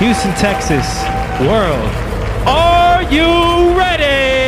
Houston, Texas. World, are you ready?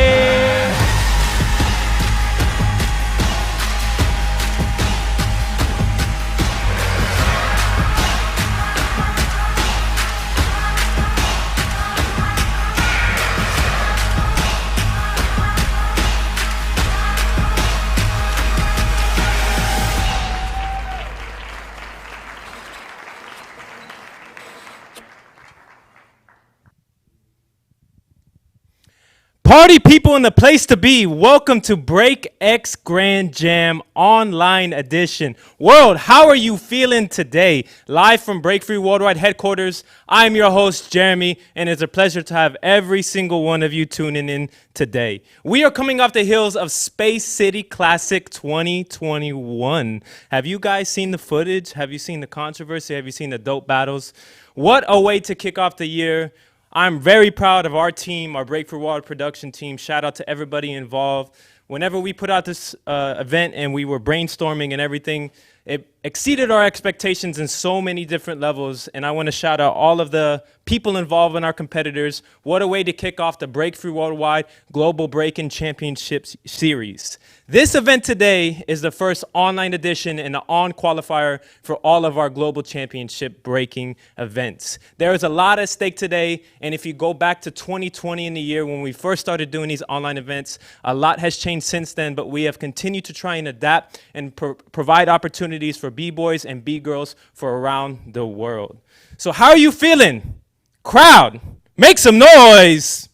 Party people in the place to be, welcome to BreakX Grand Jam online edition. World, how are you feeling today? Live from Break Free Worldwide headquarters, I'm your host, Jeremy, and it's a pleasure to have every single one of you tuning in today. We are coming off the heels of Space City Classic 2021. Have you guys seen the footage? Have you seen the controversy? Have you seen the dope battles? What a way to kick off the year. I'm very proud of our team, our Break for Water production team. Shout out to everybody involved. Whenever we put out this event and we were brainstorming and everything, it exceeded our expectations in so many different levels. And I want to shout out all of the people involved and our competitors. What a way to kick off the Break Free Worldwide Global Breakin' Championships Series. This event today is the first online edition and the on qualifier for all of our global championship breaking events. There is a lot at stake today, and if you go back to 2020 in the year when we first started doing these online events, a lot has changed since then, but we have continued to try and adapt and provide opportunities for B-boys and B-girls for around the world. So how are you feeling? Crowd, make some noise.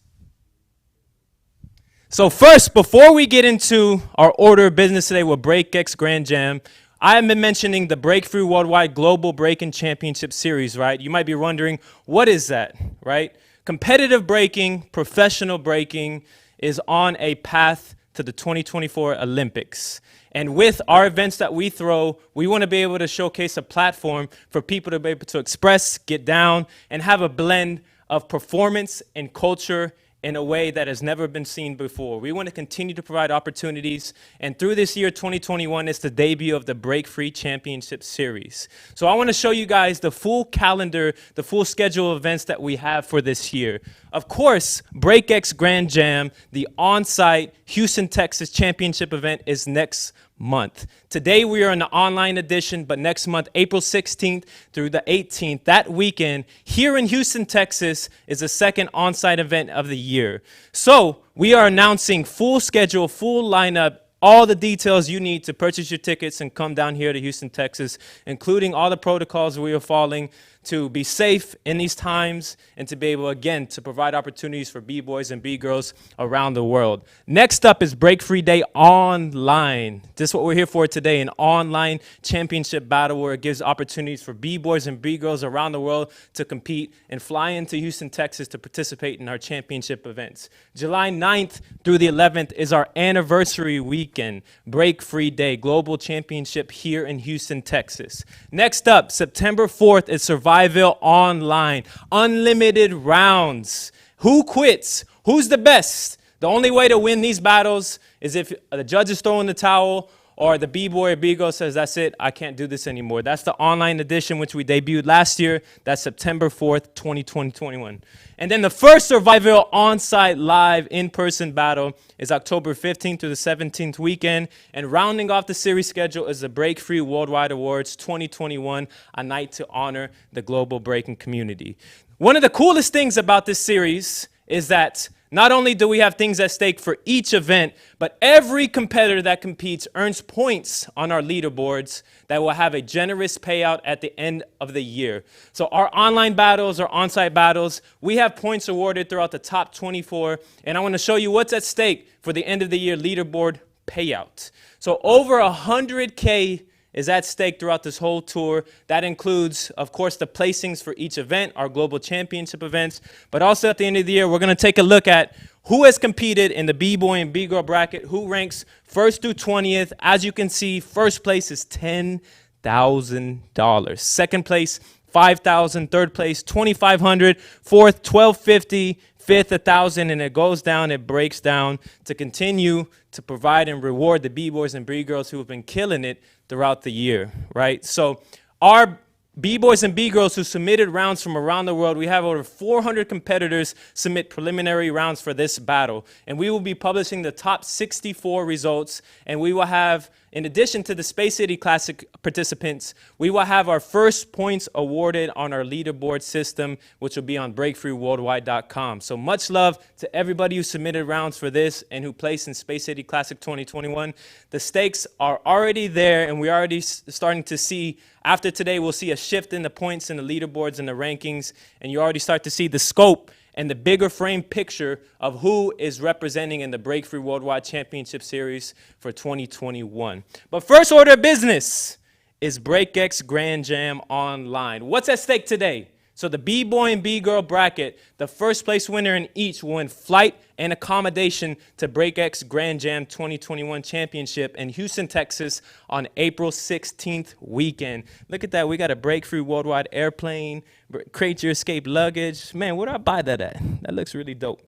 So first, before we get into our order of business today with BreakX Grand Jam, I have been mentioning the Break Free Worldwide Global Breakin' Championship Series, right? You might be wondering, what is that, right? Competitive breaking, professional breaking is on a path to the 2024 Olympics. And with our events that we throw, we want to be able to showcase a platform for people to be able to express, get down, and have a blend of performance and culture in a way that has never been seen before. We want to continue to provide opportunities, and through this year, 2021, it's the debut of the Break Free Championship Series. So I want to show you guys the full calendar, the full schedule of events that we have for this year. Of course, BreakX Grand Jam, the on-site Houston, Texas Championship event is next month. Today we are in the online edition, but next month, April 16th through the 18th, that weekend, here in Houston, Texas, is the second on-site event of the year. So we are announcing full schedule, full lineup, all the details you need to purchase your tickets and come down here to Houston, Texas, including all the protocols we are following to be safe in these times and to be able, again, to provide opportunities for B-boys and B-girls around the world. Next up is Break Free Day Online. This is what we're here for today, an online championship battle where it gives opportunities for B-boys and B-girls around the world to compete and fly into Houston, Texas to participate in our championship events. July 9th through the 11th is our anniversary weekend, Break Free Day, Global Championship here in Houston, Texas. Next up, September 4th is Survivor Online, unlimited rounds. Who quits? Who's the best? The only way to win these battles is if the judges throw in the towel or the B-boy or B-girl says, that's it, I can't do this anymore. That's the online edition, which we debuted last year. That's September 4th, 2021. And then the first Survivor on-site live in-person battle is October 15th to the 17th weekend. And rounding off the series schedule is the Break Free Worldwide Awards 2021, a night to honor the global breaking community. One of the coolest things about this series is that not only do we have things at stake for each event, but every competitor that competes earns points on our leaderboards that will have a generous payout at the end of the year. So our online battles, our on-site battles, we have points awarded throughout the top 24. And I want to show you what's at stake for the end of the year leaderboard payout. So over 100K is at stake throughout this whole tour. That includes, of course, the placings for each event, our global championship events, but also at the end of the year, we're going to take a look at who has competed in the B-boy and B-girl bracket, who ranks 1st through 20th. As you can see, first place is $10,000. Second place, $5,000. Third place, $2,500. Fourth, $1,250. Fifth, $1,000, and it goes down, it breaks down to continue to provide and reward the B-boys and B-girls who have been killing it throughout the year, right? So our B-boys and B-girls who submitted rounds from around the world. We have over 400 competitors submit preliminary rounds for this battle. And we will be publishing the top 64 results. And we will have, in addition to the Space City Classic participants, we will have our first points awarded on our leaderboard system, which will be on breakfreeworldwide.com. So much love to everybody who submitted rounds for this and who placed in Space City Classic 2021. The stakes are already there, and we're already starting to see, after today, we'll see a shift in the points and the leaderboards and the rankings, and you already start to see the scope and the bigger frame picture of who is representing in the Break Free Worldwide Championship Series for 2021. But first order of business is BreakX Grand Jam Online. What's at stake today? So the B-boy and B-girl bracket, the first place winner in each will win flight and accommodation to BreakX Grand Jam 2021 Championship in Houston, Texas on April 16th weekend. Look at that. We got a Break Free Worldwide airplane, Create Your Escape luggage. Man, where do I buy that at? That looks really dope.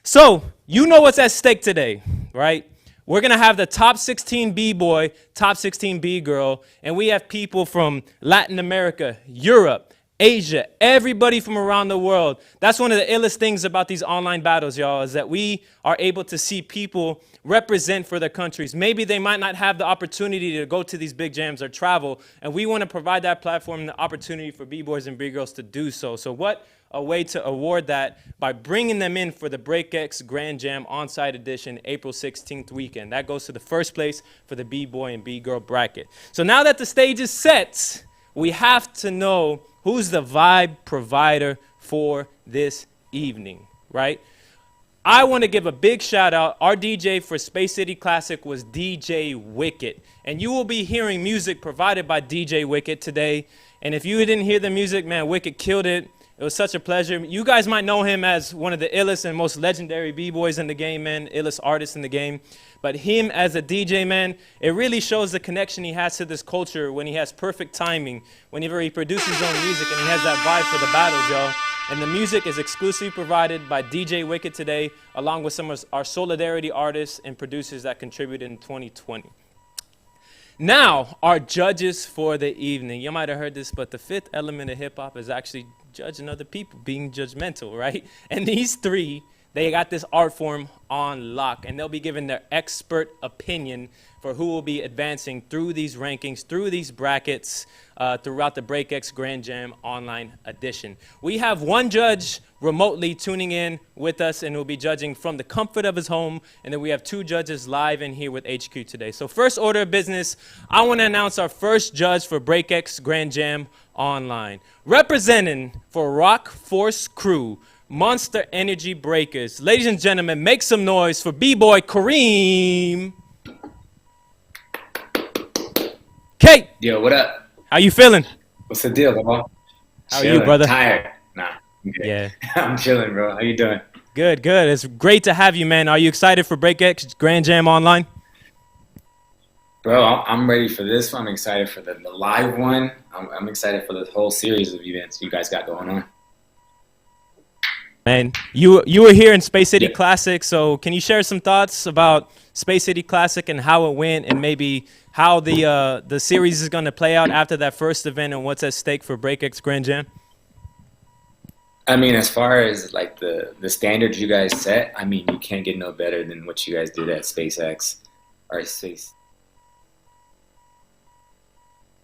So you know what's at stake today, right? We're going to have the top 16 B-boy, top 16 B-girl, and we have people from Latin America, Europe, Asia, everybody from around the world. That's one of the illest things about these online battles, y'all, is that we are able to see people represent for their countries. Maybe they might not have the opportunity to go to these big jams or travel, and we want to provide that platform and the opportunity for B-boys and B-girls to do so. So what a way to award that by bringing them in for the BreakX Grand Jam On-Site Edition April 16th weekend. That goes to the first place for the B-boy and B-girl bracket. So now that the stage is set, we have to know who's the vibe provider for this evening, right? I want to give a big shout out. Our DJ for Space City Classic was DJ Wicked. And you will be hearing music provided by DJ Wicked today. And if you didn't hear the music, man, Wicked killed it. It was such a pleasure. You guys might know him as one of the illest and most legendary B-boys in the game, man, illest artists in the game. But him as a DJ, man, it really shows the connection he has to this culture when he has perfect timing, whenever he produces his own music and he has that vibe for the battles, y'all. And the music is exclusively provided by DJ Wicked today, along with some of our Solidarity artists and producers that contributed in 2020. Now, our judges for the evening. You might have heard this, but the fifth element of hip-hop is actually judging other people, being judgmental, right? And these three, they got this art form on lock, and they'll be giving their expert opinion for who will be advancing through these rankings, through these brackets, throughout the BreakX Grand Jam Online Edition. We have one judge remotely tuning in with us, and will be judging from the comfort of his home, and then we have two judges live in here with HQ today. So first order of business, I want to announce our first judge for BreakX Grand Jam Online. Representing for Rock Force Crew, Monster Energy Breakers. Ladies and gentlemen, make some noise for B-Boy Kareem. Kate. Yo, what up? How you feeling? What's the deal, bro? How are you, brother? Tired. Nah. Okay. Yeah. I'm chilling, bro. How you doing? Good, good. It's great to have you, man. Are you excited for BreakX Grand Jam Online? Bro, I'm ready for this one. I'm excited for the live one. I'm excited for the whole series of events you guys got going on. Man, you were here in Space City Classic, so can you share some thoughts about Space City Classic and how it went, and maybe how the series is going to play out after that first event, and what's at stake for BreakX Grand Jam? I mean, as far as like the standards you guys set, I mean, you can't get no better than what you guys did at SpaceX or Space.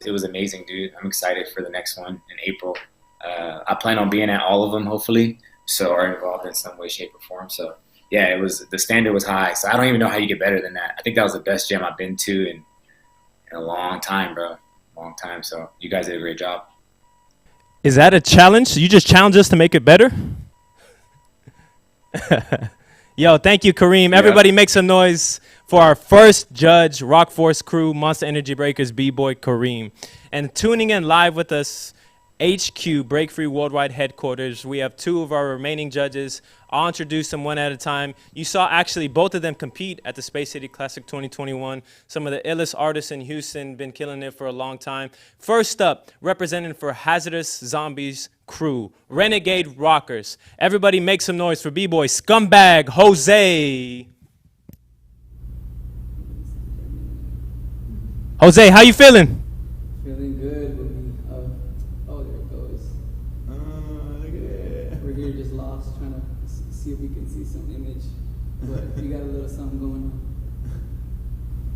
It was amazing, dude. I'm excited for the next one in April. I plan on being at all of them, hopefully, so are involved in some way, shape, or form. So, yeah, the standard was high. So I don't even know how you get better than that. I think that was the best jam I've been to in a long time, bro. Long time. So you guys did a great job. Is that a challenge? You just challenge us to make it better? Yo, thank you, Kareem. Yeah. Everybody make some noise for our first judge, Rock Force Crew, Monster Energy Breakers, B-Boy Kareem. And tuning in live with us, HQ, Break Free Worldwide Headquarters. We have two of our remaining judges. I'll introduce them one at a time. You saw actually both of them compete at the Space City Classic 2021. Some of the illest artists in Houston, been killing it for a long time. First up, representing for Hazardous Zombies Crew, Renegade Rockers. Everybody make some noise for B-Boy Scumbag Jose. Jose, how you feeling? Feeling good. if you can see some image, but you got a little something going on.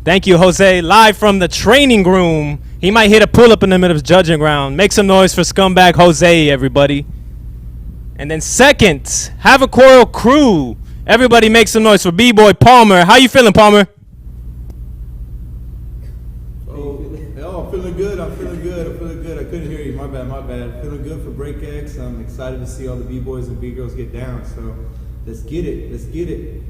Thank you, Jose. Live from the training room. He might hit a pull-up in the middle of his judging round. Make some noise for scumbag Jose, everybody. And then second, have a choral crew. Everybody make some noise for B-Boy Palmer. How you feeling, Palmer? I'm feeling good. I'm feeling good. I couldn't hear you. My bad. Feeling good for BreakX. I'm excited to see all the B-boys and B-girls get down. So let's get it.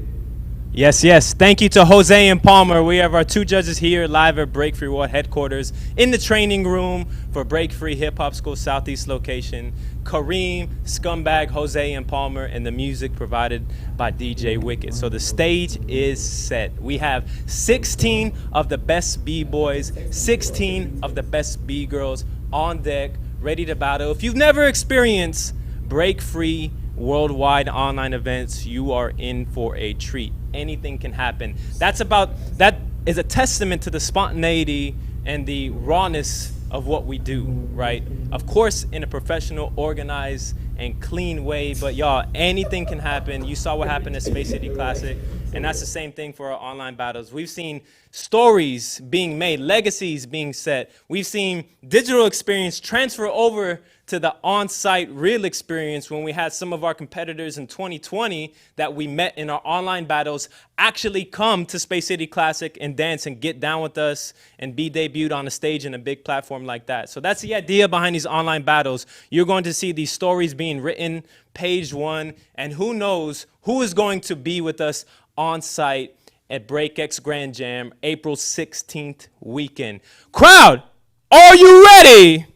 Yes. Thank you to Jose and Palmer. We have our two judges here live at Break Free World headquarters in the training room for Break Free Hip Hop School Southeast location. Kareem, Scumbag, Jose, and Palmer, and the music provided by DJ Wicked. So the stage is set. We have 16 of the best B-boys, 16 of the best B-girls on deck, ready to battle. If you've never experienced Break Free worldwide online events, you are in for a treat. Anything can happen. That is a testament to the spontaneity and the rawness of what we do, right? Of course, in a professional, organized, and clean way, but y'all, anything can happen. You saw what happened at Space City Classic, and that's the same thing for our online battles. We've seen stories being made, legacies being set. We've seen digital experience transfer over to the on-site real experience when we had some of our competitors in 2020 that we met in our online battles actually come to Space City Classic and dance and get down with us and be debuted on a stage in a big platform like that. So that's the idea behind these online battles. You're going to see these stories being written, page one, and who knows who is going to be with us on site at BreakX Grand Jam, April 16th weekend. Crowd, are you ready?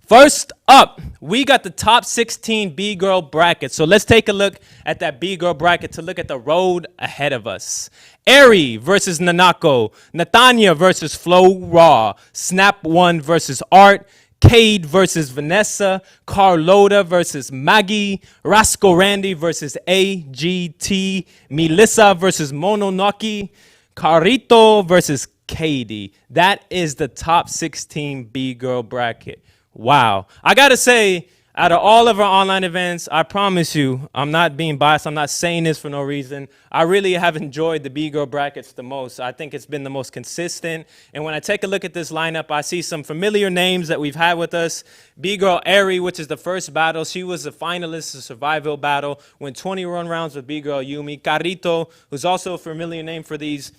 First up, we got the top 16 B-Girl bracket. So let's take a look at that B-Girl bracket to look at the road ahead of us. Ari versus Nanako, Nathania versus Flow Raw, Snap One versus Art, Kade versus Vanessa, Carlota versus Maggie, Rasco Randy versus AGT, Melissa versus Mononoi, Karito versus Kade. That is the top 16 B-Girl bracket. Wow. I got to say, out of all of our online events, I promise you, I'm not being biased. I'm not saying this for no reason. I really have enjoyed the B-Girl brackets the most. I think it's been the most consistent. And when I take a look at this lineup, I see some familiar names that we've had with us. B-Girl Ari, which is the first battle. She was a finalist in Survival Battle, went 21 rounds with B-Girl Yumi. Karito, who's also a familiar name for these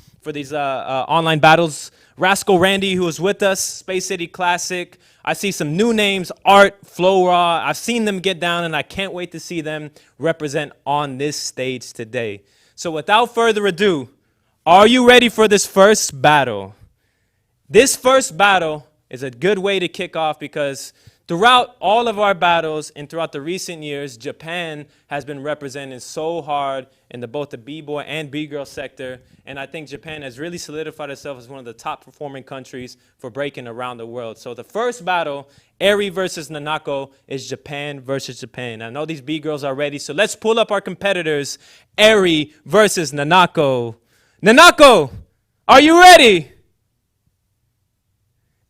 online battles. Rascal Randy, who was with us, Space City Classic. I see some new names, Art, Flow Raw. I've seen them get down, and I can't wait to see them represent on this stage today. So without further ado, are you ready for this first battle? This first battle is a good way to kick off because throughout all of our battles and throughout the recent years, Japan has been represented so hard in both the B-boy and B-girl sector. And I think Japan has really solidified itself as one of the top performing countries for breaking around the world. So the first battle, Ari versus Nanako, is Japan versus Japan. I know these B-girls are ready, so let's pull up our competitors. Ari versus Nanako. Nanako, are you ready?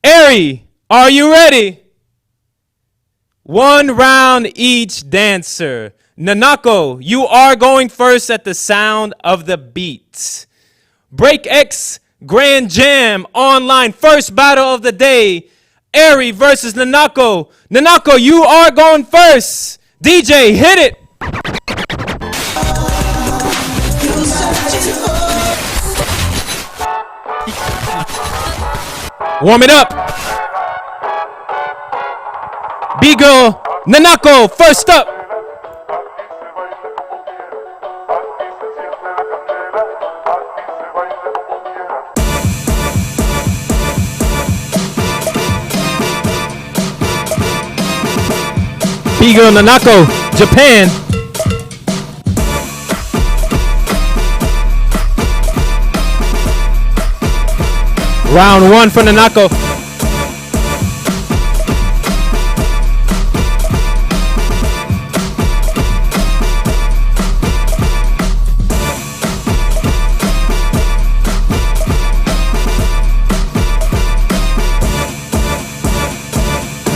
Ari, are you ready? One round each dancer. Nanako, you are going first at the sound of the beat. BreakX Grand Jam online first battle of the day. Ari versus Nanako. Nanako, you are going first. DJ, hit it. Warm it up. B-Girl, Nanako, first up. B-Girl, Nanako, Japan. Round one for Nanako.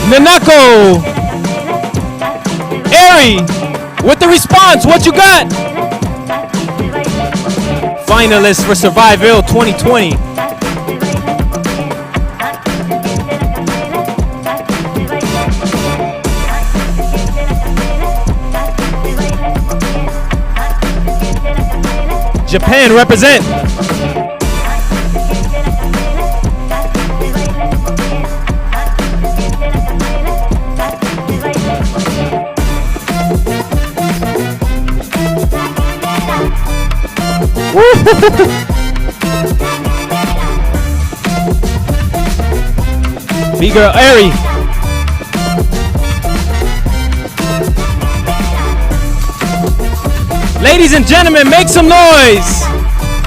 Nanako, Ari, With the response, what you got? Finalists for Survival 2020. Japan represent. BGIRL Ari. Ladies and gentlemen, make some noise.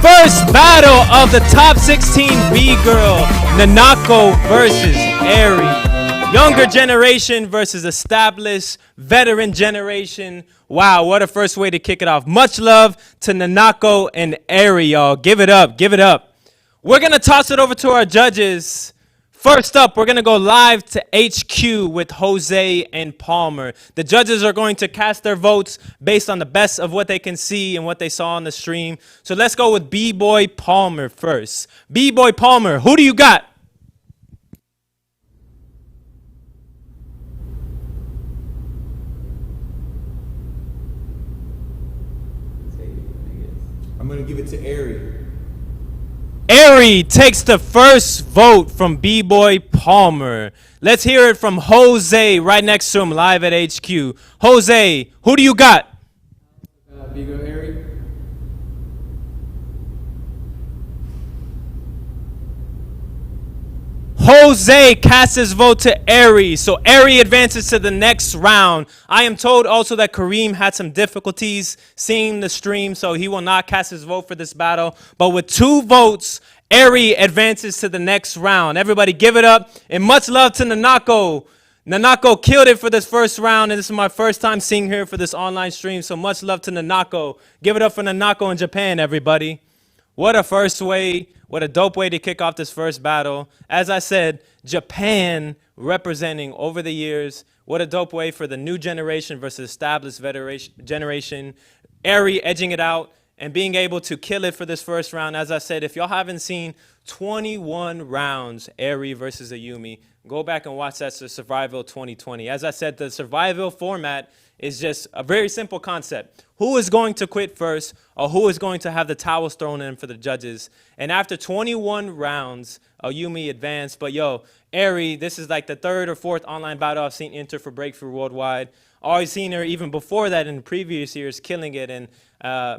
First battle of the top 16 BGIRL. Nanako versus Ari. Younger generation versus established veteran generation. Wow, what a first way to kick it off. Much love to Nanako and Ari, y'all. Give it up, give it up. We're going to toss it over to our judges. First up, we're going to go live to HQ with Jose and Palmer. The judges are going to cast their votes based on the best of what they can see and what they saw on the stream. So let's go with B-Boy Palmer first. B-Boy Palmer, who do you got? I'm gonna give it to Ari. Ari takes the first vote from B-Boy Palmer. Let's hear it from Jose right next to him live at HQ. Jose, who do you got? BGIRL Ari. Jose casts his vote to Ari, so Ari advances to the next round. I am told also that Kareem had some difficulties seeing the stream, so he will not cast his vote for this battle. But with 2 votes, Ari advances to the next round. Everybody give it up, and much love to Nanako. Nanako killed it for this first round, and this is my first time seeing her for this online stream, so much love to Nanako. Give it up for Nanako in Japan, everybody. What a first way, what a dope way to kick off this first battle. As I said, Japan representing over the years. What a dope way for the new generation versus established generation. Ari edging it out and being able to kill it for this first round. As I said, if y'all haven't seen 21 rounds, Ari versus Ayumi, go back and watch that Survival 2020. As I said, the Survival format is just a very simple concept. Who is going to quit first, or who is going to have the towels thrown in for the judges? And after 21 rounds, Ayumi advanced. But yo, Ari, this is like the 3rd or 4th online battle I've seen enter for Breakthrough Worldwide. Always seen her even before that in previous years killing it. And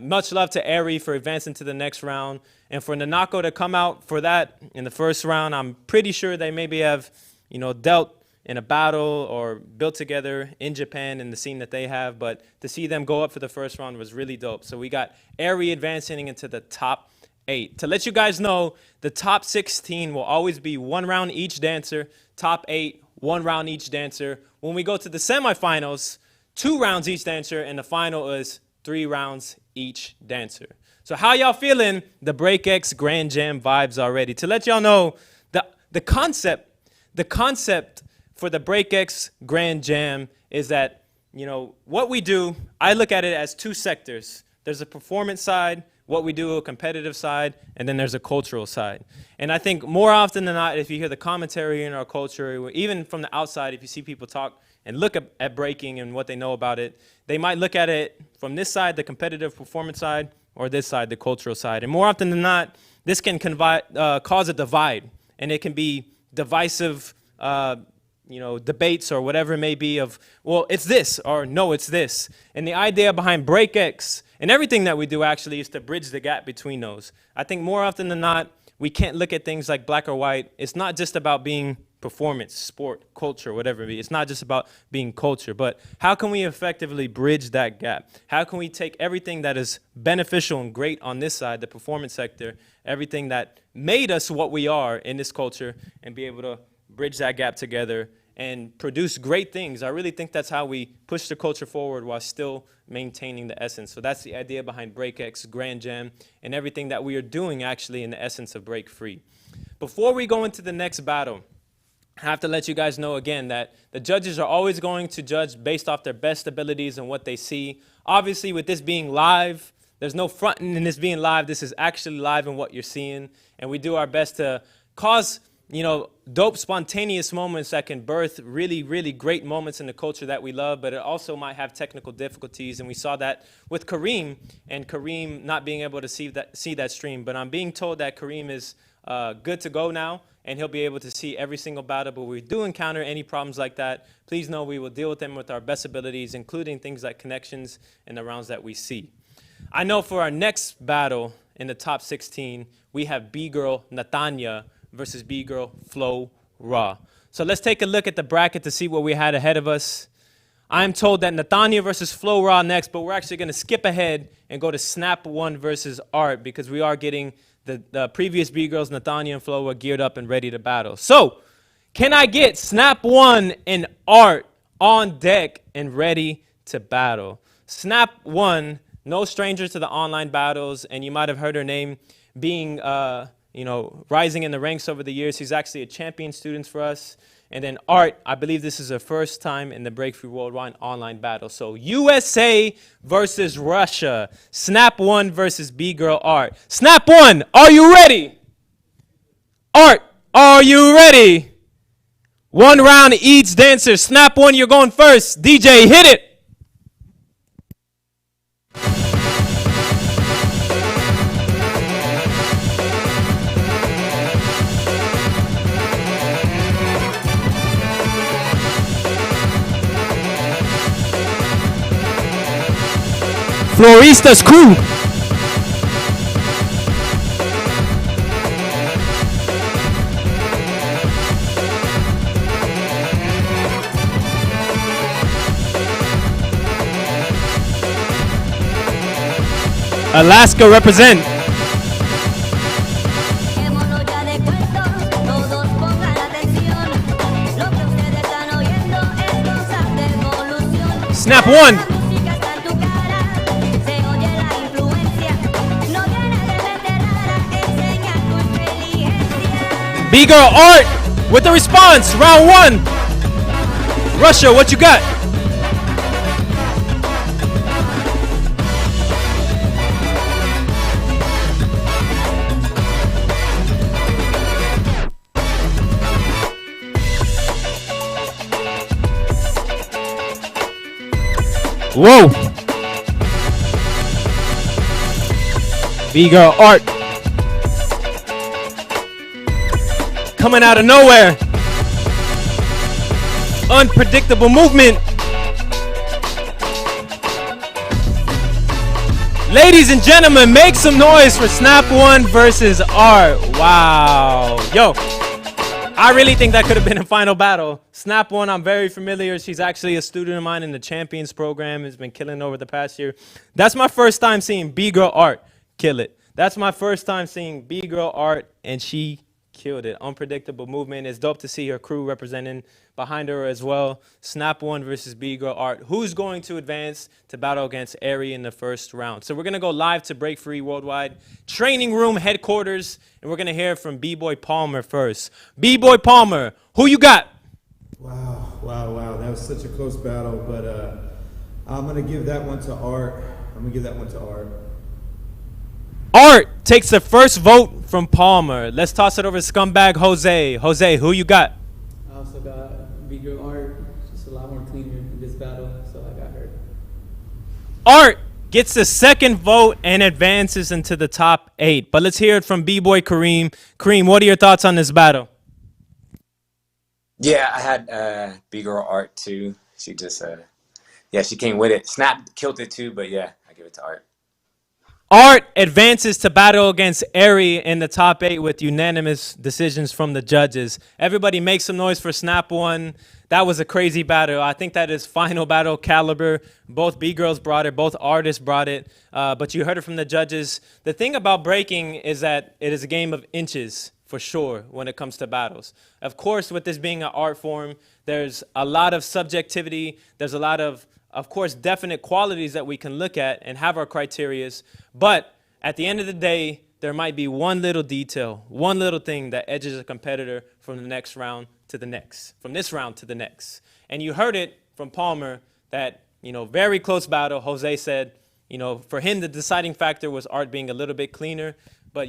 much love to Ari for advancing to the next round. And for Nanako to come out for that in the first round, I'm pretty sure they maybe have, dealt in a battle or built together in Japan in the scene that they have. But to see them go up for the first round was really dope. So we got Ari advancing into the top 8. To let you guys know, the top 16 will always be 1 round each dancer. Top 8, 1 round each dancer. When we go to the semifinals, 2 rounds each dancer, and the final is 3 rounds each dancer. So how y'all feeling? The BreakX Grand Jam vibes already. To let y'all know, the concept for the BreakX Grand Jam is that, what we do, I look at it as 2 sectors. There's a performance side, what we do, a competitive side, and then there's a cultural side. And I think more often than not, if you hear the commentary in our culture, even from the outside, if you see people talk and look at breaking and what they know about it, they might look at it from this side, the competitive performance side, or this side, the cultural side. And more often than not, this can cause a divide, and it can be divisive debates or whatever it may be of, well, it's this, or no, it's this. And the idea behind BreakX and everything that we do actually is to bridge the gap between those. I think more often than not, we can't look at things like black or white. It's not just about being performance, sport, culture, whatever it be. It's not just about being culture, but how can we effectively bridge that gap? How can we take everything that is beneficial and great on this side, the performance sector, everything that made us what we are in this culture, and be able to bridge that gap together and produce great things. I really think that's how we push the culture forward while still maintaining the essence. So that's the idea behind BreakX Grand Jam and everything that we are doing actually in the essence of Break Free. Before we go into the next battle, I have to let you guys know again that the judges are always going to judge based off their best abilities and what they see. Obviously, with this being live, there's no fronting in this being live. This is actually live in what you're seeing. And we do our best to cause, dope, spontaneous moments that can birth really, really great moments in the culture that we love, but it also might have technical difficulties. And we saw that with Kareem, and Kareem not being able to see that stream. But I'm being told that Kareem is good to go now, and he'll be able to see every single battle. But we do encounter any problems like that, please know we will deal with them with our best abilities, including things like connections and the rounds that we see. I know for our next battle in the top 16, we have B-Girl Nathania versus B-Girl Flo Raw. So let's take a look at the bracket to see what we had ahead of us. I'm told that Nathania versus Flo Raw next, but we're actually going to skip ahead and go to Snap 1 versus Art, because we are getting the previous B-Girls, Nathania and Flo, were geared up and ready to battle. So can I get Snap 1 and Art on deck and ready to battle? Snap 1, no stranger to the online battles, and you might have heard her name being, rising in the ranks over the years. She's actually a champion student for us. And then Art, I believe this is her first time in the Breakthrough Worldwide online battle. So USA versus Russia. Snap 1 versus B-Girl Art. Snap 1, are you ready? Art, are you ready? 1 round each dancer. Snap 1, you're going first. DJ, hit it. Floristas crew. Alaska represent. Snap 1. B-Girl Art with the response, round 1. Russia, what you got? Whoa. B-Girl Art. Coming out of nowhere. Unpredictable movement. Ladies and gentlemen, make some noise for Snap 1 versus Art. Wow. Yo, I really think that could have been a final battle. Snap 1, I'm very familiar. She's actually a student of mine in the Champions program. Has been killing over the past year. That's my first time seeing B-Girl Art kill it. That's my first time seeing B-Girl Art, and she killed it. Unpredictable movement. It's dope to see her crew representing behind her as well. Snap 1 versus B-Girl Art. Who's going to advance to battle against Ari in the first round? So we're going to go live to Break Free Worldwide Training Room headquarters, and we're going to hear from B-Boy Palmer first. B-Boy Palmer, who you got? Wow. That was such a close battle, but I'm going to give that one to Art. Art takes the first vote from Palmer. Let's toss it over to Scumbag Jose. Jose, who you got? I also got B-Girl Art, just a lot more cleaner in this battle, so I got her. Art gets the second vote and advances into the top 8. But let's hear it from B-Boy Kareem. Kareem, what are your thoughts on this battle? Yeah, I had B-Girl Art too. She just, she came with it. Snap killed it too, but yeah, I give it to Art. Art advances to battle against Ari in the top 8 with unanimous decisions from the judges. Everybody make some noise for Snap 1. That was a crazy battle. I think that is final battle caliber. Both B-Girls brought it. Both artists brought it. But you heard it from the judges. The thing about breaking is that it is a game of inches for sure when it comes to battles. Of course, with this being an art form, there's a lot of subjectivity. There's a lot of course, definite qualities that we can look at and have our criterias. But at the end of the day, there might be one little detail, one little thing that edges a competitor from the next round to the next, from this round to the next. And you heard it from Palmer that, very close battle. Jose said, for him, the deciding factor was Art being a little bit cleaner. But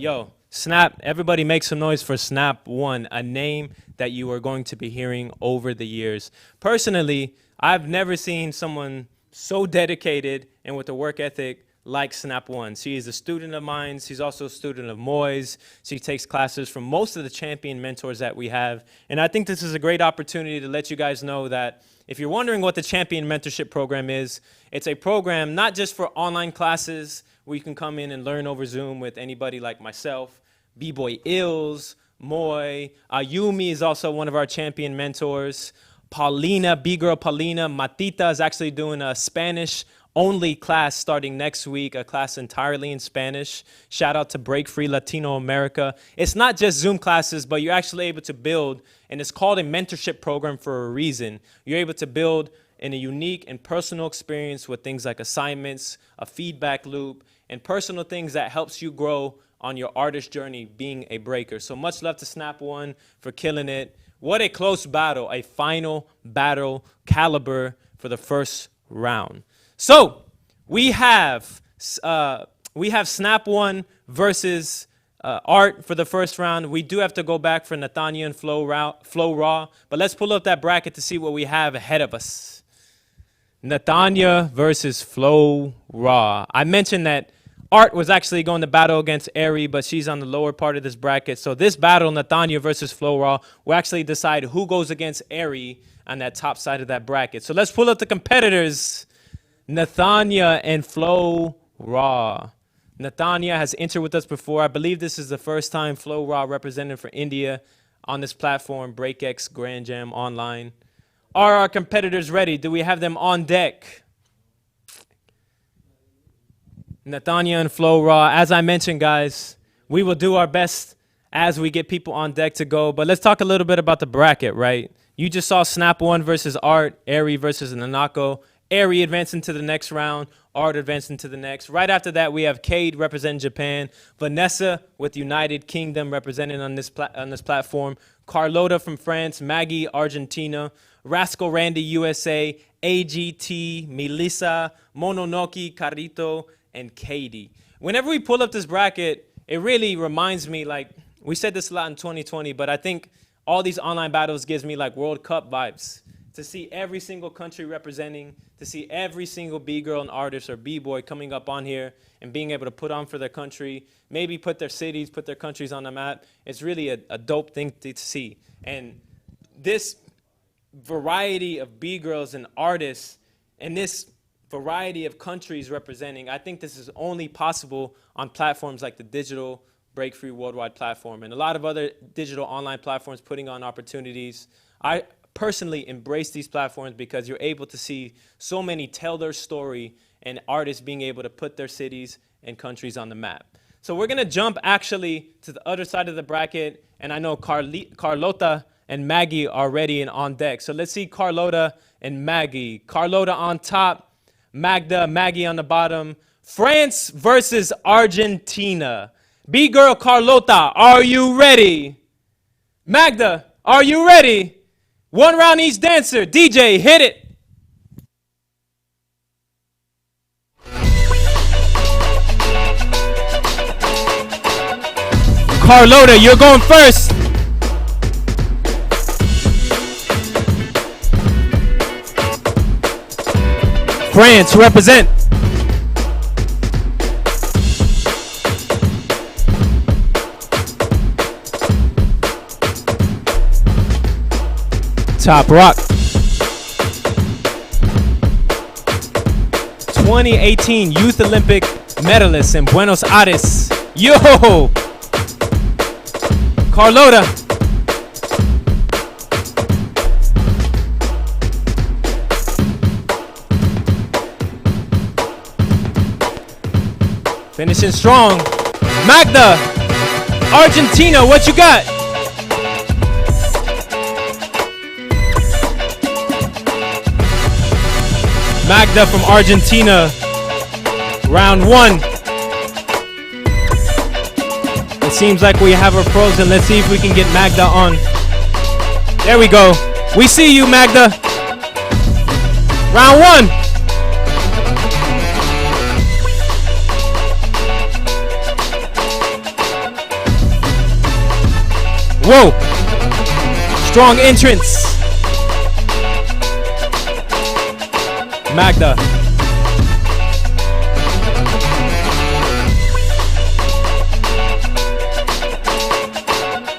Snap, everybody make some noise for Snap 1, a name that you are going to be hearing over the years. Personally, I've never seen someone so dedicated and with a work ethic like Snap 1. She is a student of mine. She's also a student of Moy's. She takes classes from most of the champion mentors that we have. And I think this is a great opportunity to let you guys know that if you're wondering what the Champion Mentorship Program is, it's a program not just for online classes where you can come in and learn over Zoom with anybody like myself, B-Boy Ills, Moy, Ayumi is also one of our champion mentors, Paulina, B-Girl Paulina, Matita is actually doing a Spanish-only class starting next week, a class entirely in Spanish. Shout out to Break Free Latino America. It's not just Zoom classes, but you're actually able to build, and it's called a mentorship program for a reason. You're able to build in a unique and personal experience with things like assignments, a feedback loop, and personal things that helps you grow on your artist journey being a breaker. So much love to Snap 1 for killing it. What a close battle, a final battle caliber for the first round. So we have Snap 1 versus Art for the first round. We do have to go back for Nathania and Flow Raw, but let's pull up that bracket to see what we have ahead of us. Nathania versus Flow Raw. I mentioned that Art was actually going to battle against Ari, but she's on the lower part of this bracket. So this battle, Nathania versus Flow Raw, will actually decide who goes against Ari on that top side of that bracket. So let's pull up the competitors. Nathania and Flow Raw. Nathania has entered with us before. I believe this is the first time Flow Raw represented for India on this platform, BreakX Grand Jam online. Are our competitors ready? Do we have them on deck? Nathania and Flow Raw. As I mentioned, guys, we will do our best as we get people on deck to go. But let's talk a little bit about the bracket, right? You just saw Snap 1 versus Art, Ari versus Nanako. Ari advancing to the next round, Art advancing to the next. Right after that, we have Kade representing Japan, Vanessa with United Kingdom representing on this platform, Carlota from France, Maggie, Argentina, Rascal Randy, USA, AGT, Melissa, Mononoki, Karito, and Kade. Whenever we pull up this bracket, it really reminds me, like, we said this a lot in 2020, but I think all these online battles gives me like World Cup vibes. To see every single country representing, to see every single B-girl and artist or B-boy coming up on here and being able to put on for their country, maybe put their cities, put their countries on the map. It's really a dope thing to see. And this variety of B-girls and artists and this variety of countries representing, I think this is only possible on platforms like the digital Break Free Worldwide platform and a lot of other digital online platforms putting on opportunities. I personally embrace these platforms because you're able to see so many tell their story and artists being able to put their cities and countries on the map. So we're going to jump actually to the other side of the bracket, and I know Carlota and Maggie are ready and on deck. So let's see Carlota and Maggie. Carlota on top, Magda, Maggie on the bottom. France versus Argentina. B-Girl Carlota, are you ready? Magda, are you ready? One round each dancer. DJ, hit it. Carlota, you're going first. France, represent. Top rock. 2018 Youth Olympic medalist in Buenos Aires. Yo! Carlota. Finishing strong. Magda, Argentina, what you got? Magda from Argentina, round one. It seems like we have our pros, and let's see if we can get Magda on. There we go. We see you, Magda. Round one. Whoa. Strong entrance. Magda.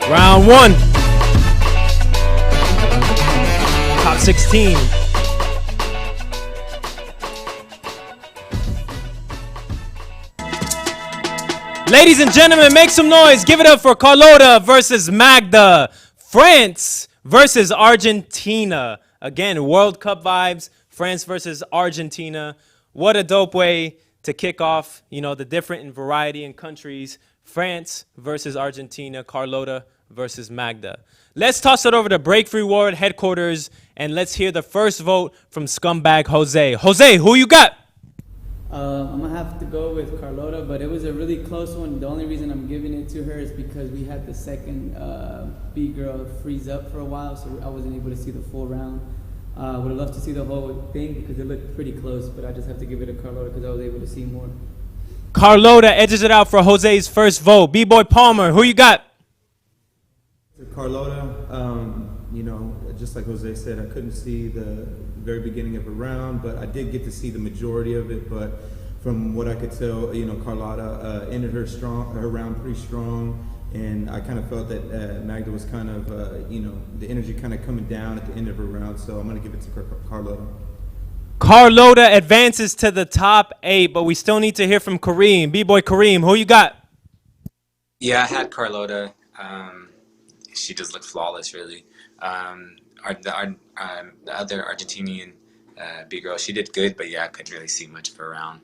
Round one. Top 16. Ladies and gentlemen, make some noise. Give it up for Carlota versus Magda. France versus Argentina. Again, World Cup vibes. France versus Argentina. What a dope way to kick off, you know, the different in variety in countries. France versus Argentina. Carlota versus Magda. Let's toss it over to Break Free World headquarters and let's hear the first vote from scumbag Jose. Jose, who you got? I'm gonna have to go with Carlota, but it was a really close one. The only reason I'm giving it to her is because we had the second B-Girl freeze up for a while, so I wasn't able to see the full round. Would have loved to see the whole thing because it looked pretty close, but I just have to give it to Carlota because I was able to see more. Carlota edges it out for Jose's first vote. B-Boy Palmer, who you got? Carlota, you know, just like Jose said, I couldn't see the very beginning of a round, but I did get to see the majority of it. But from what I could tell, you know, Carlota ended her round pretty strong, and I kind of felt that Magda was kind of, you know, the energy kind of coming down at the end of her round. So I'm gonna give it to Carlota. Carlota advances to the top 8, but we still need to hear from Kareem. B-Boy Kareem, who you got? Yeah, I had Carlota. She just looked flawless, really. The other Argentinian B-Girl, she did good, but yeah, I couldn't really see much of her round.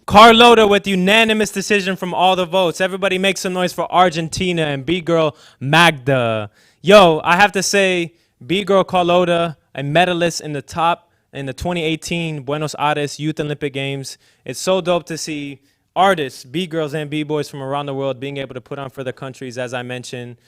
Carlota with unanimous decision from all the votes. Everybody make some noise for Argentina and B-Girl Magda. Yo, I have to say, B-Girl Carlota, a medalist in the 2018 Buenos Aires Youth Olympic Games. It's so dope to see artists, B-Girls and B-Boys from around the world being able to put on for their countries, as I mentioned.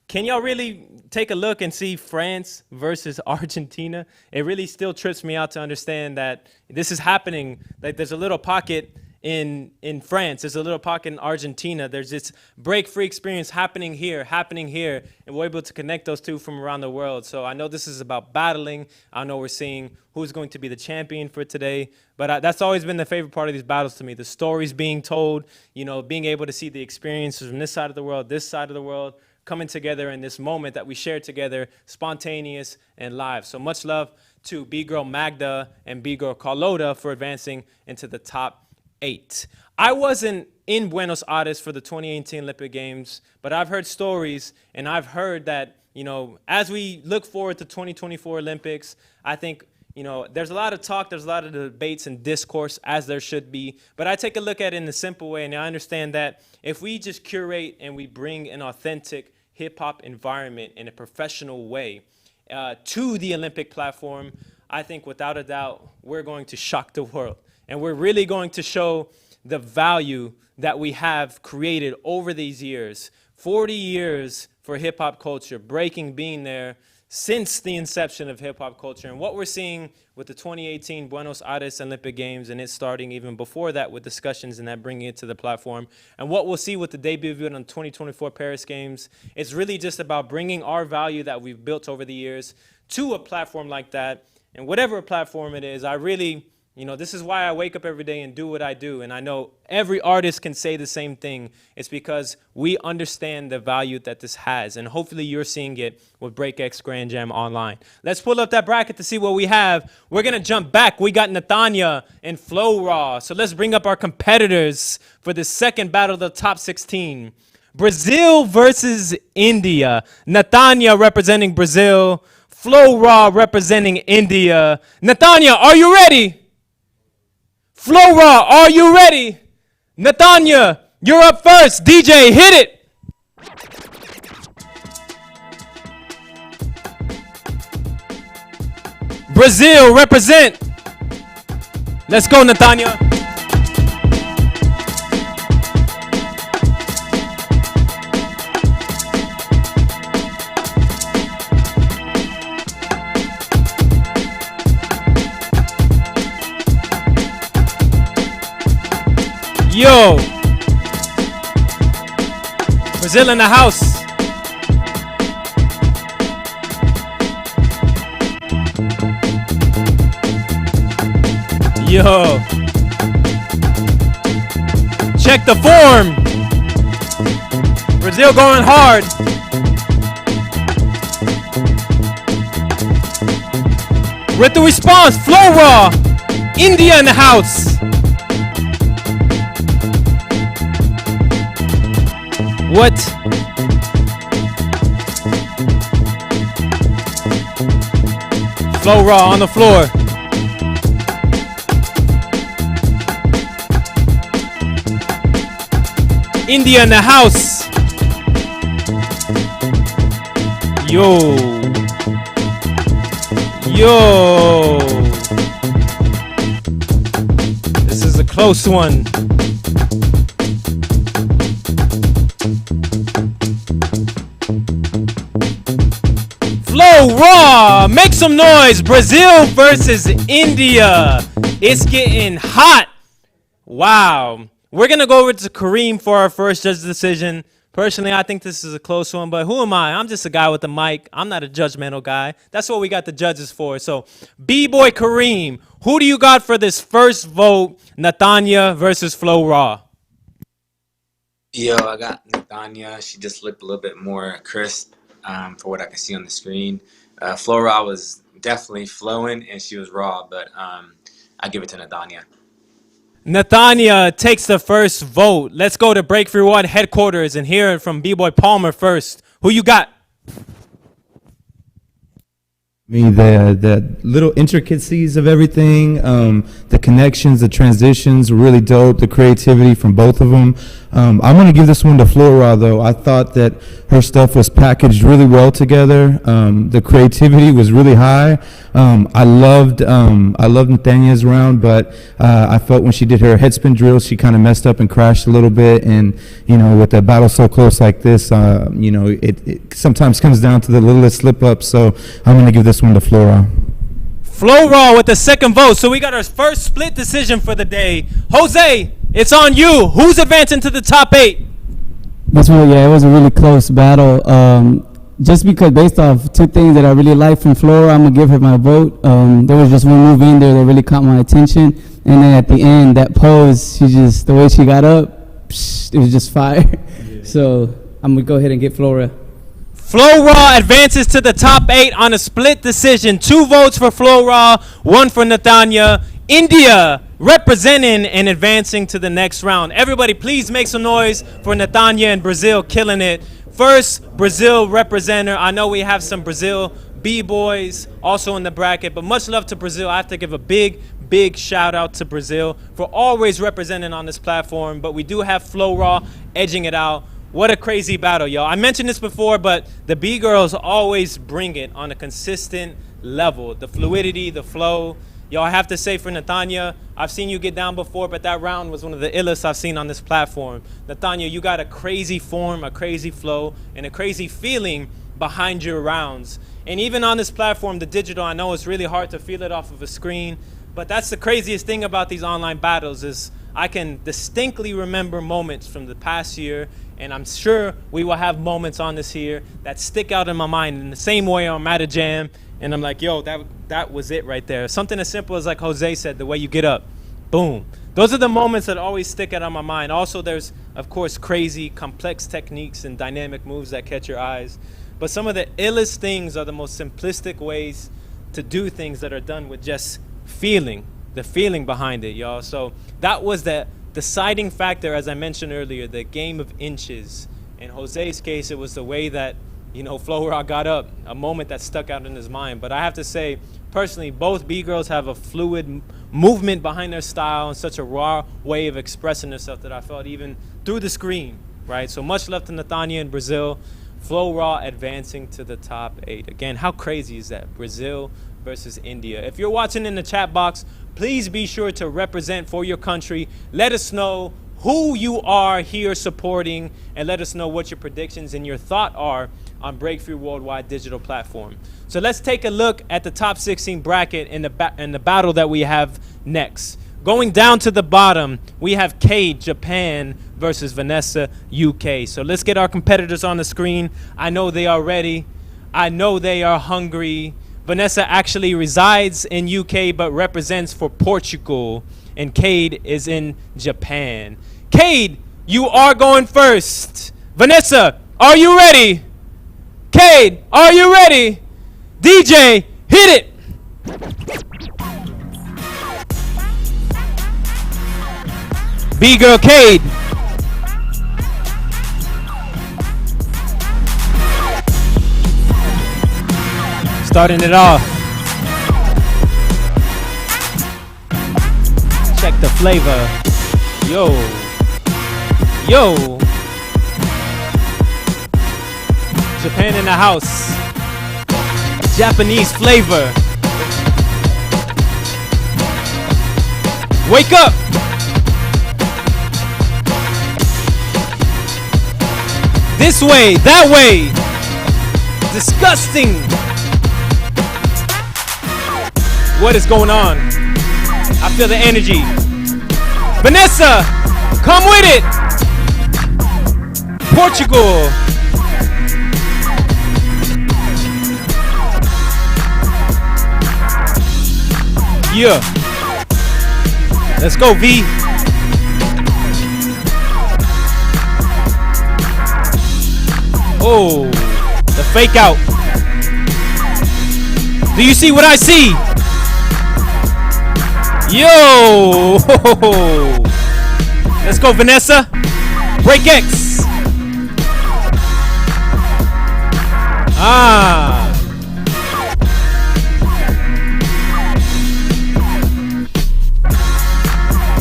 Can y'all really take a look and see France versus Argentina? It really still trips me out to understand that this is happening. Like there's a little pocket in France, there's a little pocket in Argentina. There's this break free experience happening here, and we're able to connect those two from around the world. So I know this is about battling. I know we're seeing who's going to be the champion for today, but that's always been the favorite part of these battles to me. The stories being told, you know, being able to see the experiences from this side of the world, this side of the world, coming together in this moment that we share together, spontaneous and live. So much love to B-Girl Magda and B-Girl Carlota for advancing into the top 8. I wasn't in Buenos Aires for the 2018 Olympic Games, but I've heard stories and I've heard that, you know, as we look forward to 2024 Olympics, I think, you know, there's a lot of talk, there's a lot of debates and discourse, as there should be. But I take a look at it in a simple way, and I understand that if we just curate and we bring an authentic hip-hop environment in a professional way to the Olympic platform, I think without a doubt we're going to shock the world. And we're really going to show the value that we have created over these years. 40 years for hip-hop culture, breaking being there since the inception of hip-hop culture. And what we're seeing with the 2018 Buenos Aires Olympic Games, and it starting even before that with discussions and that bringing it to the platform, and what we'll see with the debut of it on 2024 Paris Games, it's really just about bringing our value that we've built over the years to a platform like that. And whatever platform it is, I really, you know, this is why I wake up every day and do what I do. And I know every artist can say the same thing. It's because we understand the value that this has. And hopefully you're seeing it with BreakX Grand Jam online. Let's pull up that bracket to see what we have. We're going to jump back. We got Nathania and Flow Raw. So let's bring up our competitors for the second battle of the top 16. Brazil versus India. Nathania representing Brazil. Flow Raw representing India. Nathania, are you ready? Flow Raw, are you ready? Nathania, you're up first. DJ, hit it. Brazil, represent. Let's go, Nathania. Yo. Brazil in the house. Yo. Check the form. Brazil going hard. With the response, Flow Raw. India in the house. What? Flow Raw on the floor. India in the house. Yo. Yo. This is a close one. Flow Raw, make some noise. Brazil versus India. It's getting hot. Wow. We're going to go over to Kareem for our first judge decision. Personally, I think this is a close one, but who am I? I'm just a guy with a mic. I'm not a judgmental guy. That's what we got the judges for. So, B-Boy Kareem, who do you got for this first vote, Nathania versus Flow Raw? Yo, I got Nathania. She just looked a little bit more crisp for what I can see on the screen. Flow Raw was definitely flowing, and she was raw, but I give it to Nathania. Nathania takes the first vote. Let's go to Breakthrough One headquarters and hear it from B-Boy Palmer first. Who you got? The little intricacies of everything, the connections, the transitions were really dope. The creativity from both of them. I'm gonna give this one to Flora though. I thought that her stuff was packaged really well together. The creativity was really high. I loved Nathania's round, but I felt when she did her headspin drill, she kind of messed up and crashed a little bit. And with a battle so close like this, it sometimes comes down to the littlest slip up. So I'm gonna give this one to Flora. Flow Raw with the second vote. So we got our first split decision for the day. Jose, it's on you. Who's advancing to the top 8? This one, yeah, it was a really close battle. Just because based off two things that I really like from Flora, I'm going to give her my vote. There was just one move in there that really caught my attention. And then at the end, that pose, the way she got up, it was just fire. Yeah. So I'm going to go ahead and get Flora. Flow Raw advances to the top 8 on a split decision. 2 votes for Flow Raw, 1 for Nathania. India representing and advancing to the next round. Everybody, please make some noise for Nathania and Brazil killing it. First, Brazil representer. I know we have some Brazil B-boys also in the bracket, but much love to Brazil. I have to give a big shout out to Brazil for always representing on this platform. But we do have Flow Raw edging it out. What a crazy battle, y'all. I mentioned this before, but the B-girls always bring it on a consistent level. The fluidity, the flow. Y'all, I have to say for Nathania, I've seen you get down before, but that round was one of the illest I've seen on this platform. Nathania, you got a crazy form, a crazy flow, and a crazy feeling behind your rounds. And even on this platform, the digital, I know it's really hard to feel it off of a screen, but that's the craziest thing about these online battles is I can distinctly remember moments from the past year, and I'm sure we will have moments on this here that stick out in my mind in the same way I'm at a jam, and I'm like, yo, that was it right there. Something as simple as like Jose said, the way you get up, boom. Those are the moments that always stick out in my mind. Also, there's, of course, crazy, complex techniques and dynamic moves that catch your eyes. But some of the illest things are the most simplistic ways to do things that are done with just feeling, the feeling behind it, y'all. So that was the deciding factor, as I mentioned earlier, the game of inches. In Jose's case, it was the way that, Flow Raw got up, a moment that stuck out in his mind. But I have to say, personally, both B-girls have a fluid movement behind their style and such a raw way of expressing themselves that I felt even through the screen, right? So much love to Nathania and Brazil. Flow Raw advancing to the top 8. Again, how crazy is that? Brazil versus India. If you're watching in the chat box, please be sure to represent for your country. Let us know who you are here supporting, and let us know what your predictions and your thought are on Breakthrough Worldwide digital platform. So let's take a look at the top 16 bracket in the battle that we have next. Going down to the bottom, we have Kade, Japan versus Vanessa, UK. So let's get our competitors on the screen. I know they are ready. I know they are hungry. Vanessa actually resides in UK but represents for Portugal, and Kade is in Japan. Kade, you are going first. Vanessa, are you ready? Kade, are you ready? DJ, hit it! B-Girl Kade. Starting it off. Check the flavor. Yo. Yo. Japan in the house. Japanese flavor. Wake up. This way, that way. Disgusting. What is going on? I feel the energy. Vanessa, come with it. Portugal. Yeah. Let's go, V. Oh, the fake out. Do you see what I see? Yo! Let's go, Vanessa. BreakX. Ah.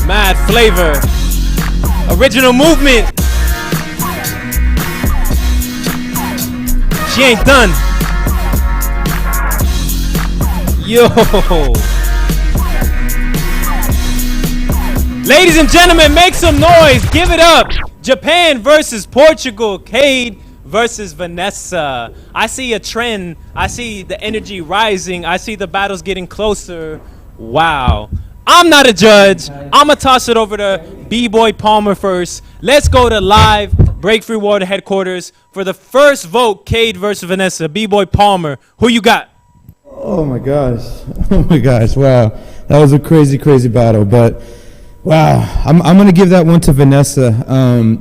Mad flavor. Original movement. She ain't done. Yo. Ladies and gentlemen, make some noise. Give it up. Japan versus Portugal. Kade versus Vanessa. I see a trend. I see the energy rising. I see the battles getting closer. Wow. I'm not a judge. I'm going to toss it over to B-Boy Palmer first. Let's go to live Breakthrough World headquarters for the first vote, Kade versus Vanessa. B-Boy Palmer, who you got? Oh my gosh. Oh my gosh. Wow. That was a crazy, crazy battle. But wow, I'm going to give that one to Vanessa.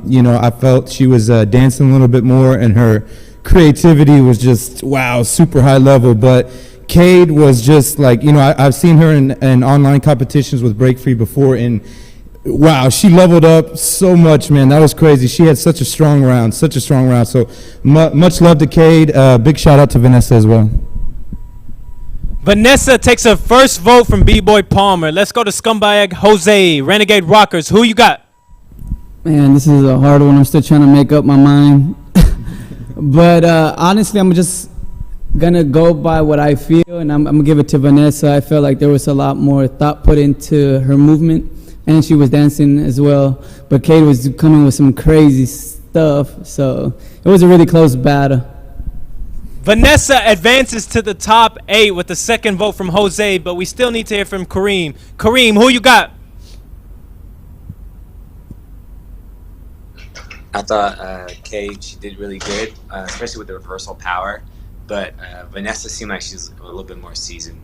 You know, I felt she was dancing a little bit more, and her creativity was just, wow, super high level. But Kade was just like, you know, I've seen her in online competitions with Break Free before, and wow, she leveled up so much, man. That was crazy. She had such a strong round, such a strong round. So much love to Kade. Big shout out to Vanessa as well. Vanessa takes her first vote from B-Boy Palmer. Let's go to Scumbag Jose, Renegade Rockers. Who you got? Man, this is a hard one. I'm still trying to make up my mind. But honestly, I'm just gonna go by what I feel, and I'm gonna give it to Vanessa. I felt like there was a lot more thought put into her movement, and she was dancing as well. But Kade was coming with some crazy stuff, so it was a really close battle. Vanessa advances to the top 8 with the second vote from Jose, but we still need to hear from Kareem. Kareem, who you got? I thought Kade, she did really good, especially with the reversal power. But Vanessa seemed like she's a little bit more seasoned.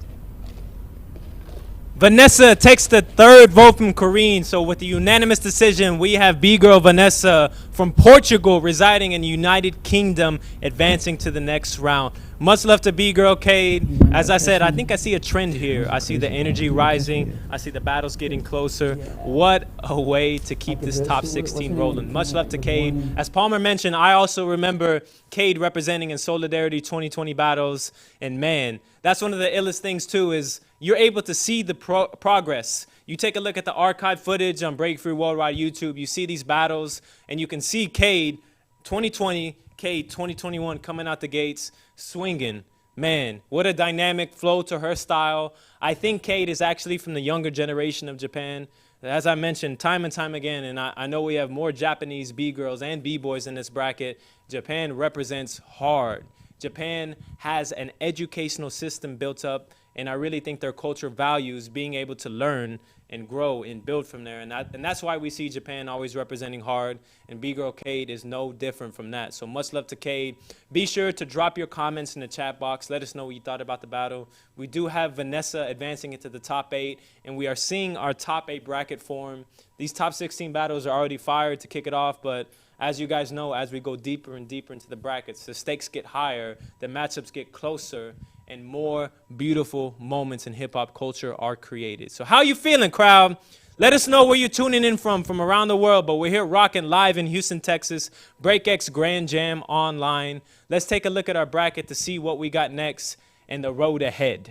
Vanessa takes the third vote from Kareem. So with the unanimous decision, we have B-Girl Vanessa from Portugal residing in the United Kingdom advancing to the next round. Much love to B-Girl Kade. As I said, I think I see a trend here. I see the energy rising. I see the battles getting closer. What a way to keep this top 16 rolling. Much love to Kade. As Palmer mentioned, I also remember Kade representing in Solidarity 2020 battles. And man, that's one of the illest things too, is you're able to see the progress. You take a look at the archive footage on Breakthrough Worldwide YouTube, you see these battles, and you can see Kade 2020, Kade 2021 coming out the gates, swinging. Man, what a dynamic flow to her style. I think Kade is actually from the younger generation of Japan. As I mentioned time and time again, and I know we have more Japanese B-girls and B-boys in this bracket, Japan represents hard. Japan has an educational system built up And I really think their culture values being able to learn and grow and build from there. And that's why we see Japan always representing hard. And B-Girl Kade is no different from that. So much love to Kade. Be sure to drop your comments in the chat box. Let us know what you thought about the battle. We do have Vanessa advancing into the top 8. And we are seeing our top 8 bracket form. These top 16 battles are already fired to kick it off. But as you guys know, as we go deeper and deeper into the brackets, the stakes get higher, the matchups get closer, and more beautiful moments in hip-hop culture are created. So how you feeling, crowd? Let us know where you're tuning in from around the world, but we're here rocking live in Houston, Texas, BreakX Grand Jam online. Let's take a look at our bracket to see what we got next and the road ahead.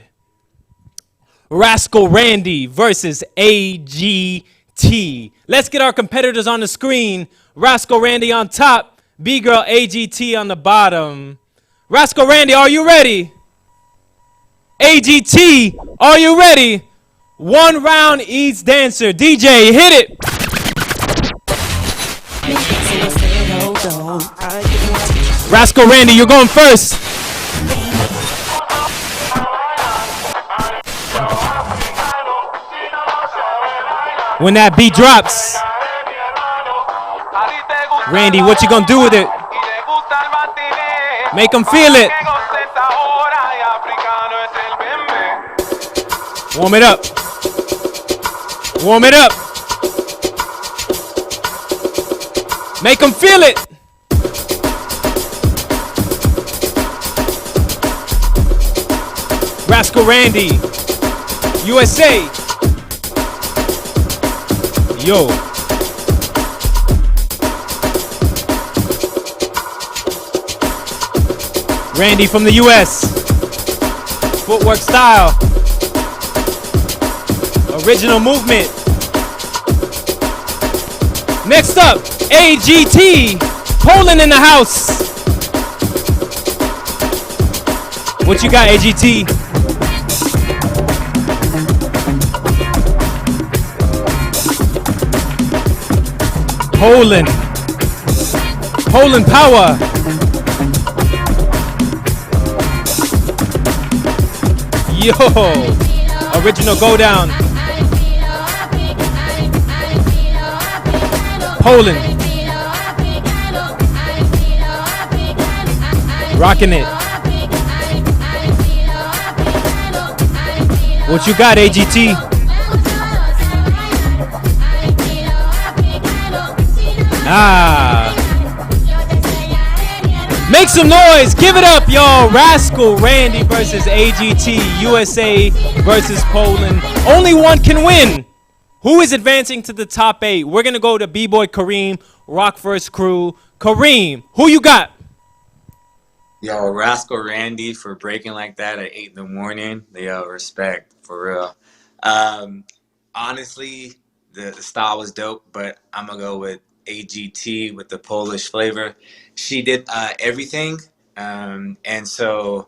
Rascal Randy versus AGT. Let's get our competitors on the screen. Rascal Randy on top, B-Girl AGT on the bottom. Rascal Randy, are you ready? AGT, are you ready? 1 round each dancer. DJ, hit it. Rascal Randy, you're going first. When that beat drops, Randy, what you gonna do with it? Make them feel it. Warm it up. Warm it up. Make them feel it. Rascal Randy, USA. Yo. Randy from the US. Footwork style. Original movement. Next up, AGT. Poland in the house. What you got, AGT? Poland. Poland power. Yo. Original go down. Poland. Rocking it. What you got, AGT? Make some noise. Give it up, y'all. Rascal Randy versus AGT. USA versus Poland. Only one can win. Who is advancing to the top 8? We're going to go to B-Boy Kareem, Rock First Crew. Kareem, who you got? Yo, Rascal Randy for breaking like that at 8 in the morning. Yo, respect, for real. Honestly, the style was dope, but I'm going to go with AGT with the Polish flavor. She did everything, and so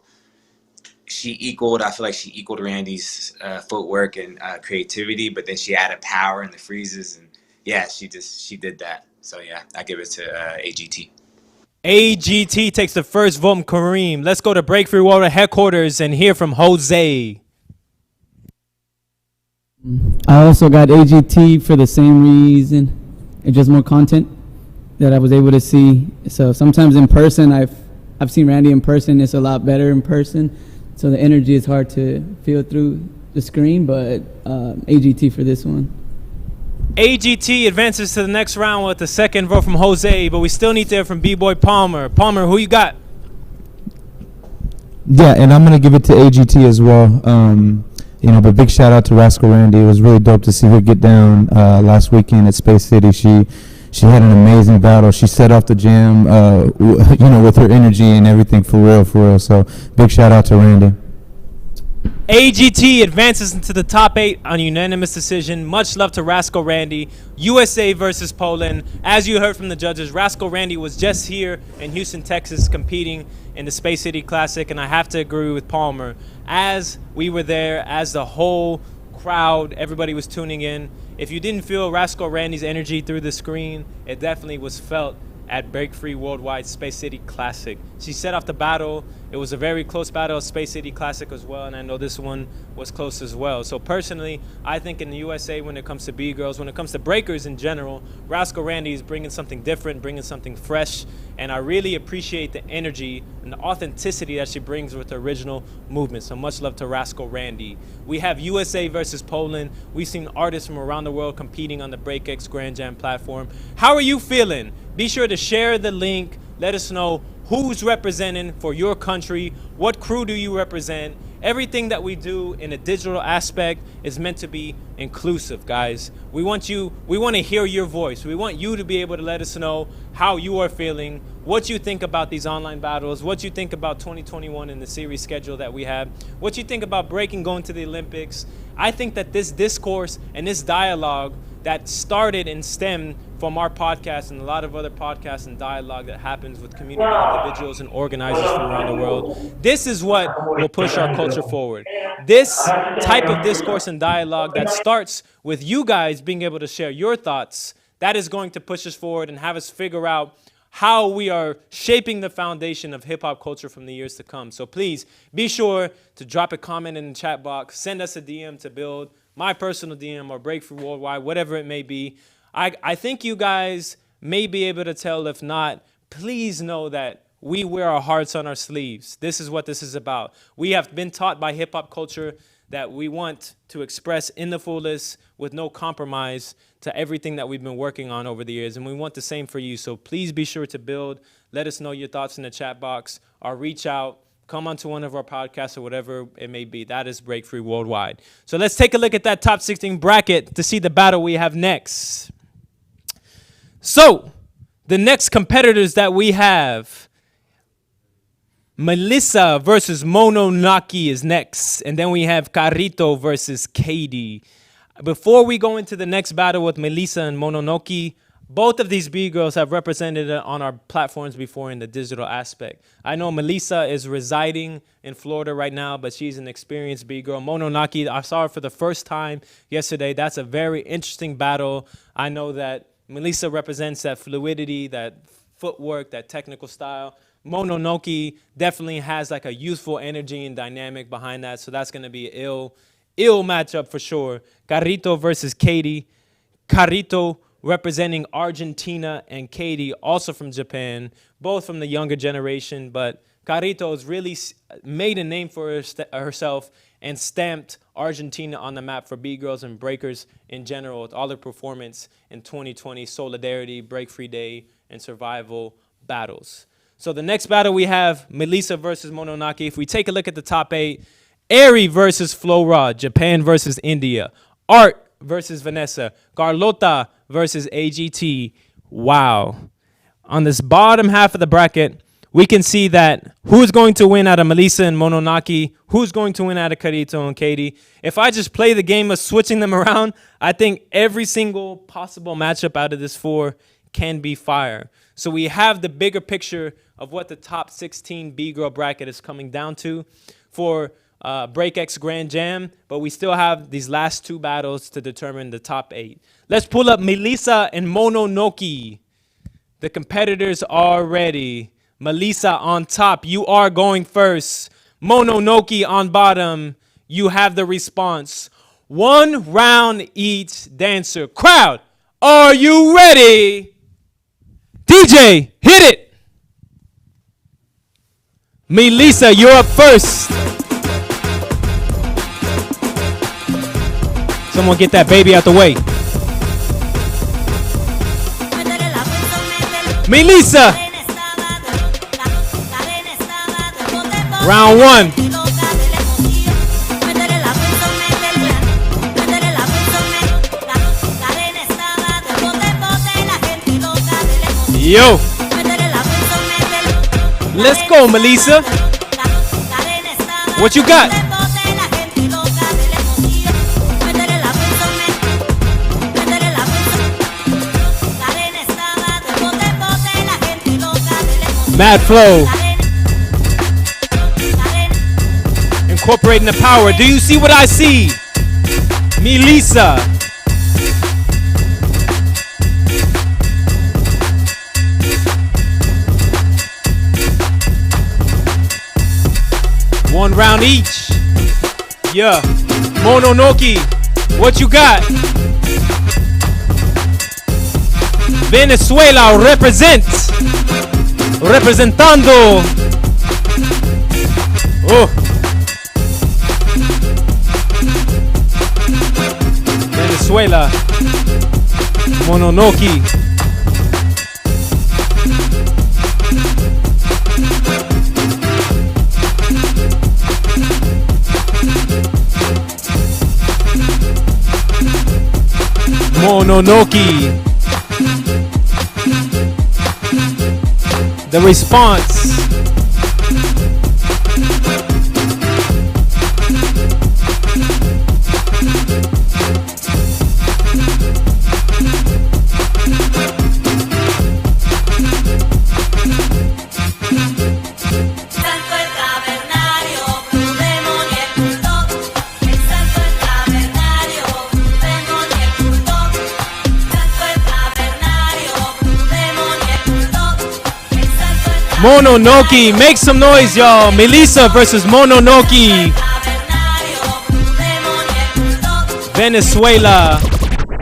I feel like she equaled Randy's footwork and creativity, but then she added power in the freezes, and yeah, she did that. So yeah, I give it to AGT. AGT takes the first vote from Kareem. Let's go to Break Free Water headquarters and hear from Jose. I also got AGT for the same reason. It's just more content that I was able to see. So sometimes in person, I've seen Randy in person. It's a lot better in person. So the energy is hard to feel through the screen, but AGT for this one. AGT advances to the next round with the second vote from Jose, but we still need to hear from B-Boy Palmer. Palmer, who you got? Yeah, and I'm going to give it to AGT as well. But big shout out to Rascal Randy. It was really dope to see her get down last weekend at Space City. She had an amazing battle. She set off the jam, with her energy and everything for real. So big shout out to Randy. AGT advances into the top 8 on unanimous decision. Much love to Rascal Randy. USA versus Poland. As you heard from the judges, Rascal Randy was just here in Houston, Texas, competing in the Space City Classic, and I have to agree with Palmer. As we were there, as the whole crowd, everybody was tuning in, if you didn't feel Rascal Randy's energy through the screen, it definitely was felt at Break Free Worldwide Space City Classic. She set off the battle. It was a very close battle, Space City Classic as well, and I know this one was close as well. So personally, I think in the USA, when it comes to B-girls, when it comes to breakers in general, Rascal Randy is bringing something different, bringing something fresh, and I really appreciate the energy and the authenticity that she brings with the original movement. So much love to Rascal Randy. We have USA versus Poland. We've seen artists from around the world competing on the BreakX Grand Jam platform. How are you feeling? Be sure to share the link. Let us know who's representing for your country. What crew do you represent? Everything that we do in a digital aspect is meant to be inclusive, guys. We want to hear your voice. We want you to be able to let us know how you are feeling, what you think about these online battles, what you think about 2021 and the series schedule that we have, what you think about Breakin going to the Olympics. I think that this discourse and this dialogue that started and stemmed from our podcast and a lot of other podcasts and dialogue that happens with community individuals and organizers from around the world. This is what will push our culture forward. This type of discourse and dialogue that starts with you guys being able to share your thoughts, that is going to push us forward and have us figure out how we are shaping the foundation of hip-hop culture from the years to come. So please be sure to drop a comment in the chat box, send us a DM to build, my personal DM or Breakthrough Worldwide, whatever it may be. I think you guys may be able to tell. If not, please know that we wear our hearts on our sleeves. This is what this is about. We have been taught by hip-hop culture that we want to express in the fullest with no compromise to everything that we've been working on over the years. And we want the same for you. So please be sure to build. Let us know your thoughts in the chat box or reach out. Come onto one of our podcasts or whatever it may be. That is Break Free Worldwide. So let's take a look at that top 16 bracket to see the battle we have next. So the next competitors that we have, Melissa versus Mononoi is next. And then we have Karito versus Kade. Before we go into the next battle with Melissa and Mononoi, both of these B-girls have represented on our platforms before in the digital aspect. I know Melissa is residing in Florida right now, but she's an experienced B-girl. Mononoi, I saw her for the first time yesterday. That's a very interesting battle. I know that Melissa represents that fluidity, that footwork, that technical style. Mononoi definitely has like a youthful energy and dynamic behind that, so that's going to be an ill matchup for sure. Karito versus Kade. Karito representing Argentina, and Kade also from Japan, both from the younger generation, but Karito has really made a name for herself and stamped Argentina on the map for B-girls and breakers in general with all her performance in 2020 Solidarity, Break Free Day, and Survival battles. So the next battle we have Melissa versus Mononoi. If we take a look at the top 8, Ari versus Flo Rod, Japan versus India, Art versus Vanessa, Carlota versus AGT. Wow. On this bottom half of the bracket, we can see that who's going to win out of Melissa and Mononoi, who's going to win out of Karito and Kade. If I just play the game of switching them around, I think every single possible matchup out of this 4 can be fire. So we have the bigger picture of what the top 16 B-girl bracket is coming down to for BreakX Grand Jam, but we still have these last 2 battles to determine the top 8. Let's pull up Melissa and Mononoi. The competitors are ready. Melissa on top, you are going first. Mononoi on bottom, you have the response. 1 round each dancer. Crowd, are you ready? DJ, hit it. Melissa, you're up first. Someone get that baby out the way. Melissa. Round 1. Yo. Let's go, Melissa. What you got? Mad flow. Incorporating the power. Do you see what I see? Melissa. round each. Yeah. Mononoi, what you got? Venezuela representando. Oh. Venezuela. Mononoi. Mononoi. The response. Mononoi, make some noise, y'all. Melissa versus Mononoi. Venezuela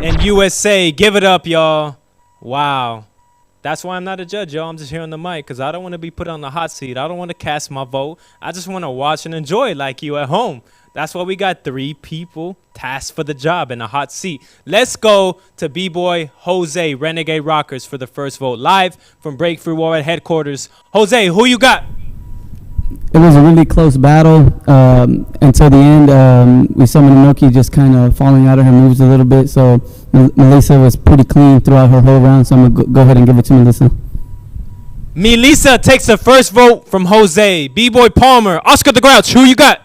and USA. Give it up, y'all. Wow. That's why I'm not a judge, y'all. I'm just here on the mic because I don't want to be put on the hot seat. I don't want to cast my vote. I just want to watch and enjoy like you at home. That's why we got 3 people tasked for the job in a hot seat. Let's go to B-Boy Jose, Renegade Rockers, for the first vote. Live from Breakthrough World headquarters. Jose, who you got? It was a really close battle until the end. We saw Mononoi just kind of falling out of her moves a little bit. So Melissa was pretty clean throughout her whole round. So I'm going to go ahead and give it to Melissa. Melissa takes the first vote from Jose. B-Boy Palmer, Oscar the Grouch, who you got?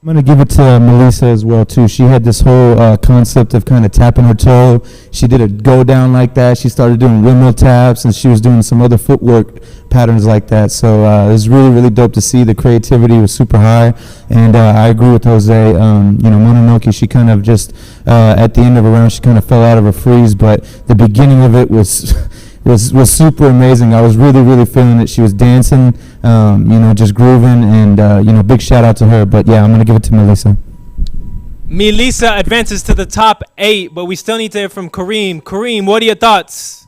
I'm going to give it to Melissa as well, too. She had this whole concept of kind of tapping her toe. She did a go down like that. She started doing windmill taps, and she was doing some other footwork patterns like that. So it was really, really dope to see. The creativity was super high, and I agree with Jose. Mononoi, she kind of just, at the end of a round, she kind of fell out of a freeze, but the beginning of it was was super amazing. I was really, really feeling it. She was dancing, just grooving, and, big shout out to her. But, yeah, I'm going to give it to Melissa. Melissa advances to the top 8, but we still need to hear from Kareem. Kareem, what are your thoughts?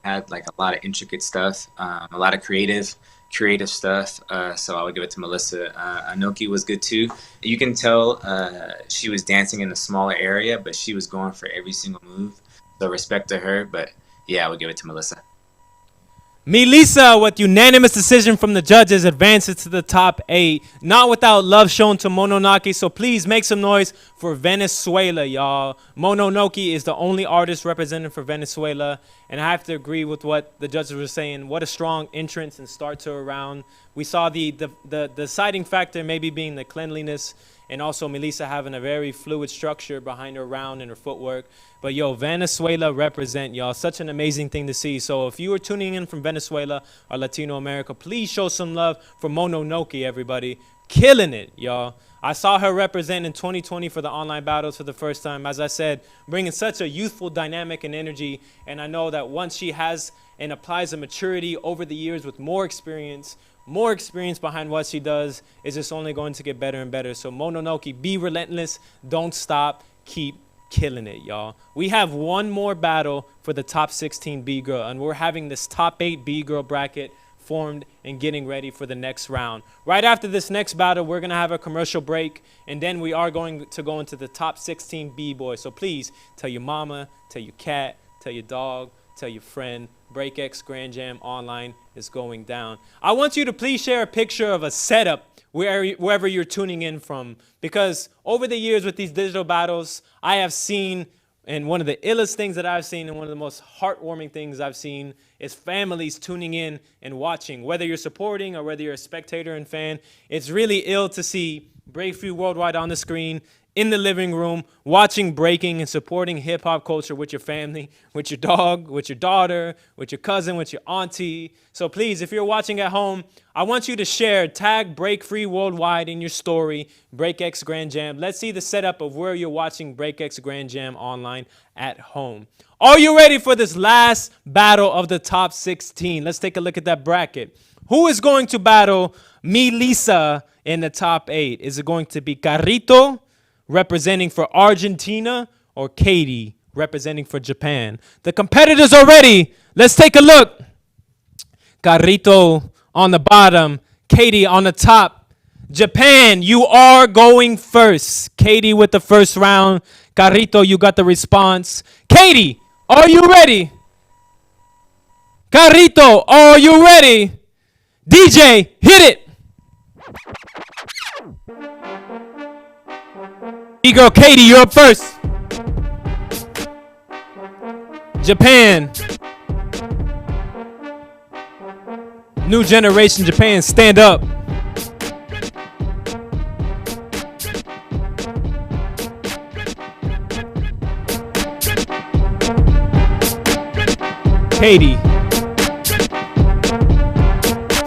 Had like a lot of intricate stuff, a lot of creative stuff. So I would give it to Melissa. Anoki was good too. You can tell she was dancing in a smaller area, but she was going for every single move. So respect to her. But yeah, I would give it to Melissa. Melissa, with unanimous decision from the judges, advances to the top 8. Not without love shown to Mononoi, so please make some noise for Venezuela, y'all. Mononoi is the only artist represented for Venezuela, and I have to agree with what the judges were saying. What a strong entrance and start to a round. We saw the deciding factor maybe being the cleanliness, and also Melissa having a very fluid structure behind her round and her footwork. But, yo, Venezuela represent, y'all. Such an amazing thing to see. So if you are tuning in from Venezuela or Latino America, please show some love for Mononoi, everybody. Killing it, y'all. I saw her represent in 2020 for the online battles for the first time. As I said, bringing such a youthful dynamic and energy. And I know that once she has and applies a maturity over the years with more experience behind what she does, is just only going to get better and better. So Mononoi, be relentless. Don't stop. Keep killing it, y'all. We have one more battle for the top 16 B-Girl, and we're having this top 8 B-Girl bracket formed and getting ready for the next round. Right after this next battle, we're going to have a commercial break, and then we are going to go into the top 16 B-Boys. So please tell your mama, tell your cat, tell your dog, tell your friend. BreakX Grand Jam online is going down. I want you to please share a picture of a setup wherever you're tuning in from, because over the years with these digital battles, I have seen, and one of the illest things that I've seen and one of the most heartwarming things I've seen is families tuning in and watching. Whether you're supporting or whether you're a spectator and fan, it's really ill to see Breakthrough Worldwide on the screen in the living room, watching breaking and supporting hip hop culture with your family, with your dog, with your daughter, with your cousin, with your auntie. So please, if you're watching at home, I want you to share, tag Break Free Worldwide in your story, BreakX Grand Jam. Let's see the setup of where you're watching BreakX Grand Jam online at home. Are you ready for this last battle of the top 16? Let's take a look at that bracket. Who is going to battle Melissa in the top 8? Is it going to be Karito, representing for Argentina, or Kade, representing for Japan? The competitors are ready. Let's take a look. Karito on the bottom, Kade on the top. Japan, you are going first. Kade with the first round. Karito, you got the response. Kade, are you ready? Karito, are you ready? DJ, hit it. B-Girl Kade, you're up first. Japan. New generation Japan, stand up. Kade.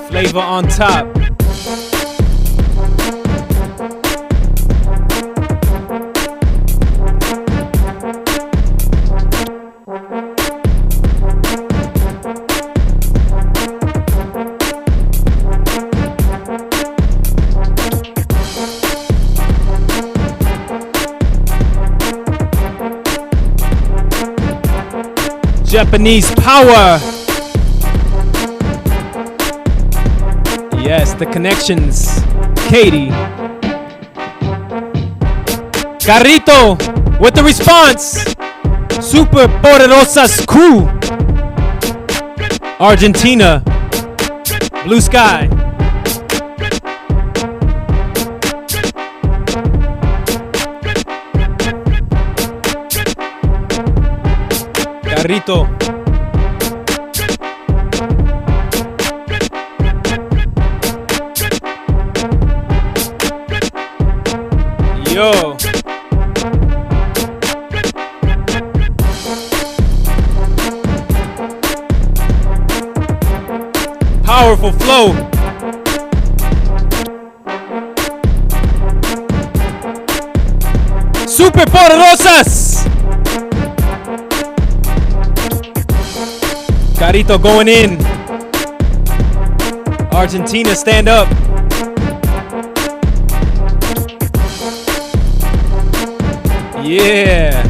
Flavor on top. Japanese power. Yes, the connections. Kade. Karito with the response. Super Poderosas crew. Argentina. Blue sky. Karito. Yo. Powerful flow. Super Poderosas. Karito going in. Argentina, stand up. Yeah.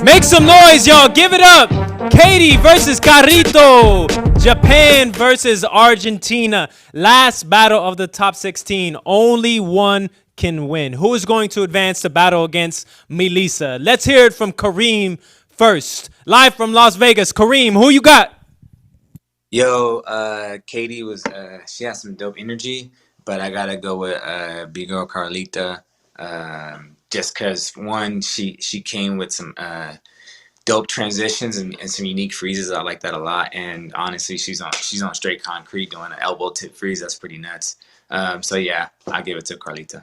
Make some noise, y'all. Give it up. Kade versus Karito. Japan versus Argentina. Last battle of the top 16. Only one can win. Who is going to advance to battle against Melissa? Let's hear it from Kareem first. Live from Las Vegas. Kareem, who you got? Yo, Kade was she has some dope energy, but I gotta go with B-Girl Carlota. Just because one, she came with some dope transitions and some unique freezes. I like that a lot. And honestly, she's on straight concrete doing an elbow tip freeze. That's pretty nuts. So yeah, I'll give it to Carlota.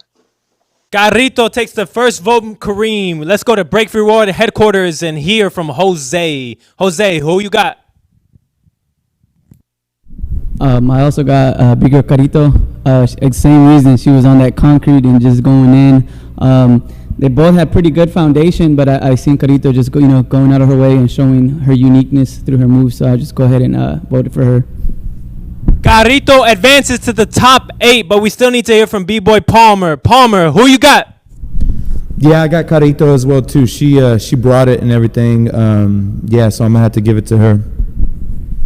Karito takes the first vote from Kareem. Let's go to Break Free World headquarters and hear from Jose. Jose, who you got? I also got B-Girl Karito. Same reason, she was on that concrete and just going in. They both had pretty good foundation, but I seen Karito just going out of her way and showing her uniqueness through her moves. So I just go ahead and voted for her. Karito advances to the top 8, but we still need to hear from B-Boy Palmer. Palmer, who you got? Yeah, I got Karito as well too. She brought it and everything. Yeah, so I'm gonna have to give it to her.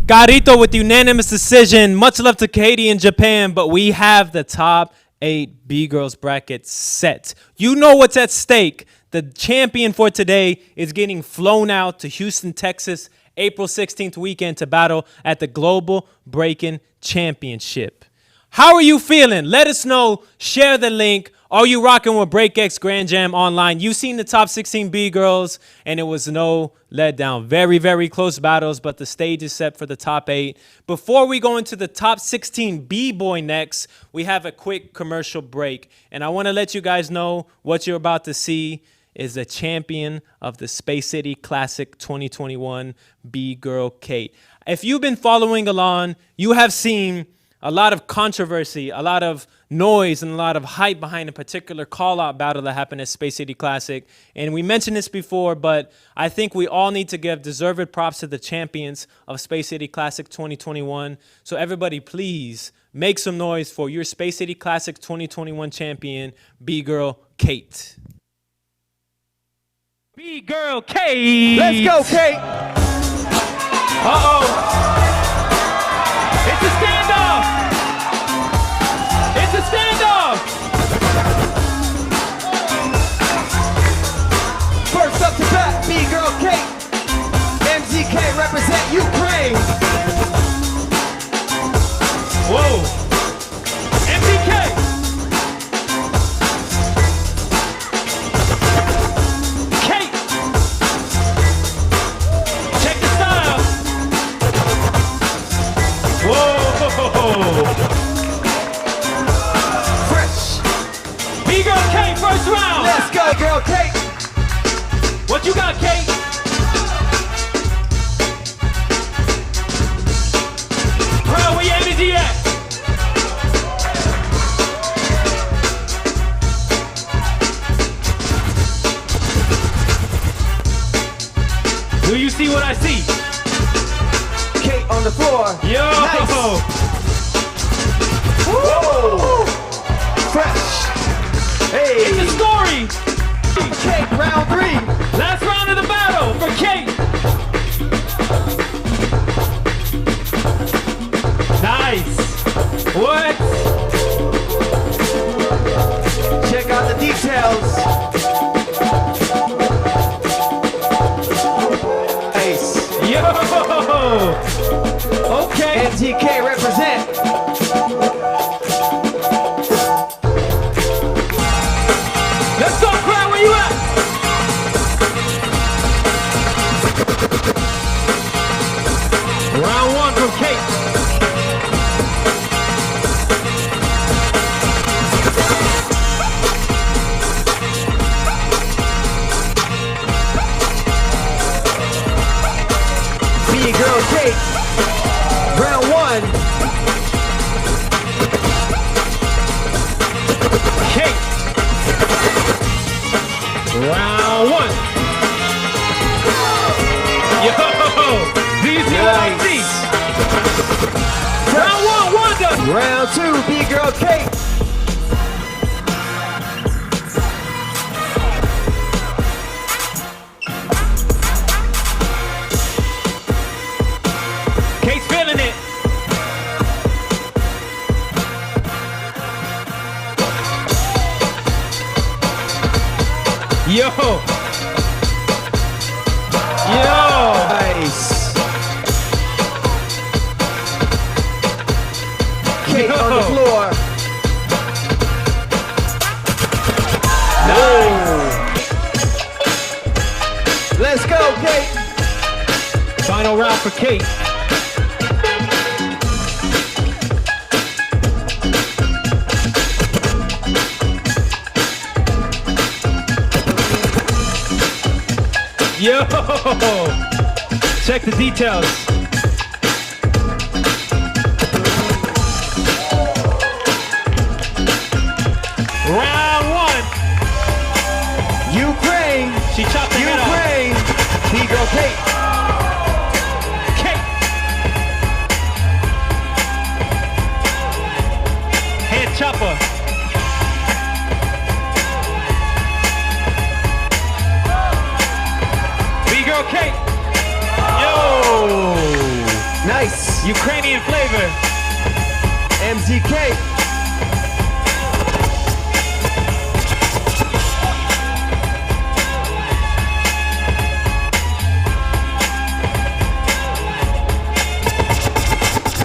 Karito with unanimous decision. Much love to Kade in Japan, but we have the top 8 B-Girls bracket set. You know what's at stake. The champion for today is getting flown out to Houston, Texas, April 16th weekend to battle at the Global Breakin Championship. How are you feeling? Let us know. Share the link Are you rocking with BreakX Grand Jam online? You've seen the top 16 B-girls, and it was no letdown. Very, very close battles, but the stage is set for the top 8. Before we go into the top 16 B-boy next, we have a quick commercial break. And I want to let you guys know what you're about to see is a champion of the Space City Classic 2021, B-Girl Kate. If you've been following along, you have seen a lot of controversy, a lot of noise, and a lot of hype behind a particular call-out battle that happened at Space City Classic. And we mentioned this before, but I think we all need to give deserved props to the champions of Space City Classic 2021. So everybody, please make some noise for your Space City Classic 2021 champion, B-Girl Kate. B-Girl Kate! Let's go, Kate! Uh-oh! It's a standoff! It's a standoff! First up to bat, B-Girl Kate. MZK represent Ukraine. Whoa! MZK! Kate! Check the style! Whoa! Fresh. B-Girl Kate, first round! Let's go, girl Kate. What you got, Kate? Bro, where your energy at? Do you see what I see? Kate on the floor. Yo! Nice. Woo! Fresh. Hey. It's a story! Kate, round 3. Last round of the battle for Kate. Nice. What? Check out the details. Ace. Yo. Okay. MTK represent. Let's go, crowd. Where you at? Round 1 from Kate. B-Girl Kate. Round 1. Kate. Round 1. Yo. Do you see what I see? Round 1, Wanda. Round 2, B-Girl Kate. Kate's feeling it. Yo. Yo. Nice. Kate on the floor. Nice. Let's go, Kate. Final round for Kate. Yo! Check the details. Round 1. Ukraine. She chopped the head off. Ukraine. B-Girl Kate. Kate. Head chopper. B-Girl Kate. Yo. Nice. Ukrainian flavor. MZK.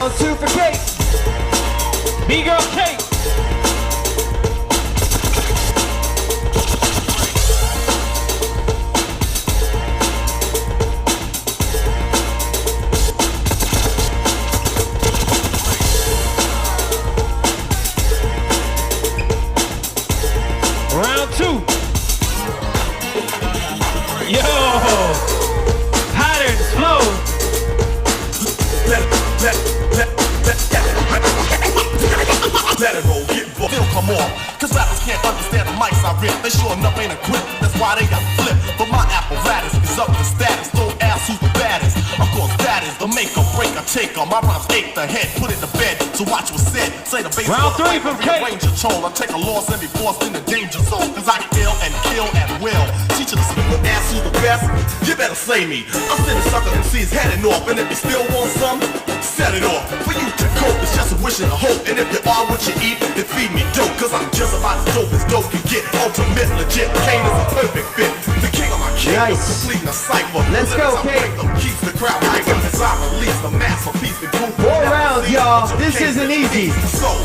On 2 for Kate. B-Girl Kate. 2. Yo, patterns, flow. Let it roll, get booked. They'll come on, cause rappers can't understand the mics I rip. They sure enough ain't equipped, that's why they got flipped. But my apparatus is up to status. Don't ask who's the baddest. Of course, that is the maker, breaker, taker. My rhymes ache the head, put it to bed. So watch what's said. Say the bass. Round 3 from Kate. Range control. I take a loss and be forced in the danger zone. Cause I kill and kill at will. Teach you to spit with ass who's the best. You better slay me. I'm sending sucker MCs heading off. And if you still want some, set it off. For you to cope, it's just a wish and a hope. And if you are what you eat, then feed me dope. Cause I'm just about as dope as dope can get. Ultimate legit, Kane is a perfect fit. The king of my kingdom, completing a cipher. Let's go, Kate. Keeps the crowd hyper. As I release the masterpiece, the group. 4 rounds, y'all. This isn't easy.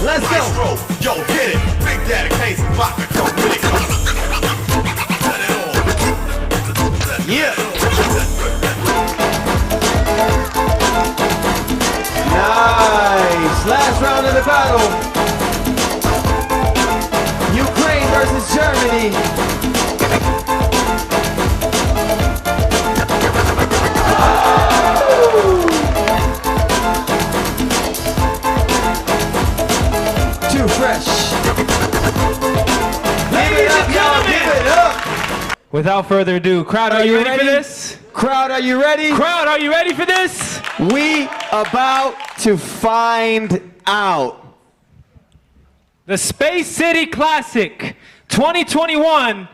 Let's go. Yo, hit it. Big Daddy Kane's about to come with it. Set it on. Yeah. Nice. Last round of the battle. Ukraine versus Germany. Too fresh. Give it up, y'all. Give it up. Without further ado, crowd, are you ready for this? Crowd, are you ready? Crowd, are you ready for this? We about to find out. The Space City Classic 2021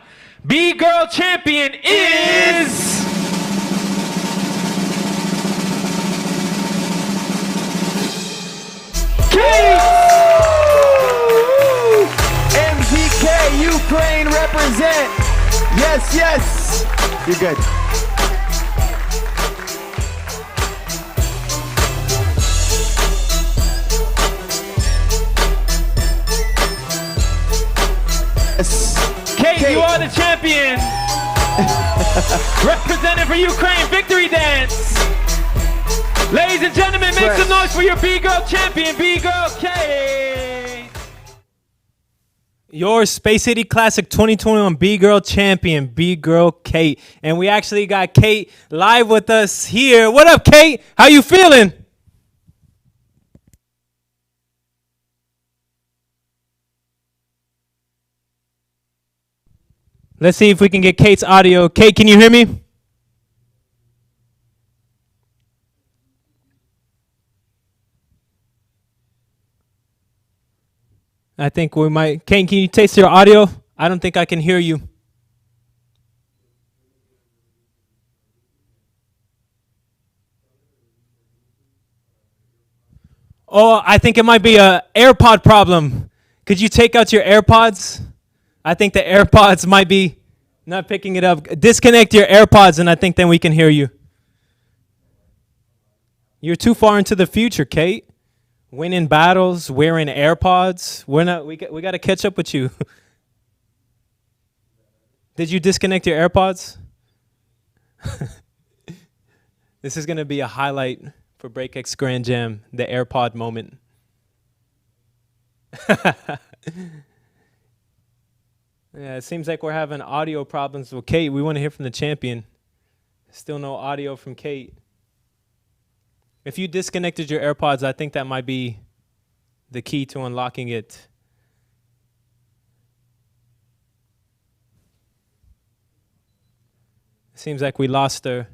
BGIRL champion is... MZK Ukraine represent. Yes, yes. You're good. Kate, you are the champion. Representing for Ukraine, victory dance. Ladies and gentlemen, make some noise for your BGIRL champion, BGIRL Kate. Your Space City Classic 2021 BGIRL champion, BGIRL Kate. And we actually got Kate live with us here. What up, Kate? How you feeling? Let's see if we can get Kate's audio. Kate, can you hear me? I think we might. Kate, can you taste your audio? I don't think I can hear you. Oh, I think it might be a AirPod problem. Could you take out your AirPods? I think the AirPods might be not picking it up. Disconnect your AirPods and I think then we can hear you. You're too far into the future, Kate. Winning battles, wearing AirPods. We got to catch up with you. Did you disconnect your AirPods? This is going to be a highlight for BreakX Grand Jam, the AirPod moment. Yeah, it seems like we're having audio problems with Kate. We want to hear from the champion. Still no audio from Kate. If you disconnected your AirPods, I think that might be the key to unlocking it. Seems like we lost her.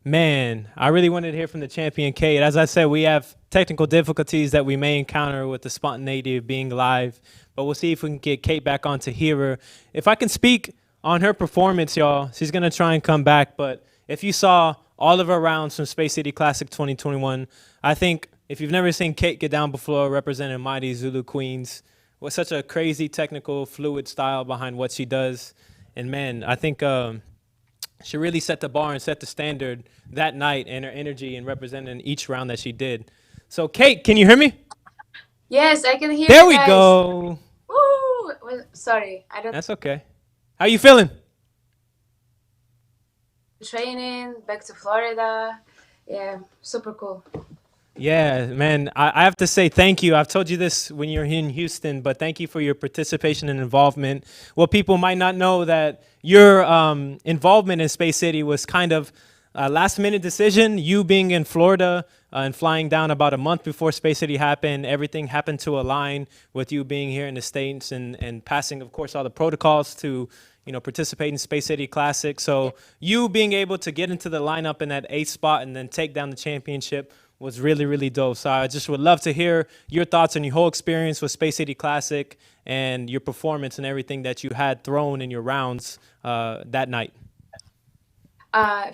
Man, I really wanted to hear from the champion, Kate. As I said, we have technical difficulties that we may encounter with the spontaneity of being live, but we'll see if we can get Kate back on to hear her. If I can speak on her performance, y'all, she's going to try and come back, but if you saw all of her rounds from Space City Classic 2021, I think if you've never seen Kate get down before representing Mighty Zulu Queens, with such a crazy technical, fluid style behind what she does, and man, I think she really set the bar and set the standard that night and her energy and representing each round that she did. So, Kate, can you hear me? Yes, I can hear There you we guys. go. Woo! Well, sorry, I don't That's okay. How you feeling? training, back to Florida. Yeah, super cool. Yeah, man, I have to say thank you. I've told you this when you're in Houston, but thank you for your participation and involvement. What people might not know that your involvement in Space City was kind of a last minute decision. You being in Florida and flying down about a month before Space City happened, everything happened to align with you being here in the States and passing, of course, all the protocols to participate in Space City Classic. So you being able to get into the lineup in that 8th spot and then take down the championship was really, really dope. So I just would love to hear your thoughts on your whole experience with Space City Classic and your performance and everything that you had thrown in your rounds that night.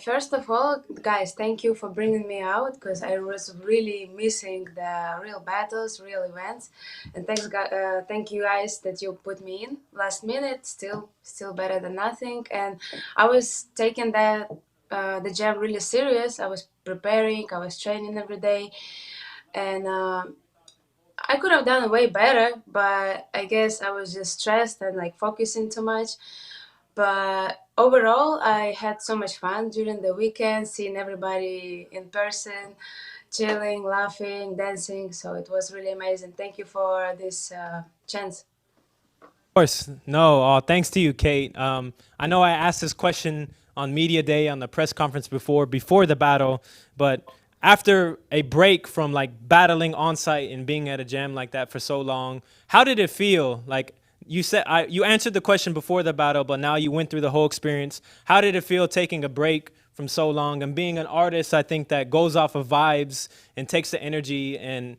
First of all, guys, thank you for bringing me out because I was really missing the real battles, real events, and thank you guys that you put me in last minute. Still better than nothing. And I was taking the jam really serious. I was preparing, I was training every day, and I could have done way better, but I guess I was just stressed and like focusing too much. But overall, I had so much fun during the weekend, seeing everybody in person, chilling, laughing, dancing. So it was really amazing. Thank you for this chance. Of course. No, thanks to you, Kate. I know I asked this question on Media Day on the press conference before the battle, but after a break from like battling on site and being at a jam like that for so long, how did it feel? Like you said, you answered the question before the battle, but now you went through the whole experience. How did it feel taking a break from so long and being an artist? I think that goes off of vibes and takes the energy and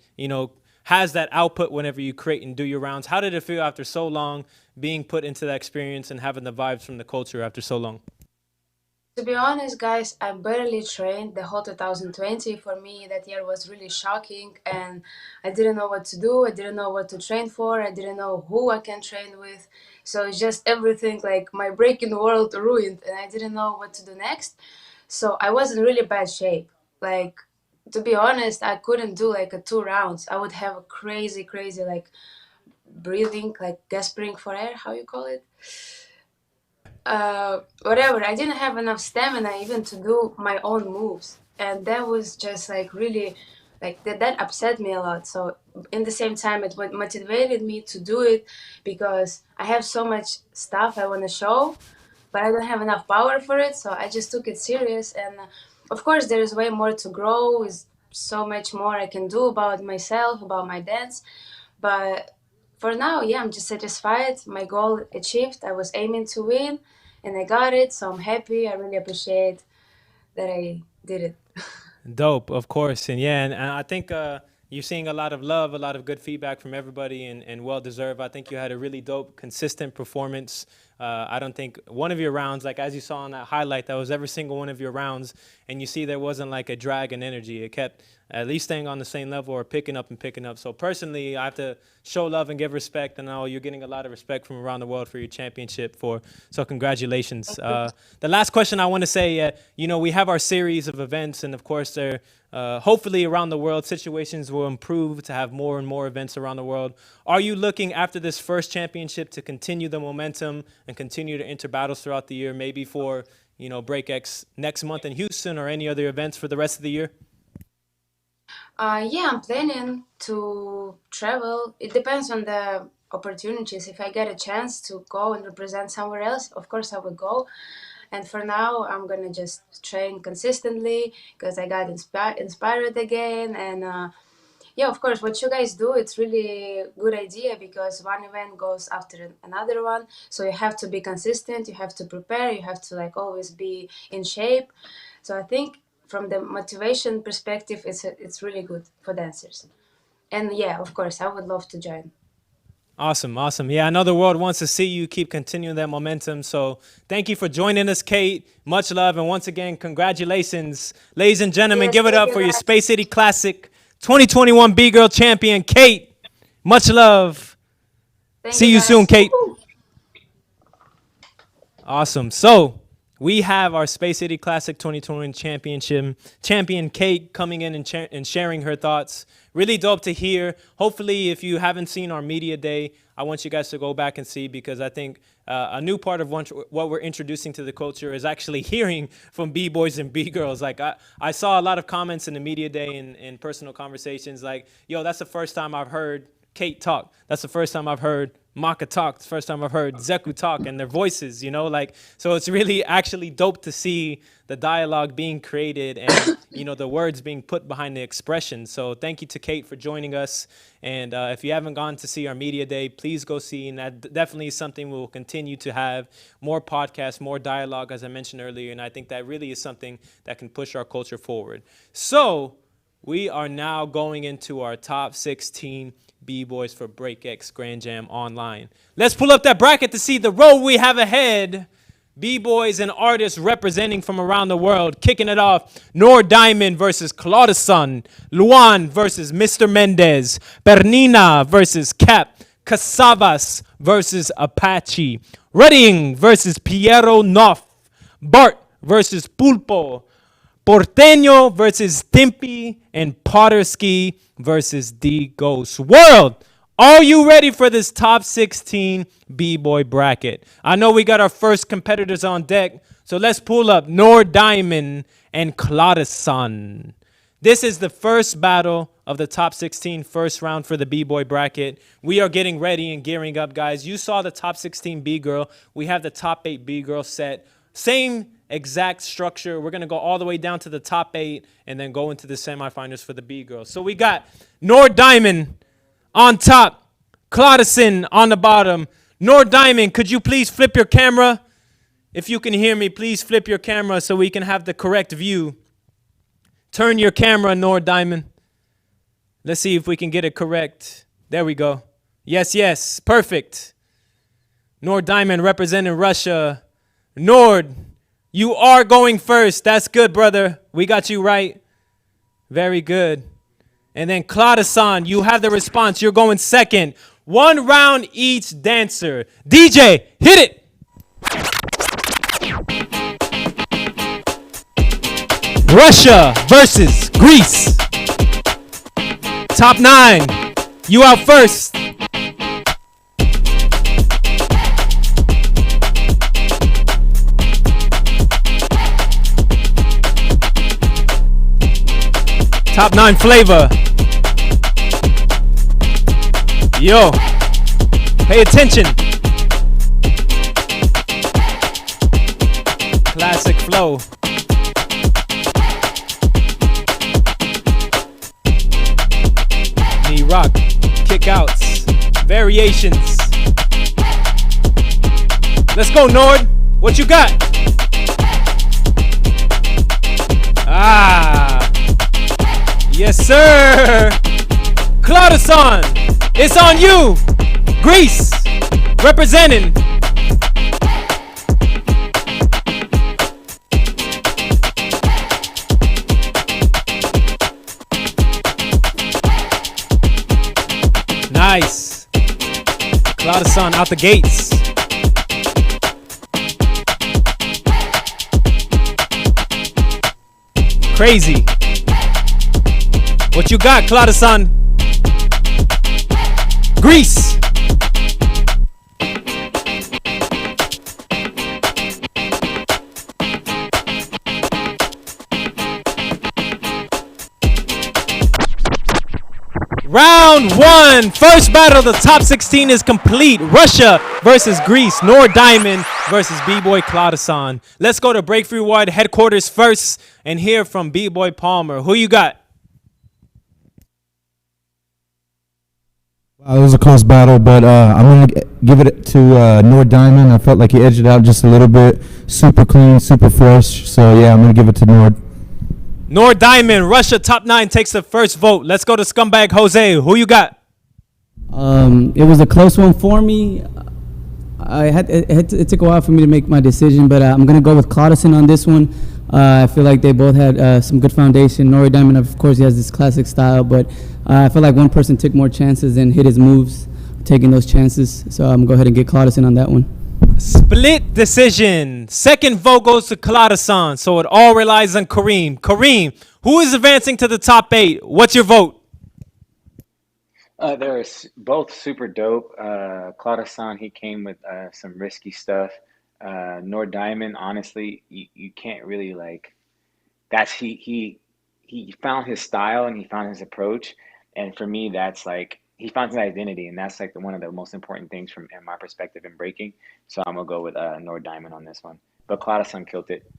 has that output whenever you create and do your rounds. How did it feel after so long being put into that experience and having the vibes from the culture after so long? To be honest, guys, I barely trained the whole 2020. For me, that year was really shocking, and I didn't know what to do. I didn't know what to train for. I didn't know who I can train with. So it's just everything, like my breaking world ruined, and I didn't know what to do next. So I was in really bad shape. Like, to be honest, I couldn't do like a 2 rounds. I would have a crazy, like breathing, like gasping for air. How you call it? Whatever. I didn't have enough stamina even to do my own moves, and that was just like really, like that upset me a lot. So in the same time, it what motivated me to do it because I have so much stuff I want to show, but I don't have enough power for it. So I just took it serious, and of course, there is way more to grow. Is so much more I can do about myself, about my dance, but for now, yeah, I'm just satisfied. My goal achieved. I was aiming to win, and I got it. So I'm happy. I really appreciate that I did it. Dope, of course. And yeah, and I think you're seeing a lot of love, a lot of good feedback from everybody, and well deserved. I think you had a really dope, consistent performance. I don't think one of your rounds, like as you saw in that highlight, that was every single one of your rounds, and you see there wasn't like a drag in energy. It kept at least staying on the same level or picking up and picking up. So personally, I have to show love and give respect, and I know you're getting a lot of respect from around the world for your championship. So congratulations. The last question I want to say, we have our series of events, and of course, they're hopefully around the world, situations will improve to have more and more events around the world. Are you looking after this first championship to continue the momentum and continue to enter battles throughout the year, maybe for BreakX next month in Houston or any other events for the rest of the year? Yeah, I'm planning to travel. It depends on the opportunities. If I get a chance to go and represent somewhere else, of course I would go. And for now, I'm gonna just train consistently because I got inspired again. And yeah, of course, what you guys do, it's really good idea because one event goes after another one. So you have to be consistent. You have to prepare. You have to like always be in shape. So I think from the motivation perspective, it's really good for dancers. And yeah, of course, I would love to join. Awesome, awesome. Yeah, I know the world wants to see you keep continuing that momentum. So thank you for joining us, Kate. Much love. And once again, congratulations. Ladies and gentlemen, Yes, give it thank up you, for your guys. Space City Classic 2021 B-Girl champion, Kate. Much love. Thank See you guys. soon, Kate. Woo! Awesome. So we have our Space City Classic 2021 champion Kate coming in and sharing her thoughts. Really dope to hear. Hopefully, if you haven't seen our media day, I want you guys to go back and see, because I think a new part of what we're introducing to the culture is actually hearing from B-boys and B-girls. Like I saw a lot of comments in the media day and personal conversations like, yo, that's the first time I've heard Kate talk. That's the first time I've heard Maka talk. It's the first time I've heard Zeku talk, and their voices, you know, like, so it's really actually dope to see the dialogue being created and, you know, the words being put behind the expression. So thank you to Kate for joining us. And if you haven't gone to see our media day, please go see. And that definitely is something we will continue to have more podcasts, more dialogue, as I mentioned earlier. And I think that really is something that can push our culture forward. So we are now going into our top 16 B-boys for BreakX Grand Jam online. Let's pull up that bracket to see the road we have ahead. B-boys and artists representing from around the world. Kicking it off, Nor Diamond versus Claudeson. Luan versus Mr Mendes. Perina versus Cap. Cavas versus Apache. Redding versus Piero Noff. Bart versus Pulpo. Porteno versus Stimpy, and Potterski versus D Ghost. World, are you ready for this top 16 B-boy bracket? I know we got our first competitors on deck, so let's pull up Nor Diamond and Claudeson. This is the first battle of the top 16 first round for the B-boy bracket. We are getting ready and gearing up, guys. You saw the top 16 B-girl. We have the top 8 B-girl set. Same exact structure. We're going to go all the way down to the top 8 and then go into the semifinals for the B-girls. So we got Nor Diamond on top, Claudeson on the bottom. Nor Diamond, could you please flip your camera? If you can hear me, please flip your camera so we can have the correct view. Turn your camera, Nor Diamond. Let's see if we can get it correct. There we go. Yes, yes, perfect. Nor Diamond representing Russia. Nord, you are going first. That's good, brother. We got you right. Very good. And then Claudeson, you have the response. You're going second. 1 round each dancer. DJ, hit it. Russia versus Greece. Top 9. You out first. Top 9 flavor. Yo, pay attention. Classic flow. Knee rock, kickouts, variations. Let's go, Nord. What you got? Yes, sir. Claudeson, it's on you. Greece, representing. Nice. Claudeson out the gates. Crazy. What you got, Claudeson? Greece. Round 1. First battle of the top 16 is complete. Russia versus Greece. Nor Diamond versus B-Boy Claudeson. Let's go to Breakthrough Wide headquarters first and hear from B-Boy Palmer. Who you got? It was a close battle, but I'm going to give it to Nor Diamond. I felt like he edged it out just a little bit. Super clean, super fresh. So, yeah, I'm going to give it to Nord. Nor Diamond, Russia top 9 takes the first vote. Let's go to Scumbag Jose. Who you got? It was a close one for me. It took a while for me to make my decision, but I'm going to go with Claudeson on this one. I feel like they both had some good foundation. Nor Diamond, of course, he has this classic style, but I feel like one person took more chances and hit his moves, taking those chances. So I'm going to go ahead and get Claudeson on that one. Split decision. Second vote goes to Clad, so it all relies on Kareem. Kareem, who is advancing to the top 8? What's your vote? They're both super dope. Claude, he came with some risky stuff. Nord Diamond, honestly, you can't really like. That's he found his style and he found his approach, and for me, that's like he found his identity, and that's like one of the most important things from in my perspective in breaking. So I'm gonna go with Nord Diamond on this one. But Claude killed it.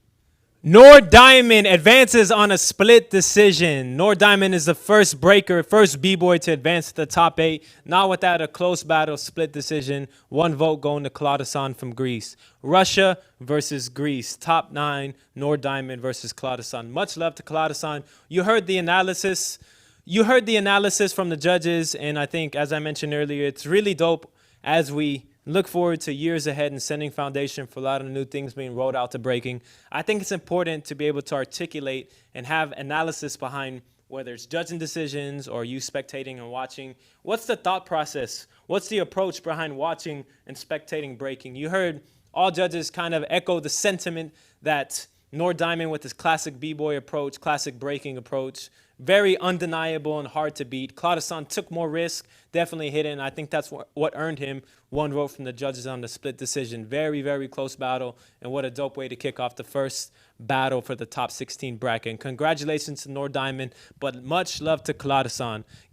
Nord Diamond advances on a split decision. Nord Diamond is the first breaker, first B-boy to advance to the top 8. Not without a close battle, split decision. 1 vote going to Clad from Greece. Russia versus Greece. Top 9, Nord Diamond versus Clad. Much love to Clad. You heard the analysis. You heard the analysis from the judges, and I think, as I mentioned earlier, it's really dope as we look forward to years ahead and setting foundation for a lot of new things being rolled out to breaking. I think it's important to be able to articulate and have analysis behind whether it's judging decisions or you spectating and watching. What's the thought process? What's the approach behind watching and spectating breaking? You heard all judges kind of echo the sentiment that Nord Diamond with his classic B-boy approach, classic breaking approach, very undeniable and hard to beat. Clad took more risk, definitely hit it, and I think that's what earned him 1 vote from the judges on the split decision. Very, very close battle, and what a dope way to kick off the first battle for the top 16 bracket. And congratulations to Nord Diamond, but much love to Clad.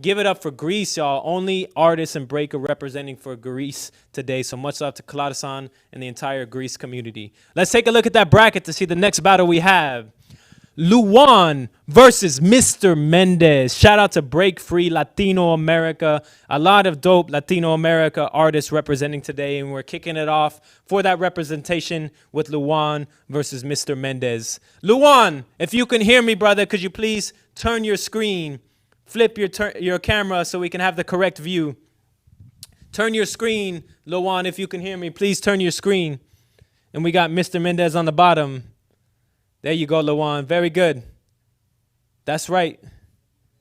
Give it up for Greece, y'all. Only artist and breaker representing for Greece today, so much love to Clad and the entire Greece community. Let's take a look at that bracket to see the next battle we have. Luan versus Mr. Mendes. Shout out to Break Free Latino America. A lot of dope Latino America artists representing today, and we're kicking it off for that representation with Luan versus Mr. Mendes. Luan, if you can hear me, brother, could you please turn your screen, flip your camera so we can have the correct view. Turn your screen, Luan, if you can hear me, please turn your screen. And we got Mr. Mendes on the bottom. There you go, Luan. Very good. That's right.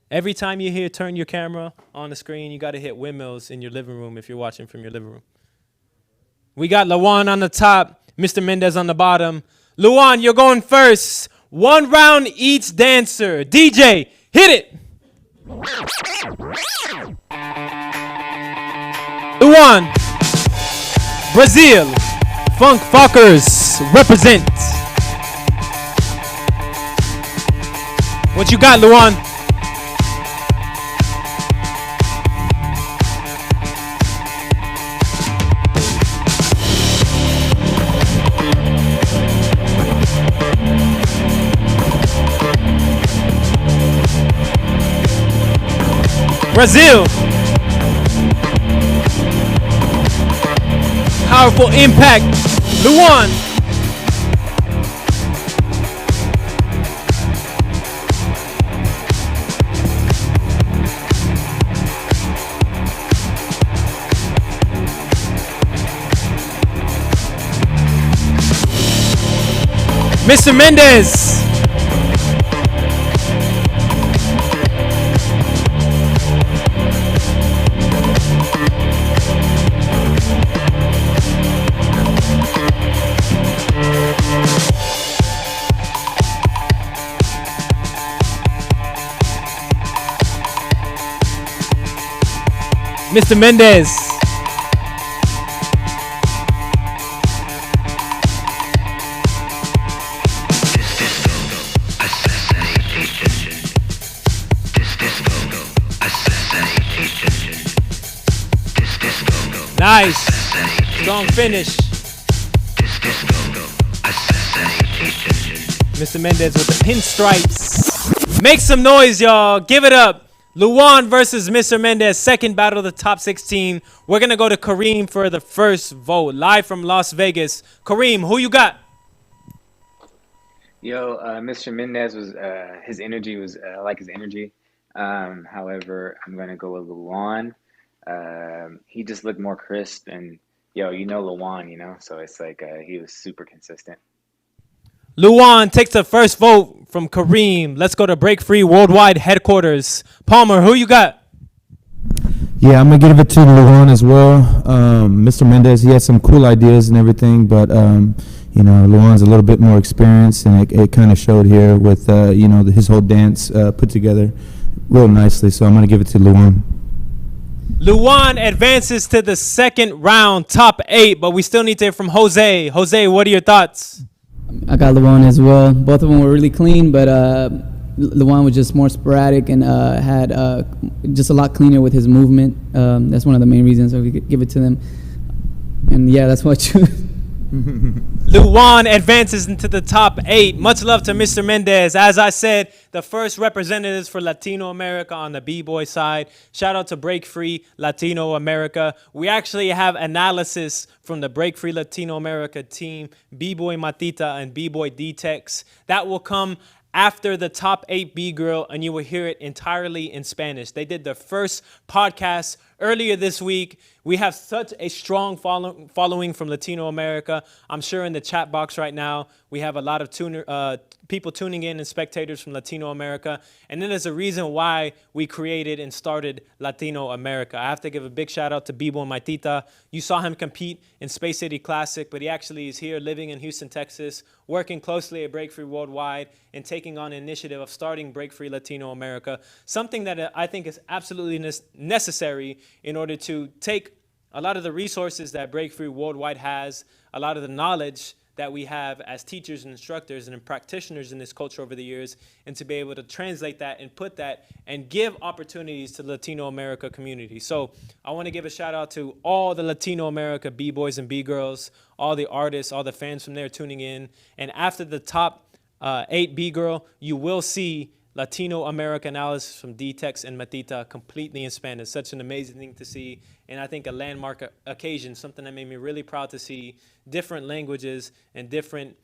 Every time you hear turn your camera on the screen, you got to hit windmills in your living room if you're watching from your living room. We got Luan on the top, Mr. Mendes on the bottom. Luan, you're going first. 1 round each dancer. DJ, hit it. Luan, Brazil, Funk Fuckers represent. What you got, Luan? Brazil. Powerful impact. Luan. Mr. Mendes. Mr. Mendes. Nice. Strong finish. Mr. Mendes with the pinstripes. Make some noise, y'all. Give it up. Luan versus Mr. Mendes. Second battle of the top 16. We're going to go to Kareem for the first vote. Live from Las Vegas. Kareem, who you got? Yo, Mr. Mendes was his energy was I like his energy. However, I'm gonna go with Luan. He just looked more crisp, and Luan, so it's like he was super consistent. Luan takes the first vote from Kareem. Let's go to Break Free Worldwide Headquarters. Palmer, who you got? Yeah, I'm gonna give it to Luan as well. Mr. Mendes, he had some cool ideas and everything, but Luan's a little bit more experienced, and it kind of showed here with his whole dance put together real nicely. So I'm gonna give it to Luan. Luan advances to the second round, top 8, but we still need to hear from Jose. Jose, what are your thoughts? I got Luan as well. Both of them were really clean, but Luan was just more sporadic and had just a lot cleaner with his movement. That's one of the main reasons so we could give it to them. And yeah, that's what I choose. Luan advances into the top 8. Much love to Mr. Mendes. As I said, the first representatives for Latino America on the B-Boy side. Shout out to Break Free Latino America. We actually have analysis from the Break Free Latino America team, B-Boy Matita and B-Boy D-Tex. That will come after the top 8 B-Girl, and you will hear it entirely in Spanish. They did their first podcast earlier this week. We have such a strong following from Latino America. I'm sure in the chat box right now, we have a lot of people tuning in and spectators from Latino America. And then there's a reason why we created and started Latino America. I have to give a big shout out to B-Boy Matita. You saw him compete in Space City Classic, but he actually is here living in Houston, Texas, working closely at Break Free Worldwide and taking on an initiative of starting Break Free Latino America, something that I think is absolutely necessary in order to take a lot of the resources that Break Free Worldwide has, a lot of the knowledge that we have as teachers and instructors and practitioners in this culture over the years, and to be able to translate that and put that and give opportunities to the Latino America community. So I want to give a shout out to all the Latino America B-boys and B-girls, all the artists, all the fans from there tuning in. And after the top 8 B-girl, you will see Latino America analysis from D-Tex and Matita completely in Spanish. Such an amazing thing to see, and I think a landmark occasion, something that made me really proud to see different languages and different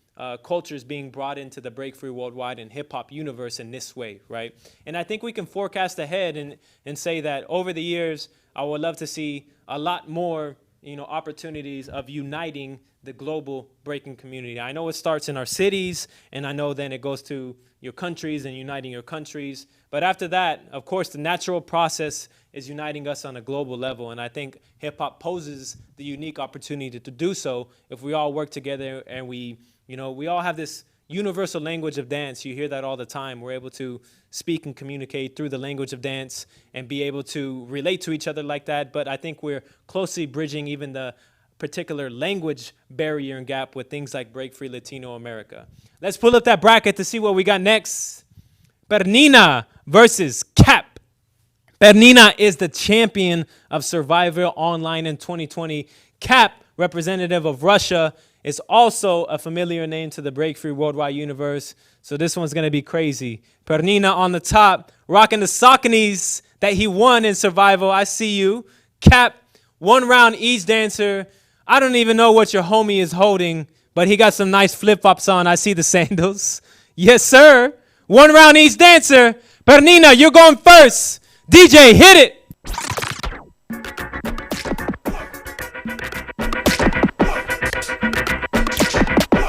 cultures being brought into the Break Free Worldwide and hip-hop universe in this way, right? And I think we can forecast ahead and say that over the years, I would love to see a lot more opportunities of uniting the global breaking community. I know it starts in our cities, and I know then it goes to your countries and uniting your countries. But after that, of course, the natural process is uniting us on a global level. And I think hip-hop poses the unique opportunity to do so if we all work together and we all have this universal language of dance. You hear that all the time. We're able to speak and communicate through the language of dance and be able to relate to each other like that. But I think we're closely bridging even the particular language barrier and gap with things like Break Free Latino America. Let's pull up that bracket to see what we got next. Perina versus Cap. Perina is the champion of Survivor Online in 2020. Cap, representative of Russia, is also a familiar name to the Break Free Worldwide universe. So this one's going to be crazy. Perina on the top, rocking the Sauconys that he won in Survival. I see you. Cap, 1 round each dancer. I don't even know what your homie is holding, but he got some nice flip-flops on. I see the sandals. Yes, sir. 1 round each dancer. Perina, you're going first. DJ, hit it.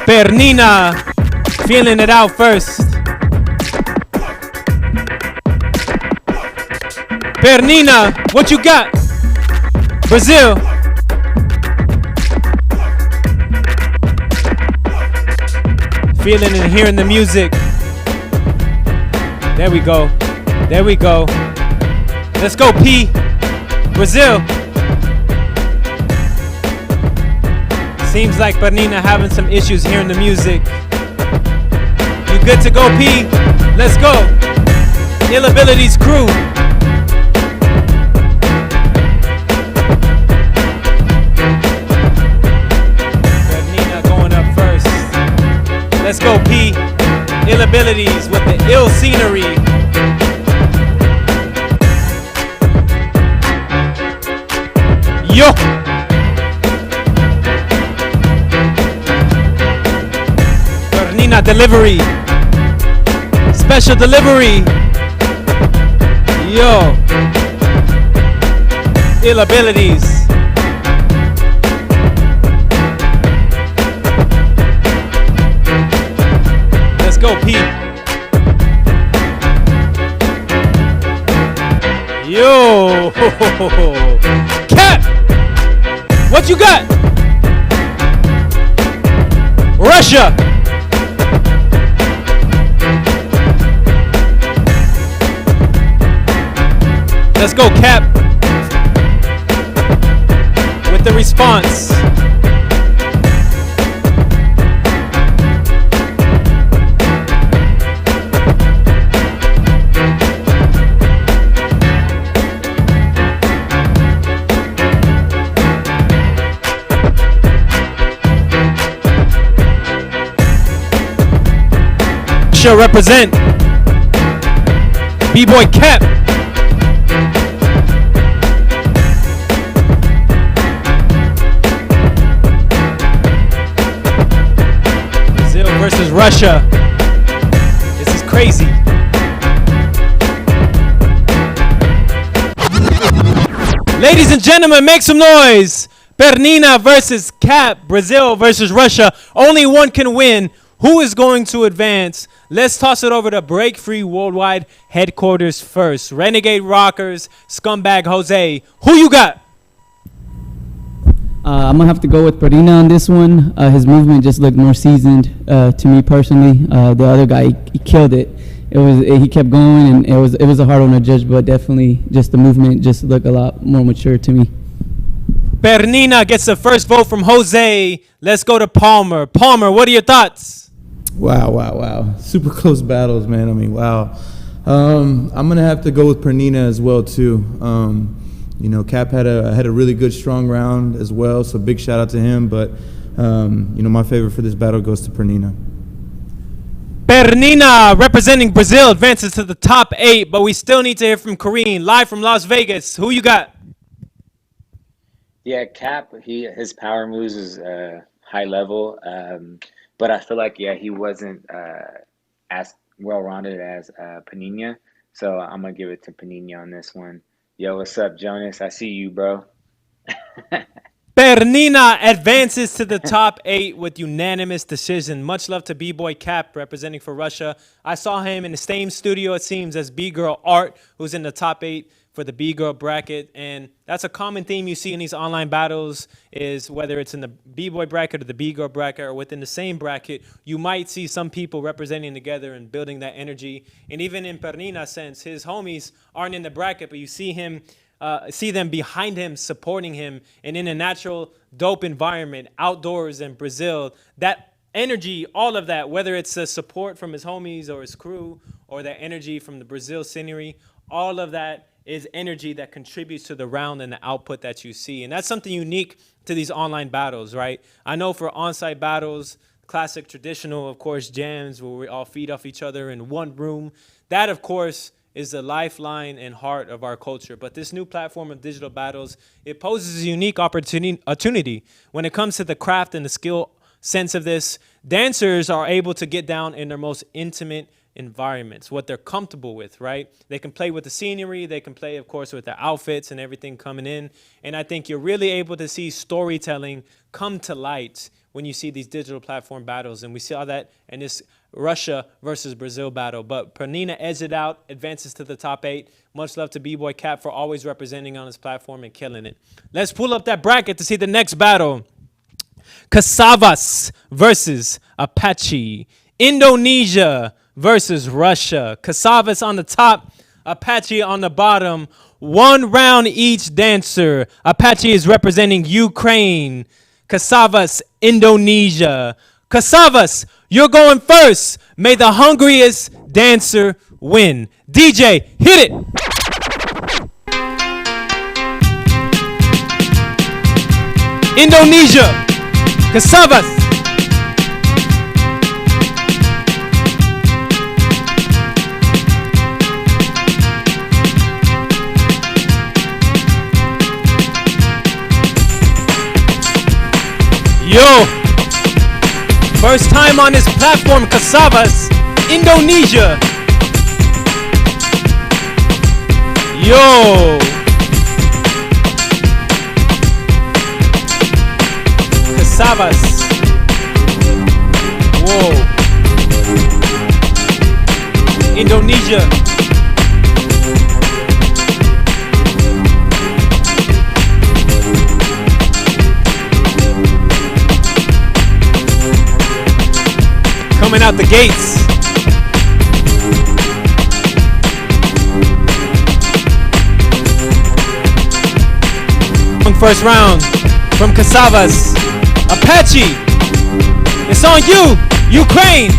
Perina, feeling it out first. Perina, what you got? Brazil. Feeling and hearing the music. There we go. There we go. Let's go, P. Brazil. Seems like Perina having some issues hearing the music. You good to go, P? Let's go. Ill Abilities crew. Perina going up first. Let's go, P. Ill Abilities with the ill scenery. Yo! Perina delivery. Special delivery. Yo! Ill Abilities. Let's go, Pete. Yo! Cap, what you got? Russia. Let's go, Cap. With the response. Russia represent. B-Boy Cap. Brazil versus Russia. This is crazy. Ladies and gentlemen, make some noise. Perina versus Cap. Brazil versus Russia. Only one can win. Who is going to advance? Let's toss it over to Break Free Worldwide headquarters first. Renegade Rockers, Scumbag Jose. Who you got? I'm gonna have to go with Perina on this one. His movement just looked more seasoned to me personally. The other guy, he killed it. He kept going, and it was a hard one to judge, but definitely just the movement just looked a lot more mature to me. Perina gets the first vote from Jose. Let's go to Palmer. Palmer, what are your thoughts? Wow. Super close battles, man. I mean, wow. I'm going to have to go with Perina as well, too. Cap had a really good, strong round as well, so big shout out to him. But, my favorite for this battle goes to Perina. Perina, representing Brazil, advances to the top 8, but we still need to hear from Kareem, live from Las Vegas. Who you got? Yeah, Cap, his power moves is high level. But I feel like, he wasn't as well-rounded as Perina. So I'm going to give it to Perina on this one. Yo, what's up, Jonas? I see you, bro. Perina advances to the top 8 with unanimous decision. Much love to B-Boy Cap, representing for Russia. I saw him in the same studio, it seems, as B-Girl Art, who's in the top 8 for the B-Girl bracket. And that's a common theme you see in these online battles, is whether it's in the B-Boy bracket or the B-Girl bracket or within the same bracket, you might see some people representing together and building that energy. And even in Perina's sense, his homies aren't in the bracket, but you see them behind him, supporting him, and in a natural, dope environment, outdoors in Brazil, that energy, all of that, whether it's the support from his homies or his crew or that energy from the Brazil scenery, all of that is energy that contributes to the round and the output that you see. And that's something unique to these online battles, right? I know for on-site battles, classic traditional, of course, jams where we all feed off each other in one room. That, of course, is the lifeline and heart of our culture. But this new platform of digital battles, it poses a unique opportunity. When it comes to the craft and the skill sense of this, dancers are able to get down in their most intimate environments, what they're comfortable with, right? They can play with the scenery, they can play, of course, with the outfits and everything coming in. And I think you're really able to see storytelling come to light when you see these digital platform battles. And we saw that in this Russia versus Brazil battle. But Perina edged it out, advances to the top 8. Much love to B-Boy Cap for always representing on his platform and killing it. Let's pull up that bracket to see the next battle. Cavas versus Apache. Indonesia versus Russia. Cavas on the top, Apache on the bottom. 1 round each dancer. Apache is representing Ukraine. Cavas, Indonesia. Cavas, you're going first. May the hungriest dancer win. DJ, hit it. Indonesia. Cavas. Yo, first time on this platform, Cavas, Indonesia. Yo, Cavas. Whoa, Indonesia. coming out the gates. First round from Cavas, Apache. It's on you, Ukraine.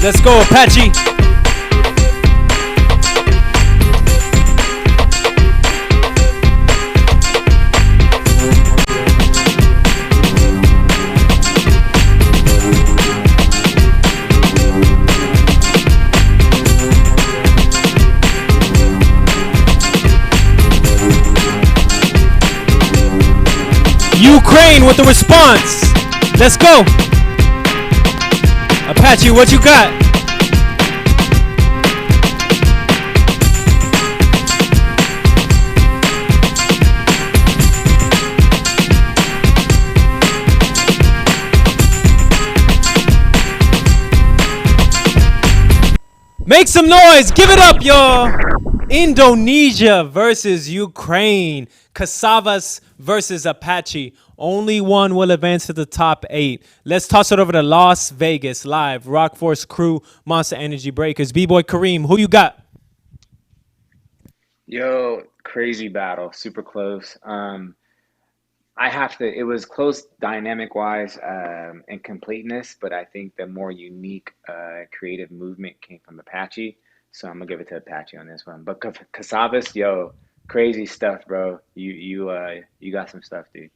Let's go, Apache. Ukraine with the response. Let's go. Apache, what you got? Make some noise. Give it up, y'all. Indonesia versus Ukraine. Cavas versus Apache. Only one will advance to the top 8. Let's toss it over to Las Vegas live. Rock Force Crew, Monster Energy Breakers. B-Boy Kareem, who you got? Yo, crazy battle, super close. It was close dynamic wise and completeness, but I think the more unique creative movement came from Apache. So I'm gonna give it to Apache on this one. But Cavas, yo, crazy stuff, bro. You got some stuff, dude.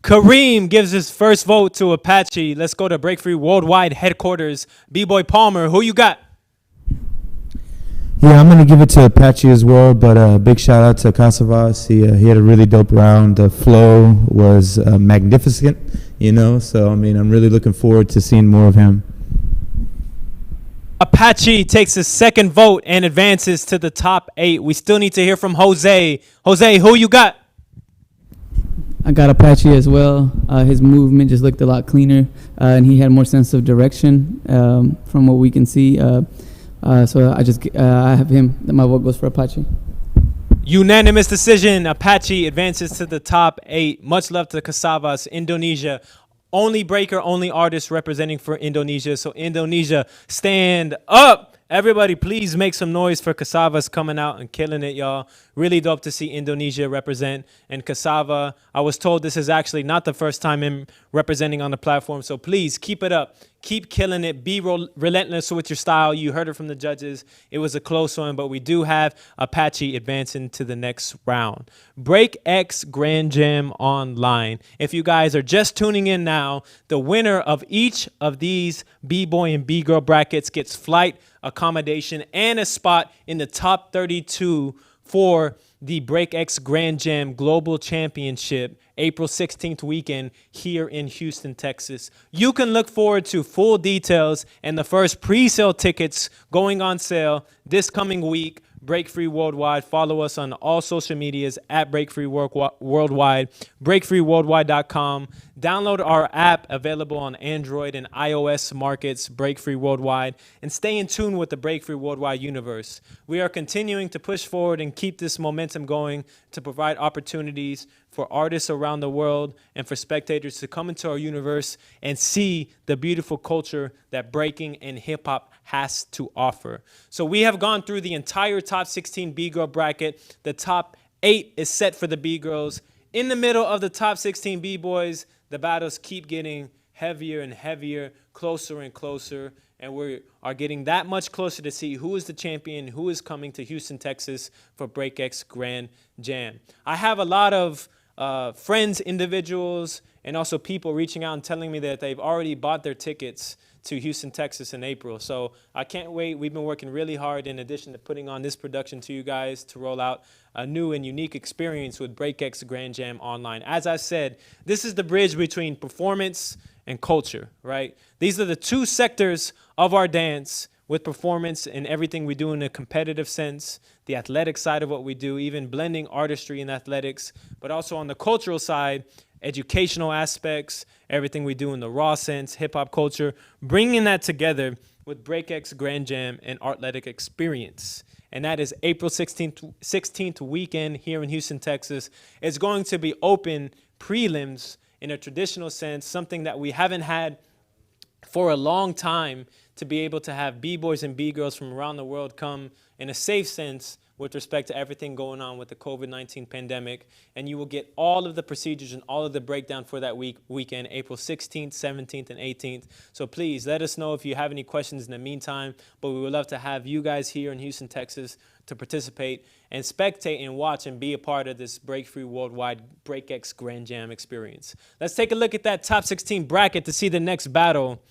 Kareem gives his first vote to Apache. Let's go to Break Free Worldwide headquarters. B-Boy Palmer, who you got? Yeah, I'm going to give it to Apache as well, but a big shout out to Cavas. He had a really dope round. The flow was magnificent, so, I'm really looking forward to seeing more of him. Apache takes his second vote and advances to the top 8. We still need to hear from Jose. Jose, who you got? I got Apache as well. His movement just looked a lot cleaner, and he had more sense of direction from what we can see. So I have him. My vote goes for Apache. Unanimous decision. Apache advances to the top 8. Much love to Cavas, Indonesia. Only breaker, only artist representing for Indonesia. So Indonesia, stand up. Everybody, please make some noise for Cavas coming out and killing it, y'all. Really dope to see Indonesia represent. And Cavas, I was told this is actually not the first time him representing on the platform. So please keep it up. Keep killing it. Be relentless with your style. You heard it from the judges. It was a close one, but we do have Apache advancing to the next round. BreakX Grand Jam online. If you guys are just tuning in now, the winner of each of these B-Boy and B-Girl brackets gets flight, accommodation, and a spot in the top 32 for the BreakX Grand Jam Global Championship, April 16th weekend here in Houston, Texas. You can look forward to full details and the first pre-sale tickets going on sale this coming week. Break Free Worldwide. Follow us on all social medias at Break Free Worldwide, breakfreeworldwide.com. Download our app available on Android and iOS markets, Break Free Worldwide, and stay in tune with the Break Free Worldwide universe. We are continuing to push forward and keep this momentum going to provide opportunities for artists around the world and for spectators to come into our universe and see the beautiful culture that breaking and hip-hop has to offer. So we have gone through the entire top 16 B-Girl bracket. The top 8 is set for the B-Girls. In the middle of the top 16 B-Boys, the battles keep getting heavier and heavier, closer and closer, and we are getting that much closer to see who is the champion, who is coming to Houston, Texas for BreakX Grand Jam. I have a lot of friends, individuals, and also people reaching out and telling me that they've already bought their tickets to Houston, Texas in April. So I can't wait. We've been working really hard in addition to putting on this production to you guys to roll out a new and unique experience with BreakX Grand Jam online. As I said, this is the bridge between performance and culture, right? These are the two sectors of our dance, with performance and everything we do in a competitive sense, the athletic side of what we do, even blending artistry and athletics, but also on the cultural side, educational aspects, everything we do in the raw sense, hip-hop culture, bringing that together with BreakX Grand Jam and Artletic Experience. and that is April 16th weekend here in Houston, Texas. It's going to be open prelims in a traditional sense, something that we haven't had for a long time, to be able to have B-boys and B-girls from around the world come in a safe sense with respect to everything going on with the COVID-19 pandemic. And you will get all of the procedures and all of the breakdown for that weekend, April 16th, 17th, and 18th. So please let us know if you have any questions in the meantime. But we would love to have you guys here in Houston, Texas to participate and spectate and watch and be a part of this Break Free Worldwide BreakX Grand Jam experience. Let's take a look at that top 16 bracket to see the next battle.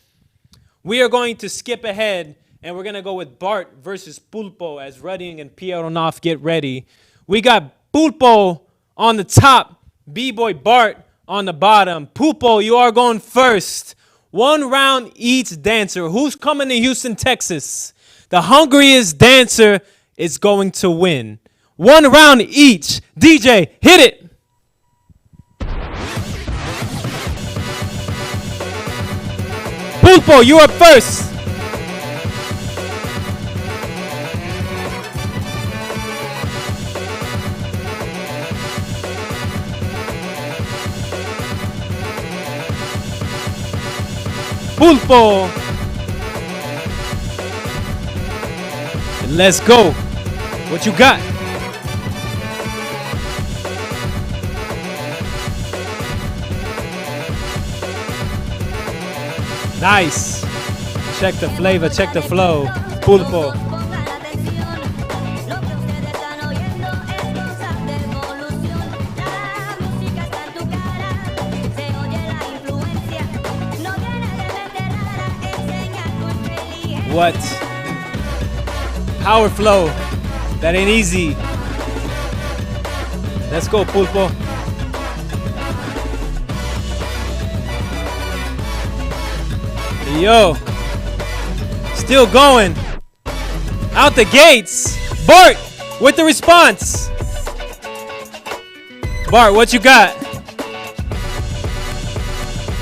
We are going to skip ahead, and we're going to go with Bart versus Pulpo as Rudy and Pieronoff get ready. We got Pulpo on the top, B-Boy Bart on the bottom. Pulpo, you are going first. 1 round each dancer. Who's coming to Houston, Texas? The hungriest dancer is going to win. 1 round each. DJ, hit it. Pulpo, you are first. Pulpo. Let's go. What you got? Nice. Check the flavor, check the flow. Pulpo. What? Power flow. That ain't easy. Let's go, Pulpo. Yo. Still going. Out the gates. Bart with the response. Bart, what you got?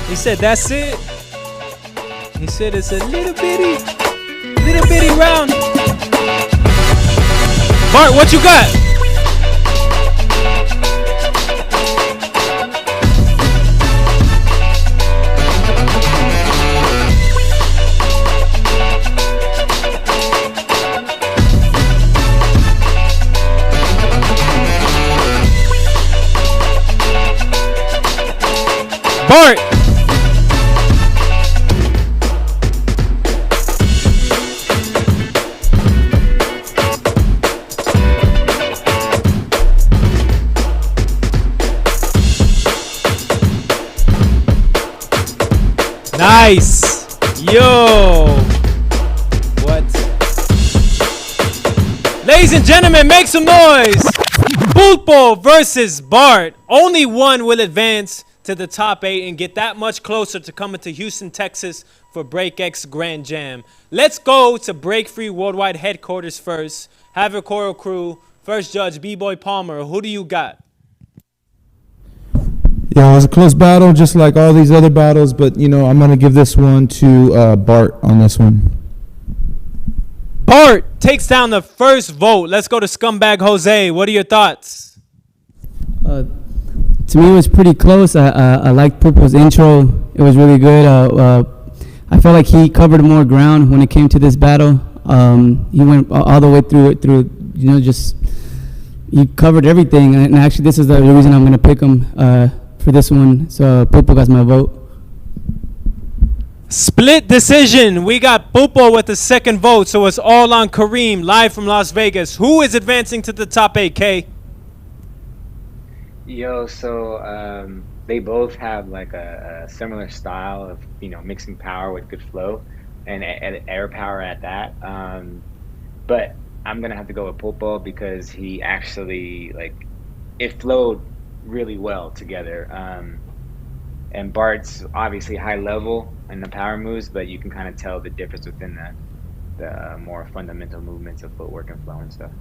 He said, that's it. He said it's a little bitty round. Bart, what you got? Bart. Nice. Yo. What? Ladies and gentlemen, make some noise. Pulpo versus Bart. Only one will advance to the top 8 and get that much closer to coming to Houston, Texas for BreakX Grand Jam. Let's go to Break Free Worldwide headquarters first. Have your choreo crew. First judge, B-Boy Palmer. Who do you got? Yeah, it was a close battle, just like all these other battles, but, you know, I'm going to give this one to Bart on this one. Bart takes down the first vote. Let's go to Scumbag Jose. What are your thoughts? To me, it was pretty close. I liked Purple's intro. It was really good. I felt like he covered more ground when it came to this battle. He went all the way through it, you know, just he covered everything. And actually, this is the reason I'm going to pick him for this one. So Purple got my vote. Split decision. We got Pupo with the second vote, so it's all on Kareem, live from Las Vegas. Who is advancing to the top 8K? Yo, so they both have like a similar style of, you know, mixing power with good flow and air power at that. But I'm gonna have to go with Pulpo because he actually, like, it flowed really well together. And Bart's obviously high level in the power moves, but you can kind of tell the difference within the more fundamental movements of footwork and flow and stuff.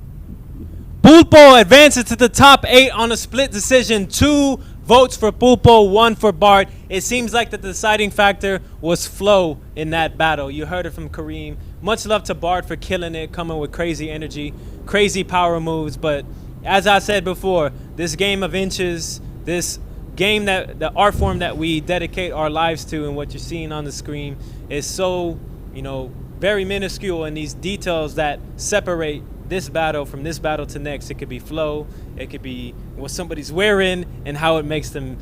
Pulpo advances to the top 8 on a split decision. 2 votes for Pulpo, 1 for Bart. It seems like the deciding factor was flow in that battle. You heard it from Kareem. Much love to Bart for killing it, coming with crazy energy. crazy power moves. But as I said before, this game of inches, this game, that the art form that we dedicate our lives to, and what you're seeing on the screen is so, very minuscule, and these details that separate this battle from this battle to next. It could be flow, it could be what somebody's wearing and how it makes them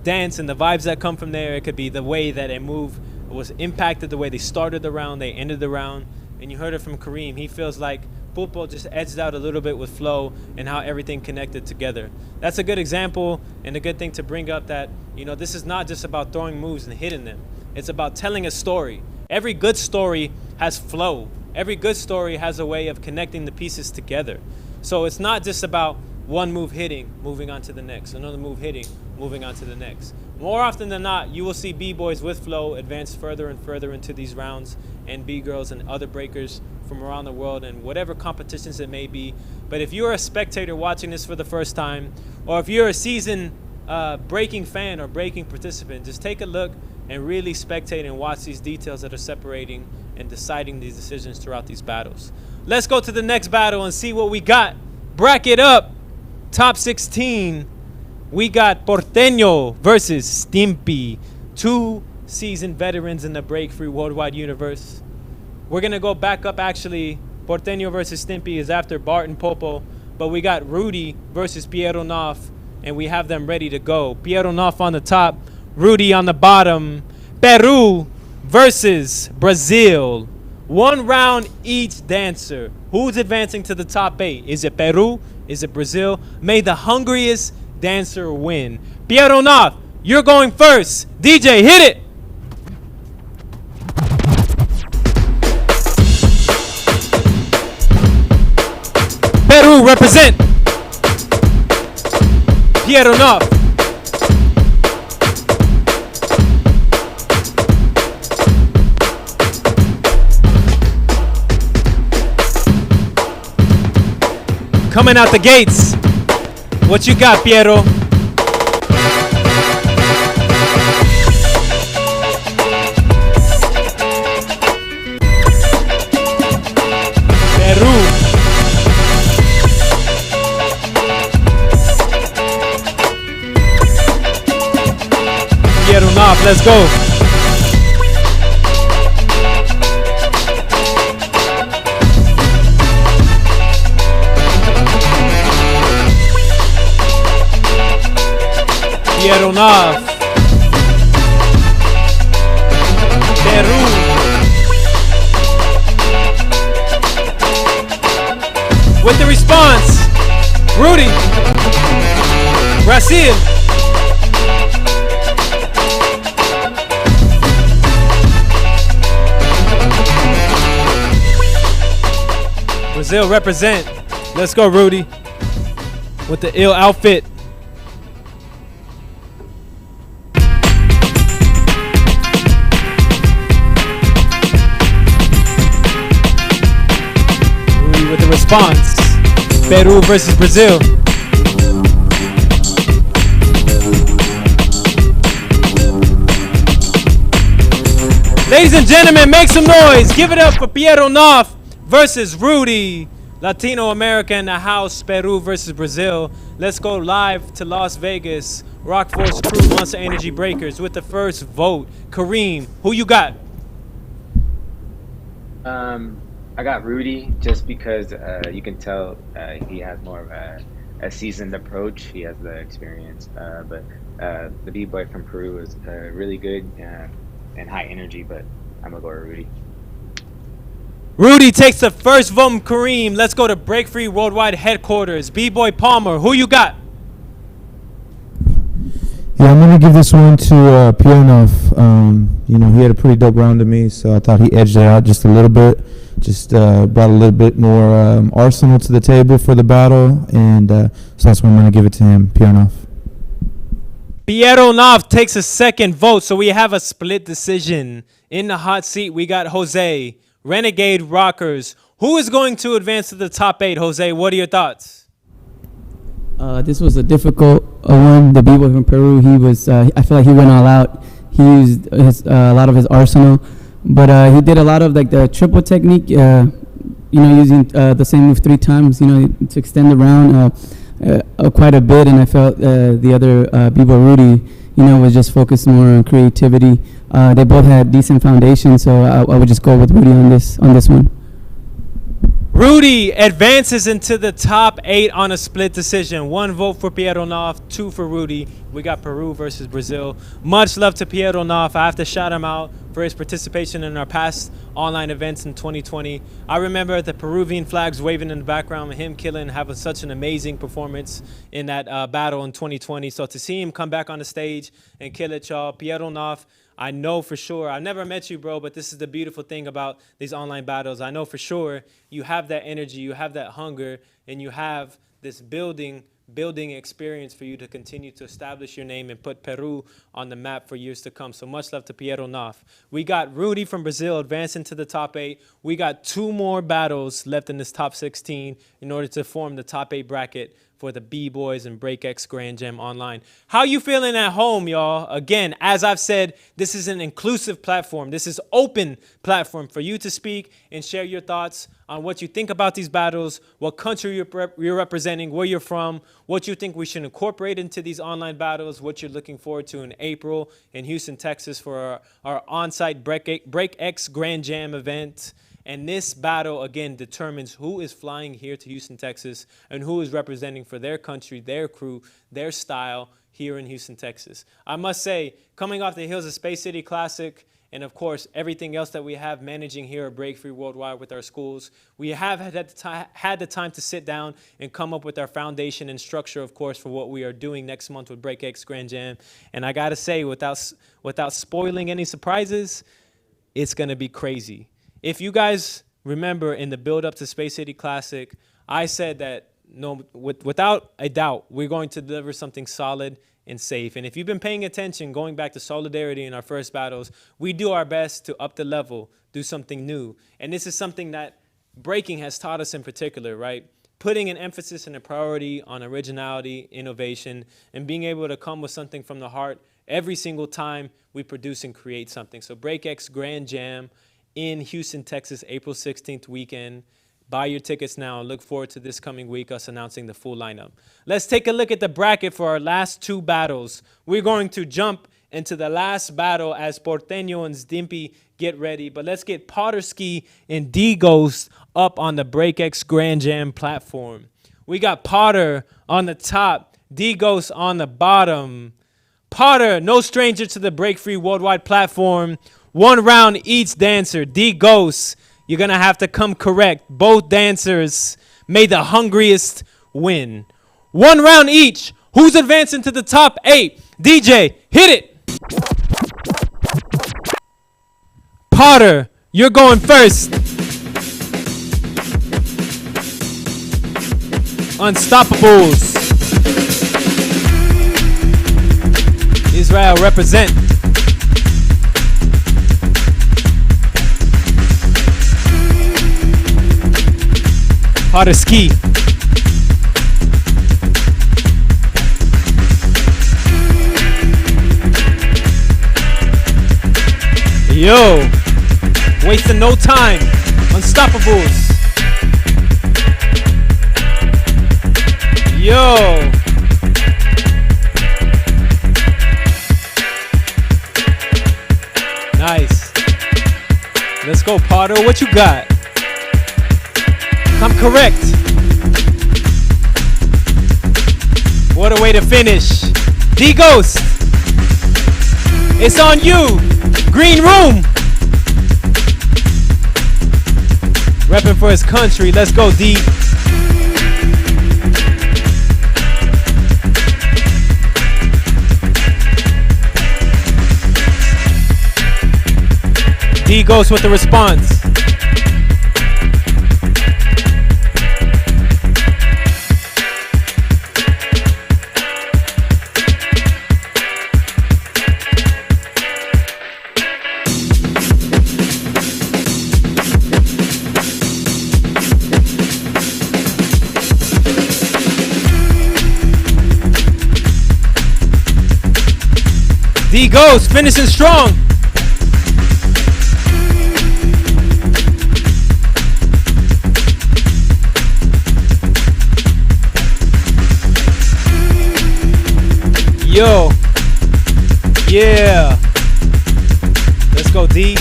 dance and the vibes that come from there. It could be the way that a move was impacted, the way they started the round, they ended the round. And you heard it from Kareem. He feels like Pulo just edged out a little bit with flow and how everything connected together. That's a good example and a good thing to bring up, that, this is not just about throwing moves and hitting them. It's about telling a story. Every good story has flow. Every good story has a way of connecting the pieces together. So it's not just about one move hitting, moving on to the next, another move hitting, moving on to the next. More often than not, you will see B-boys with flow advance further and further into these rounds, and B-girls and other breakers from around the world and whatever competitions it may be. But if you're a spectator watching this for the first time, or if you're a seasoned breaking fan or breaking participant, just take a look and really spectate and watch these details that are separating and deciding these decisions throughout these battles. Let's go to the next battle and see what we got. Bracket up. Top 16. We got Porteno versus Stimpy. 2 seasoned veterans in the break free worldwide universe. We're going to go back up, actually. Porteno versus Stimpy is after Bart and Popo. But we got Rudy versus Piero Noff, and we have them ready to go. Piero Noff on the top, Rudy on the bottom. Peru versus Brazil. 1 round each dancer. Who's advancing to the top 8? Is it Peru? Is it Brazil? May the hungriest dancer win. Piero Noff, you're going first. DJ, hit it. Peru represent. Piero Noff. Coming out the gates. What you got, Piero? Peru. Piero Noff, let's go. Piero Noff. Peru. With the response, Rudy. Brazil. Brazil represent. Let's go, Rudy. With the ill outfit. With the response, Peru versus Brazil. Ladies and gentlemen, make some noise. Give it up for Piero Noff versus Rudy. Latino America in the house. Peru versus Brazil. Let's go live to Las Vegas. Rock Force Crew, Monster Energy Breakers with the first vote. Kareem, who you got? I got Rudy just because you can tell he has more of a seasoned approach. He has the experience. But the B-boy from Peru is really good and high energy, but I'm going to go with Rudy. Rudy takes the first vote from Kareem. Let's go to Break Free Worldwide Headquarters. B-boy Palmer, who you got? Yeah, I'm going to give this one to Piero Noff. He had a pretty dope round to me, so I thought he edged it out just a little bit. Just brought a little bit more arsenal to the table for the battle, and so that's why I'm going to give it to him, Piero Noff. Piero Noff takes a second vote, so we have a split decision. In the hot seat, we got Jose, Renegade Rockers. Who is going to advance to the top 8, Jose? What are your thoughts? This was a difficult one. The B-boy from Peru, he was. I feel like he went all out. He used a lot of his arsenal, but he did a lot of like the triple technique. using the same move 3 times, to extend the round quite a bit. And I felt the other B-boy Rudy, was just focused more on creativity. They both had decent foundation, so I would just go with Rudy on this one. Rudy advances into the top 8 on a split decision. 1 vote for Piero Noff, 2 for Rudy. We got Peru versus Brazil. Much love to Piero Noff. I have to shout him out for his participation in our past online events in 2020. I remember the Peruvian flags waving in the background, him killing, having such an amazing performance in that battle in 2020. So to see him come back on the stage and kill it, y'all, Piero Noff, I know for sure, I've never met you, bro, but this is the beautiful thing about these online battles. I know for sure you have that energy, you have that hunger, and you have this building experience for you to continue to establish your name and put Peru on the map for years to come. So much love to Piero Noff. We got Rudy from Brazil advancing to the top 8. We got 2 more battles left in this top 16 in order to form the top 8 bracket for the B-Boys and BreakX Grand Jam online. How you feeling at home, y'all? Again, as I've said, this is an inclusive platform. This is open platform for you to speak and share your thoughts on what you think about these battles, what country you're representing, where you're from, what you think we should incorporate into these online battles, what you're looking forward to in April in Houston, Texas for our on-site BreakX Grand Jam event. And this battle, again, determines who is flying here to Houston, Texas, and who is representing for their country, their crew, their style here in Houston, Texas. I must say, coming off the heels of Space City Classic, and of course, everything else that we have managing here at Break Free Worldwide with our schools, we have had the time to sit down and come up with our foundation and structure, of course, for what we are doing next month with BreakX Grand Jam. And I got to say, without spoiling any surprises, it's going to be crazy. If you guys remember in the build-up to Space City Classic, I said that without a doubt, we're going to deliver something solid and safe. And if you've been paying attention, going back to Solidarity in our first battles, we do our best to up the level, do something new. And this is something that Breaking has taught us in particular, right? Putting an emphasis and a priority on originality, innovation, and being able to come with something from the heart every single time we produce and create something. So BreakX Grand Jam in Houston, Texas, April 16th weekend. Buy your tickets now. Look forward to this coming week, us announcing the full lineup. Let's take a look at the bracket for our last 2 battles. We're going to jump into the last battle as Porteno and Stimpy get ready. But let's get Potterski and D-Ghost up on the BreakX Grand Jam platform. We got Potter on the top, D-Ghost on the bottom. Potter, no stranger to the Break Free Worldwide platform. 1 round each dancer. D-Ghost, you're going to have to come correct. Both dancers, may the hungriest win. 1 round each. Who's advancing to the top 8? DJ, hit it. Potter, you're going first. Unstoppables. Israel represent. Potterski. Yo, wasting no time. Unstoppables. Yo. Nice. Let's go, Potter. What you got? I'm correct. What a way to finish. D-Ghost, it's on you. Green room. Repping for his country. Let's go, D. D-Ghost with the response. D-Ghost finishing strong. Yo. Yeah. Let's go, D.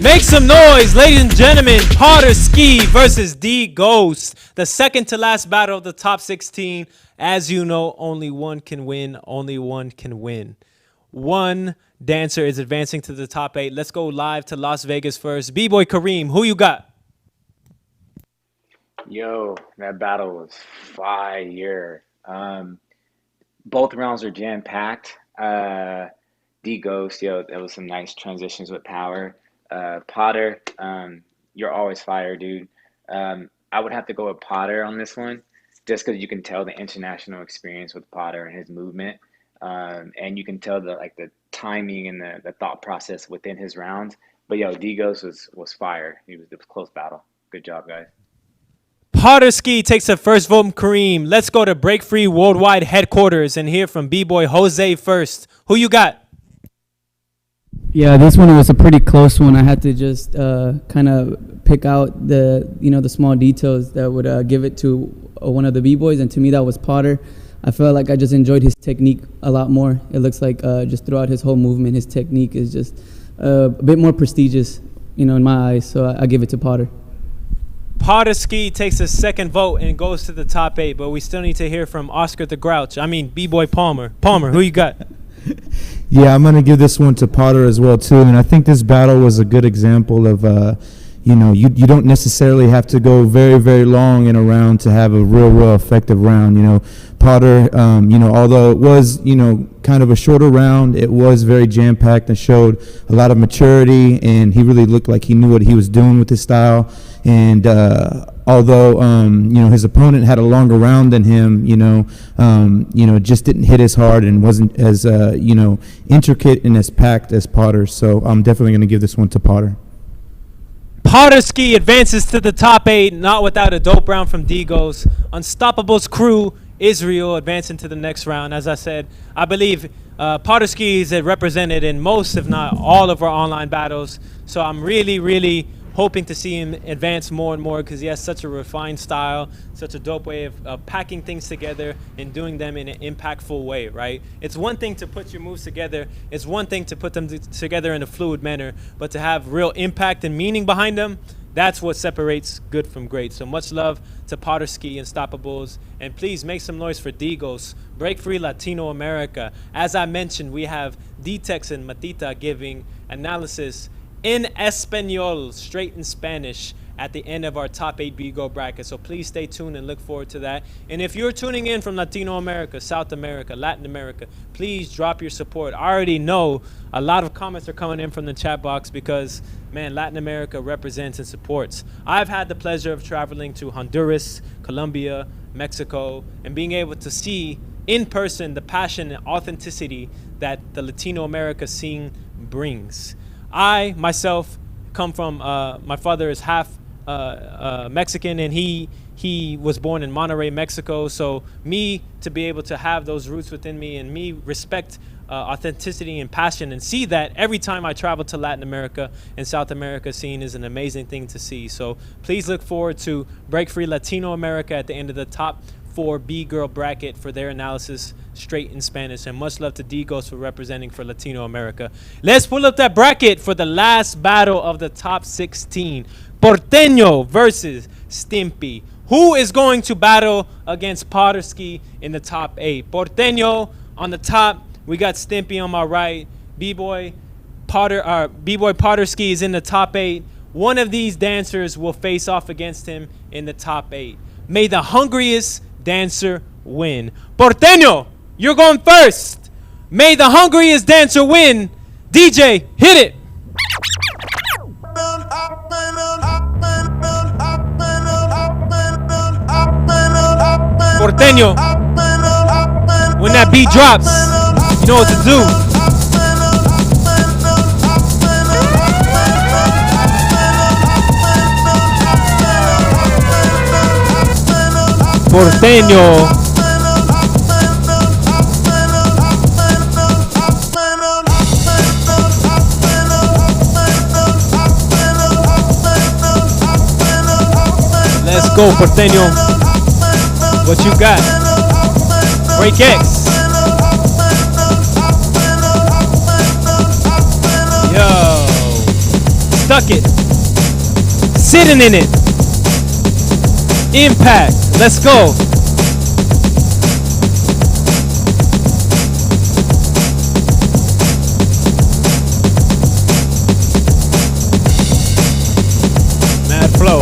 Make some noise, ladies and gentlemen. Potterski versus D Ghost. The second to last battle of the top 16. As you know, only one can win. Only one can win. One dancer is advancing to the top 8. Let's go live to Las Vegas first. B-Boy Kareem, who you got? Yo, that battle was fire. Both rounds are jam-packed. D Ghost, yo, that was some nice transitions with power. Potter, you're always fire, dude. I would have to go with Potter on this one, just because you can tell the international experience with Potter and his movement, and you can tell the timing and the thought process within his rounds. But yo, D Ghost was fire. It was a close battle. Good job, guys. Potterski takes the first vote from Kareem. Let's go to Break Free Worldwide headquarters and hear from B-Boy Jose first. Who you got? Yeah, this one was a pretty close one. I had to just kind of pick out the small details that would give it to one of the B-boys, and to me that was Potter. I felt like I just enjoyed his technique a lot more. It looks like just throughout his whole movement, his technique is just a bit more prestigious, in my eyes. So I give it to Potter. Potterski takes the second vote and goes to the top 8, but we still need to hear from Oscar the Grouch. I mean, B-Boy Palmer. Palmer, who you got? Yeah, I'm going to give this one to Potter as well, too. And I think this battle was a good example of, you don't necessarily have to go very, very long in a round to have a real effective round. Potter, although it was, kind of a shorter round, it was very jam-packed and showed a lot of maturity, and he really looked like he knew what he was doing with his style. And although, his opponent had a longer round than him, it just didn't hit as hard and wasn't as, intricate and as packed as Potter. So I'm definitely going to give this one to Potter. Potterski advances to the top 8, not without a dope round from Digos. Unstoppable's crew, Israel, advancing to the next round. As I said, I believe Potterski is represented in most, if not all, of our online battles. So I'm really hoping to see him advance more and more, because he has such a refined style, such a dope way of packing things together and doing them in an impactful way, right? It's one thing to put your moves together. It's one thing to put them together in a fluid manner, but to have real impact and meaning behind them, that's what separates good from great. So much love to Potterski, Unstoppables, and please make some noise for Digos, Break Free Latino America. As I mentioned, we have D-Tex and Matita giving analysis in Espanol, straight in Spanish, at the end of our top 8 BGIRL bracket. So please stay tuned and look forward to that. And if you're tuning in from Latino America, South America, Latin America, please drop your support. I already know a lot of comments are coming in from the chat box because, man, Latin America represents and supports. I've had the pleasure of traveling to Honduras, Colombia, Mexico, and being able to see in person the passion and authenticity that the Latino America scene brings. I, myself, come from, my father is half Mexican, and he was born in Mononoi, Mexico. So me to be able to have those roots within me, and me respect authenticity and passion, and see that every time I travel to Latin America and South America scene is an amazing thing to see. So please look forward to Break Free Latino America at the end of the top 4 BGIRL bracket for their analysis straight in Spanish. And much love to Digos for representing for Latino America. Let's pull up that bracket for the last battle of the top 16. Porteno versus Stimpy. Who is going to battle against Potterski in the top 8? Porteno on the top. We got Stimpy on my right. B-Boy Potterski is in the top 8. One of these dancers will face off against him in the top 8. May the hungriest dancer win. Porteno, you're going first. May the hungriest dancer win. DJ, hit it. Porteno, when that beat drops, you know what to do. Porteno. Let's go, Porteno. What you got? BreakX. Yo. Stuck it. Sitting in it. Impact. Let's go. Mad flow.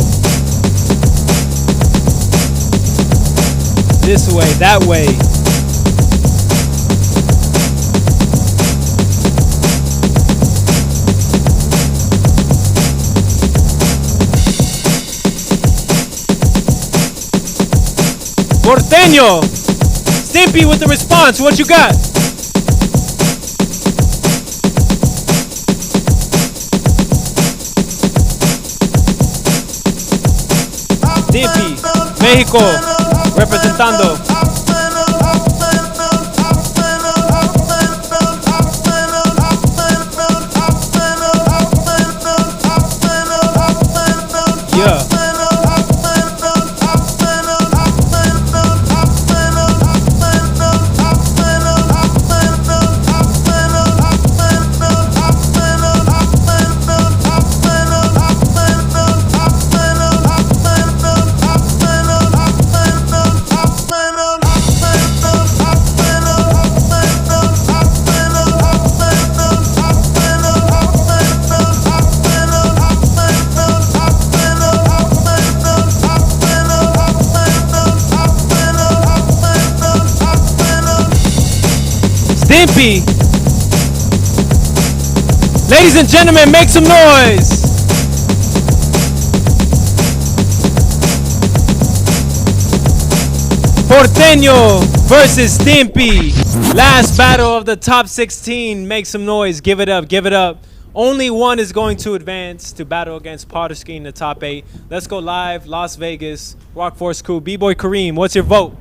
This way, that way. Porteno. Stimpy with the response. What you got? Stimpy, México, representando. Yeah. Stimpy. Ladies and gentlemen, make some noise. Porteno versus Stimpy. Last battle of the top 16. Make some noise. Give it up. Give it up. Only one is going to advance to battle against Potterski in the top 8. Let's go live. Las Vegas. Rock Force Crew. B-Boy Kareem, what's your vote?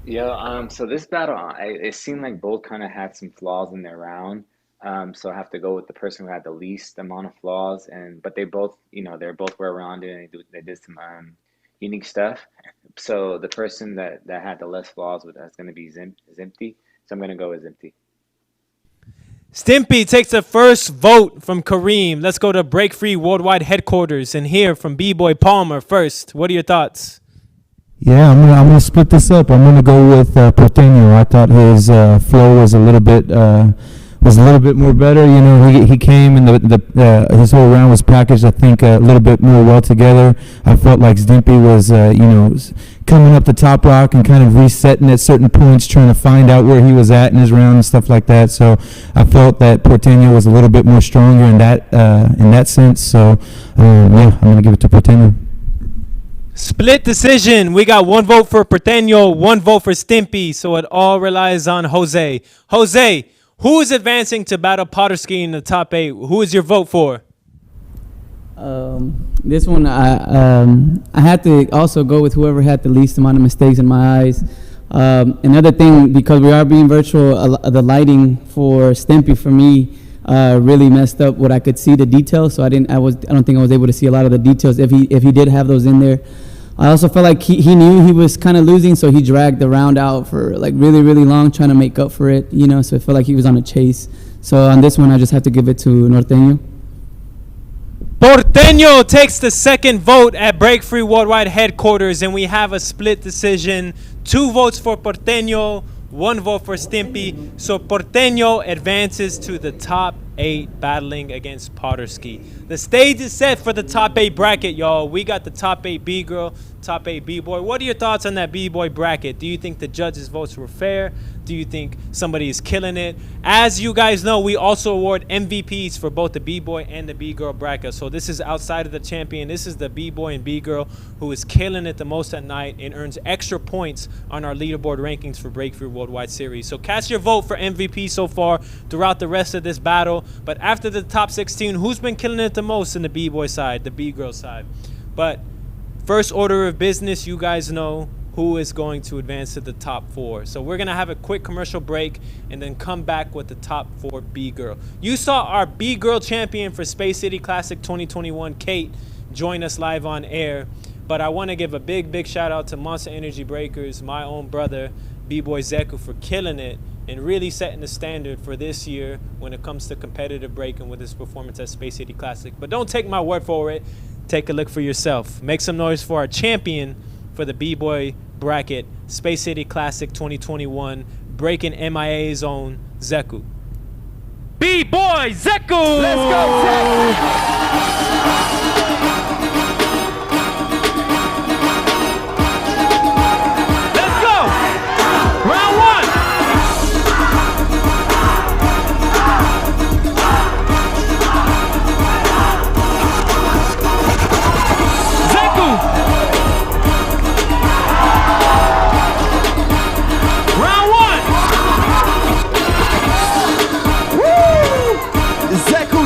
Yo, so this battle, it seemed like both kind of had some flaws in their round. So I have to go with the person who had the least amount of flaws, but they both, they're both well-rounded and they did some unique stuff. So the person that had the less flaws that's going to be Zimpy. So I'm going to go with Zimpy. Stimpy takes the first vote from Kareem. Let's go to Break Free Worldwide Headquarters and hear from B-Boy Palmer first. What are your thoughts? Yeah, I'm gonna split this up. I'm gonna go with Porteno. I thought his flow was a little bit more better. You know, he came and his whole round was packaged, I think, a little bit more well together. I felt like Stimpy was coming up the top rock and kind of resetting at certain points, trying to find out where he was at in his round and stuff like that. So I felt that Porteno was a little bit more stronger in that sense. So yeah, I'm gonna give it to Porteno. Split decision. We got one vote for Porteno, one vote for Stimpy, so it all relies on Jose. Jose, who is advancing to battle Potterski in the top 8? Who is your vote for? This one, I had to also go with whoever had the least amount of mistakes in my eyes. Another thing, because we are being virtual, the lighting for Stimpy for me really messed up what I could see the details. So I don't think I was able to see a lot of the details if he did have those in there. I also felt like he knew he was kind of losing, so he dragged the round out for like really, really long, trying to make up for it, so it felt like he was on a chase. So on this one, I just have to give it to Norteño. Porteno takes the second vote at Break Free Worldwide Headquarters, and we have a split decision. 2 votes for Porteno, 1 vote for Stimpy. So Porteno advances to the top 8 battling against Potterski. The stage is set for the top 8 bracket, y'all. We got the top 8 B-Girl, top 8 B-Boy. What are your thoughts on that B-Boy bracket? Do you think the judges' votes were fair? Do you think somebody is killing it? As you guys know, we also award MVPs for both the B-Boy and the B-Girl bracket. So this is outside of the champion. This is the B-Boy and B-Girl who is killing it the most at night and earns extra points on our leaderboard rankings for Breakthrough Worldwide Series. So cast your vote for MVP so far throughout the rest of this battle. But after the top 16, who's been killing it the most in the B-Boy side, the B-Girl side? But first order of business, you guys know who is going to advance to the top 4. So we're going to have a quick commercial break and then come back with the top 4 B-Girl. You saw our B-Girl champion for Space City Classic 2021, Kate, join us live on air. But I want to give a big shout out to Monster Energy Breakers, my own brother, B-Boy Zeku, for killing it and really setting the standard for this year when it comes to competitive breaking with his performance at Space City Classic. But don't take my word for it. Take a look for yourself. Make some noise for our champion for the B-Boy bracket, Space City Classic 2021, breaking MIA's own Zeku. B-Boy Zeku! Let's go, Zeku!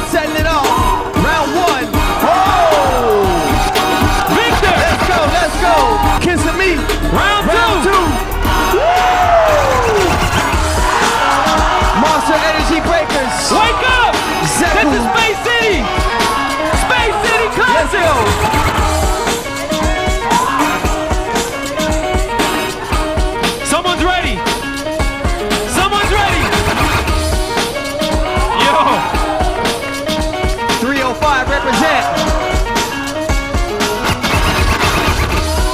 Setting it off. Round one. Oh! Victor! Let's go. Kissing me. Round two. Woo! Monster Energy Breakers. Wake up! Zeku. This is Space City! Space City Classic! Let's go. Someone's ready! Someone's ready! Yo! 305 represent.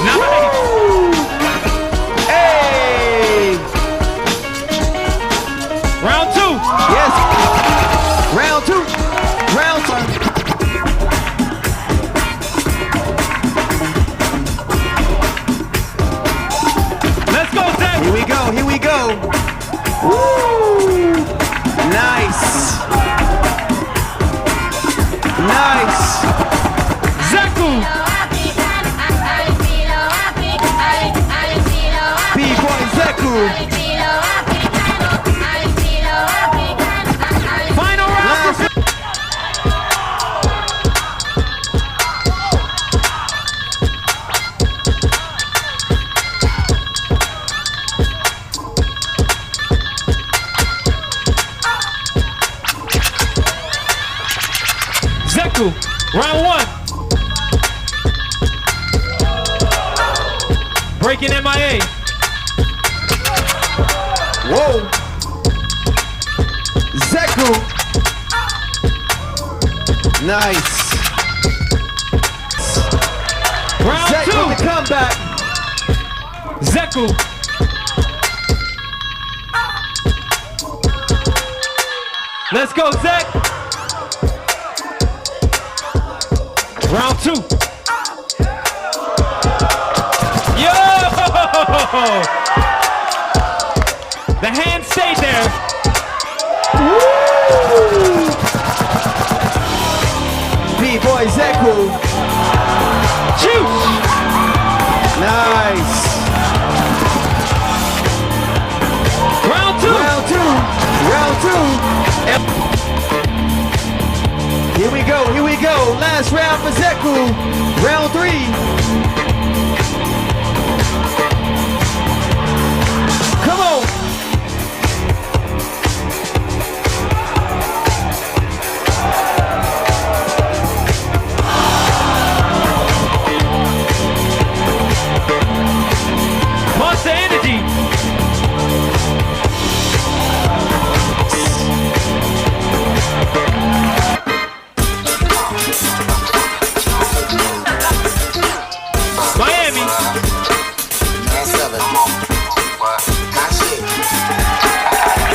Nice! Woo! Hey! Round two! Yes. Round two. Round two. Let's go, Zach! Here we go. Here we go. Woo! Nice. Nice. Zeku! B-Boy Zeku. Final round! Last. Zeku, round one. Breaking MIA. Whoa. Zeku. Nice. Round Zeku two. the comeback. Zeku. Let's go, Zek. Round two. Yo! The hand stayed there. Woo! B-Boy Zeku. Juice. Nice. Round two. Round two. Round two. Here we go. Here we go. Last round for Zeku. Round three. Come on. Monster Energy. Miami. 9-7. Hot shit.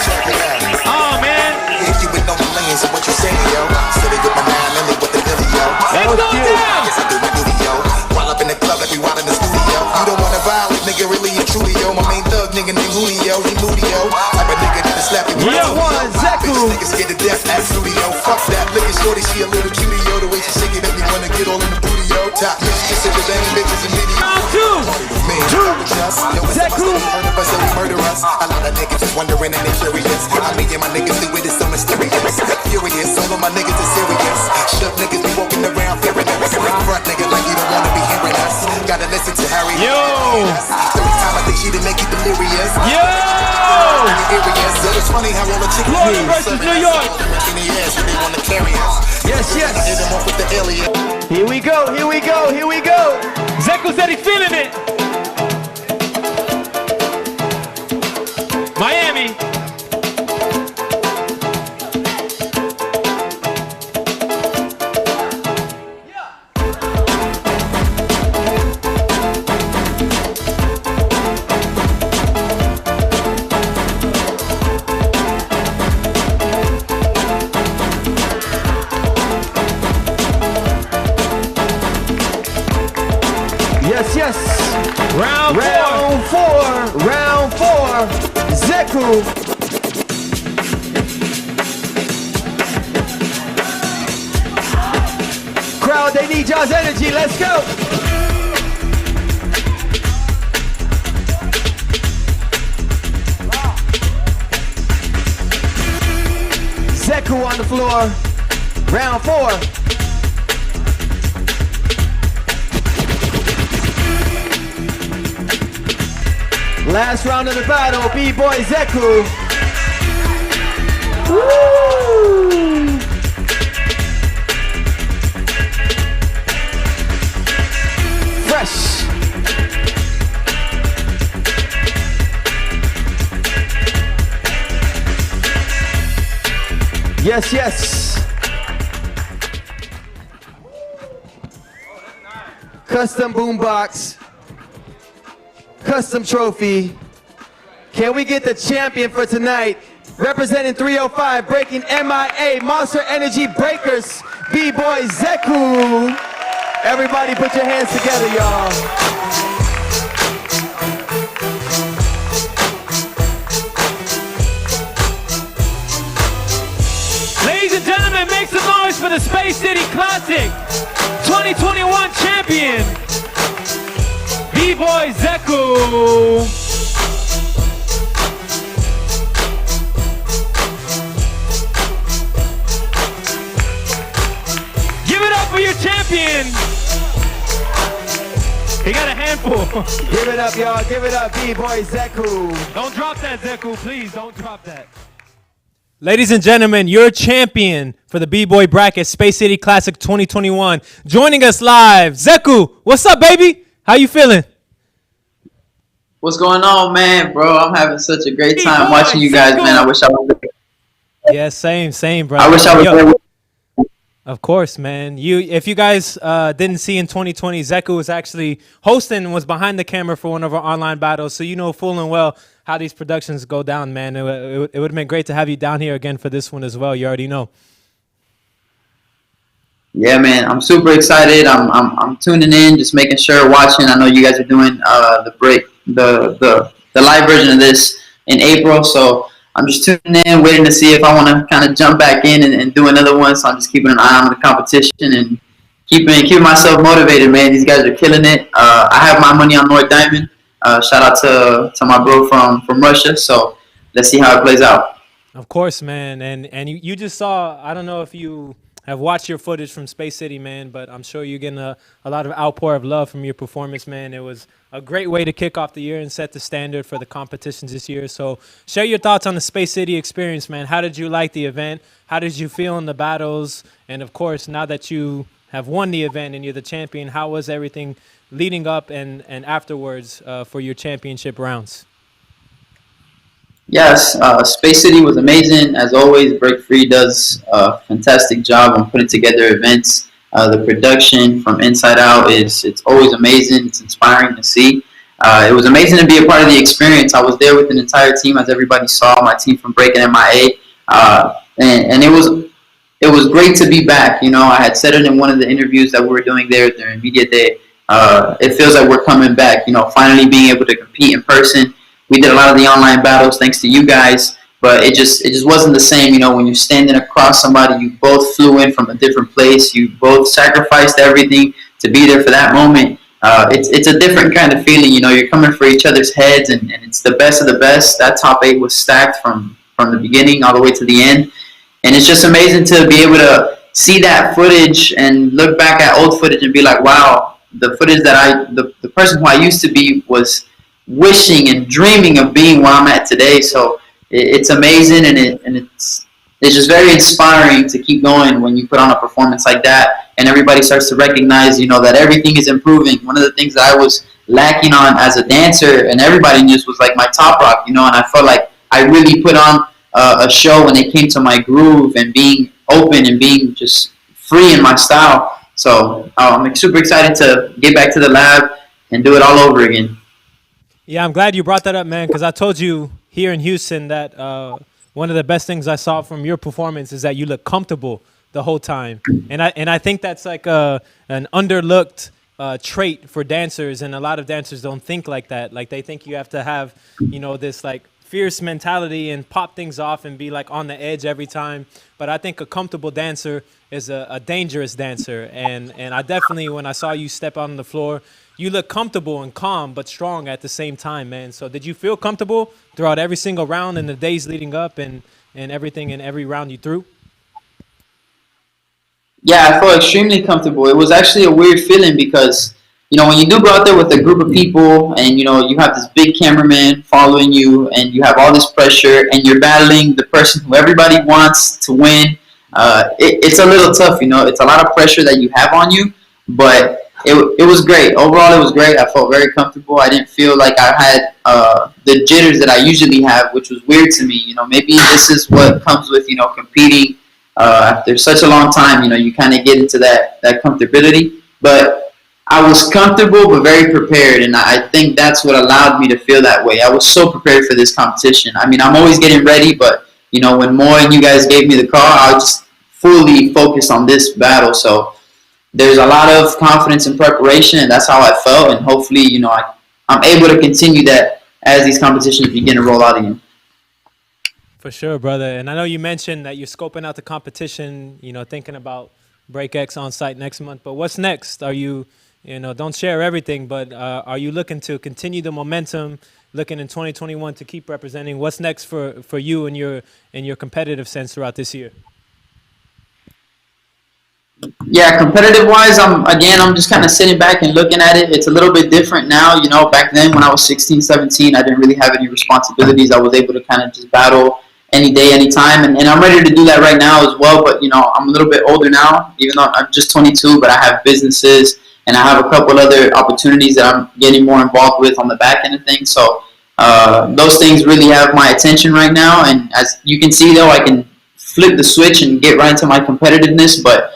Check it out. Oh, man. If you with no millions of what you say, yo. Steady with my mind, Lily with the video. Let's go down. Yes, I do my duty, yo. While up in the club, like we wild in the studio. You don't wanna violate, nigga, really and truly, yo. My main thug, nigga named Julio, he moody, yo. Type of nigga that'll slap you. Round one, Zeku. Bitches niggas scared to death, at studio. Fuck that, look at shorty, she a little cutie, yo. The way she shake it, make me wanna get all in the booty, yo. Top mistress, if it ain't bitches and video. Round two. Zeku. Murder us. A lot of niggas just wondering and they curious. I mean, yeah, my niggas do it, it's so mysterious. Furious, all of my niggas are serious. Shook niggas be walking around fearing us. Front nigga like you don't wanna be hearing us. Gotta listen to Harry. Yo. 30 times I think she done make you delirious. Yo. It's funny how all the chicks Florida versus New York. in the ass when they want to carry us. Yes, Hit yes. them up with the alien. Here we go, here we go, here we go. Zeku said he's feeling it. Miami. Yes, yes. Round Round four. Zeku. Crowd, they need y'all's energy. Let's go. Zeku on the floor. Round four. Last round of the battle, B-Boy Zeku. Woo! Fresh. Yes, yes. Custom boombox. Custom trophy. Can we get the champion for tonight? Representing 305, breaking MIA, Monster Energy Breakers, B-Boy Zeku. Everybody put your hands together, y'all. Ladies and gentlemen, make some noise for the Space City Classic 2021 champion, B-Boy Zeku. Give it up for your champion. He got a handful. Give it up, y'all. Give it up, B-Boy Zeku. Don't drop that, Zeku. Please don't drop that. Ladies and gentlemen, your champion for the B-Boy Bracket Space City Classic 2021. Joining us live, Zeku. What's up, baby? How you feeling? What's going on, man, bro? I'm having such a great time watching you guys, man. I wish I was there. Yeah, same, bro. I wish I was there. Of course, man. If you guys didn't see in 2020, Zeku was actually hosting, was behind the camera for one of our online battles, so you know full and well how these productions go down, man. It would have been great to have you down here again for this one as well. You already know. Yeah, man. I'm super excited. I'm tuning in, just making sure, watching. I know you guys are doing the live version of this in April, so I'm just tuning in, waiting to see if I want to kind of jump back in and do another one. So I'm just keeping an eye on the competition and keeping myself motivated, man. These guys are killing it. I have my money on North Diamond. Shout out to my bro from Russia. So let's see how it plays out. Of course, man. And you just saw, I don't know if you have watched your footage from Space City, man, but I'm sure you're getting a lot of outpour of love from your performance, man. It was a great way to kick off the year and set the standard for the competitions this year. So share your thoughts on the Space City experience, man. How did you like the event? How did you feel in the battles? And, of course, now that you have won the event and you're the champion, how was everything leading up and afterwards for your championship rounds? Yes, Space City was amazing. As always, Break Free does a fantastic job on putting together events. The production from inside out it's always amazing. It's inspiring to see. It was amazing to be a part of the experience. I was there with an entire team, as everybody saw, my team from Breakin MIA. And it was great to be back. You know, I had said it in one of the interviews that we were doing there during Media Day. It feels like we're coming back, you know, finally being able to compete in person. We did a lot of the online battles thanks to you guys, but it just wasn't the same, you know, when you're standing across somebody. You both flew in from a different place. You both sacrificed everything to be there for that moment. It's a different kind of feeling, you know. You're coming for each other's heads, and it's the best of the best. That top 8 was stacked from the beginning all the way to the end, and it's just amazing to be able to see that footage and look back at old footage and be like, wow, the footage that the person who I used to be was wishing and dreaming of being where I'm at today. So it's amazing, and it's just very inspiring to keep going when you put on a performance like that, and everybody starts to recognize, that everything is improving. One of the things that I was lacking on as a dancer, and everybody knew, was like my top rock, and I felt like I really put on a show when it came to my groove and being open and being just free in my style. So I'm super excited to get back to the lab and do it all over again. Yeah, I'm glad you brought that up, man, because I told you here in Houston that one of the best things I saw from your performance is that you look comfortable the whole time. And I think that's like an underlooked trait for dancers, and a lot of dancers don't think like that. Like, they think you have to have, this like fierce mentality and pop things off and be like on the edge every time. But I think a comfortable dancer is a dangerous dancer. And I definitely, when I saw you step out on the floor, you look comfortable and calm but strong at the same time, man. So did you feel comfortable throughout every single round and the days leading up and everything in every round you threw? Yeah, I felt extremely comfortable. It was actually a weird feeling because, when you do go out there with a group of people and, you have this big cameraman following you and you have all this pressure and you're battling the person who everybody wants to win, it's a little tough, It's a lot of pressure that you have on you, but it was great. Overall, it was great. I felt very comfortable. I didn't feel like I had the jitters that I usually have, which was weird to me. Maybe this is what comes with, competing after such a long time. You kind of get into that comfortability. But I was comfortable but very prepared, and I think that's what allowed me to feel that way. I was so prepared for this competition. I mean, I'm always getting ready, but, when Moy and you guys gave me the call, I was just fully focused on this battle. So there's a lot of confidence and preparation, and that's how I felt. And hopefully, I'm able to continue that as these competitions begin to roll out again. For sure, brother. And I know you mentioned that you're scoping out the competition, thinking about BreakX on site next month. But what's next? Are you, don't share everything, but are you looking to continue the momentum, looking in 2021 to keep representing? What's next for you and your competitive sense throughout this year? Yeah, competitive-wise, I'm just kind of sitting back and looking at it. It's a little bit different now. Back then when I was 16, 17, I didn't really have any responsibilities. I was able to kind of just battle any day, anytime, and I'm ready to do that right now as well. But, I'm a little bit older now, even though I'm just 22, but I have businesses, and I have a couple other opportunities that I'm getting more involved with on the back end of things. So those things really have my attention right now. And as you can see, though, I can flip the switch and get right into my competitiveness, but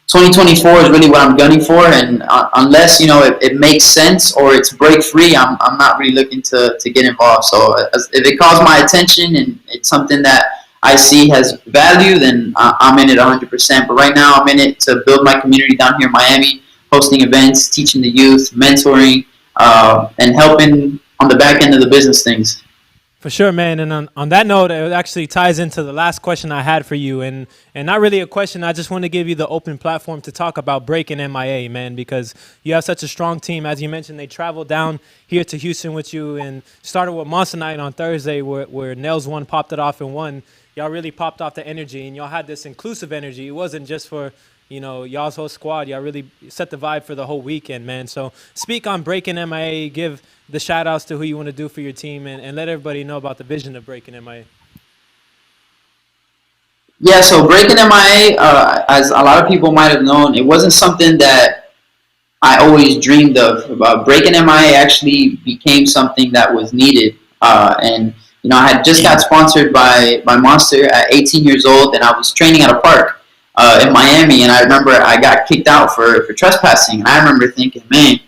2024 is really what I'm gunning for, and unless it makes sense or it's break free, I'm not really looking to get involved. So if it calls my attention and it's something that I see has value, then I'm in it 100%. But right now, I'm in it to build my community down here in Miami, hosting events, teaching the youth, mentoring, and helping on the back end of the business things. For sure, man. And on that note, it actually ties into the last question I had for you. And not really a question. I just want to give you the open platform to talk about Breakin MIA, man, because you have such a strong team. As you mentioned, they traveled down here to Houston with you and started with Monster Night on Thursday where Nels One popped it off and won. Y'all really popped off the energy, and y'all had this inclusive energy. It wasn't just for, y'all's whole squad. Y'all really set the vibe for the whole weekend, man. So speak on Breakin MIA, give the shout outs to who you want to do for your team, and let everybody know about the vision of Breakin MIA. Yeah, so Breakin MIA, as a lot of people might have known, it wasn't something that I always dreamed of. Breakin MIA actually became something that was needed. And I had just got sponsored by Monster at 18 years old, and I was training at a park in Miami, and I remember I got kicked out for trespassing, and I remember thinking, man,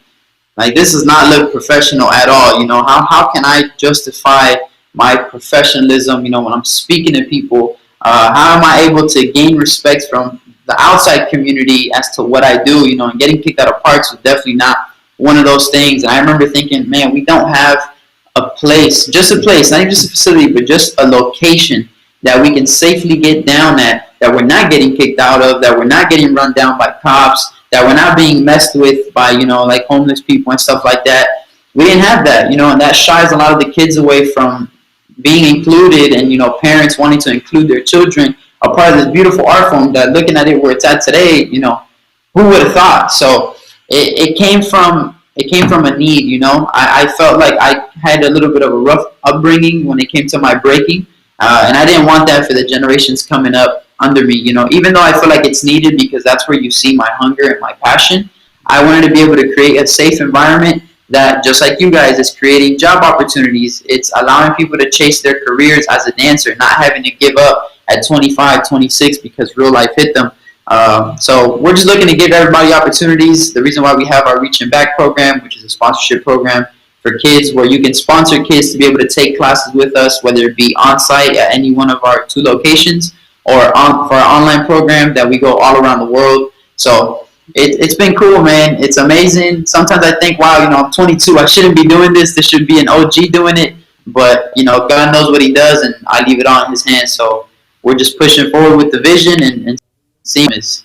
like, this does not look professional at all. How can I justify my professionalism, when I'm speaking to people? How am I able to gain respect from the outside community as to what I do, and getting kicked out of parks was definitely not one of those things. And I remember thinking, man, we don't have a place, not even just a facility, but just a location that we can safely get down at, that we're not getting kicked out of, that we're not getting run down by cops, that we're not being messed with by, like homeless people and stuff like that. We didn't have that, and that shies a lot of the kids away from being included, and, parents wanting to include their children a part of this beautiful art form that, looking at it where it's at today, who would have thought? So it came from a need, I felt like I had a little bit of a rough upbringing when it came to my breaking. And I didn't want that for the generations coming up under me. You know, even though I feel like it's needed because that's where you see my hunger and my passion, I wanted to be able to create a safe environment that, just like you guys, is creating job opportunities. It's allowing people to chase their careers as a dancer, not having to give up at 25, 26 because real life hit them. So we're just looking to give everybody opportunities. The reason why we have our Reaching Back program, which is a sponsorship program for kids, where you can sponsor kids to be able to take classes with us, whether it be on site at any one of our 2 locations, or for our online program that we go all around the world. So it's been cool, man. It's amazing. Sometimes I think, wow, you know, I'm 22. I shouldn't be doing this. This should be an OG doing it. But, you know, God knows what he does, and I leave it all in his hands. So we're just pushing forward with the vision and seeing this.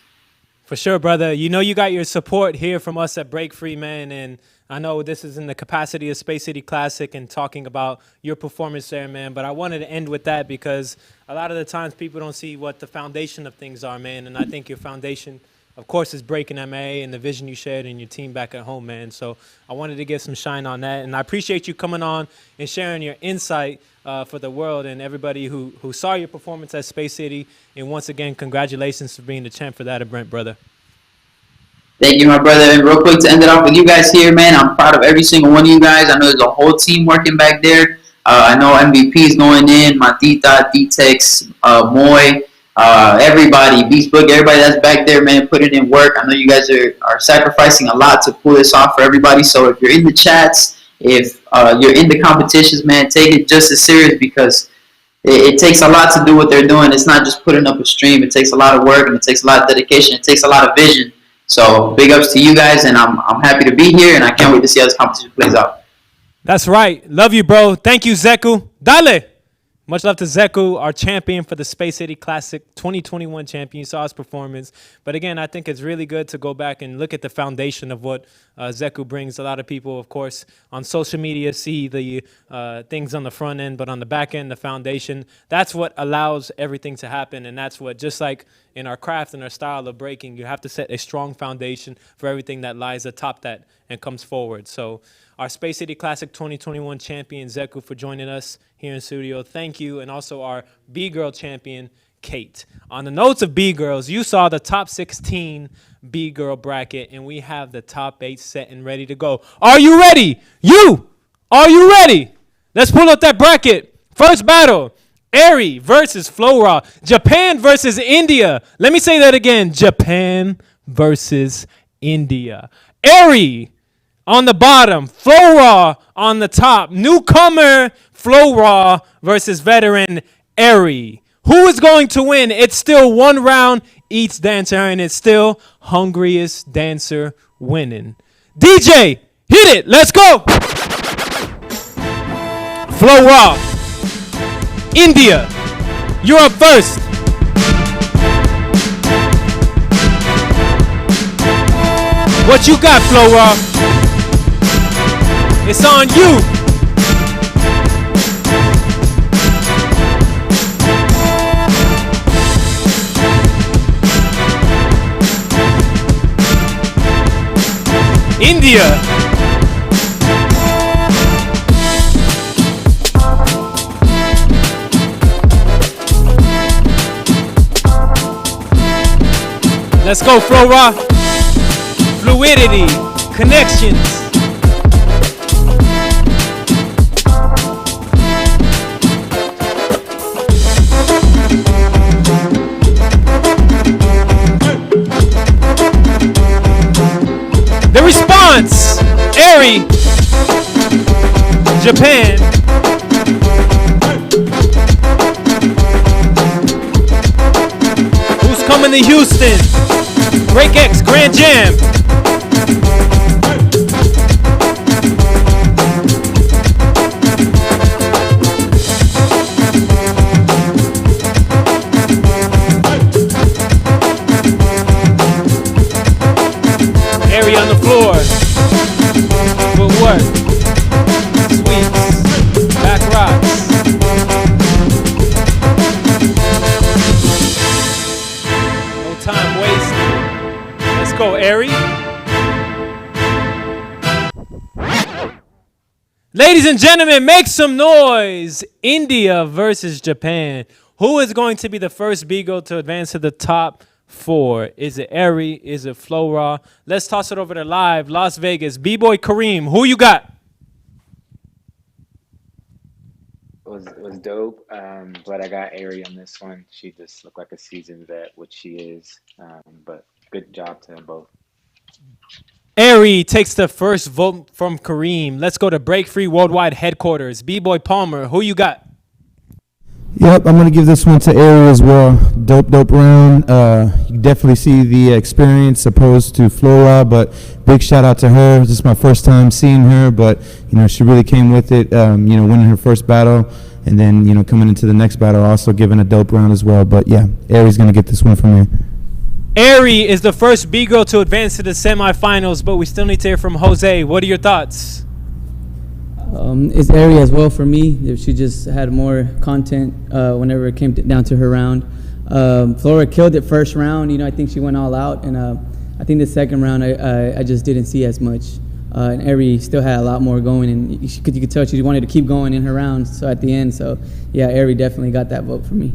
For sure, brother. You know you got your support here from us at Break Free, man. And I know this is in the capacity of Space City Classic and talking about your performance there, man. But I wanted to end with that because a lot of the times people don't see what the foundation of things are, man. And I think your foundation, of course, is Breakin MA and the vision you shared and your team back at home, man. So I wanted to get some shine on that. And I appreciate you coming on and sharing your insight for the world and everybody who saw your performance at Space City. And once again, congratulations for being the champ for that event, brother. Thank you, my brother. And real quick, to end it off with you guys here, man, I'm proud of every single one of you guys. I know there's a whole team working back there. I know MVP is going in, Matita, D-Tex, Moy, everybody, Beast Book, everybody that's back there, man, putting in work. I know you guys are sacrificing a lot to pull this off for everybody. So if you're in the chats, if you're in the competitions, man, take it just as serious because it takes a lot to do what they're doing. It's not just putting up a stream. It takes a lot of work and it takes a lot of dedication. It takes a lot of vision. So big ups to you guys, and I'm happy to be here, and I can't wait to see how this competition plays out. That's right. Love you, bro. Thank you, Zeku. Dale. Much love to Zeku, our champion for the Space City Classic 2021 champion. You saw his performance. But again, I think it's really good to go back and look at the foundation of what Zeku brings. A lot of people, of course, on social media see the things on the front end, but on the back end, the foundation, that's what allows everything to happen. And that's what, just like in our craft and our style of breaking, you have to set a strong foundation for everything that lies atop that and comes forward. So our Space City Classic 2021 champion, Zeku, for joining us here in studio. Thank you. And also our BGIRL champion, Kate. On the notes of BGIRLs, you saw the top 16 BGIRL bracket, and we have the top 8 set and ready to go. Are you ready? Are you ready? Let's pull up that bracket. First battle, Eri versus Flora. Japan versus India. Let me say that again. Japan versus India. Eri on the bottom, Flora on the top. Newcomer Flora versus veteran Eri. Who is going to win? It's still one round each dancer, and it's still hungriest dancer winning. DJ, hit it. Let's go. Flora, India, you're up first. What you got, Flora? It's on you. India. Let's go, Flora. Fluidity, connections. The response, Eri, Japan. Who's coming to Houston? BreakX Grand Jam. Eri on the floor. Footwork. Sweeps. Back rocks. No time wasted. Let's go, Eri. Ladies and gentlemen, make some noise. India versus Japan. Who is going to be the first B-girl to advance to the top 4? Is it Ari? Is it Flora? Let's toss it over to live Las Vegas. B-Boy Kareem, who you got? Was dope, but I got Ari on this one. She just looked like a seasoned vet, which she is. But good job to them both. Ari takes the first vote from Kareem. Let's go to Break Free Worldwide Headquarters. B-Boy Palmer, who you got? Yep, I'm going to give this one to Ari as well. Dope round. You definitely see the experience opposed to Flora, but big shout out to her. This is my first time seeing her, but, she really came with it, winning her first battle, and then, coming into the next battle, also giving a dope round as well. But, yeah, Ari's going to get this one from me. Ari is the first B-girl to advance to the semifinals, but we still need to hear from Jose. What are your thoughts? It's Ari as well for me. She just had more content whenever it came down to her round. Flora killed it first round. I think she went all out, and I think the second round I just didn't see as much. And Ari still had a lot more going, and you could tell she wanted to keep going in her rounds. So at the end, Ari definitely got that vote for me.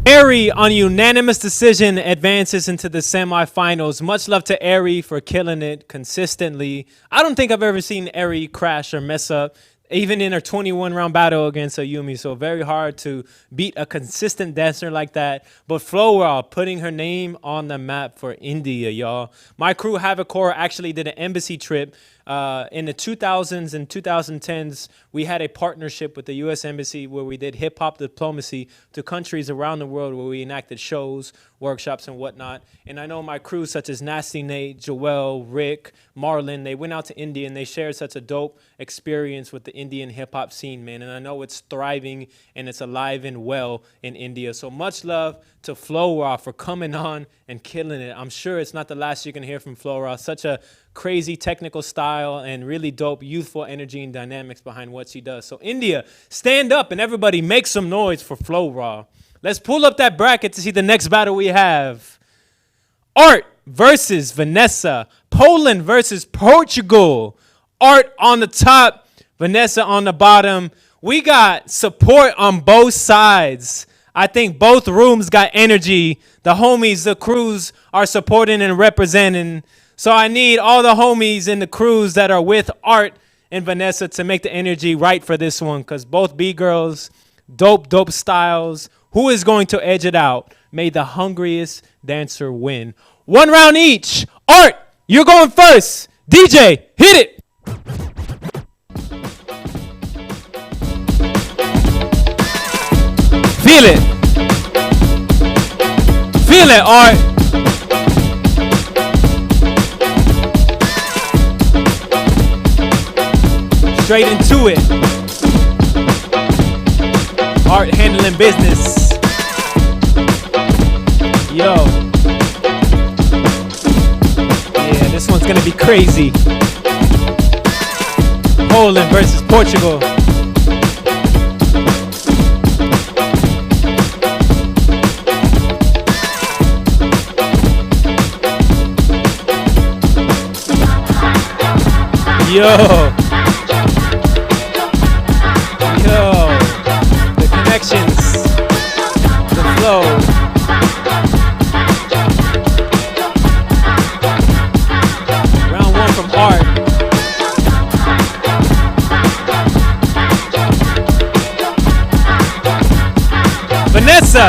Ari, on unanimous decision, advances into the semifinals. Much love to Ari for killing it consistently. I don't think I've ever seen Ari crash or mess up, even in her 21-round battle against Ayumi. So very hard to beat a consistent dancer like that. But Flora putting her name on the map for India, y'all. My crew, Havocor, actually did an embassy trip. In the 2000s and 2010s, we had a partnership with the U.S. Embassy where we did hip-hop diplomacy to countries around the world where we enacted shows, workshops, and whatnot. And I know my crew, such as Nasty Nate, Joel, Rick, Marlon, they went out to India and they shared such a dope experience with the Indian hip-hop scene, man. And I know it's thriving and it's alive and well in India. So much love to Flora for coming on and killing it. I'm sure it's not the last you can hear from Flora. Such a crazy technical style and really dope youthful energy and dynamics behind what she does. So India, stand up and everybody make some noise for Flora. Let's pull up that bracket to see the next battle we have. Art versus Vanessa. Poland versus Portugal. Art on the top, Vanessa on the bottom. We got support on both sides. I think both rooms got energy. The homies, the crews are supporting and representing. So I need all the homies in the crews that are with Art and Vanessa to make the energy right for this one, because both B-girls, dope styles. Who is going to edge it out? May the hungriest dancer win. 1 round each. Art, you're going first. DJ, hit it. Feel it. Feel it, Art. Straight into it. Art handling business. Yo. Yeah, this one's gonna be crazy. Poland versus Portugal. Yo. The connections, the flow. Round 1 from Art. Vanessa,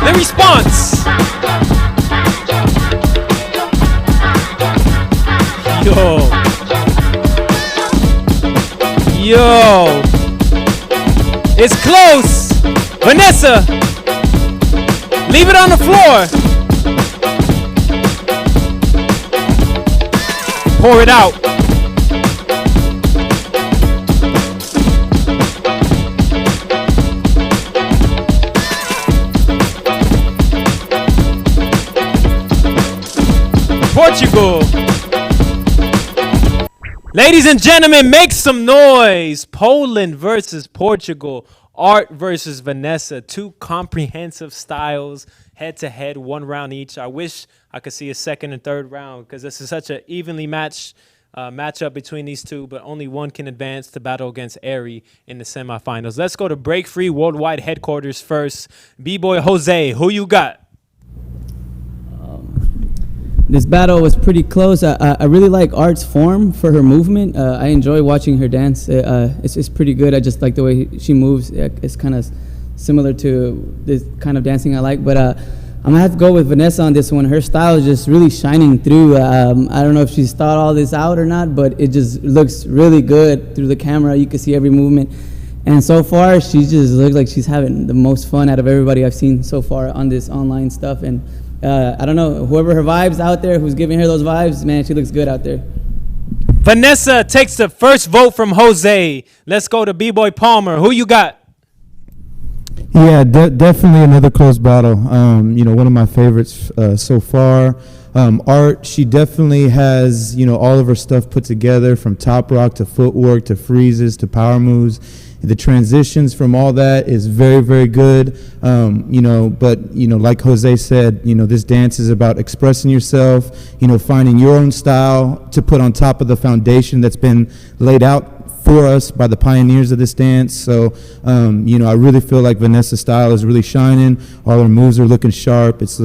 the response. Yo, it's close. Vanessa, leave it on the floor. Pour it out. Portugal. Ladies and gentlemen, make some noise. Poland versus Portugal. Art versus Vanessa. 2 comprehensive styles, head-to-head, 1 round each. I wish I could see a second and third round because this is such an evenly matched matchup between these two, but only one can advance to battle against Ari in the semifinals. Let's go to Break Free Worldwide headquarters first. B-Boy Jose, who you got? This battle was pretty close. I really like Art's form for her movement. I enjoy watching her dance. It's pretty good. I just like the way she moves. It's kind of similar to this kind of dancing I like. But I'm going to have to go with Vanessa on this one. Her style is just really shining through. I don't know if she's thought all this out or not, but it just looks really good through the camera. You can see every movement. And so far, she just looks like she's having the most fun out of everybody I've seen so far on this online stuff. And I don't know, whoever her vibes out there, who's giving her those vibes, man, she looks good out there. Vanessa takes the first vote from Jose. Let's go to B-Boy Palmer. Who you got? Yeah, definitely another close battle. One of my favorites so far. Art, she definitely has, all of her stuff put together, from top rock to footwork to freezes to power moves. The transitions from all that is very, very good. Like Jose said, this dance is about expressing yourself, finding your own style to put on top of the foundation that's been laid out for us by the pioneers of this dance. So, I really feel like Vanessa's style is really shining. All her moves are looking sharp. It's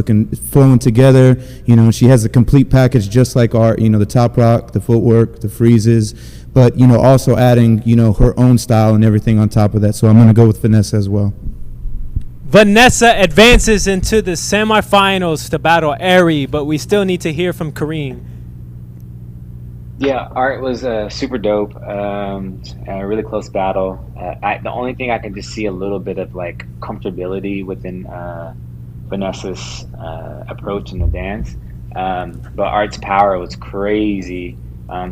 flowing together. She has a complete package just like Art, the top rock, the footwork, the freezes, but, also adding, her own style and everything on top of that. So I'm going to go with Vanessa as well. Vanessa advances into the semifinals to battle Ari, but we still need to hear from Kareem. Yeah, Art was super dope. A really close battle. The only thing I can just see a little bit of like comfortability within Vanessa's approach in the dance. But Art's power was crazy.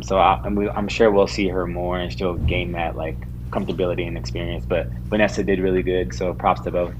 So I'm sure we'll see her more, and she'll gain that like comfortability and experience. But Vanessa did really good, so props to both.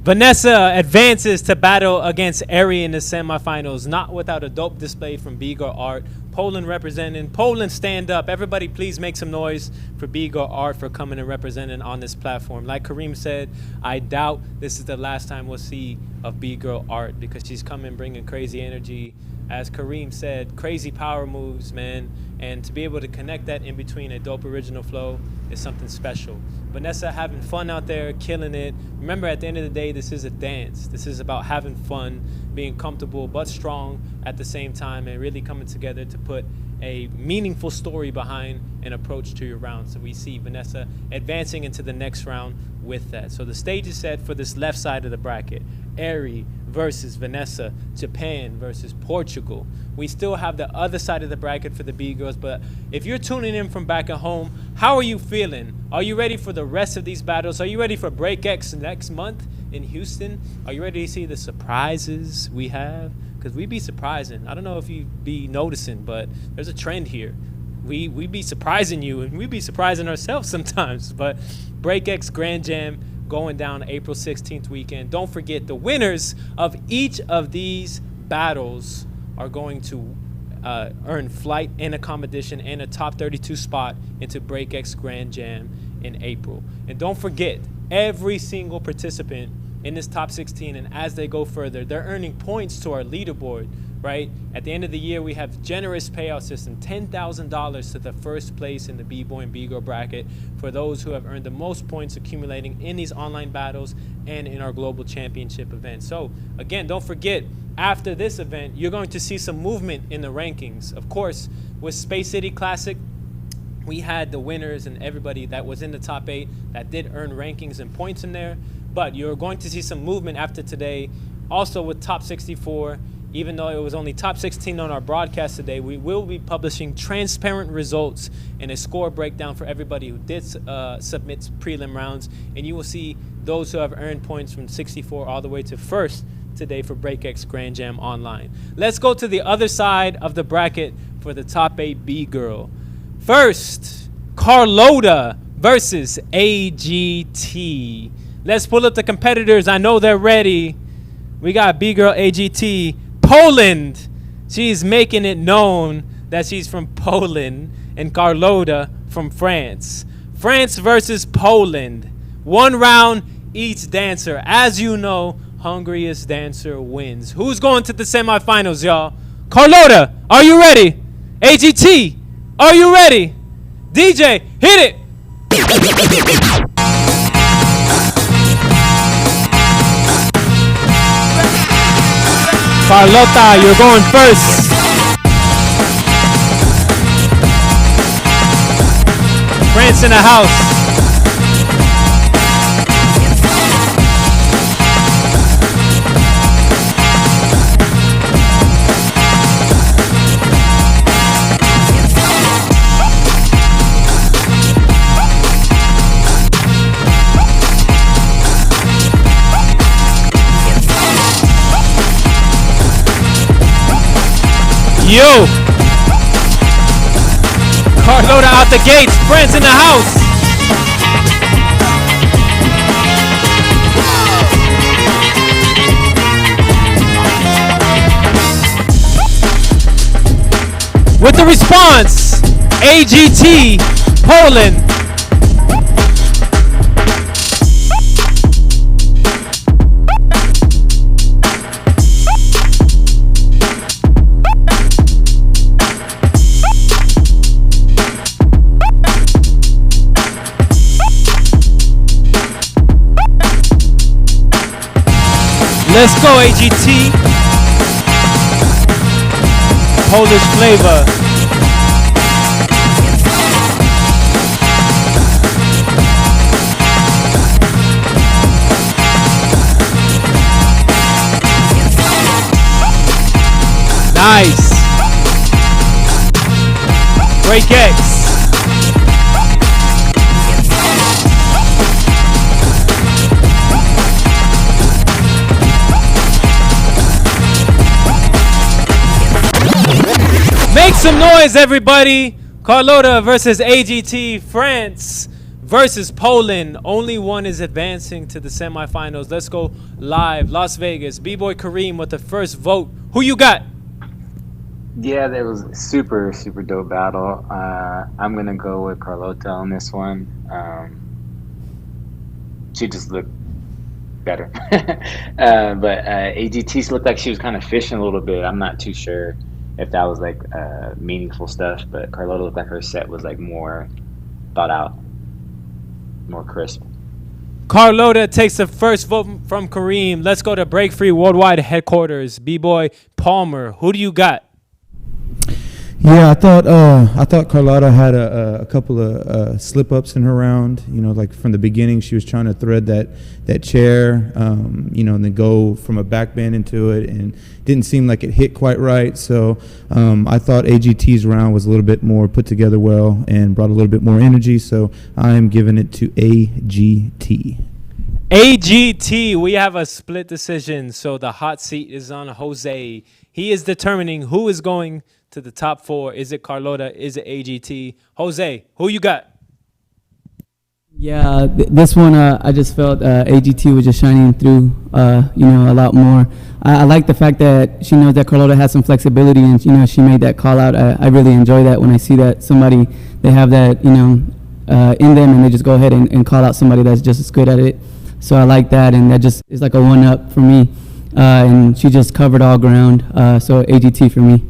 Vanessa advances to battle against Ari in the semifinals, not without a dope display from BGIRL Art. Poland representing. Poland, stand up. Everybody please make some noise for BGIRL Art for coming and representing on this platform. Like Kareem said, I doubt this is the last time we'll see of BGIRL Art, because she's coming bringing crazy energy. As Kareem said, crazy power moves, man. And to be able to connect that in between a dope original flow is something special. Vanessa having fun out there, killing it. Remember, at the end of the day, this is a dance. This is about having fun, being comfortable but strong at the same time, and really coming together to put a meaningful story behind an approach to your round. So we see Vanessa advancing into the next round with that. So the stage is set for this left side of the bracket. Ari versus Vanessa, Japan versus Portugal. We still have the other side of the bracket for the B-Girls, but if you're tuning in from back at home, how are you feeling? Are you ready for the rest of these battles? Are you ready for BreakX next month in Houston? Are you ready to see the surprises we have? Because we be surprising. I don't know if you be noticing, but there's a trend here. We be surprising you, and we be surprising ourselves sometimes. But BreakX Grand Jam going down April 16th weekend. Don't forget, the winners of each of these battles are going to earn flight and accommodation and a top 32 spot into BreakX Grand Jam in April. And don't forget, every single participant in this top 16, and as they go further, they're earning points to our leaderboard, right? At the end of the year, we have generous payout system, $10,000 to the first place in the B-Boy and B-Girl bracket for those who have earned the most points accumulating in these online battles and in our global championship event. So again, don't forget, after this event, you're going to see some movement in the rankings. Of course, with Space City Classic, we had the winners and everybody that was in the top 8 that did earn rankings and points in there. But you're going to see some movement after today. Also with Top 64, even though it was only Top 16 on our broadcast today, we will be publishing transparent results and a score breakdown for everybody who did submit prelim rounds. And you will see those who have earned points from 64 all the way to first today for BreakX Grand Jam Online. Let's go to the other side of the bracket for the top 8 B-Girl. First, Carlota versus AGT. Let's pull up the competitors. I know they're ready. We got B-Girl AGT. Poland. She's making it known that she's from Poland. And Carlota from France. France versus Poland. 1 round each dancer. As you know, hungriest dancer wins. Who's going to the semifinals, y'all? Carlota, are you ready? AGT, are you ready? DJ, hit it. Carlota, you're going first. France in the house. Yo! Carlota out the gates. France in the house. With the response, AGT, Poland. Let's go, AGT. Polish flavor. Nice. BreakX. Make some noise, everybody. Carlota versus AGT. France versus Poland. Only one is advancing to the semifinals. Let's go live. Las Vegas. B-Boy Kareem with the first vote. Who you got? Yeah, that was a super, super dope battle. I'm going to go with Carlota on this one. She just looked better. But AGT looked like she was kind of fishing a little bit. I'm not too sure if that was like meaningful stuff, but Carlota looked like her set was like more thought out, more crisp. Carlota takes the first vote from Kareem. Let's go to Break Free Worldwide headquarters. B-Boy Palmer, who do you got? Yeah, I thought Carlota had a couple of slip ups in her round. You know, like from the beginning, she was trying to thread that chair, you know, and then go from a back bend into it, and didn't seem like it hit quite right. So I thought AGT's round was a little bit more put together well and brought a little bit more energy. So I'm giving it to AGT. AGT, we have a split decision. So the hot seat is on Jose. He is determining who is going to the top four. Is it Carlota? Is it AGT? Jose, who you got? Yeah, this one I just felt AGT was just shining through, you know, a lot more. I like the fact that she knows that Carlota has some flexibility, and you know she made that call out. I really enjoy that when I see that somebody, they have that, you know, in them, and they just go ahead and call out somebody that's just as good at it. So I like that, and that just is like a one-up for me. And she just covered all ground. So AGT for me.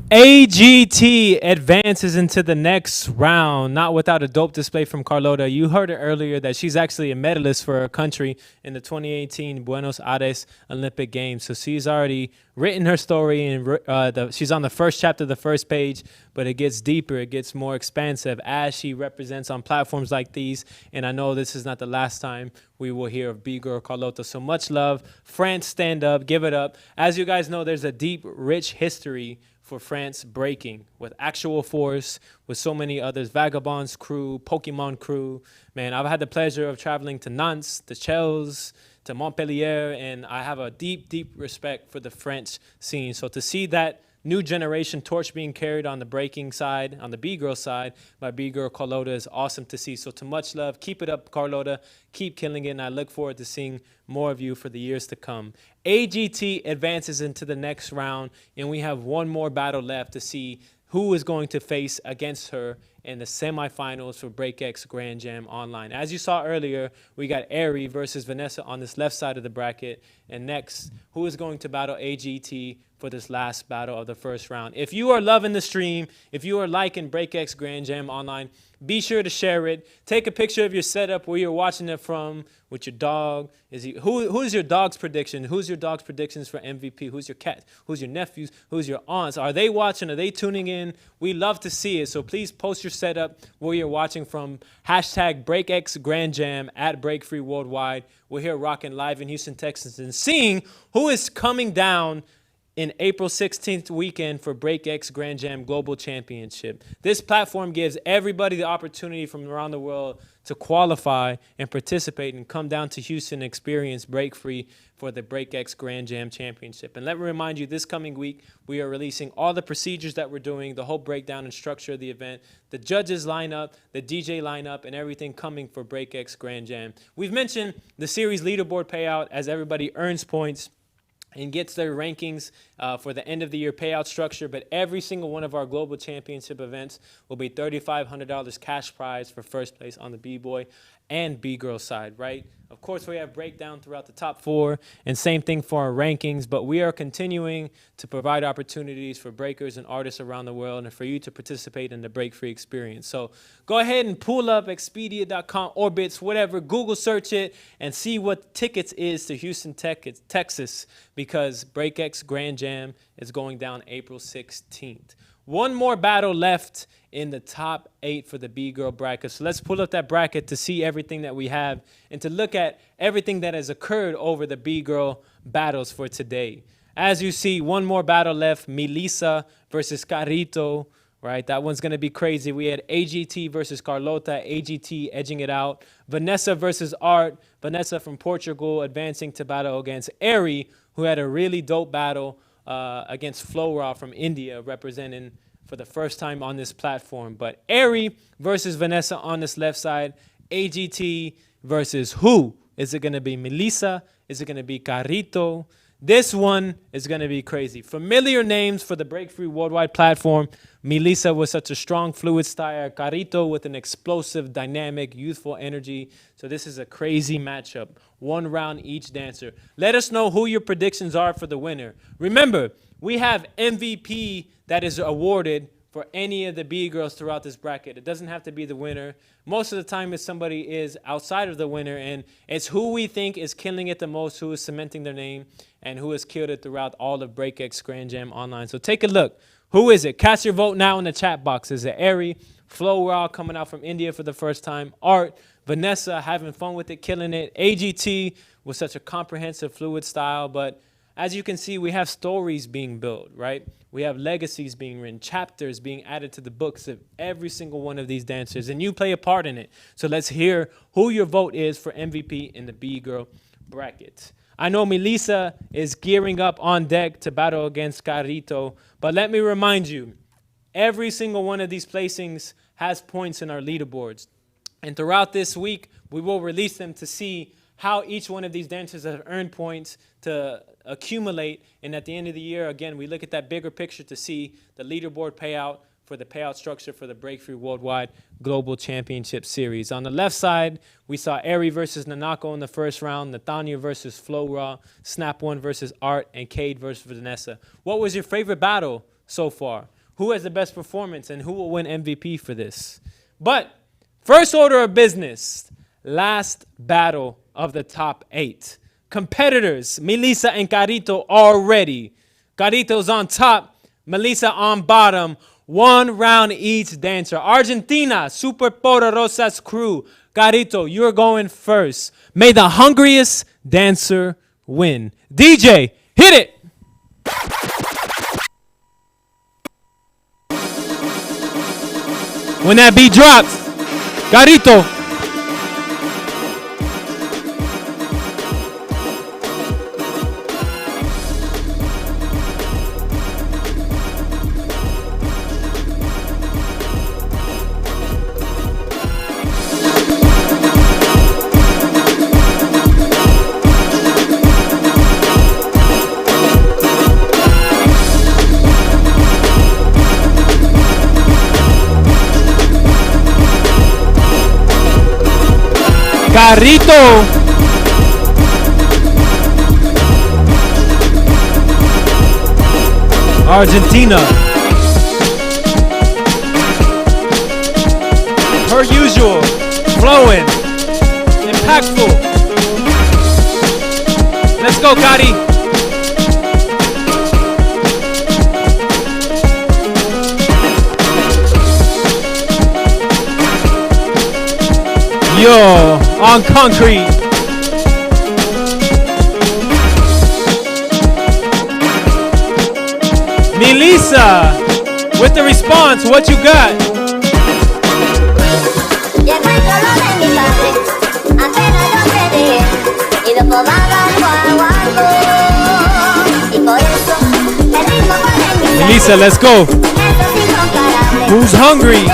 AGT advances into the next round, not without a dope display from Carlota. You heard it earlier that she's actually a medalist for her country in the 2018 Buenos Aires Olympic Games. So she's already written her story, and she's on the first chapter, the first page, but it gets deeper, it gets more expansive as she represents on platforms like these. And I know this is not the last time we will hear of BGIRL Carlota. So much love. France, stand up, give it up. As you guys know, there's a deep, rich history for France breaking with Actual Force, with so many others, Vagabond's crew, Pokemon crew. Man, I've had the pleasure of traveling to Nantes, to Chelles, to Montpellier, and I have a deep, deep respect for the French scene. So to see that new generation torch being carried on the breaking side, on the B-Girl side, by BGIRL Carlota is awesome to see. So to much love, keep it up, Carlota. Keep killing it, and I look forward to seeing more of you for the years to come. AGT advances into the next round, and we have one more battle left to see who is going to face against her in the semifinals for BreakX Grand Jam Online. As you saw earlier, we got Ari versus Vanessa on this left side of the bracket. And next, who is going to battle AGT for this last battle of the first round? If you are loving the stream, if you are liking BreakX Grand Jam Online, be sure to share it. Take a picture of your setup, where you're watching it from, with your dog. Who's your dog's prediction? Who's your dog's predictions for MVP? Who's your cat? Who's your nephews? Who's your aunts? Are they watching? Are they tuning in? We love to see it. So please post your setup where you're watching from. Hashtag BreakX Grand Jam at Break Free Worldwide. We're here rocking live in Houston, Texas, and seeing who is coming down in April 16th weekend for BreakX Grand Jam Global Championship. This platform gives everybody the opportunity from around the world to qualify and participate and come down to Houston and experience Break Free for the BreakX Grand Jam Championship. And let me remind you, this coming week, we are releasing all the procedures that we're doing, the whole breakdown and structure of the event, the judges lineup, the DJ lineup, and everything coming for BreakX Grand Jam. We've mentioned the series leaderboard payout as everybody earns points and gets their rankings for the end of the year payout structure. But every single one of our global championship events will be $3,500 cash prize for first place on the B-Boy and B-Girl side, right? Of course, we have breakdown throughout the top four, and same thing for our rankings, but we are continuing to provide opportunities for breakers and artists around the world and for you to participate in the Break Free experience. So go ahead and pull up Expedia.com, Orbitz, whatever, Google search it, and see what tickets is to Houston, Texas, because BreakX Grand Jam is going down April 16th. One more battle left in the top 8 for the B-Girl bracket. So let's pull up that bracket to see everything that we have and to look at everything that has occurred over the B-Girl battles for today. As you see, one more battle left, Melissa versus Karito, right? That one's going to be crazy. We had AGT versus Carlota, AGT edging it out. Vanessa versus Art, Vanessa from Portugal advancing to battle against Ari, who had a really dope battle against Flora from India, representing for the first time on this platform. But Ari versus Vanessa on this left side. AGT versus who? Is it going to be Melissa? Is it going to be Karito? This one is going to be crazy. Familiar names for the Break Free Worldwide platform. Melissa with such a strong fluid style. Karito with an explosive, dynamic, youthful energy. So this is a crazy matchup. One round each dancer. Let us know who your predictions are for the winner. Remember, we have MVP that is awarded for any of the B-girls throughout this bracket. It doesn't have to be the winner. Most of the time, if somebody is outside of the winner, and it's who we think is killing it the most, who is cementing their name, and who has killed it throughout all of BreakX Grand Jam Online. So take a look. Who is it? Cast your vote now in the chat box. Is it Ari, Flo Raw coming out from India for the first time, Art, Vanessa having fun with it, killing it, AGT with such a comprehensive, fluid style, but as you can see, we have stories being built, right? We have legacies being written, chapters being added to the books of every single one of these dancers, and you play a part in it. So let's hear who your vote is for MVP in the B-Girl bracket. I know Melissa is gearing up on deck to battle against Karito, but let me remind you, every single one of these placings has points in our leaderboards. And throughout this week, we will release them to see how each one of these dancers have earned points to accumulate. And at the end of the year, again, we look at that bigger picture to see the leaderboard payout for the payout structure for the Break Free Worldwide Global Championship Series. On the left side, we saw Ari versus Nanako in the first round, Nathania versus Flo Raw, Snap One versus Art, and Kade versus Vanessa. What was your favorite battle so far? Who has the best performance, and who will win MVP for this? But first order of business, last battle of the top 8. Competitors, Melissa and Karito are ready. Karito's on top, Melissa on bottom. One round each dancer. Argentina, Super Poderosas crew. Karito, you're going first. May the hungriest dancer win. DJ, hit it! When that beat drops, Karito. Karito. Argentina. Per usual, flowing, impactful. Let's go, Kade. Yo, on concrete. Melissa, with the response, what you got? Melissa, let's go. Who's hungry?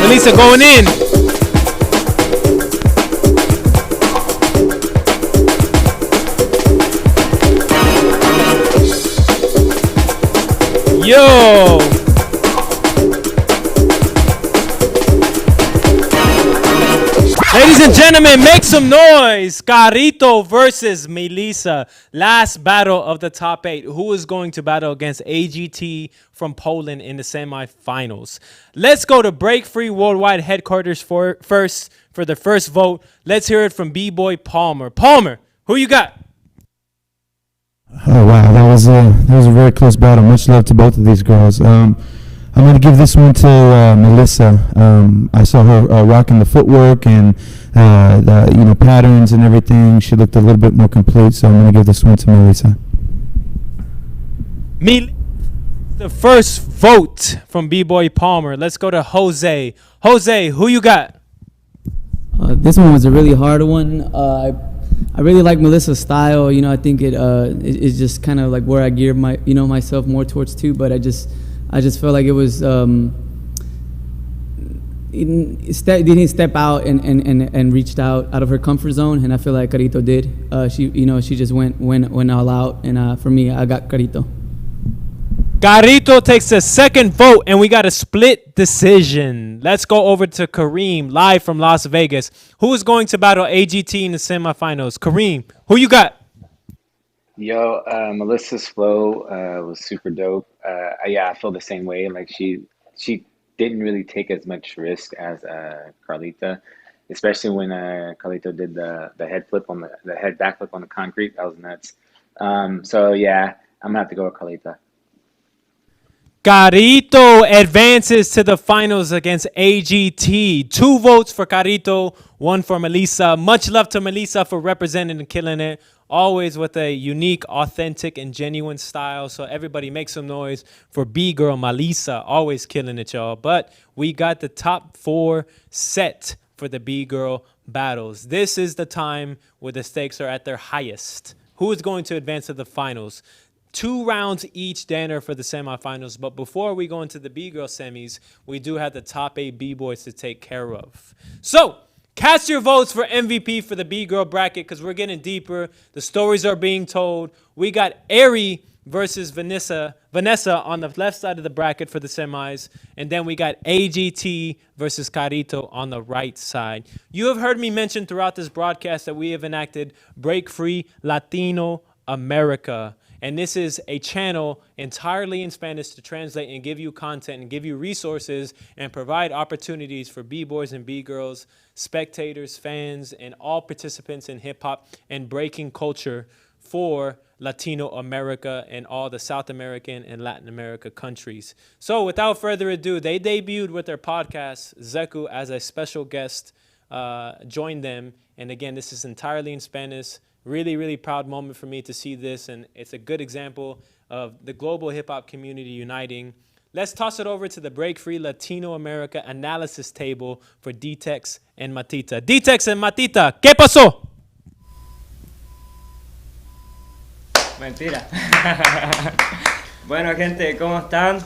Melissa going in. Yo. Ladies and gentlemen, make some noise. Karito versus Melissa. Last battle of the top 8. Who is going to battle against AGT from Poland in the semifinals? Let's go to Break Free Worldwide headquarters first for the first vote. Let's hear it from B-Boy Palmer. Palmer, who you got? Oh wow, that was a very close battle. Much love to both of these girls. I'm going to give this one to Melissa. I saw her rocking the footwork and the patterns and everything. She looked a little bit more complete, so I'm going to give this one to Melissa. The first vote from B-Boy Palmer. Let's go to Jose. Jose, who you got? This one was a really hard one. I really like Melissa's style. I think it's just kind of like where I gear myself more towards too. But I just felt like it was didn't step out and reached out of her comfort zone, and I feel like Karito did. She just went all out, and for me, I got Karito. Karito takes the second vote, and we got a split decision. Let's go over to Kareem, live from Las Vegas. Who is going to battle AGT in the semifinals? Kareem, who you got? Yo, Melissa's flow was super dope. Yeah, I feel the same way. Like she didn't really take as much risk as Carlita, especially when Carlito did the head flip on the head backflip on the concrete. That was nuts. So yeah, I'm gonna have to go with Carlita. Karito advances to the finals against AGT. 2 votes for Karito, 1 for Melissa. Much love to Melissa for representing and killing it. Always with a unique, authentic, and genuine style. So everybody make some noise for B-Girl Melissa. Always killing it, y'all. But we got the top 4 set for the B-Girl battles. This is the time where the stakes are at their highest. Who is going to advance to the finals? 2 rounds each dinner for the semifinals. But before we go into the B-Girl semis, we do have the top 8 B-Boys to take care of. So, cast your votes for MVP for the B-Girl bracket because we're getting deeper. The stories are being told. We got Ari versus Vanessa on the left side of the bracket for the semis. And then we got AGT versus Karito on the right side. You have heard me mention throughout this broadcast that we have enacted Break Free Latino America. And this is a channel entirely in Spanish to translate and give you content and give you resources and provide opportunities for B-boys and B-girls, spectators, fans, and all participants in hip-hop and breaking culture for Latino America and all the South American and Latin America countries. So without further ado, they debuted with their podcast. Zeku, as a special guest, joined them. And again, this is entirely in Spanish. Really, really proud moment for me to see this, and it's a good example of the global hip-hop community uniting. Let's toss it over to the Break Free Latino America analysis table for D-Tex and Matita. D-Tex and Matita, ¿qué pasó? Mentira. Bueno, gente, ¿cómo están?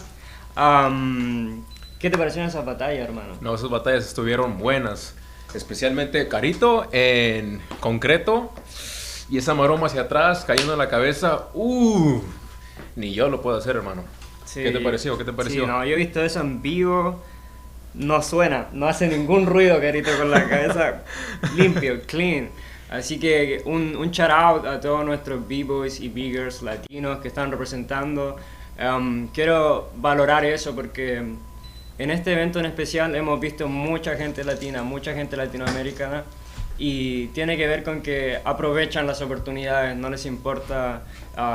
¿Qué te parecieron esas batallas, hermano? No, esas batallas estuvieron buenas. Especialmente Karito en concreto. Y esa maroma hacia atrás, cayendo en la cabeza. Ni yo lo puedo hacer, hermano. Sí. ¿Qué te pareció? ¿Qué te pareció? Sí, no, yo he visto eso en vivo. No suena, no hace ningún ruido, Karito, con la cabeza limpio, clean. Así que un shout out a todos nuestros B-Boys y B-Girls latinos que están representando. Quiero valorar eso porque en este evento en especial hemos visto mucha gente latina, mucha gente latinoamericana, y tiene que ver con que aprovechan las oportunidades, no les importa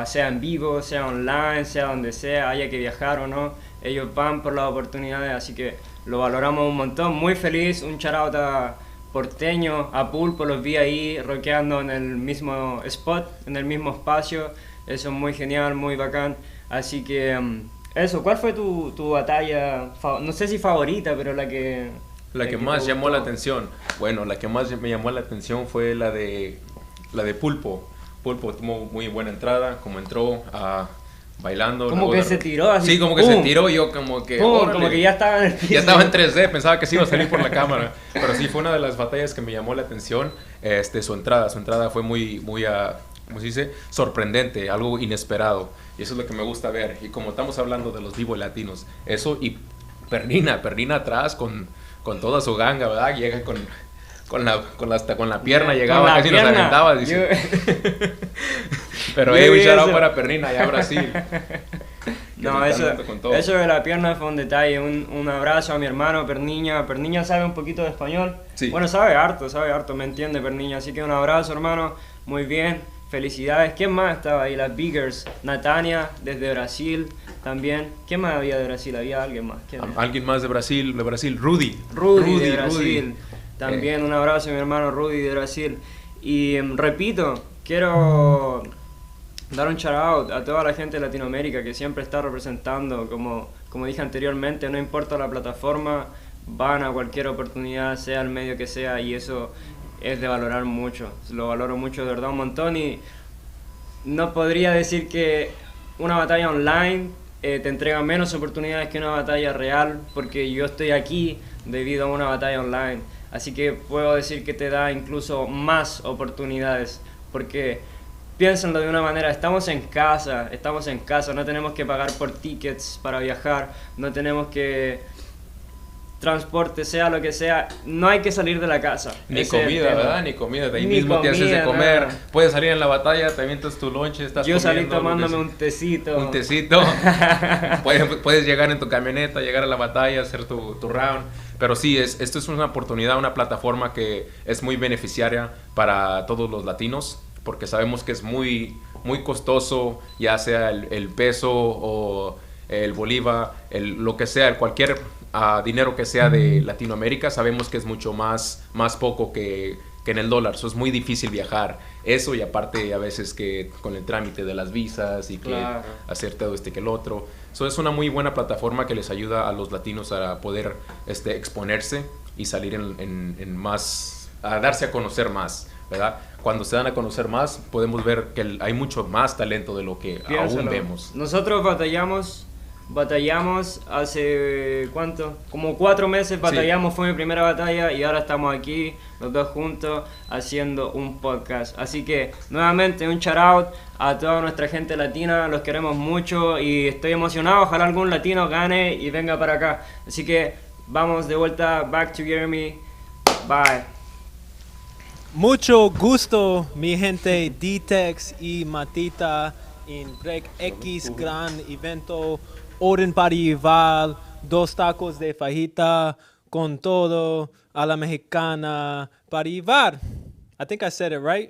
sea en vivo, sea online, sea donde sea, haya que viajar o no, ellos van por las oportunidades, así que lo valoramos un montón. Muy feliz, un shout out a Porteno, a Pulo, los vi ahí rockeando en el mismo spot, en el mismo espacio, eso es muy genial, muy bacán, así que eso. ¿Cuál fue tu batalla, no sé si favorita, pero la que más llamó la atención? Bueno, la que más me llamó la atención fue la de Pulpo. Pulpo tuvo muy buena entrada, como entró bailando. Como que se tiró así. Sí, como que se tiró, yo como que... como que ya estaba en el piso. Ya estaba en 3D, pensaba que sí iba a salir por la cámara. Pero sí, fue una de las batallas que me llamó la atención. Su entrada fue muy ¿cómo se dice? Sorprendente, algo inesperado. Y eso es lo que me gusta ver. Y como estamos hablando de los B-Boy latinos, eso y Perina atrás con toda su ganga, ¿verdad? Llega con la pierna, llegaba, casi nos aventaba. Pero un shout out para Perina y a Brasil. No, eso de la pierna fue un detalle. Un abrazo a mi hermano Perniña. Perniña sabe un poquito de español. Sí. Bueno, sabe harto, me entiende Perniña. Así que un abrazo, hermano. Muy bien, felicidades. ¿Quién más estaba ahí? Las B-Girls. Natania, desde Brasil también. ¿Quién más había de Brasil? ¿Había alguien más? Alguien más de Brasil, Rudy. Rudy de Brasil. También un abrazo a mi hermano Rudy de Brasil. Y repito, quiero dar un shout out a toda la gente de Latinoamérica que siempre está representando, como dije anteriormente, no importa la plataforma, van a cualquier oportunidad, sea el medio que sea, y eso es de valorar mucho. Lo valoro mucho, de verdad, un montón, y no podría decir que una batalla online te entrega menos oportunidades que una batalla real, porque yo estoy aquí debido a una batalla online. Así que puedo decir que te da incluso más oportunidades, porque piénsenlo de una manera, estamos en casa, no tenemos que pagar por tickets para viajar, no tenemos que transporte, sea lo que sea, no hay que salir de la casa. Ni comida, ¿verdad? Ni comida, de ahí mismo te haces de comer, nada. Puedes salir en la batalla, te avientas tu lonche, estás Yo comiendo. Salí tomándome un tecito. Un tecito. puedes llegar en tu camioneta, llegar a la batalla, hacer tu round. Pero sí, esto es una oportunidad, una plataforma que es muy beneficiaria para todos los latinos, porque sabemos que es muy, muy costoso, ya sea el peso o el bolívar, lo que sea, cualquier dinero que sea de Latinoamérica, sabemos que es mucho más poco que en el dólar. Eso es muy difícil viajar. Eso, y aparte a veces que con el trámite de las visas y que hacer todo que el otro. Eso es una muy buena plataforma que les ayuda a los latinos a poder exponerse y salir en más, a darse a conocer más, ¿verdad? Cuando se dan a conocer más, podemos ver que hay mucho más talento de lo que aún vemos. Nosotros batallamos hace, ¿cuánto? Como 4 meses batallamos, sí. Fue mi primera batalla y ahora estamos aquí, los dos juntos, haciendo un podcast. Así que, nuevamente, un shout out a toda nuestra gente latina, los queremos mucho y estoy emocionado, ojalá algún latino gane y venga para acá. Así que, vamos de vuelta, back to Jeremy, bye. Mucho gusto, mi gente, D-Tex y Matita en BreakX Grand Evento. Orden para llevar 2 tacos de fajita con todo a la mexicana para llevar. I think I said it right.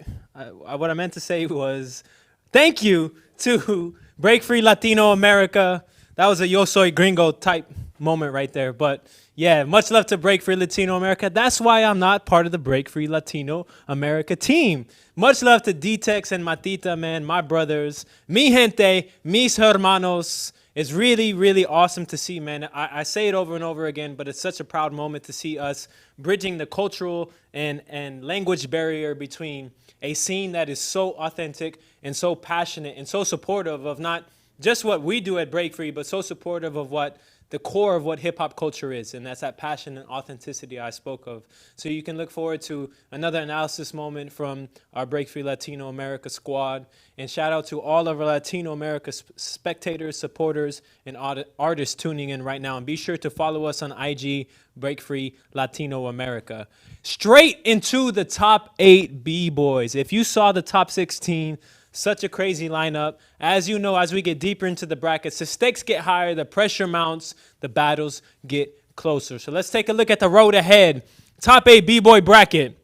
What I meant to say was thank you to Break Free Latino America. That was a Yo Soy Gringo type moment right there. But yeah, much love to Break Free Latino America. That's why I'm not part of the Break Free Latino America team. Much love to D-Tex and Matita, man, my brothers. Mi gente, mis hermanos. It's really, really awesome to see, man. I say it over and over again, but it's such a proud moment to see us bridging the cultural and language barrier between a scene that is so authentic and so passionate and so supportive of not just what we do at Break Free, but so supportive of what the core of what hip hop culture is, and that's that passion and authenticity I spoke of. So you can look forward to another analysis moment from our Break Free Latino America squad. And shout out to all of our Latino America spectators, supporters, and artists tuning in right now. And be sure to follow us on IG, Break Free Latino America. Straight into the top 8 B-boys. If you saw the top 16, such a crazy lineup. As you know, as we get deeper into the brackets, the stakes get higher, the pressure mounts, the battles get closer. So let's take a look at the road ahead. Top 8 B-boy bracket.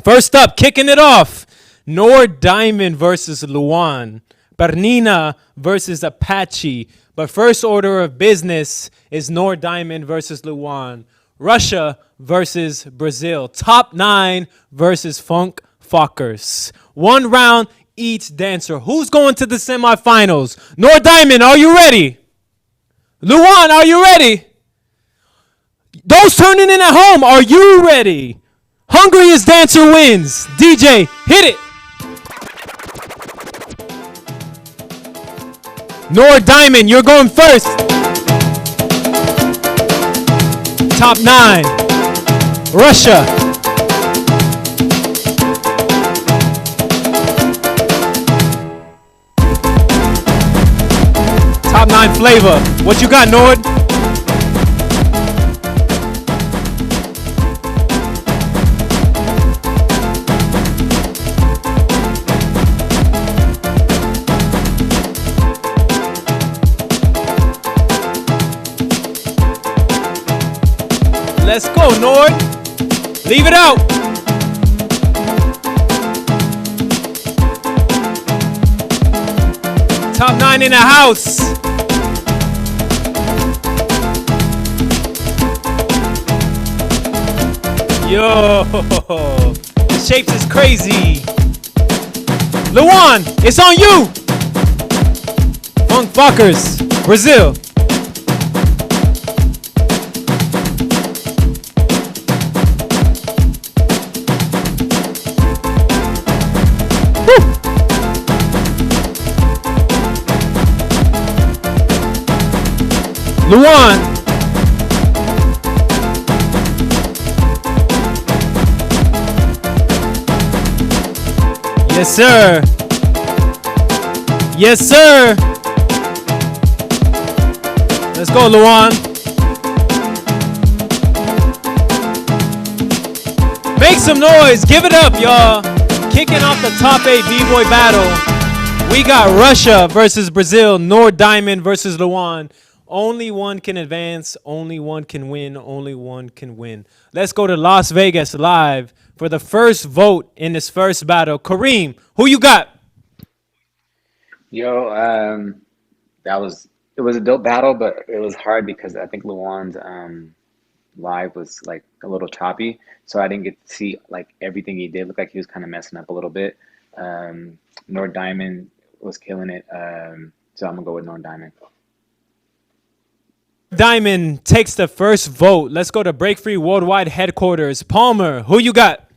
First up, kicking it off, Nord Diamond versus Luan. Perina versus Apache. But first order of business is Nord Diamond versus Luan. Russia versus Brazil. Top 9 versus Funk Fockers. 1 round each dancer. Who's going to the semifinals? Nord Diamond, are you ready? Luan, are you ready? Those turning in at home, are you ready? Hungriest dancer wins. DJ, hit it. Nord Diamond, you're going first. Top 9. Russia. Top 9 flavor. What you got, Nord? Let's go, Nord. Leave it out. Top 9 in the house. Yo, the shapes is crazy. Luan, it's on you. Funk Fockers, Brazil. Luan. Yes, sir. Yes, sir. Let's go, Luan. Make some noise. Give it up, y'all. Kicking off the top 8 B-boy battle. We got Russia versus Brazil. Nord Diamond versus Luan. Only one can advance, only one can win, only one can win. Let's go to Las Vegas live for the first vote in this first battle. Kareem, who you got? Yo, it was a dope battle, but it was hard because I think Luan's live was like a little choppy, so I didn't get to see like everything he did. Looked like he was kind of messing up a little bit. Nord Diamond was killing it, so I'm gonna go with Nord Diamond. Diamond takes the first vote. Let's go to Break Free Worldwide Headquarters. Palmer, who you got?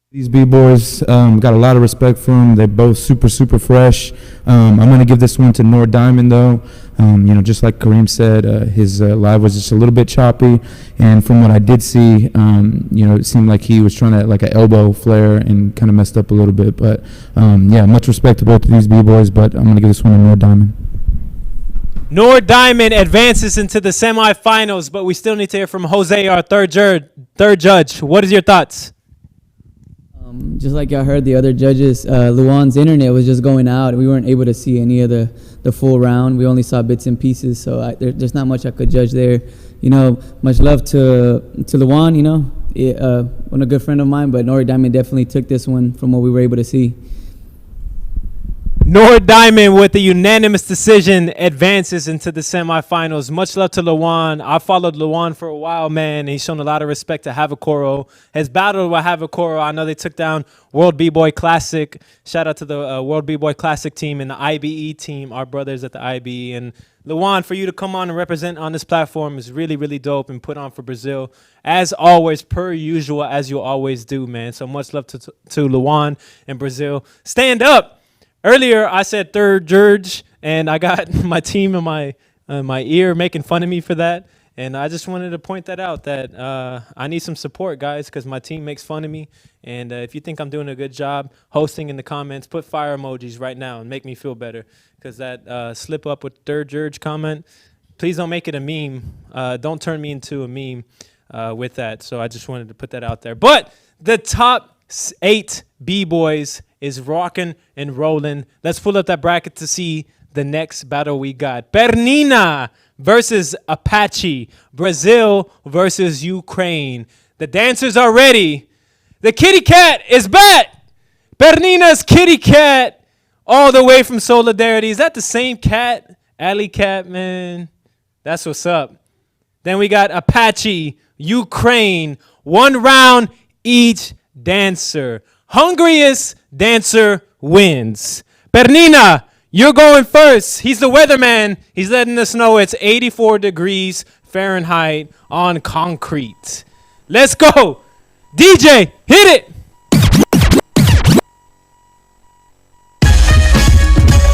These B-boys, got a lot of respect for them. They're both super fresh. I'm going to give this one to Nord Diamond, though. Just like Kareem said, his live was just a little bit choppy. And from what I did see, it seemed like he was trying to like an elbow flare and kind of messed up a little bit. But, much respect to both of these B-boys, but I'm going to give this one to Nord Diamond. Nord Diamond advances into the semifinals, but we still need to hear from Jose, our third judge. What is your thoughts? Just like y'all heard the other judges, Luan's internet was just going out. We weren't able to see any of the full round. We only saw bits and pieces, so there's not much I could judge there. Much love to Luan, one a good friend of mine, but Nord Diamond definitely took this one from what we were able to see. Nord Diamond with a unanimous decision advances into the semifinals. Much love to Luan. I followed Luan for a while, man. He's shown a lot of respect to Havakoro. Has battled with Havakoro. I know they took down World B-Boy Classic. Shout out to the World B-Boy Classic team and the IBE team, our brothers at the IBE. And Luan, for you to come on and represent on this platform is really, really dope and put on for Brazil. As always, per usual, as you always do, man. So much love to Luan and Brazil. Stand up. Earlier, I said third judge, and I got my team in my ear making fun of me for that. And I just wanted to point that out, that I need some support, guys, because my team makes fun of me. And if you think I'm doing a good job hosting in the comments, put fire emojis right now and make me feel better. Because that slip up with third judge comment, please don't make it a meme. Don't turn me into a meme with that. So I just wanted to put that out there. But the top 8 B-boys is rocking and rolling. Let's pull up that bracket to see the next battle we got. Perina versus Apache. Brazil versus Ukraine. The dancers are ready. The kitty cat is back. Pernina's kitty cat all the way from Solidarity. Is that the same cat? Alley cat, man. That's what's up. Then we got Apache, Ukraine. 1 round each dancer. Hungriest dancer wins. Pernina, you're going first. He's the weatherman. He's letting us know it's 84 degrees Fahrenheit on concrete. Let's go. DJ, hit it.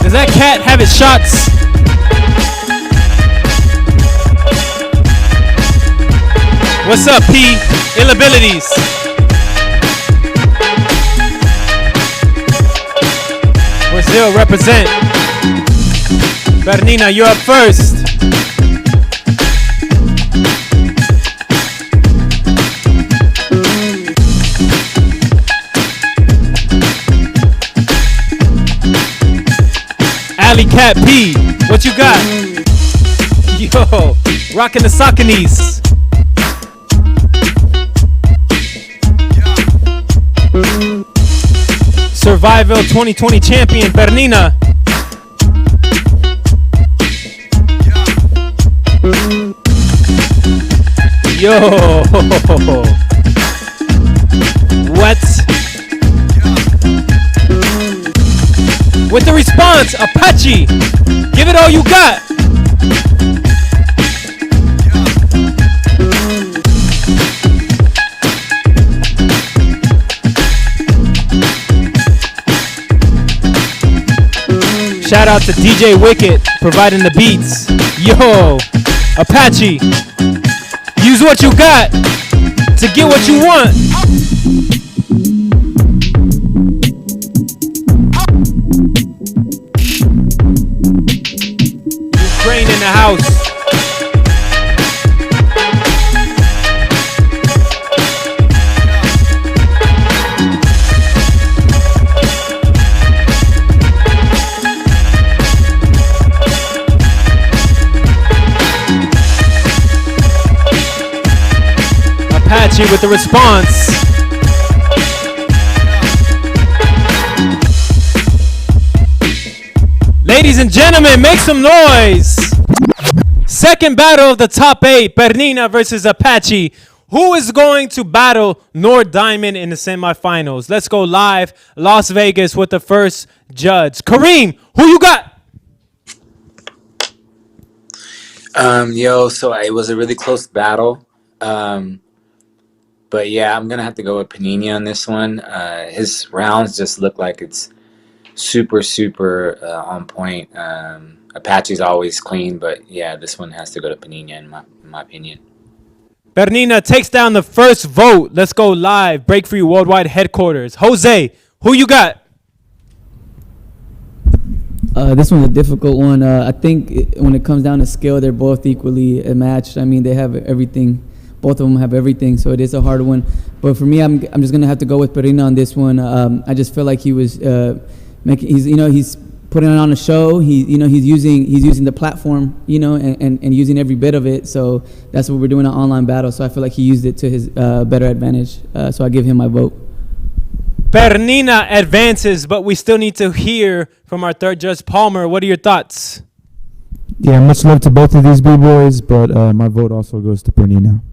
Does that cat have its shots? What's up, P? Ill abilities. Brazil represent. Perina, you're up first. Alley Cat P, what you got? Yo, rocking the Sauconies. Survival 2020 champion, Perina. Yo. What? With the response, Apache. Give it all you got. Shout out to DJ Wicked providing the beats. Yo, Apache, use what you got to get what you want. Ukraine in the house. Apache with the response. Ladies and gentlemen, make some noise. Second battle of the top 8, Perina versus Apache. Who is going to battle Nord Diamond in the semifinals? Let's go live, Las Vegas, with the first judge. Kareem, who you got? So it was a really close battle. But yeah, I'm gonna have to go with Panini on this one. His rounds just look like it's super on point. Apache's always clean, but yeah, this one has to go to Panini in my opinion. Perina takes down the first vote. Let's go live, Break Free Worldwide Headquarters. Jose, who you got? This one's a difficult one. I think when it comes down to skill, they're both equally matched. I mean, they have everything. Both of them have everything, so it is a hard one. But for me, I'm just gonna have to go with Perina on this one. I just feel like he was he's putting on a show. He's using the platform, and using every bit of it. So that's what we're doing, an online battle. So I feel like he used it to his better advantage. So I give him my vote. Perina advances, but we still need to hear from our third judge, Palmer. What are your thoughts? Yeah, much love to both of these B-boys, but my vote also goes to Perina.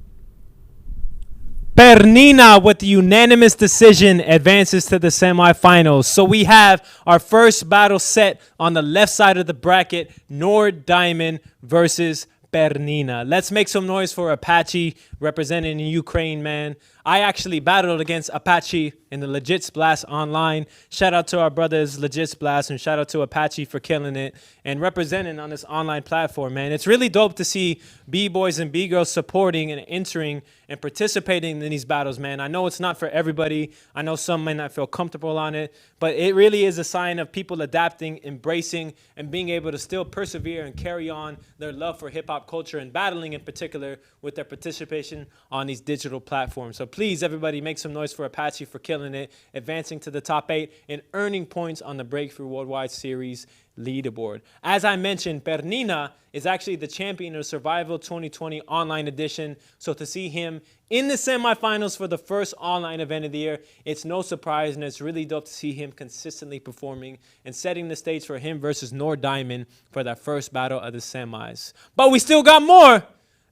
Perina, with the unanimous decision, advances to the semifinals. So we have our first battle set on the left side of the bracket, Nord Diamond versus Perina. Let's make some noise for Apache representing Ukraine, man. I actually battled against Apache in the Legit Blast online. Shout out to our brothers Legit Blast, and shout out to Apache for killing it and representing on this online platform, man. It's really dope to see B-boys and B-girls supporting and entering and participating in these battles, man. I know it's not for everybody. I know some may not feel comfortable on it, but it really is a sign of people adapting, embracing, and being able to still persevere and carry on their love for hip-hop culture and battling in particular with their participation on these digital platforms. So please, everybody, make some noise for Apache for killing it, advancing to the top 8, and earning points on the Breakthrough Worldwide Series leaderboard. As I mentioned, Perina is actually the champion of Survival 2020 online edition. So to see him in the semifinals for the first online event of the year, it's no surprise, and it's really dope to see him consistently performing and setting the stage for him versus Nor Diamond for that first battle of the semis. But we still got more.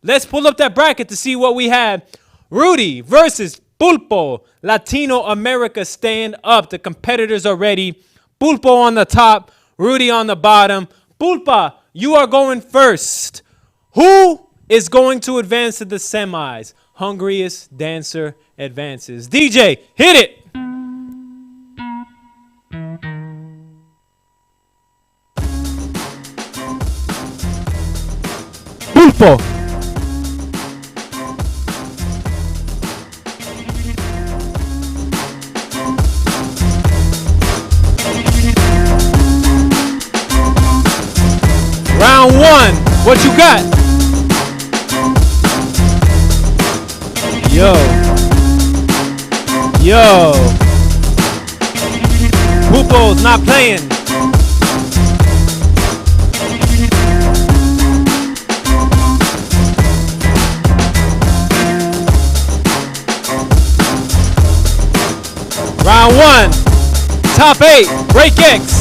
Let's pull up that bracket to see what we have. Rudy versus Pulpo. Latino America, stand up. The competitors are ready. Pulpo on the top, Rudy on the bottom. Pulpa, you are going first. Who is going to advance to the semis? Hungriest dancer advances. DJ, hit it. Pulpo. Round 1, what you got? Yo. Pulpo's not playing. Round 1, top 8, BreakX.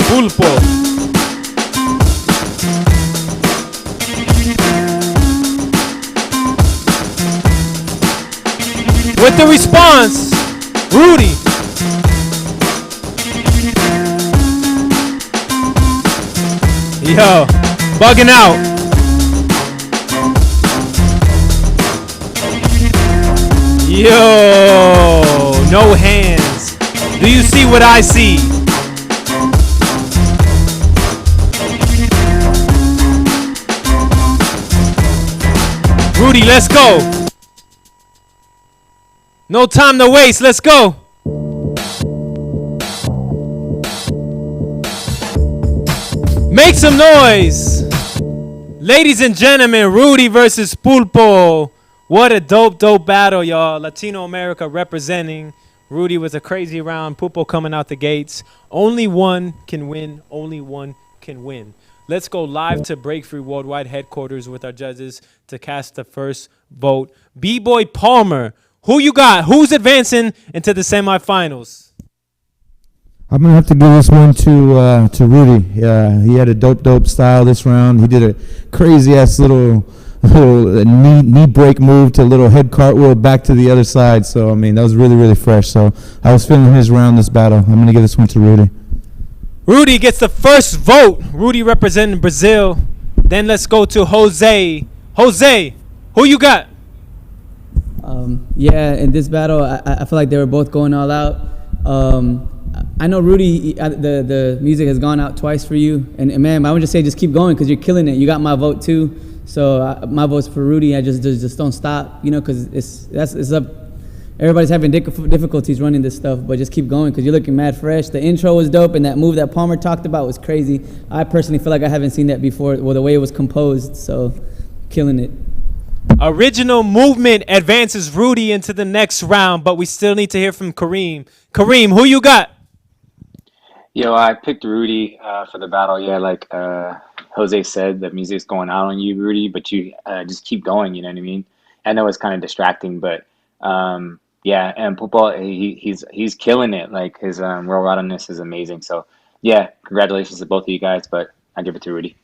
Pulpo. With the response, Rudy. Yo, bugging out. Yo, no hands. Do you see what I see? Rudy, let's go. No time to waste. Let's go. Make some noise. Ladies and gentlemen, Rudy versus Pulpo. What a dope battle, y'all. Latino America representing. Rudy with a crazy round. Pulpo coming out the gates. Only one can win. Only one can win. Let's go live to Breakthrough Worldwide headquarters with our judges to cast the first vote. B-Boy Palmer, who you got? Who's advancing into the semifinals? I'm gonna have to give this one to Rudy. He had a dope style this round. He did a crazy ass little knee break move to a little head cartwheel back to the other side. So I mean that was really fresh. So I was feeling his round this battle. I'm gonna give this one to Rudy. Rudy gets the first vote. Rudy representing Brazil. Then let's go to Jose. Jose, who you got? Yeah, in this battle, I feel like they were both going all out. I know Rudy, the music has gone out twice for you. And man, I would just say just keep going because you're killing it. You got my vote too. So my vote's for Rudy. I just don't stop, you know, because it's up. Everybody's having difficulties running this stuff, but just keep going because you're looking mad fresh. The intro was dope, and that move that Palmer talked about was crazy. I personally feel like I haven't seen that before, well, the way it was composed, so killing it. Original movement advances Rudy into the next round, but we still need to hear from Kareem. Kareem, who you got? Yo, I picked Rudy for the battle. Yeah, like Jose said, the music's going out on you, Rudy, but you just keep going, you know what I mean? I know it's kind of distracting, but yeah, and Pulo, he's killing it. Like his well-roundedness is amazing. So yeah, congratulations to both of you guys, but I give it to Rudy.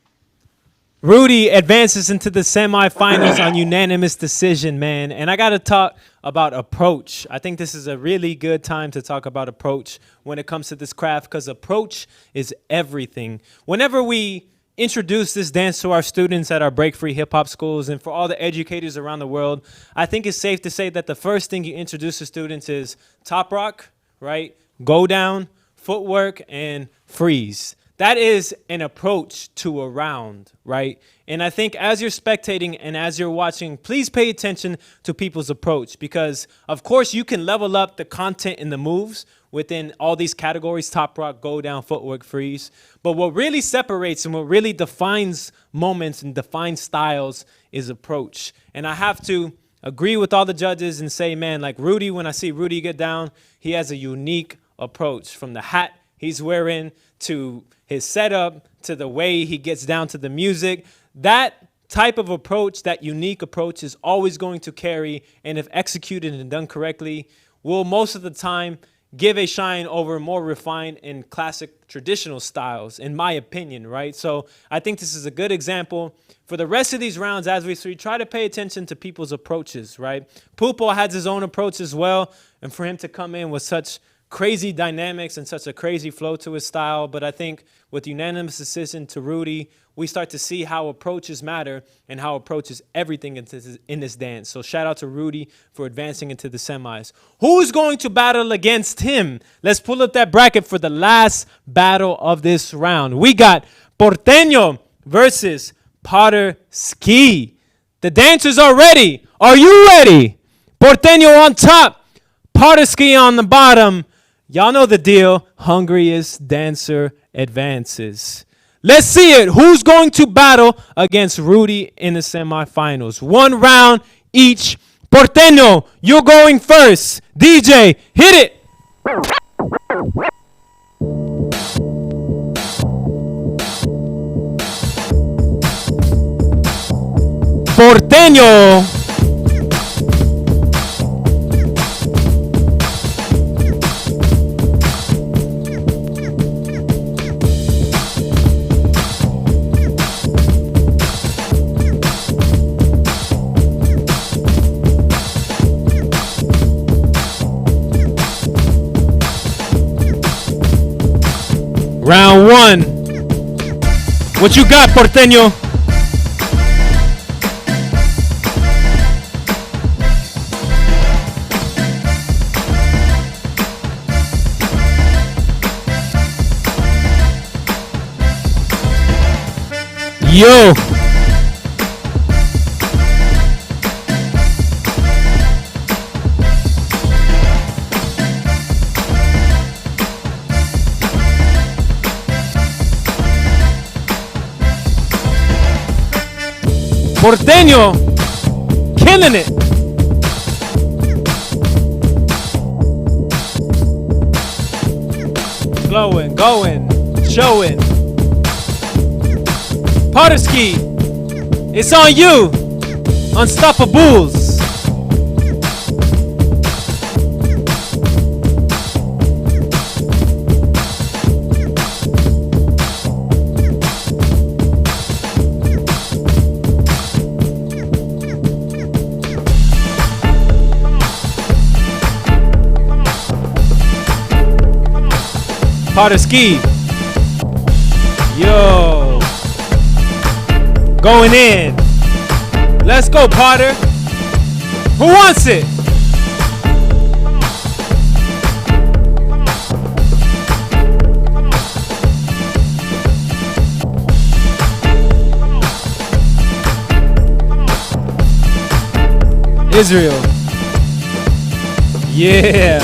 Rudy advances into the semifinals on unanimous decision, man. And I got to talk about approach. I think this is a really good time to talk about approach when it comes to this craft, because approach is everything. Whenever we introduce this dance to our students at our break-free hip-hop schools and for all the educators around the world, I think it's safe to say that the first thing you introduce to students is top rock, right? Go down, footwork, and freeze. That is an approach to a round, right? And I think as you're spectating and as you're watching, please pay attention to people's approach, because of course you can level up the content and the moves within all these categories: top rock, go down, footwork, freeze. But what really separates and what really defines moments and defines styles is approach. And I have to agree with all the judges and say, man, like Rudy, when I see Rudy get down, he has a unique approach, from the hat he's wearing to his setup to the way he gets down to the music. That type of approach, that unique approach, is always going to carry, and if executed and done correctly, will most of the time give a shine over more refined and classic traditional styles, in my opinion, right? So I think this is a good example. For the rest of these rounds, as we see, try to pay attention to people's approaches, right? Pupo has his own approach as well, and for him to come in with such crazy dynamics and such a crazy flow to his style. But I think with unanimous decision to Rudy, we start to see how approaches matter and how approaches everything in this dance. So shout out to Rudy for advancing into the semis. Who's going to battle against him? Let's pull up that bracket for the last battle of this round. We got Porteno versus Potterski. The dancers are ready. Are you ready? Porteno on top, Potterski on the bottom. Y'all know the deal. Hungriest dancer advances. Let's see it. Who's going to battle against Rudy in the semifinals? 1 round each. Porteno, you're going first. DJ, hit it. Porteno. Round 1. What you got, Porteno? Yo. Porteno, killing it. Glowing, going, showing. Potterski, it's on you. Unstoppables. Potterski. Yo. Going in. Let's go, Potter. Who wants it? Israel. Yeah.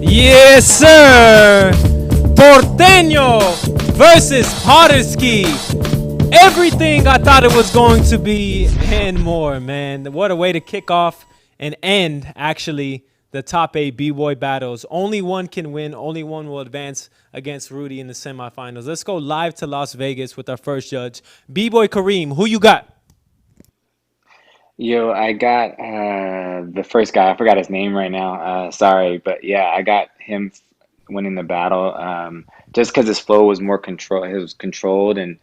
Yes, sir. Porteno versus Potterski. Everything I thought it was going to be and more, man. What a way to kick off and end, actually, the top 8 B-Boy battles. Only one can win. Only one will advance against Rudy in the semifinals. Let's go live to Las Vegas with our first judge. B-Boy Kareem, who you got? Yo, I got the first guy. I forgot his name right now. Sorry, but yeah, I got him winning the battle. just because his flow was more control, it was controlled, and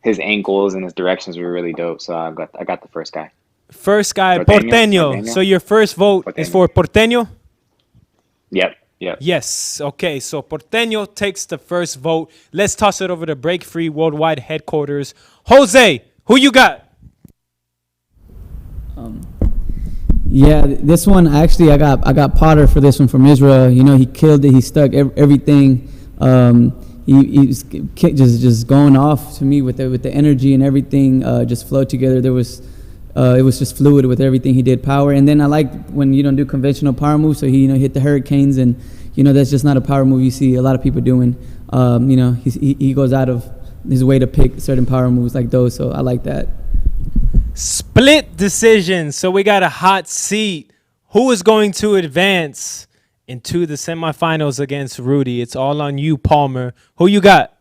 his angles and his directions were really dope. So I got the first guy. First guy, Porteno. So your first vote is for Porteno? Yep. Yes. Okay, so Porteno takes the first vote. Let's toss it over to Break Free Worldwide headquarters. Jose, who you got? Yeah, this one actually I got Potter for this one from Israel. You know, he killed it. He stuck everything. He's just going off to me with the energy and everything. Just flowed together. It was just fluid with everything he did. Power, and then I like when you don't do conventional power moves. So he hit the hurricanes, and that's just not a power move you see a lot of people doing. He goes out of his way to pick certain power moves like those. So I like that. Split decision. So we got a hot seat. Who is going to advance into the semifinals against Rudy? It's all on you, Palmer. Who you got?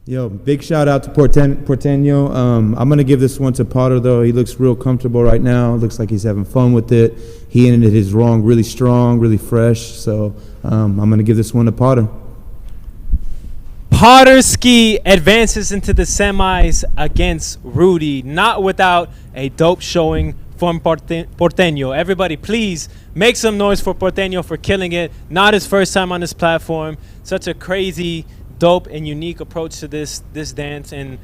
Yo, big shout out to Porteno. I'm going to give this one to Potter, though. He looks real comfortable right now. Looks like he's having fun with it. He ended his wrong really strong, really fresh. So I'm going to give this one to Potter. Potterski advances into the semis against Rudy, not without a dope showing from Porteno. Everybody, please make some noise for Porteno for killing it. Not his first time on this platform. Such a crazy, dope, and unique approach to this dance. And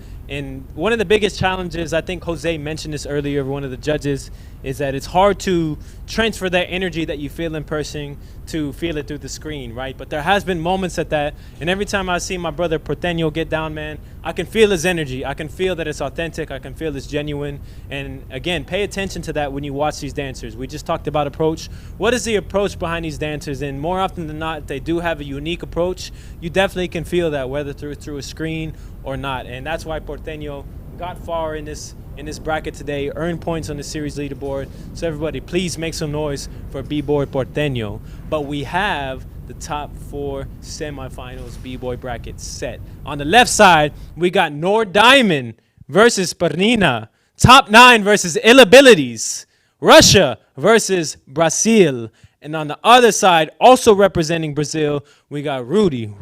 one of the biggest challenges, I think Jose mentioned this earlier, one of the judges, is that it's hard to transfer that energy that you feel in person to feel it through the screen, right? But there has been moments at that, and every time I see my brother Porteno get down, man, I can feel his energy. I can feel that it's authentic. I can feel it's genuine. And again, pay attention to that when you watch these dancers. We just talked about approach. What is the approach behind these dancers? And more often than not, they do have a unique approach. You definitely can feel that, whether through a screen or not. And that's why Porteno got far in this bracket today, earned points on the series leaderboard. So everybody, please make some noise for B-Boy Porteno. But we have the top 4 semifinals B-Boy bracket set. On the left side, we got Nord Diamond versus Perina. Top 9 versus Ill Abilities. Russia versus Brazil. And on the other side, also representing Brazil, we got Rudy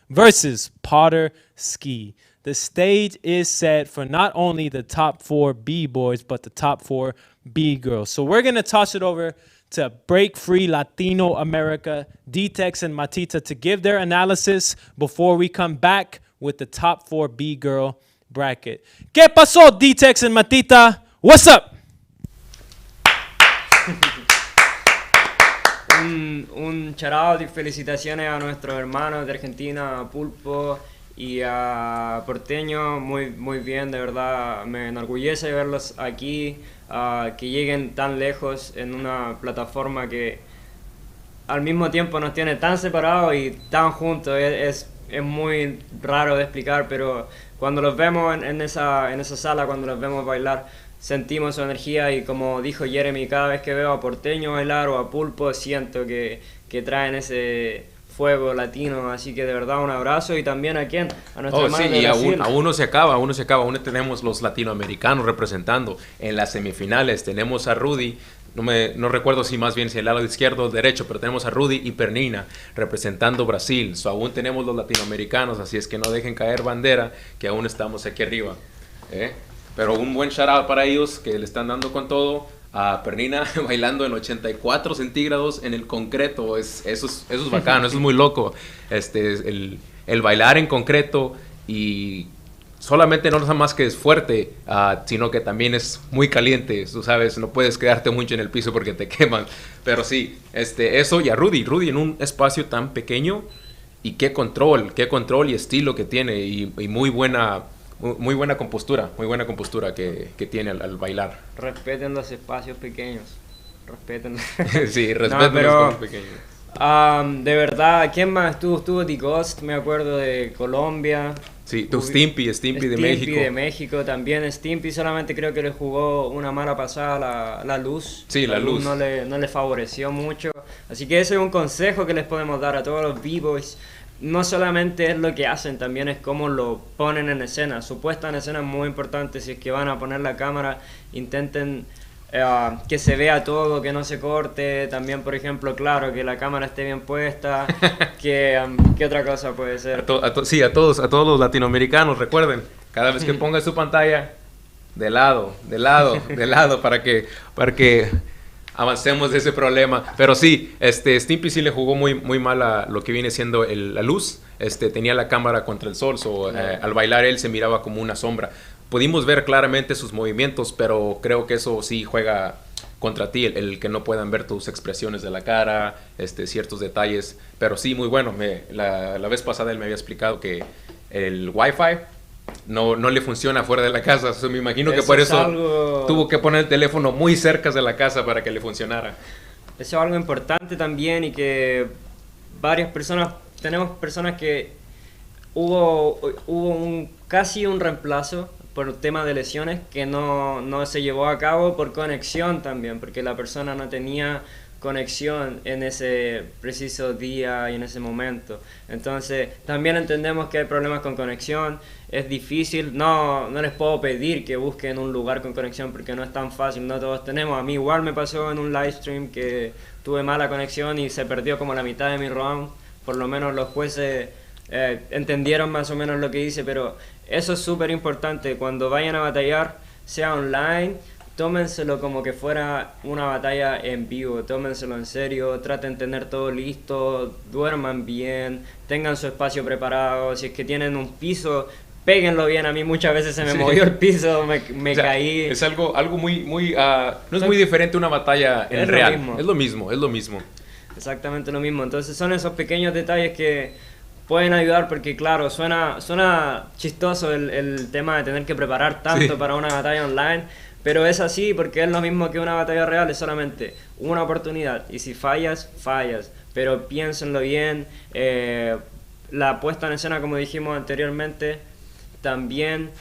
versus Potterski. The stage is set for not only the top 4 B-boys, but the top 4 B-girls. So we're going to toss it over to Break Free Latino America, D-Tex and Matita, to give their analysis before we come back with the top 4 B-girl bracket. ¿Qué pasó, D-Tex and Matita? What's up? Un charao de felicitaciones a nuestros hermanos de Argentina, a Pulpo y a Porteño. Muy bien, de verdad me enorgullece verlos aquí, que lleguen tan lejos en una plataforma que al mismo tiempo nos tiene tan separados y tan juntos. Es muy raro de explicar, pero cuando los vemos en esa sala, cuando los vemos bailar, sentimos su energía, y como dijo Jeremy, cada vez que veo a Porteño bailar o a Pulpo siento que traen ese fuego latino. Así que de verdad un abrazo, y también a nuestro hermano de Brasil. Aún no se acaba, aún tenemos los latinoamericanos representando. En las semifinales tenemos a Rudy, no recuerdo si más bien si el lado izquierdo o derecho, pero tenemos a Rudy y Perina representando Brasil. Aún tenemos los latinoamericanos, así es que no dejen caer bandera, que aún estamos aquí arriba. Pero un buen shout out para ellos, que le están dando con todo. A Perina bailando en 84 centígrados en el concreto, eso es bacano, eso es muy loco. El bailar en concreto, y solamente no nada más que es fuerte, sino que también es muy caliente. Tú sabes, no puedes quedarte mucho en el piso porque te queman. Pero sí, eso, y a Rudy en un espacio tan pequeño, y qué control y estilo que tiene, y muy buena compostura que tiene al bailar. Respeten los espacios pequeños. Respeten. Sí, respeten los espacios pequeños. De verdad, ¿quién más estuvo? The Ghost, me acuerdo, de Colombia. Sí, Stimpy de México. Stimpy de México también. Stimpy solamente creo que le jugó una mala pasada la luz. Sí, la luz. No le favoreció mucho. Así que ese es un consejo que les podemos dar a todos los B-boys. No solamente es lo que hacen, también es cómo lo ponen en escena. Su puesta en escena es muy importante. Si es que van a poner la cámara, intenten que se vea todo, que no se corte, también por ejemplo, claro, que la cámara esté bien puesta, ¿qué otra cosa puede ser? Sí, a todos los latinoamericanos, recuerden, cada vez que ponga su pantalla, de lado, para que avancemos de ese problema. Pero sí, Stimpy sí le jugó muy mal a lo que viene siendo la luz. Tenía la cámara contra el sol, al bailar él se miraba como una sombra. Pudimos ver claramente sus movimientos, pero creo que eso sí juega contra ti, el que no puedan ver tus expresiones de la cara, ciertos detalles. Pero sí, muy bueno. La vez pasada él me había explicado que el Wi-Fi no le funciona fuera de la casa. Me imagino que por eso tuvo que poner el teléfono muy cerca de la casa para que le funcionara. Eso es algo importante también, y que tenemos personas que hubo casi un reemplazo por tema de lesiones que no se llevó a cabo por conexión también, porque la persona no tenía conexión en ese preciso día y en ese momento. Entonces también entendemos que hay problemas con conexión, es difícil, no les puedo pedir que busquen un lugar con conexión porque no es tan fácil, no todos tenemos. A mí igual me pasó en un live stream que tuve mala conexión y se perdió como la mitad de mi round. Por lo menos los jueces entendieron más o menos lo que hice, pero eso es súper importante. Cuando vayan a batallar, sea online, tómenselo como que fuera una batalla en vivo, tómenselo en serio, traten de tener todo listo, duerman bien, tengan su espacio preparado. Si es que tienen un piso, péguenlo bien. A mí muchas veces se me movió el piso, me caí. Es algo muy no es muy diferente a una batalla en real. Es lo mismo. Exactamente lo mismo. Entonces son esos pequeños detalles que pueden ayudar, porque claro, suena chistoso el tema de tener que preparar tanto para una batalla online, pero es así porque es lo mismo que una batalla real, es solamente una oportunidad, y si fallas, pero piénsenlo bien. La puesta en escena, como dijimos anteriormente, también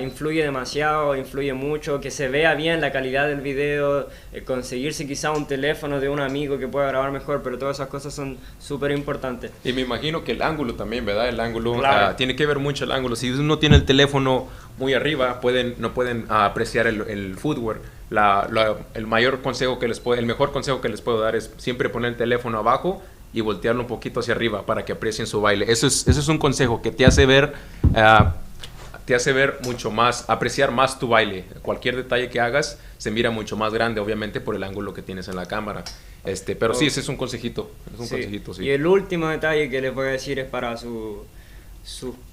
influye demasiado, influye mucho, que se vea bien la calidad del video, conseguirse quizá un teléfono de un amigo que pueda grabar mejor, pero todas esas cosas son súper importantes. Y me imagino que el ángulo también, ¿verdad? El ángulo, claro. Tiene que ver mucho el ángulo. Si uno tiene el teléfono muy arriba, no pueden apreciar el footwork. El mejor consejo que les puedo dar es siempre poner el teléfono abajo y voltearlo un poquito hacia arriba para que aprecien su baile. Ese es un consejo que te hace ver mucho más, apreciar más tu baile. Cualquier detalle que hagas se mira mucho más grande, obviamente por el ángulo que tienes en la cámara. Pero sí, ese es un consejito. Sí. Y el último detalle que les voy a decir es para sus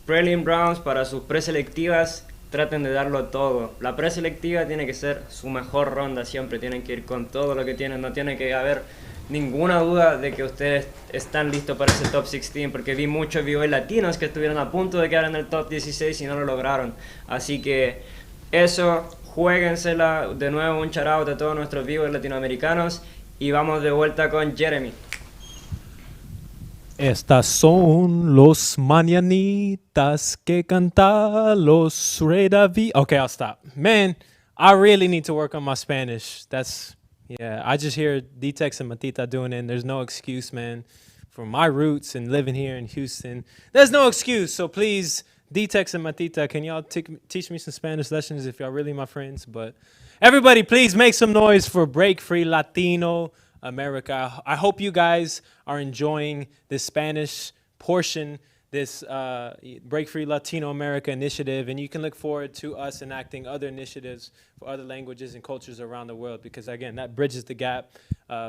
prelim rounds, para sus preselectivas. Traten de darlo todo. La preselectiva tiene que ser su mejor ronda siempre. Tienen que ir con todo lo que tienen. No tiene que haber ninguna duda de que ustedes están listos para ese top 16, porque vi muchos BBOY latinos que estuvieron a punto de quedar en el top 16 y no lo lograron. Así que eso, juéguensela. De nuevo, un shout out a todos nuestros BBOY latinoamericanos, y vamos de vuelta con Jeremy. Estas son los mañanitas que canta los Rey David. Okay, I'll stop. Man, I really need to work on my Spanish. I just hear D-Tex and Matita doing it, and there's no excuse, man. For my roots and living here in Houston, there's no excuse. So please, D-Tex and Matita, can y'all teach me some Spanish lessons if y'all really my friends? But everybody, please make some noise for Break Free Latino America. I hope you guys are enjoying this Spanish portion, this Break Free Latino America initiative, and you can look forward to us enacting other initiatives for other languages and cultures around the world, because again, that bridges the gap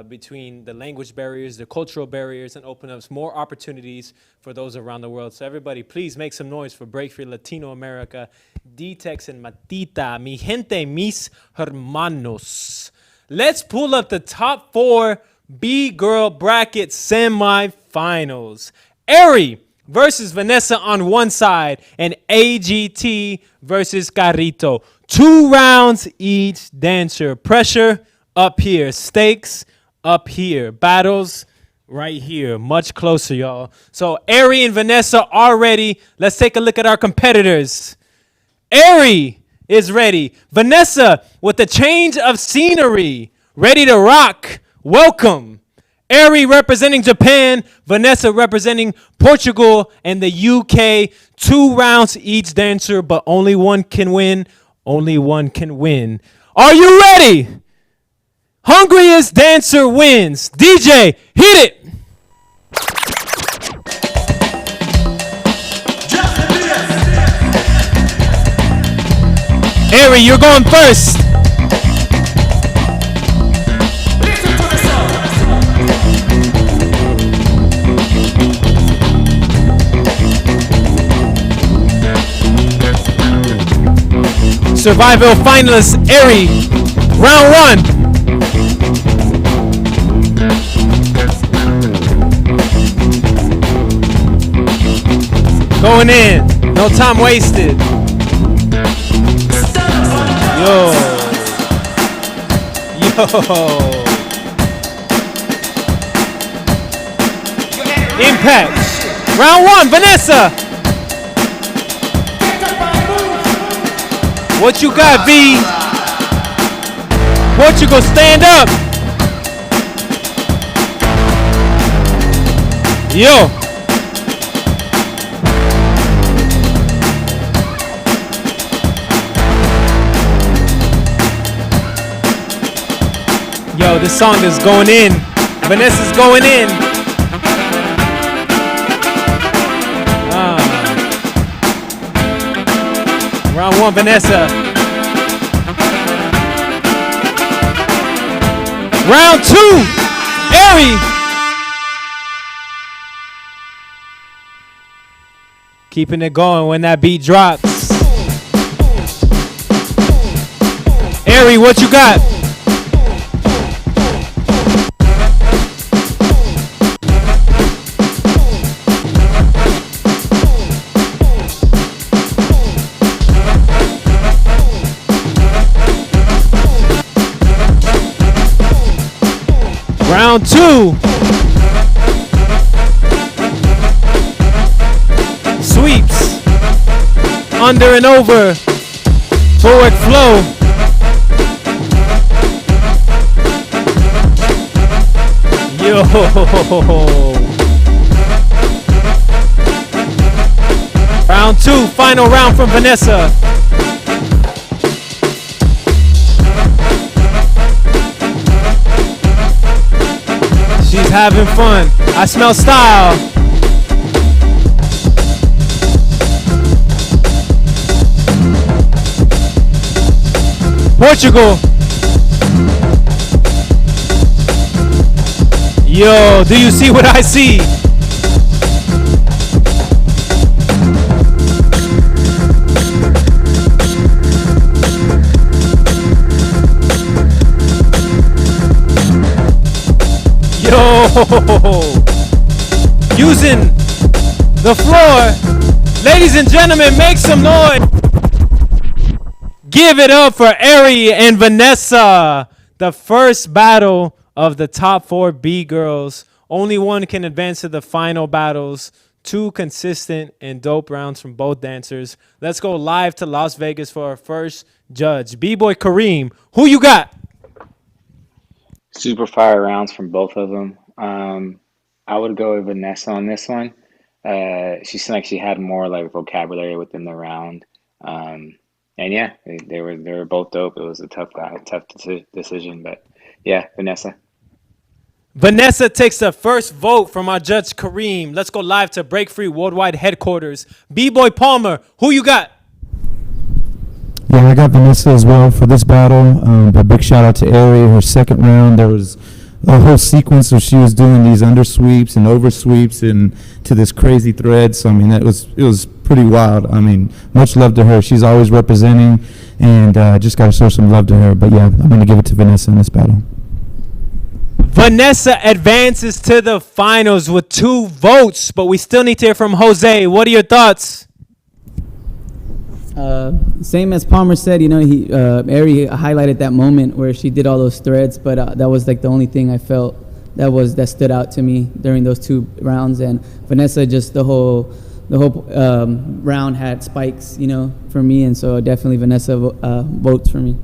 between the language barriers, the cultural barriers, and open up more opportunities for those around the world. So everybody, please make some noise for Break Free Latino America, D-Tex and Matita, mi gente, mis hermanos. Let's pull up the top 4 BGIRL bracket semifinals. Ari versus Vanessa on one side, and AGT versus Karito. 2 rounds each dancer. Pressure up here. Stakes up here. Battles right here. Much closer, y'all. So Ari and Vanessa are ready. Let's take a look at our competitors. Ari is ready. Vanessa with a change of scenery. Ready to rock. Welcome. Ari representing Japan, Vanessa representing Portugal and the UK. 2 rounds each dancer, but only one can win. Only one can win. Are you ready? Hungriest dancer wins. DJ, hit it. Ari, you're going first. Survival finalist Ari, round 1. Going in, no time wasted. Yo. Impact. Round 1, Vanessa. What you got, V? Portugal, stand up. Yo. Yo, this song is going in. Vanessa's going in. Round 1, Vanessa. Round 2, Ari. Keeping it going when that beat drops. Ari, what you got? Round 2. Sweeps. Under and over. Forward flow. Yo. Round 2. Final round from Vanessa. She's having fun. I smell style. Portugal. Yo, do you see what I see? Yo, using the floor. Ladies and gentlemen, make some noise. Give it up for Ari and Vanessa. The first battle of the top 4 B girls. Only one can advance to the final battles. 2 consistent and dope rounds from both dancers. Let's go live to Las Vegas for our first judge. B-Boy Kareem, who you got? Super fire rounds from both of them. I would go with Vanessa on this one. She seemed like she had more like vocabulary within the round. And yeah, they were both dope. It was a tough decision, but yeah, Vanessa. Vanessa takes the first vote from our judge Kareem. Let's go live to Break Free Worldwide Headquarters. B-Boy Palmer, who you got? Yeah, I got Vanessa as well for this battle. But big shout out to Ari. Her second round, there was a whole sequence where she was doing these undersweeps and oversweeps and to this crazy thread. So I mean, it was pretty wild. I mean, much love to her. She's always representing, and just got to show some love to her. But yeah, I'm gonna give it to Vanessa in this battle. Vanessa advances to the finals with 2 votes, but we still need to hear from Jose. What are your thoughts? Same as Palmer said, you know, Ari highlighted that moment where she did all those threads, but that was like the only thing I felt that stood out to me during those 2 rounds. And Vanessa, just the whole round had spikes, you know, for me, and so definitely Vanessa votes for me.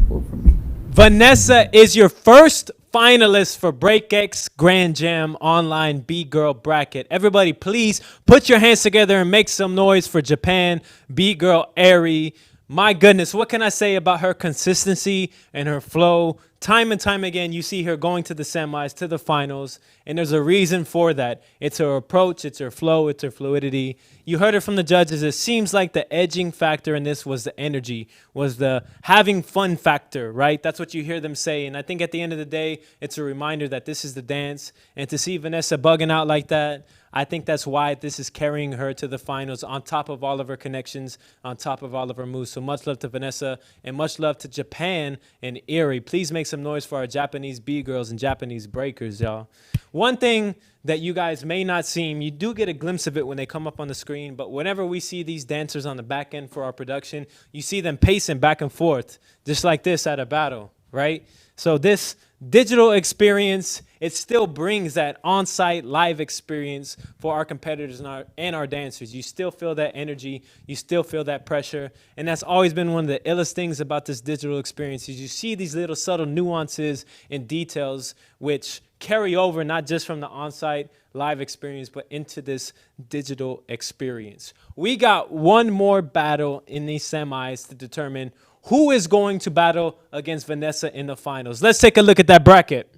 Vote for me. Vanessa is your first finalist for BreakX Grand Jam online B-Girl bracket. Everybody, please put your hands together and make some noise for Japan, B-Girl Ari, My goodness, what can I say about her consistency and her flow? Time and time again, you see her going to the semis, to the finals, and there's a reason for that. It's her approach, it's her flow, it's her fluidity. You heard it from the judges. It seems like the edging factor in this was the energy, was the having fun factor, right? That's what you hear them say. And I think at the end of the day, it's a reminder that this is the dance. And to see Vanessa bugging out like that, I think that's why this is carrying her to the finals on top of all of her connections, on top of all of her moves. So much love to Vanessa and much love to Japan and Erie. Please make some noise for our Japanese B-girls and Japanese breakers, y'all. One thing that you guys may not see, you do get a glimpse of it when they come up on the screen, but whenever we see these dancers on the back end for our production, you see them pacing back and forth, just like this at a battle, right? So this digital experience, it still brings that on-site live experience for our competitors and our dancers. You still feel that energy, you still feel that pressure, and that's always been one of the illest things about this digital experience is you see these little subtle nuances and details which carry over not just from the on-site live experience, but into this digital experience. We got one more battle in these semis to determine who is going to battle against Vanessa in the finals. Let's take a look at that bracket.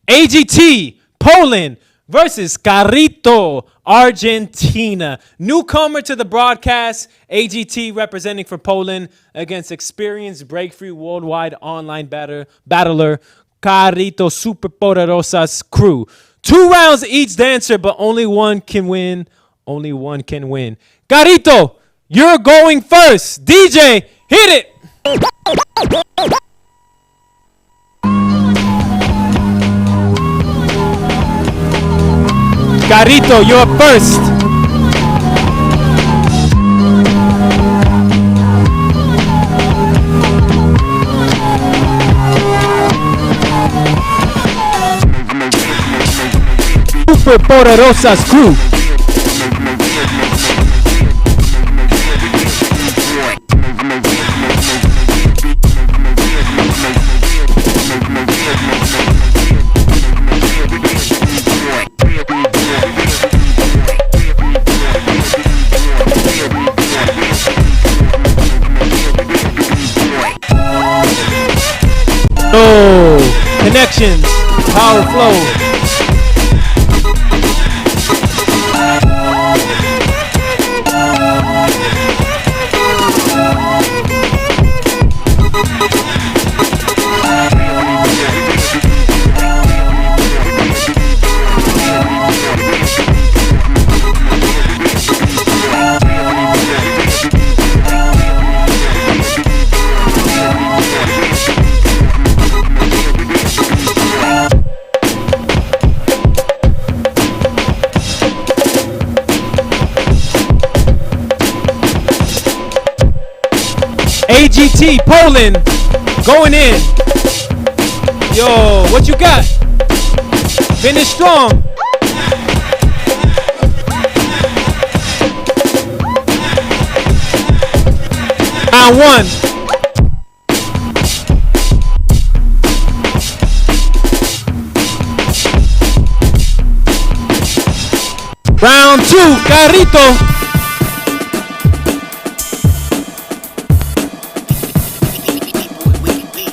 AGT, Poland versus Karito, Argentina. Newcomer to the broadcast, AGT representing for Poland against experienced Breakthrough Worldwide online battler, Karito Superpoderosas crew. 2 rounds each dancer, but only one can win. Only one can win. Karito, you're going first. DJ, hit it. Karito, you're up first. Super Poderosas crew. Oh, connections, power flow. AGT, Poland, going in. Yo, what you got? Finish strong. Round 1. Round 2, Karito.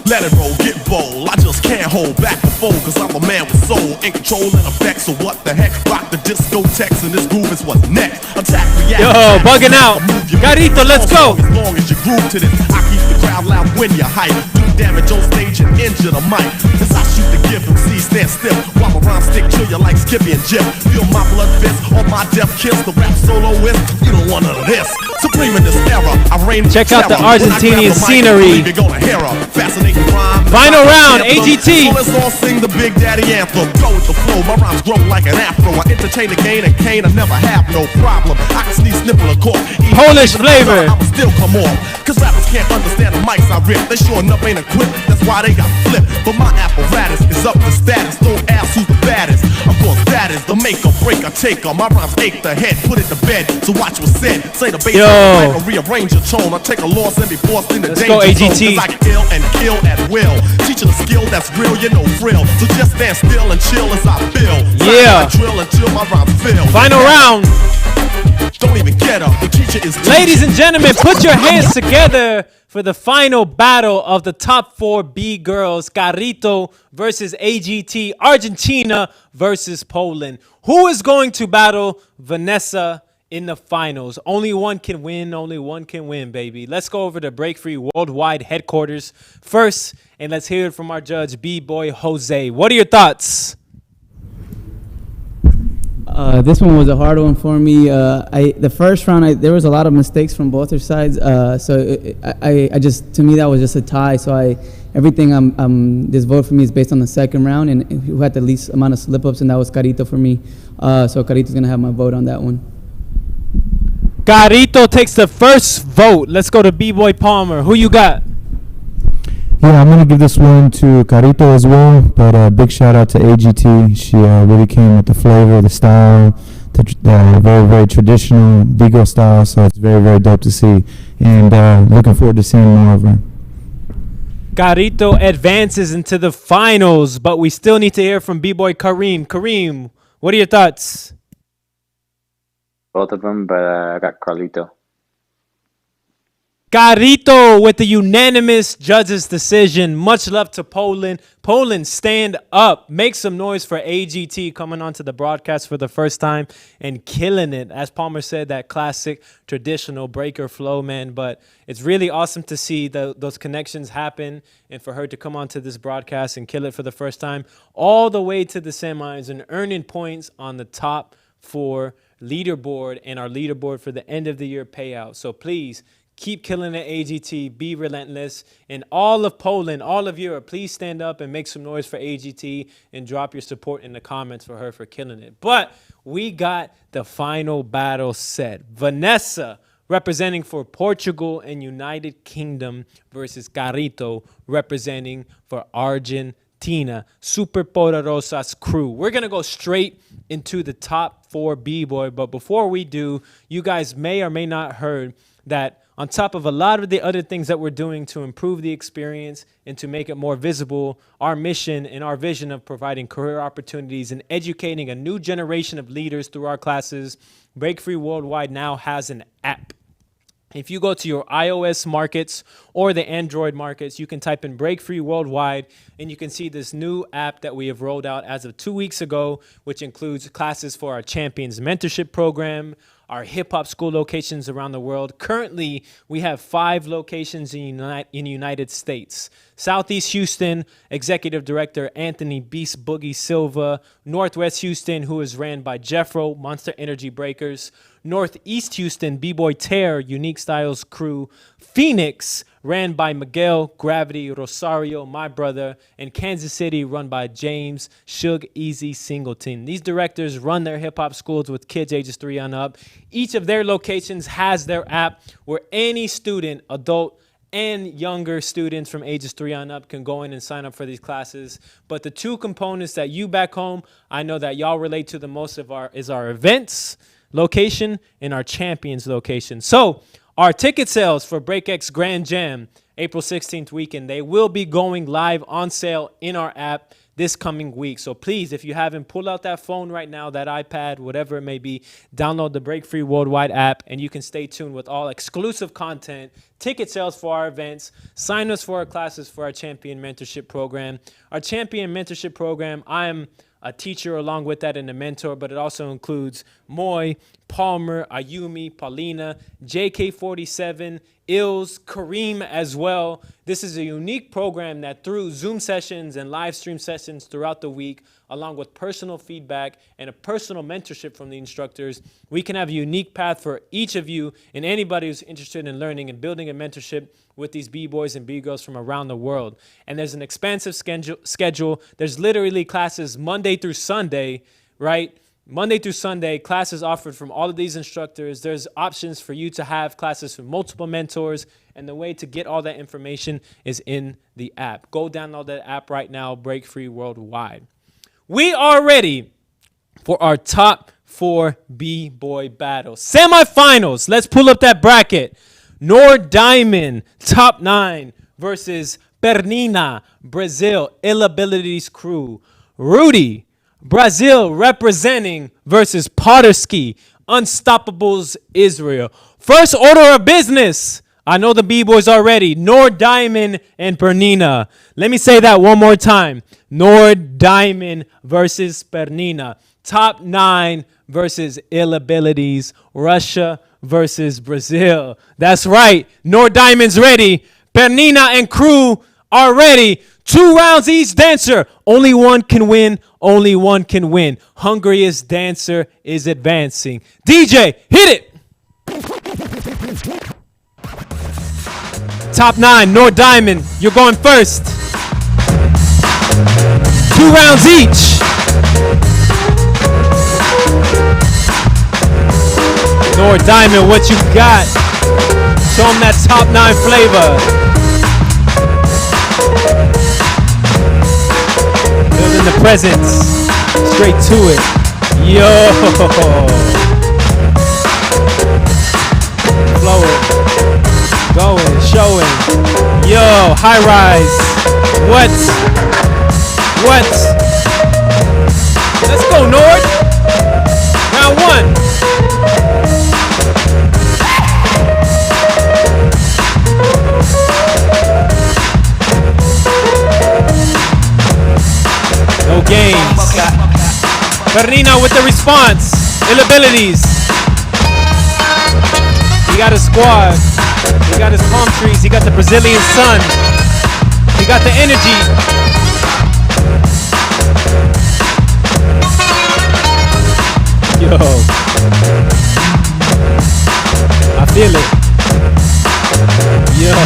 Let it roll, get bold. I just can't hold back the fold, cause I'm a man with soul, in control and effect. So what the heck? Rock the discotheques and this groove is what's next. Attack, react. Yo, bugging out. Karito, let's go. As long as you groove to this, I keep the crowd loud when you hype. Do damage on stage and injure the mic. As I shoot the gift, MC stand still while my rhyme stick to you like Skippy and Jim. Feel my blood fist on my death kiss. The rap soloist, you don't want none of this. Supreme in this era, I reign. Check out the Argentinian scenery. You're gonna hear her. Fascinating rhyme. Final round, AGT. So let's all sing the Big Daddy anthem. Go with the flow, my rhymes grow like an afro. I entertain the gain and cane, I never have no problem. I can sneeze, nipple, or cough. Polish flavor. I'ma still come off. Cause rappers can't understand the mics I rip. They sure enough ain't equipped, that's why they got flipped. But my apparatus is up to status. Don't ask who's the baddest. Of course that is the make or break or taker. My rhymes ache the head, put it to bed. So watch what's said. Say the bass line or rearrange your tone. I take a loss and be forced in the danger go, AGT. zone. Cause I can ill and kill at will. Teaching a skill that's real, you know frill. So just stand still and chill as I feel. Yeah. I drill until my rhymes fill. Final round. Don't even get up. The teacher is Ladies and gentlemen, put your hands together for the final battle of the top 4 B girls. Karito versus AGT. Argentina versus Poland. Who is going to battle Vanessa in the finals? Only one can win. Only one can win, baby. Let's go over to Break Free Worldwide headquarters first, and let's hear it from our judge, B-Boy Jose. What are your thoughts? This one was a hard one for me. The first round, there was a lot of mistakes from both their sides. To me, that was just a tie. So this vote for me is based on the second round and who had the least amount of slip-ups, and that was Karito for me. So Karito's gonna have my vote on that one. Karito takes the first vote. Let's go to B-Boy Palmer. Who you got? Yeah, I'm going to give this one to Carito as well, but a big shout out to AGT. She really came with the flavor, the style, the very, very traditional B-girl style, so it's very, very dope to see. And looking forward to seeing more of her. Karito advances into the finals, but we still need to hear from B-Boy Kareem. Kareem, what are your thoughts? Both of them, but I got Carlito. Karito with the unanimous judges' decision. Much love to Poland. Poland, stand up. Make some noise for AGT coming onto the broadcast for the first time and killing it. As Palmer said, that classic traditional breaker flow, man. But it's really awesome to see those connections happen and for her to come onto this broadcast and kill it for the first time all the way to the semis and earning points on the top 4 leaderboard and our leaderboard for the end of the year payout. So please, keep killing it, AGT. Be relentless. And all of Poland, all of Europe, please stand up and make some noise for AGT and drop your support in the comments for her for killing it. But we got the final battle set. Vanessa representing for Portugal and United Kingdom versus Karito representing for Argentina. Super Poderosas crew. We're going to go straight into the top 4 B-Boy. But before we do, you guys may or may not heard that on top of a lot of the other things that we're doing to improve the experience and to make it more visible, our mission and our vision of providing career opportunities and educating a new generation of leaders through our classes, Break Free Worldwide now has an app. If you go to your iOS markets or the Android markets, you can type in Break Free Worldwide, and you can see this new app that we have rolled out as of 2 weeks ago, which includes classes for our Champions Mentorship Program, our hip-hop school locations around the world. Currently, we have 5 locations in the United States. Southeast Houston, Executive Director Anthony Beast Boogie Silva. Northwest Houston, who is ran by Jeffro, Monster Energy Breakers. Northeast Houston, B-Boy Tear, Unique Styles Crew. Phoenix, ran by Miguel, Gravity, Rosario, my brother, and Kansas City, run by James, Suge, Easy, Singleton. These directors run their hip-hop schools with kids ages 3 on up. Each of their locations has their app where any student, adult, and younger students from ages 3 on up can go in and sign up for these classes. But the 2 components that you back home, I know that y'all relate to the most is our events location and our champions location. So our ticket sales for BreakX Grand Jam, April 16th weekend, they will be going live on sale in our app this coming week. So please, if you haven't, pull out that phone right now, that iPad, whatever it may be, download the Break Free Worldwide app, and you can stay tuned with all exclusive content, ticket sales for our events, sign us for our classes for our Champion Mentorship Program. Our Champion Mentorship Program, I am a teacher along with that and a mentor, but it also includes Moy, Palmer, Ayumi, Paulina, JK47, Ills, Kareem as well. This is a unique program that through Zoom sessions and live stream sessions throughout the week, along with personal feedback and a personal mentorship from the instructors, we can have a unique path for each of you and anybody who's interested in learning and building a mentorship with these B-boys and B-girls from around the world. And there's an expansive schedule. There's literally classes Monday through Sunday, right? Monday through Sunday, classes offered from all of these instructors. There's options for you to have classes from multiple mentors, and the way to get all that information is in the app. Go download that app right now, Break Free Worldwide. We are ready for our top 4 B-boy battles. Semifinals. Let's pull up that bracket. Nor Diamond, top 9 versus Perina, Brazil, Ill Abilities Crew. Rudy, Brazil representing versus Potterski, Unstoppables Israel. First order of business. I know the B-boys already. Nord Diamond and Perina. Let me say that one more time. Nord Diamond versus Perina. Top 9 versus Ill Abilities. Russia versus Brazil. That's right. Nord Diamond's ready. Perina and crew are ready. 2 rounds each dancer. Only one can win. Only one can win. Hungriest dancer is advancing. DJ, hit it. Top 9, Nord Diamond. You're going first. 2 rounds each. Nord Diamond, what you got? Show them that top 9 flavor. Building the presence. Straight to it. Yo. Flowing. Going, showing. Yo, high rise. What? Let's go, Nord. Round 1. No games. Perina with the response. Ill Abilities. He got a squad. He got his palm trees. He got the Brazilian sun. He got the energy. Yo. I feel it. Yo.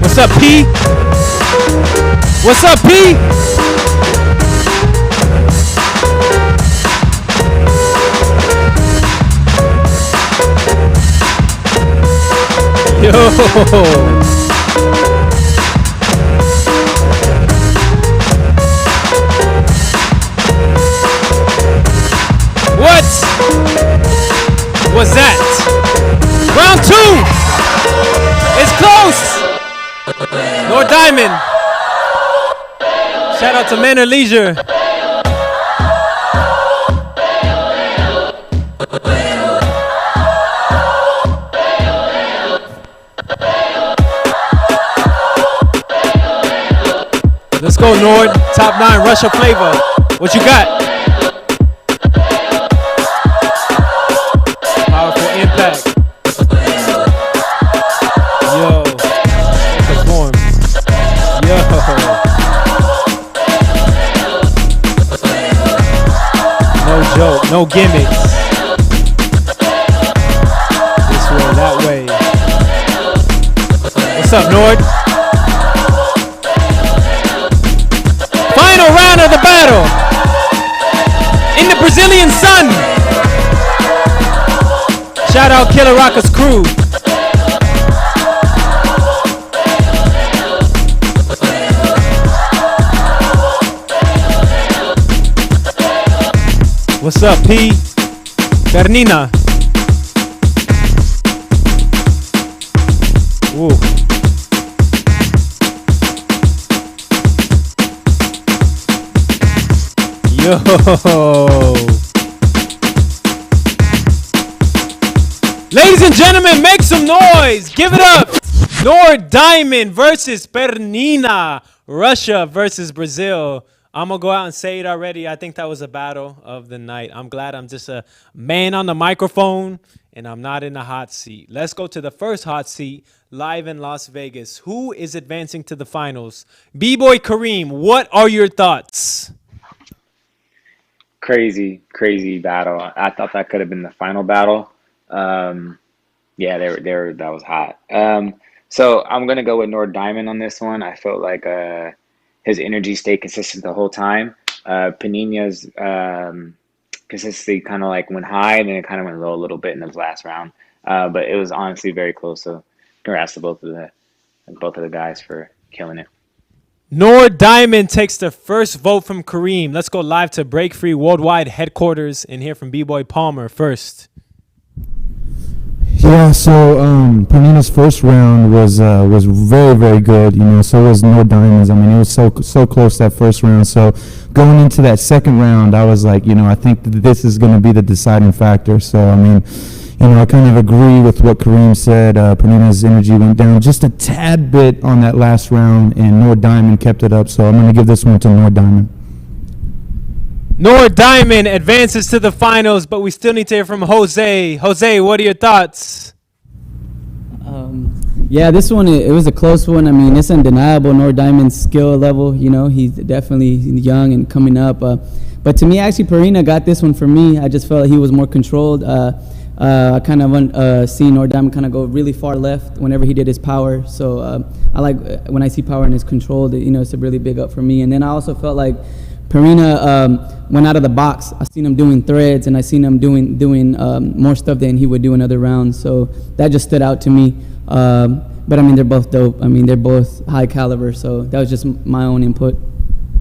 What's up, P? What's up, P? Yo. What was that? Round 2. It's close. Nord Diamond. Shout out to Manor Leisure. Let's go, Nord. Top 9 Russia flavor. What you got? Powerful impact. Yo. Perform. Yo. No joke. No gimmicks. This way, that way. What's up, Nord? Final round of the battle. In the Brazilian sun. Shout out Killer Rocka's crew. What's up, P? Perina. Ooh. Yo. Ladies and gentlemen, make some noise. Give it up. Nord Diamond versus Perina. Russia versus Brazil. I'm going to go out and say it already. I think that was a battle of the night. I'm glad I'm just a man on the microphone and I'm not in the hot seat. Let's go to the first hot seat live in Las Vegas. Who is advancing to the finals? B-Boy Kareem, what are your thoughts? Crazy battle. I thought that could have been the final battle. Yeah, that was hot. So I'm gonna go with Nord Diamond on this one. I felt like his energy stayed consistent the whole time. Panina's consistency kind of like went high and then it kind of went low a little bit in the last round. But it was honestly very close. So congrats to both of the guys for killing it. Nord Diamond takes the first vote from Kareem. Let's go live to Break Free Worldwide headquarters and hear from B-Boy Palmer first. Yeah, so Panina's first round was very, very good. You know, so was Nord Diamond's. I mean, it was so close that first round. So going into that second round, I was like, I think that this is going to be the deciding factor. So, I mean, I kind of agree with what Kareem said. Perina's energy went down just a tad bit on that last round, and Nord Diamond kept it up. So I'm going to give this one to Nord Diamond. Nord Diamond advances to the finals, but we still need to hear from Jose. Jose, what are your thoughts? Yeah, this one, it was a close one. I mean, it's undeniable Nord Diamond's skill level. He's definitely young and coming up. But to me, actually, Perina got this one for me. I just felt like he was more controlled. I kind of seen Nord Diamond kind of go really far left whenever he did his power. So I like when I see power and it's controlled, it's a really big up for me. And then I also felt like Perina went out of the box. I seen him doing threads, and I seen him doing more stuff than he would do in other rounds. So that just stood out to me. But I mean, they're both dope. I mean, they're both high caliber. So that was just my own input.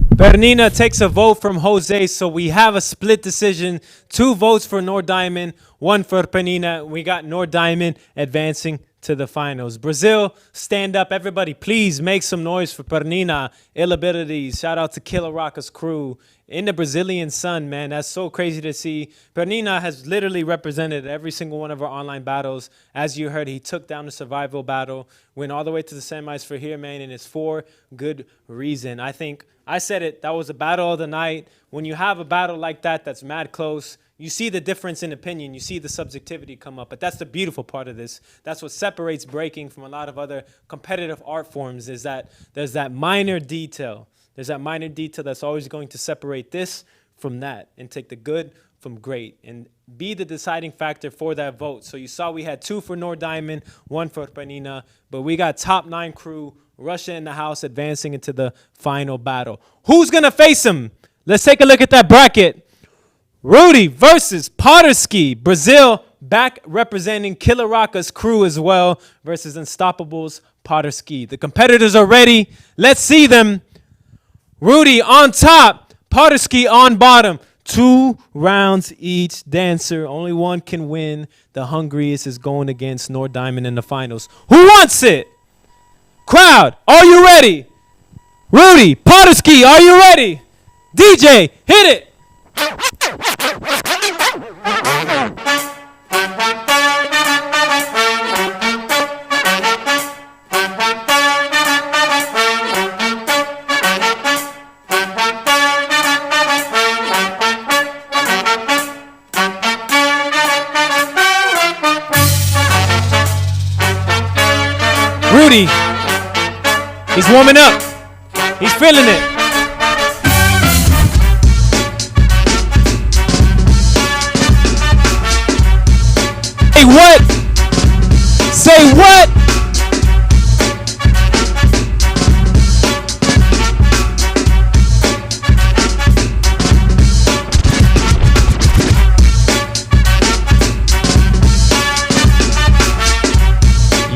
Perina takes a vote from Jose, so we have a split decision. 2 votes for Nord Diamond, 1 for Perina. We got Nord Diamond advancing to the finals. Brazil, stand up. Everybody, please make some noise for Perina. Ill Abilities. Shout out to Killer Rocka's crew. In the Brazilian sun, man. That's so crazy to see. Perina has literally represented every single one of our online battles. As you heard, he took down the survival battle, went all the way to the semis for here, man, and it's for good reason. I think I said it. That was a battle of the night. When you have a battle like that that's mad close, you see the difference in opinion. You see the subjectivity come up. But that's the beautiful part of this. That's what separates breaking from a lot of other competitive art forms, is that there's that minor detail. There's that minor detail that's always going to separate this from that and take the good from great and be the deciding factor for that vote. So you saw we had 2 for Nord Diamond, 1 for Perina, but we got top 9 crew, Russia in the house, advancing into the final battle. Who's going to face him? Let's take a look at that bracket. Rudy versus Potterski. Brazil back representing Killer Rocka's crew as well versus Unstoppable's Potterski. The competitors are ready. Let's see them. Rudy on top, Potterski on bottom. 2 rounds each dancer. Only one can win. The hungriest is going against Nord Diamond in the finals. Who wants it? Crowd, are you ready? Rudy, Potterski, are you ready? DJ, hit it. Rudy, he's warming up. He's feeling it. Say what? Say what?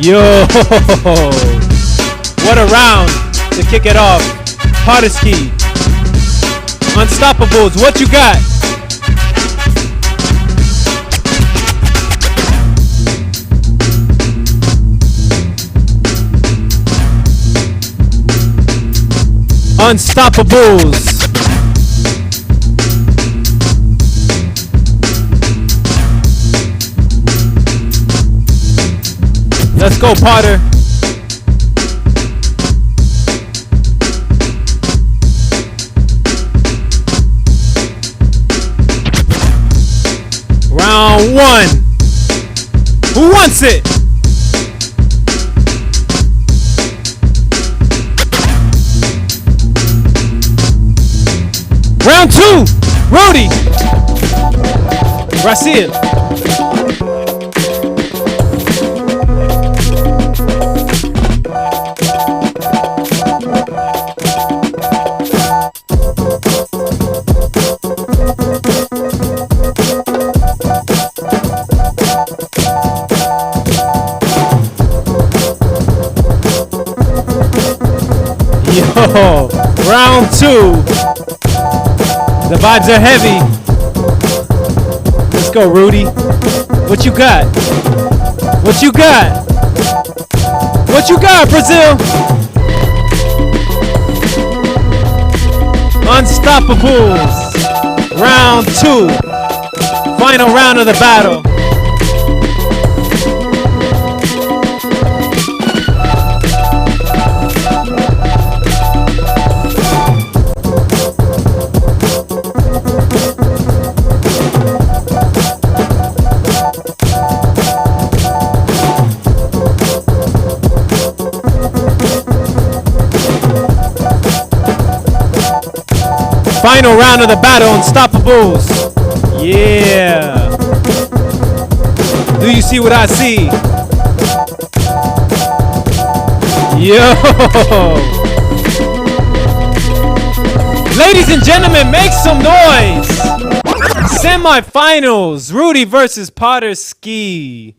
Yo, what a round to kick it off. Potterski, Unstoppables, what you got? Unstoppables. Let's go, Potter. Round 1. Who wants it? Round 2. Rudy. Brazil. Yo, round 2. The vibes are heavy. Let's go, Rudy. What you got? What you got? What you got, Brazil? Unstoppable. Unstoppables. Round 2. Final round of the battle. Final round of the battle, Unstoppables. Yeah. Do you see what I see? Yo. Ladies and gentlemen, make some noise. Semifinals, Rudy versus Potterski.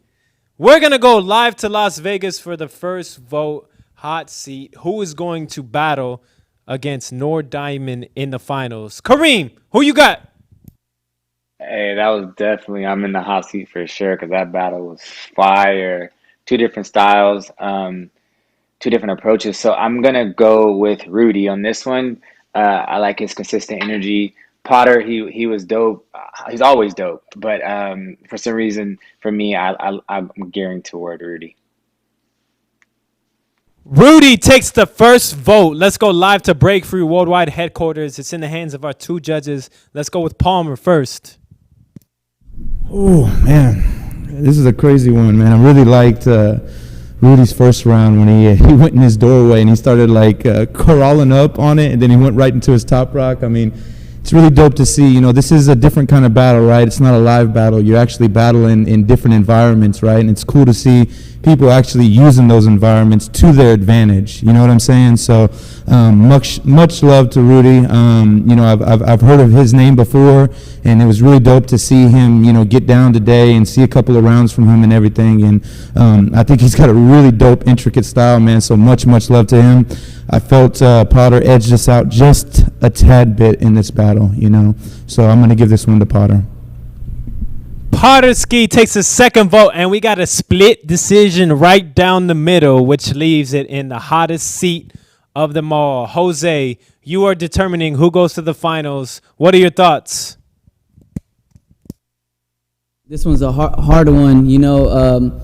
We're going to go live to Las Vegas for the first vote hot seat. Who is going to battle against Nord Diamond in the finals? Kareem, who you got? Hey, that was definitely, I'm in the hot seat for sure because that battle was fire. Two different styles, two different approaches. So I'm going to go with Rudy on this one. I like his consistent energy. Potter, he was dope. He's always dope. But for some reason, for me, I'm gearing toward Rudy. Rudy takes the first vote. Let's go live to Break Free Worldwide headquarters. It's in the hands of our two judges. Let's go with Palmer first. Oh, man. This is a crazy one, man. I really liked Rudy's first round when he went in his doorway and he started like crawling up on it, and then he went right into his top rock. I mean, it's really dope to see. You know, this is a different kind of battle, right? It's not a live battle. You're actually battling in different environments, right? And it's cool to see people actually using those environments to their advantage. You know what I'm saying? So much love to Rudy. You know, I've heard of his name before, and it was really dope to see him, you know, get down today and see a couple of rounds from him and everything. And I think he's got a really dope, intricate style, man. So much love to him. I felt Potter edged us out just a tad bit in this battle, you know. So I'm going to give this one to Potter. Potterski takes a second vote, and we got a split decision right down the middle, which leaves it in the hottest seat of them all. Jose, you are determining who goes to the finals. What are your thoughts? This one's a hard one. You know,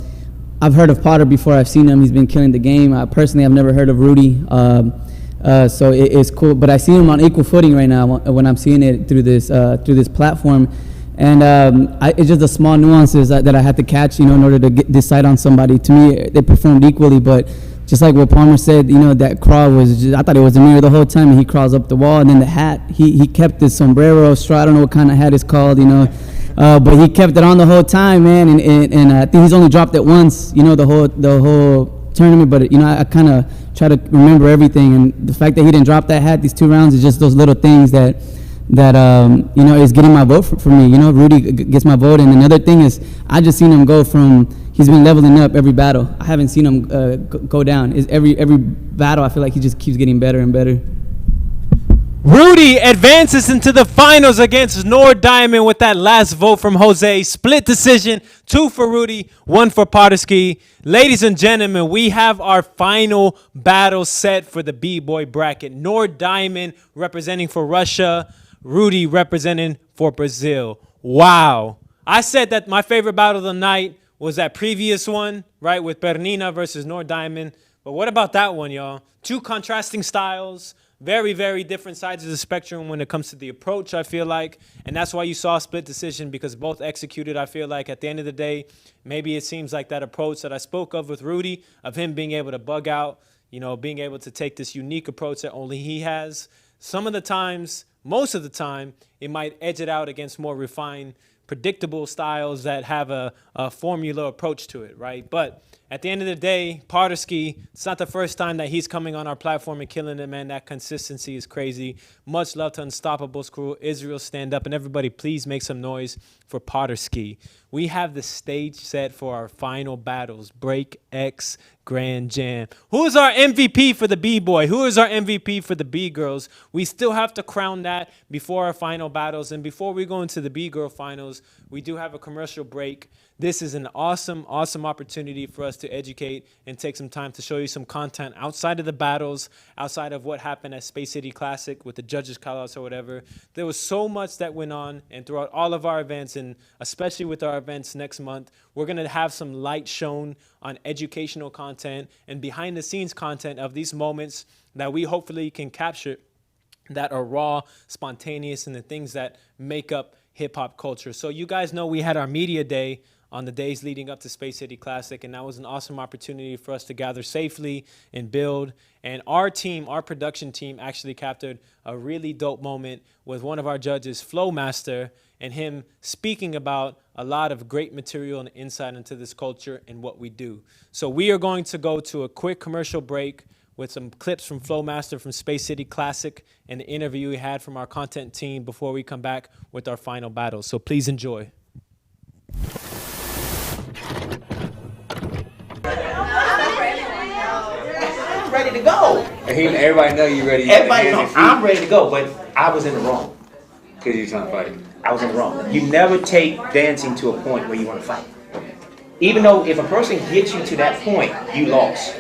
I've heard of Potter before. I've seen him. He's been killing the game. Personally, I've never heard of Rudy. So it's cool. But I see him on equal footing right now when I'm seeing it through this platform. And it's just the small nuances that I had to catch, you know, in order to decide on somebody. To me, they performed equally, but just like what Palmer said, you know, that crawl was just, I thought it was a mirror the whole time, and he crawls up the wall. And then the hat, he kept his sombrero straw. I don't know what kind of hat it's called, you know, but he kept it on the whole time, man. And I think he's only dropped it once, you know, the whole tournament. But, you know, I kind of try to remember everything. And the fact that he didn't drop that hat these 2 rounds is just those little things that you know, is getting my vote for me. You know, Rudy gets my vote. And another thing is, I just seen him go from, he's been leveling up every battle. I haven't seen him go down. Every battle, I feel like he just keeps getting better and better. Rudy advances into the finals against Nord Diamond with that last vote from Jose. Split decision, 2 for Rudy, 1 for Potterski. Ladies and gentlemen, we have our final battle set for the B-Boy bracket. Nord Diamond representing for Russia, Rudy representing for Brazil. Wow. I said that my favorite battle of the night was that previous one, right, with Perina versus Nord Diamond. But what about that one, y'all? 2 contrasting styles, very, very different sides of the spectrum when it comes to the approach, I feel like. And that's why you saw a split decision, because both executed, I feel like, at the end of the day. Maybe it seems like that approach that I spoke of with Rudy, of him being able to bug out, you know, being able to take this unique approach that only he has. Some of the times, most of the time, it might edge it out against more refined, predictable styles that have a formula approach to it, right? But at the end of the day, Potterski, it's not the first time that he's coming on our platform and killing it, man. That consistency is crazy. Much love to Unstoppables crew. Israel, stand up. And everybody, please make some noise for Potterski. we have the stage set for our final battles, BreakX Grand Jam. Who is our MVP for the B-Boy? Who is our MVP for the B-Girls? We still have to crown that before our final battles. And before we go into the B-Girl finals, we do have a commercial break. This is an awesome, awesome opportunity for us to educate and take some time to show you some content outside of the battles, outside of what happened at Space City Classic with the judges' call-outs or whatever. There was so much that went on, and throughout all of our events, and especially with our events next month, we're going to have some light shown on educational content and behind-the-scenes content of these moments that we hopefully can capture that are raw, spontaneous, and the things that make up hip-hop culture. So you guys know we had our media day on the days leading up to Space City Classic, and that was an awesome opportunity for us to gather safely and build. And our team, our production team, actually captured a really dope moment with one of our judges, Flowmaster, and him speaking about a lot of great material and insight into this culture and what we do. So we are going to go to a quick commercial break with some clips from Flowmaster from Space City Classic and the interview we had from our content team before we come back with our final battle. So please enjoy. Ready to go. Everybody know you ready. Everybody know I'm ready to go, but I was in the wrong. Because you're trying to fight. I was in the wrong. You never take dancing to a point where you want to fight. Even though if a person gets you to that point, you lost.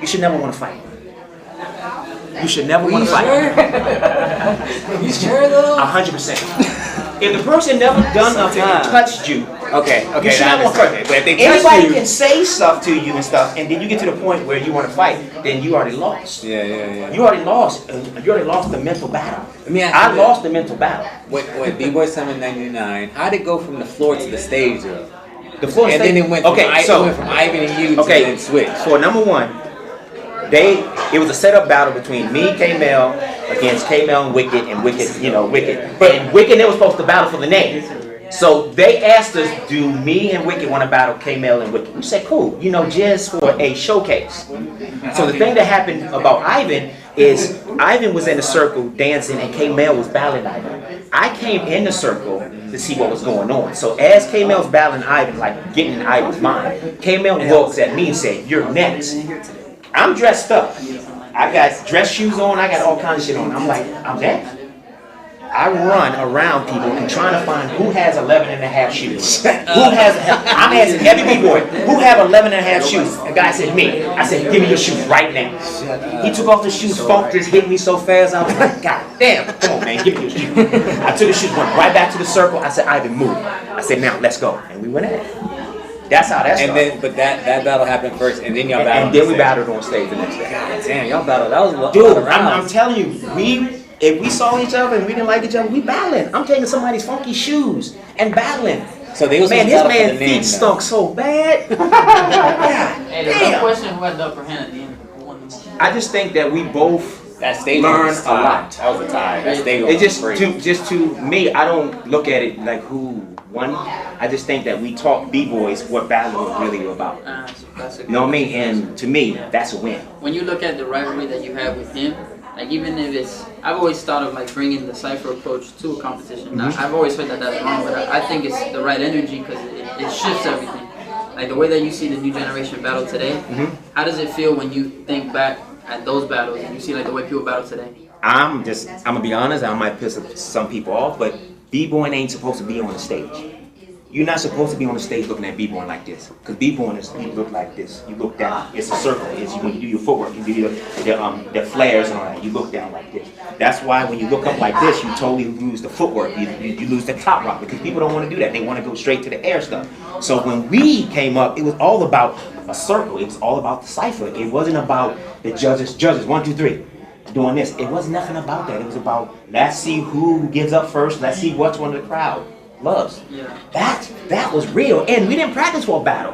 You should never want to fight. You should never want to fight. You sure though? 100%. If the person never done nothing and touched you, okay, you should not want to fight. But if they anybody can say stuff to you and stuff, and then you get to the point where you want to fight, then you already lost. Yeah. You already lost. You already lost the mental battle. I lost the mental battle. With B-Boy Summit '99, how'd it go from the floor to the stage though? The floor and stage. Then it went from Ivan and you to then switch. So number one, it was a setup battle between me, K-Mel, against K-Mel and Wicked, Wicked. But Wicked, they were supposed to battle for the name. So they asked us, do me and Wicked want to battle K-Mel and Wicked? We said, cool, just for a showcase. So the thing that happened about Ivan is Ivan was in the circle dancing and K-Mel was battling Ivan. I came in the circle to see what was going on. So as K-Mel's battling Ivan, like getting in Ivan's mind, K-Mel looks at me and said, you're next. I'm dressed up. I got dress shoes on. I got all kinds of shit on. I'm like, I'm next. I run around people and trying to find who has 11 and a half shoes. I'm asking every B-boy, who have 11 and a half shoes? The guy said, me. I said, give me your shoes right now. He took off the shoes, funk just hit me so fast. I was like, God damn, come on, man, give me your shoes. I took the shoes, went right back to the circle. I said, Ivan, move. I said, now, let's go. And we went at it. That's how that started. And then, but that battle happened first, and then y'all battled. And then we battled on stage the next day. God damn, y'all battled. That was a lot. Dude, I'm telling you, if we saw each other and we didn't like each other, we battling. I'm taking somebody's funky shoes and battling. So they was his man's feet stunk so bad. Hey, there's no question who had the upper hand at the end. I just think that we both learned a lot. That was a tie. That stage It just to me, I don't look at it like who won. I just think that we taught B-boys what battle was really about. You know what I mean? And to me, that's a win. When you look at the rivalry that you have with him, like even if it's, I've always thought of like bringing the cypher approach to a competition. I've always heard that that's wrong, but I think it's the right energy because it shifts everything. Like the way that you see the new generation battle today, how does it feel when you think back at those battles and you see like the way people battle today? I'm gonna be honest, I might piss some people off, but B-boying ain't supposed to be on the stage. You're not supposed to be on the stage looking at B-boying like this. Because B-boying is, you look like this. You look down. It's a circle. It's when you do your footwork, you do the flares and all that. You look down like this. That's why when you look up like this, you totally lose the footwork. You lose the top rock because people don't want to do that. They want to go straight to the air stuff. So when we came up, it was all about a circle. It was all about the cipher. It wasn't about the judges, 1, 2, 3. Doing this. It was nothing about that. It was about, let's see who gives up first. Let's see what's one of the crowd loves. Yeah. That was real. And we didn't practice for a battle.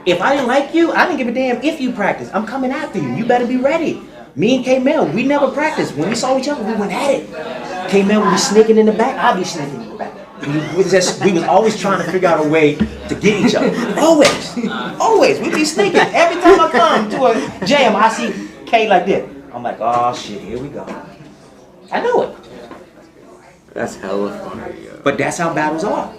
If I didn't like you, I didn't give a damn if you practice. I'm coming after you. You better be ready. Me and K-Mel, we never practiced. When we saw each other, we went at it. K-Mel would be sneaking in the back. I'd be sneaking in the back. We was always trying to figure out a way to get each other. Always. We'd be sneaking. Every time I come to a jam, I see K like this. I'm like, oh shit, here we go. I know it. That's hella funny, yo. But that's how battles are.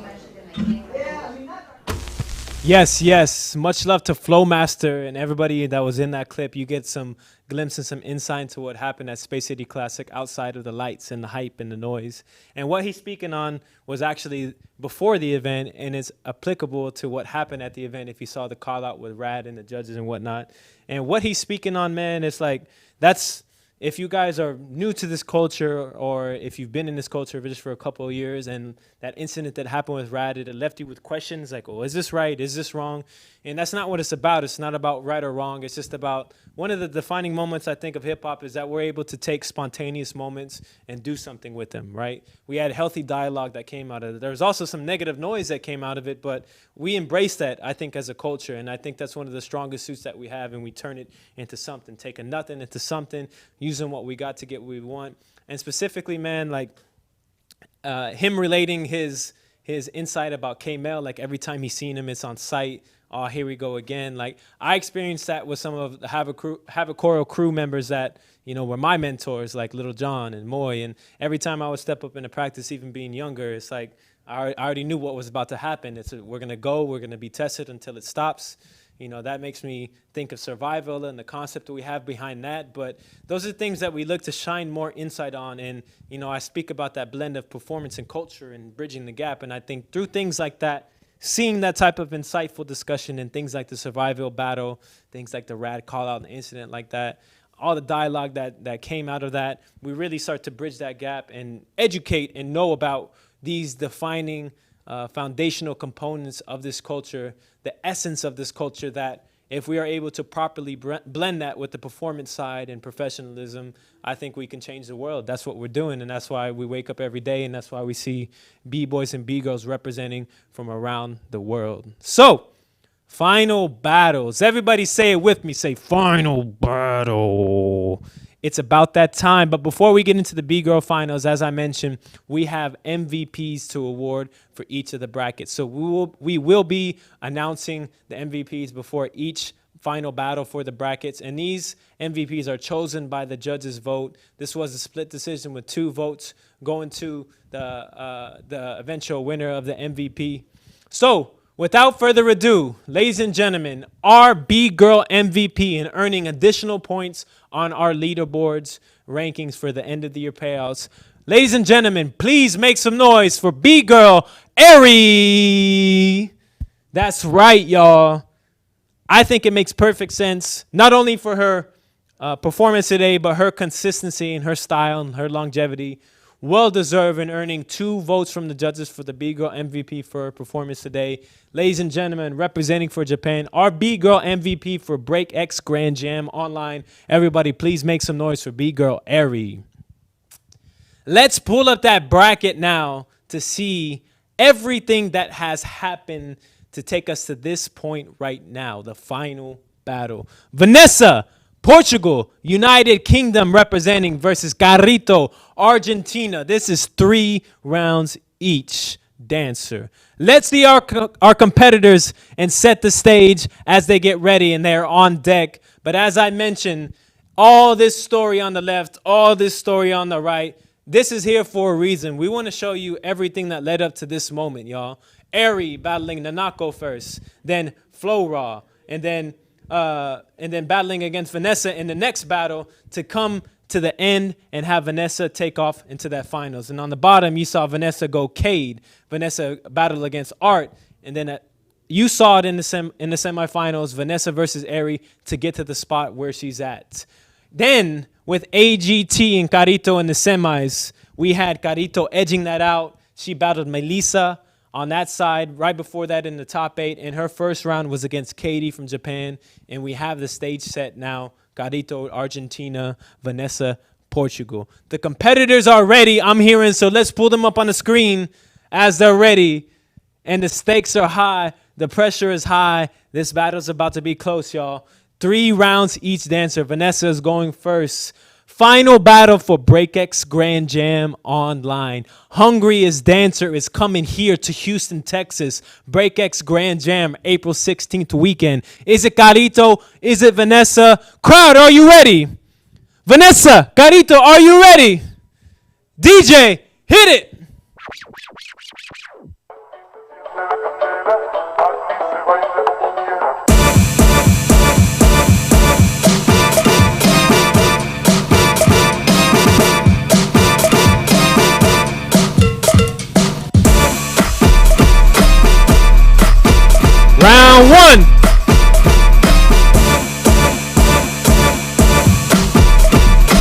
Yes, yes. Much love to Flowmaster and everybody that was in that clip. You get some glimpse and some insight into what happened at Space City Classic outside of the lights and the hype and the noise. And what he's speaking on was actually before the event, and it's applicable to what happened at the event if you saw the call out with Rad and the judges and whatnot. And what he's speaking on, man, it's like that's if you guys are new to this culture or if you've been in this culture just for a couple of years and that incident that happened with Rad, it left you with questions like, oh, is this right? Is this wrong? And that's not what it's about. It's not about right or wrong. It's just about one of the defining moments, I think, of hip hop is that we're able to take spontaneous moments and do something with them, right? We had healthy dialogue that came out of it. There was also some negative noise that came out of it, but we embrace that, I think, as a culture. And I think that's one of the strongest suits that we have, and we turn it into something, taking nothing into something, using what we got to get what we want. And specifically, man, like him relating his insight about K-Mel, like every time he's seen him, it's on site. Oh, here we go again. Like I experienced that with some of the Havoc crew members that, you know, were my mentors, like Little John and Moy. And every time I would step up into practice, even being younger, it's like I already knew what was about to happen. We're going to go, we're going to be tested until it stops. You know, that makes me think of survival and the concept that we have behind that. But those are things that we look to shine more insight on. And, you know, I speak about that blend of performance and culture and bridging the gap. And I think through things like that, seeing that type of insightful discussion and things like the survival battle, things like the Rad call out, the incident like that, all the dialogue that came out of that, we really start to bridge that gap and educate and know about these defining foundational components of this culture, the essence of this culture, that if we are able to properly blend that with the performance side and professionalism, I think we can change the world. That's what we're doing, and that's why we wake up every day, and that's why we see B-boys and B-girls representing from around the world. So, final battles. Everybody say it with me. Say, final battle. It's about that time. But before we get into the B-girl finals, as I mentioned, we have MVPs to award for each of the brackets. So we will be announcing the MVPs before each final battle for the brackets. And these MVPs are chosen by the judges' vote. This was a split decision with 2 votes going to the eventual winner of the MVP. So without further ado, ladies and gentlemen, our B-Girl MVP and earning additional points on our leaderboards rankings for the end of the year payouts. Ladies and gentlemen, please make some noise for B-Girl Ari. That's right, y'all. I think it makes perfect sense, not only for her performance today, but her consistency and her style and her longevity. Well-deserved in earning 2 votes from the judges for the B-Girl MVP for her performance today. Ladies and gentlemen, representing for Japan, our B-Girl MVP for BreakX Grand Jam online. Everybody, please make some noise for B-Girl Ari. Let's pull up that bracket now to see everything that has happened to take us to this point right now, the final battle. Vanessa, Portugal, United Kingdom representing versus Karito, Argentina. This is 3 rounds each. Dancer. Let's see our competitors and set the stage as they get ready and they're on deck. But as I mentioned, all this story on the left, all this story on the right, this is here for a reason. We want to show you everything that led up to this moment, y'all. Ari battling Nanako first, then Flow Raw, and then battling against Vanessa in the next battle to come to the end and have Vanessa take off into that finals. And on the bottom, you saw Vanessa go Kade. Vanessa battle against Art, and then you saw it in the semifinals, Vanessa versus Ari to get to the spot where she's at. Then with AGT and Karito in the semis, we had Karito edging that out. She battled Melissa on that side, right before that in the top 8, and her first round was against Kade from Japan, and we have the stage set now. Karito, Argentina, Vanessa, Portugal. The competitors are ready, I'm hearing, so let's pull them up on the screen as they're ready. And the stakes are high, the pressure is high. This battle's about to be close, y'all. 3 rounds each dancer. Vanessa is going first. Final battle for BreakX Grand Jam online. Hungriest Dancer is coming here to Houston, Texas. BreakX Grand Jam, April 16th weekend. Is it Karito? Is it Vanessa? Crowd, are you ready? Vanessa, Karito, are you ready? DJ, hit it! Round one.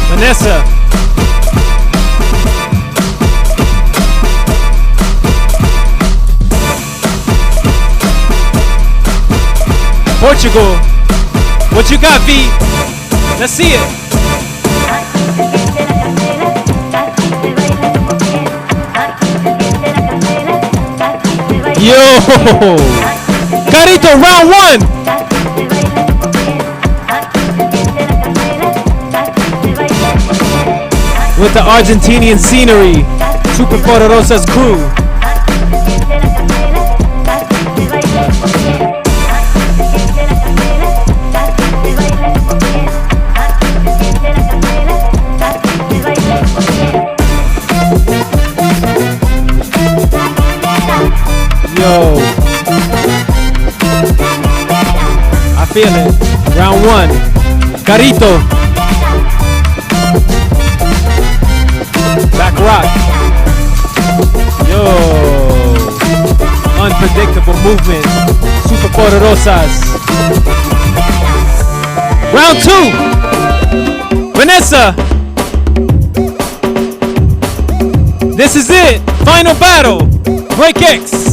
Vanessa. Portugal. What you got, V? Let's see it. Yo! Karito, round one! With the Argentinian scenery, Super Poderosa's crew. Yo. I feel it. Round one. Karito. Back rock. Yo. Unpredictable movement. Super Poderosas. Round two. Vanessa. This is it. Final battle. BreakX.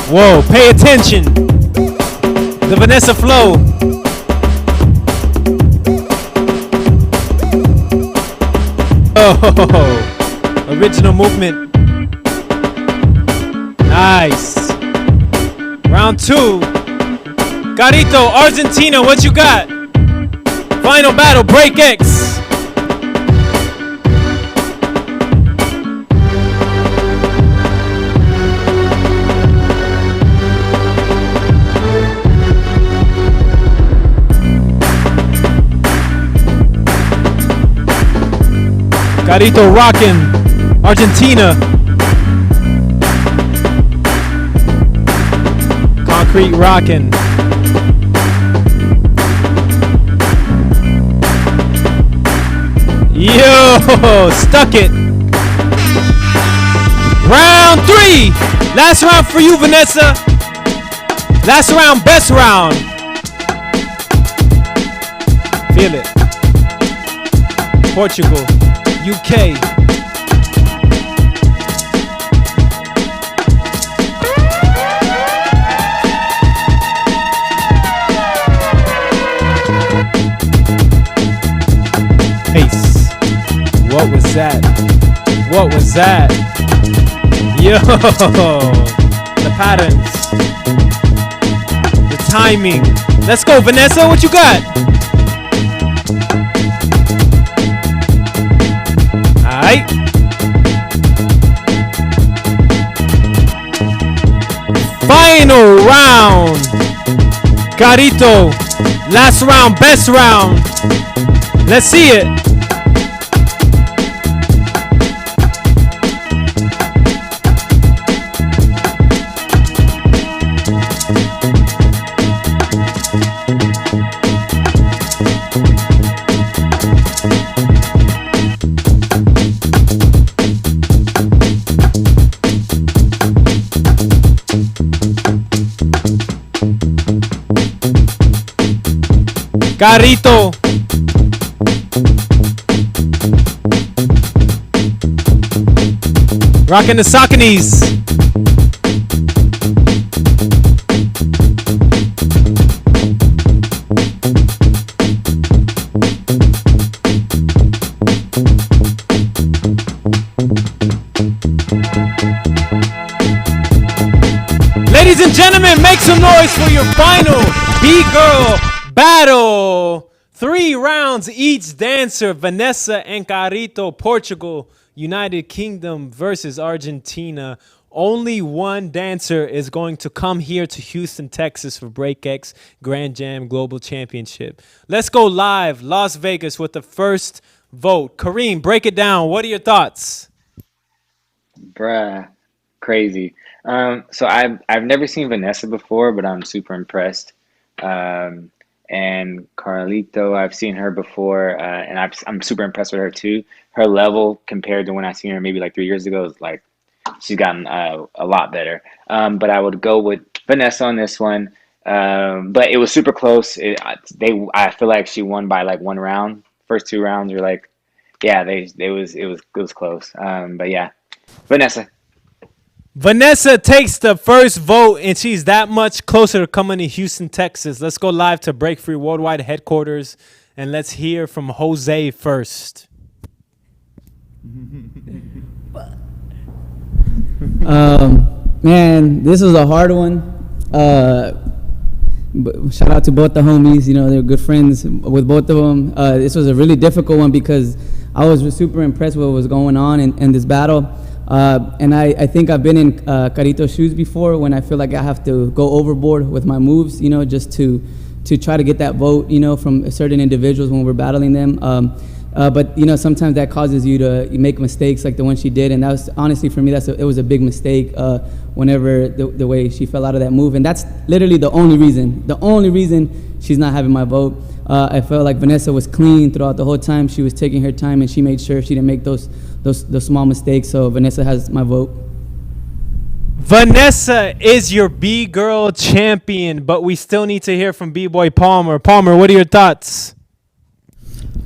Whoa, pay attention. The Vanessa flow. Oh, original movement. Nice. Round two. Karito, Argentina, what you got? Final battle, BreakX. Karito rockin', Argentina. Concrete rockin'. Yo, stuck it. Round three. Last round for you, Vanessa. Last round, best round. Feel it. Portugal. UK. Ace. What was that? What was that? Yo, the patterns, the timing. Let's go, Vanessa. What you got? Alright. Final round. Karito. Last round, best round. Let's see it. Karito. Rocking the Sauconys. Ladies and gentlemen, make some noise for your final BGIRL battle. 3 rounds each dancer. Vanessa and Karito, Portugal, United Kingdom versus Argentina. only one dancer is going to come here to Houston, Texas for BreakX Grand Jam Global Championship. Let's go live, Las Vegas, with the first vote. Kareem, break it down. What are your thoughts? Bruh, crazy. So I've never seen Vanessa before, but I'm super impressed. And Carlito, I've seen her before, and I'm super impressed with her too. Her level compared to when I seen her maybe like 3 years ago is like she's gotten a lot better. But I would go with Vanessa on this one. But it was super close. I feel like she won by like 1 round. First 2 rounds were like, yeah, it was close. But yeah, Vanessa. Vanessa takes the first vote, and she's that much closer to coming to Houston, Texas. Let's go live to Break Free Worldwide headquarters, and let's hear from Jose first. Man, this was a hard one. Shout out to both the homies. You know, they're good friends with both of them. This was a really difficult one because I was super impressed with what was going on in this battle. And I think I've been in Karito's shoes before when I feel like I have to go overboard with my moves, you know, just to try to get that vote, you know, from certain individuals when we're battling them. But, you know, sometimes that causes you to make mistakes like the one she did. And that was, honestly, for me, it was a big mistake whenever the way she fell out of that move. And that's literally the only reason she's not having my vote. I felt like Vanessa was clean throughout the whole time. She was taking her time, and she made sure she didn't make those small mistakes. So Vanessa has my vote. Vanessa is your B-Girl champion, but we still need to hear from B-Boy Palmer. Palmer, what are your thoughts?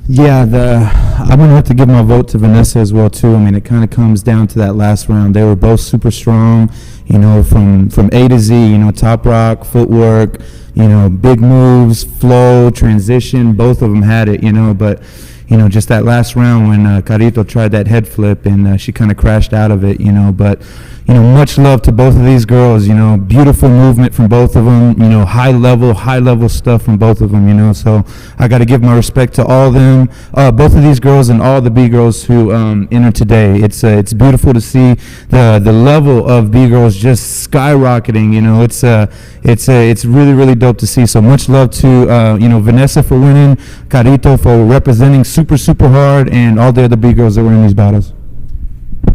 Yeah, I'm going to have to give my vote to Vanessa as well, too. I mean, it kind of comes down to that last round. They were both super strong, you know, from A to Z, you know, top rock, footwork, you know, big moves, flow, transition. Both of them had it, you know, but, you know, just that last round when Karito tried that head flip and she kind of crashed out of it, you know, but, you know, much love to both of these girls, you know, beautiful movement from both of them, you know, high level stuff from both of them, you know, so I got to give my respect to all of them, both of these girls and all the B girls who entered today. It's beautiful to see the level of B girls just skyrocketing, you know, it's really dope to see. So much love to, you know, Vanessa for winning, Karito for representing super hard, and all the other B girls that were in these battles.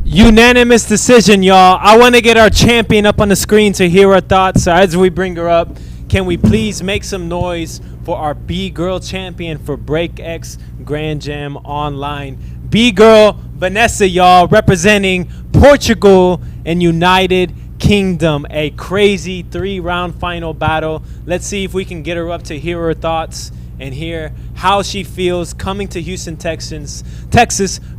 Unanimous decision, y'all. I want to get our champion up on the screen to hear her thoughts. So as we bring her up, can we please make some noise for our B-Girl champion for BreakX Grand Jam Online? B-Girl Vanessa, y'all, representing Portugal and United Kingdom. A crazy 3-round final battle. Let's see if we can get her up to hear her thoughts and hear how she feels coming to Houston, Texas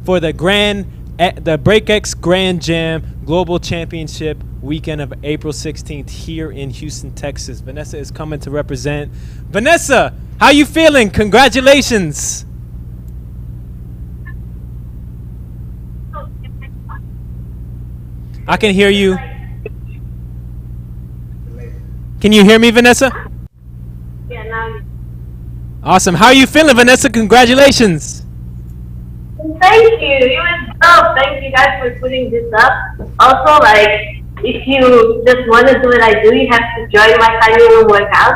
for the BreakX Grand Jam Global Championship weekend of April 16th here in Houston, Texas. Vanessa is coming to represent. Vanessa, how you feeling? Congratulations. I can hear you. Can you hear me, Vanessa? Yeah, now. Awesome. How are you feeling, Vanessa? Congratulations. Thank you. It was dope. Thank you guys for putting this up. Also, like, if you just want to do what I do, you have to join my tiny room workout.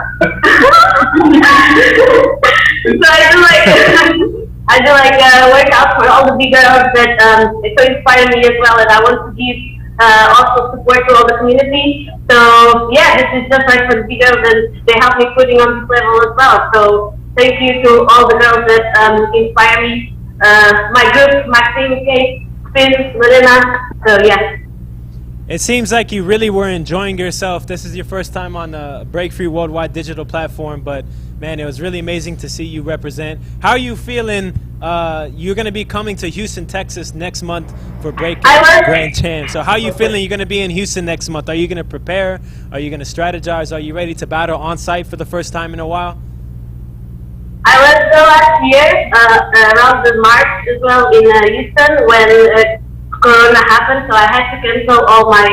So I do workouts for all the big girls that so inspire me as well, and I want to give also support to all the community. So yeah, this is just like for the big girls, and they help me putting on this level as well. So thank you to all the girls that inspire me. My group, Maxine, Kate, Finn, Lorena. So yeah. It seems like you really were enjoying yourself. This is your first time on the Break Free Worldwide digital platform, but man, it was really amazing to see you represent. How are you feeling? You're going to be coming to Houston, Texas next month for BreakX Grand Jam. So how are you feeling? You're going to be in Houston next month. Are you going to prepare? Are you going to strategize? Are you ready to battle on site for the first time in a while? I was there last year, around the March as well in Houston when Corona happened, so I had to cancel all my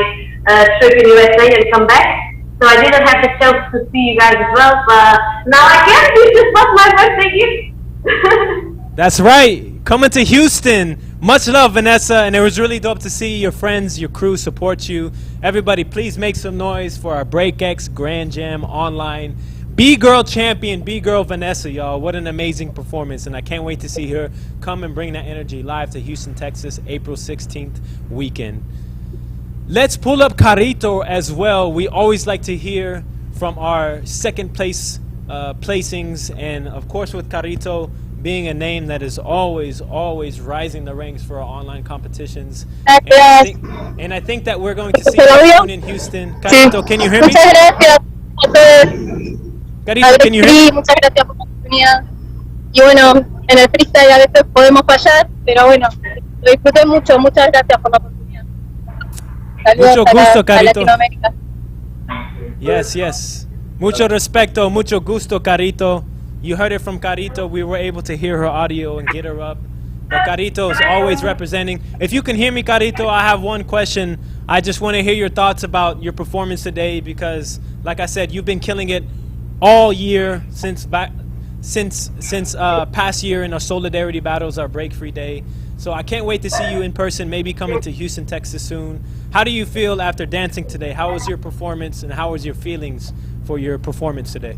trip in USA and come back. So I didn't have the chance to see you guys as well, but now I can. This is not my birthday gift. That's right. Coming to Houston. Much love, Vanessa, and it was really dope to see your friends, your crew support you Everybody, please make some noise for our BreakX Grand Jam online B-Girl champion, B-Girl Vanessa, y'all. What an amazing performance, and I can't wait to see her come and bring that energy live to Houston, Texas, April 16th weekend. Let's pull up Karito as well. We always like to hear from our second place placings, and of course with Karito being a name that is always rising the ranks for our online competitions. And I think that we're going to see her soon in Houston. Karito, can you hear me? Karito, can you hear me? Muchas gracias por la oportunidad. Y bueno, en el freestyle a veces podemos fallar, pero bueno, lo disfruté mucho. Muchas gracias por la oportunidad. Saludos Mucho gusto, a Karito. Latino America. Yes. Mucho respeto, mucho gusto, Karito. You heard it from Karito. We were able to hear her audio and get her up. But Karito is always representing. If you can hear me, Karito, I have one question. I just want to hear your thoughts about your performance today because, like I said, you've been killing it all year since past year in our solidarity battles, our Break Free Day. So I can't wait to see you in person, maybe coming to Houston, Texas soon. How do you feel after dancing today? How was your performance and how was your feelings for your performance today?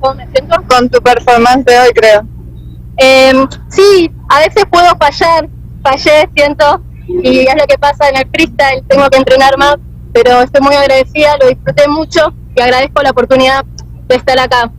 ¿Cómo me siento con tu performance de hoy, creo? Sí, a veces puedo fallé, siento, y es lo que pasa en el freestyle, tengo que entrenar más, pero estoy muy agradecida, lo disfruté mucho y agradezco la oportunidad de estar acá.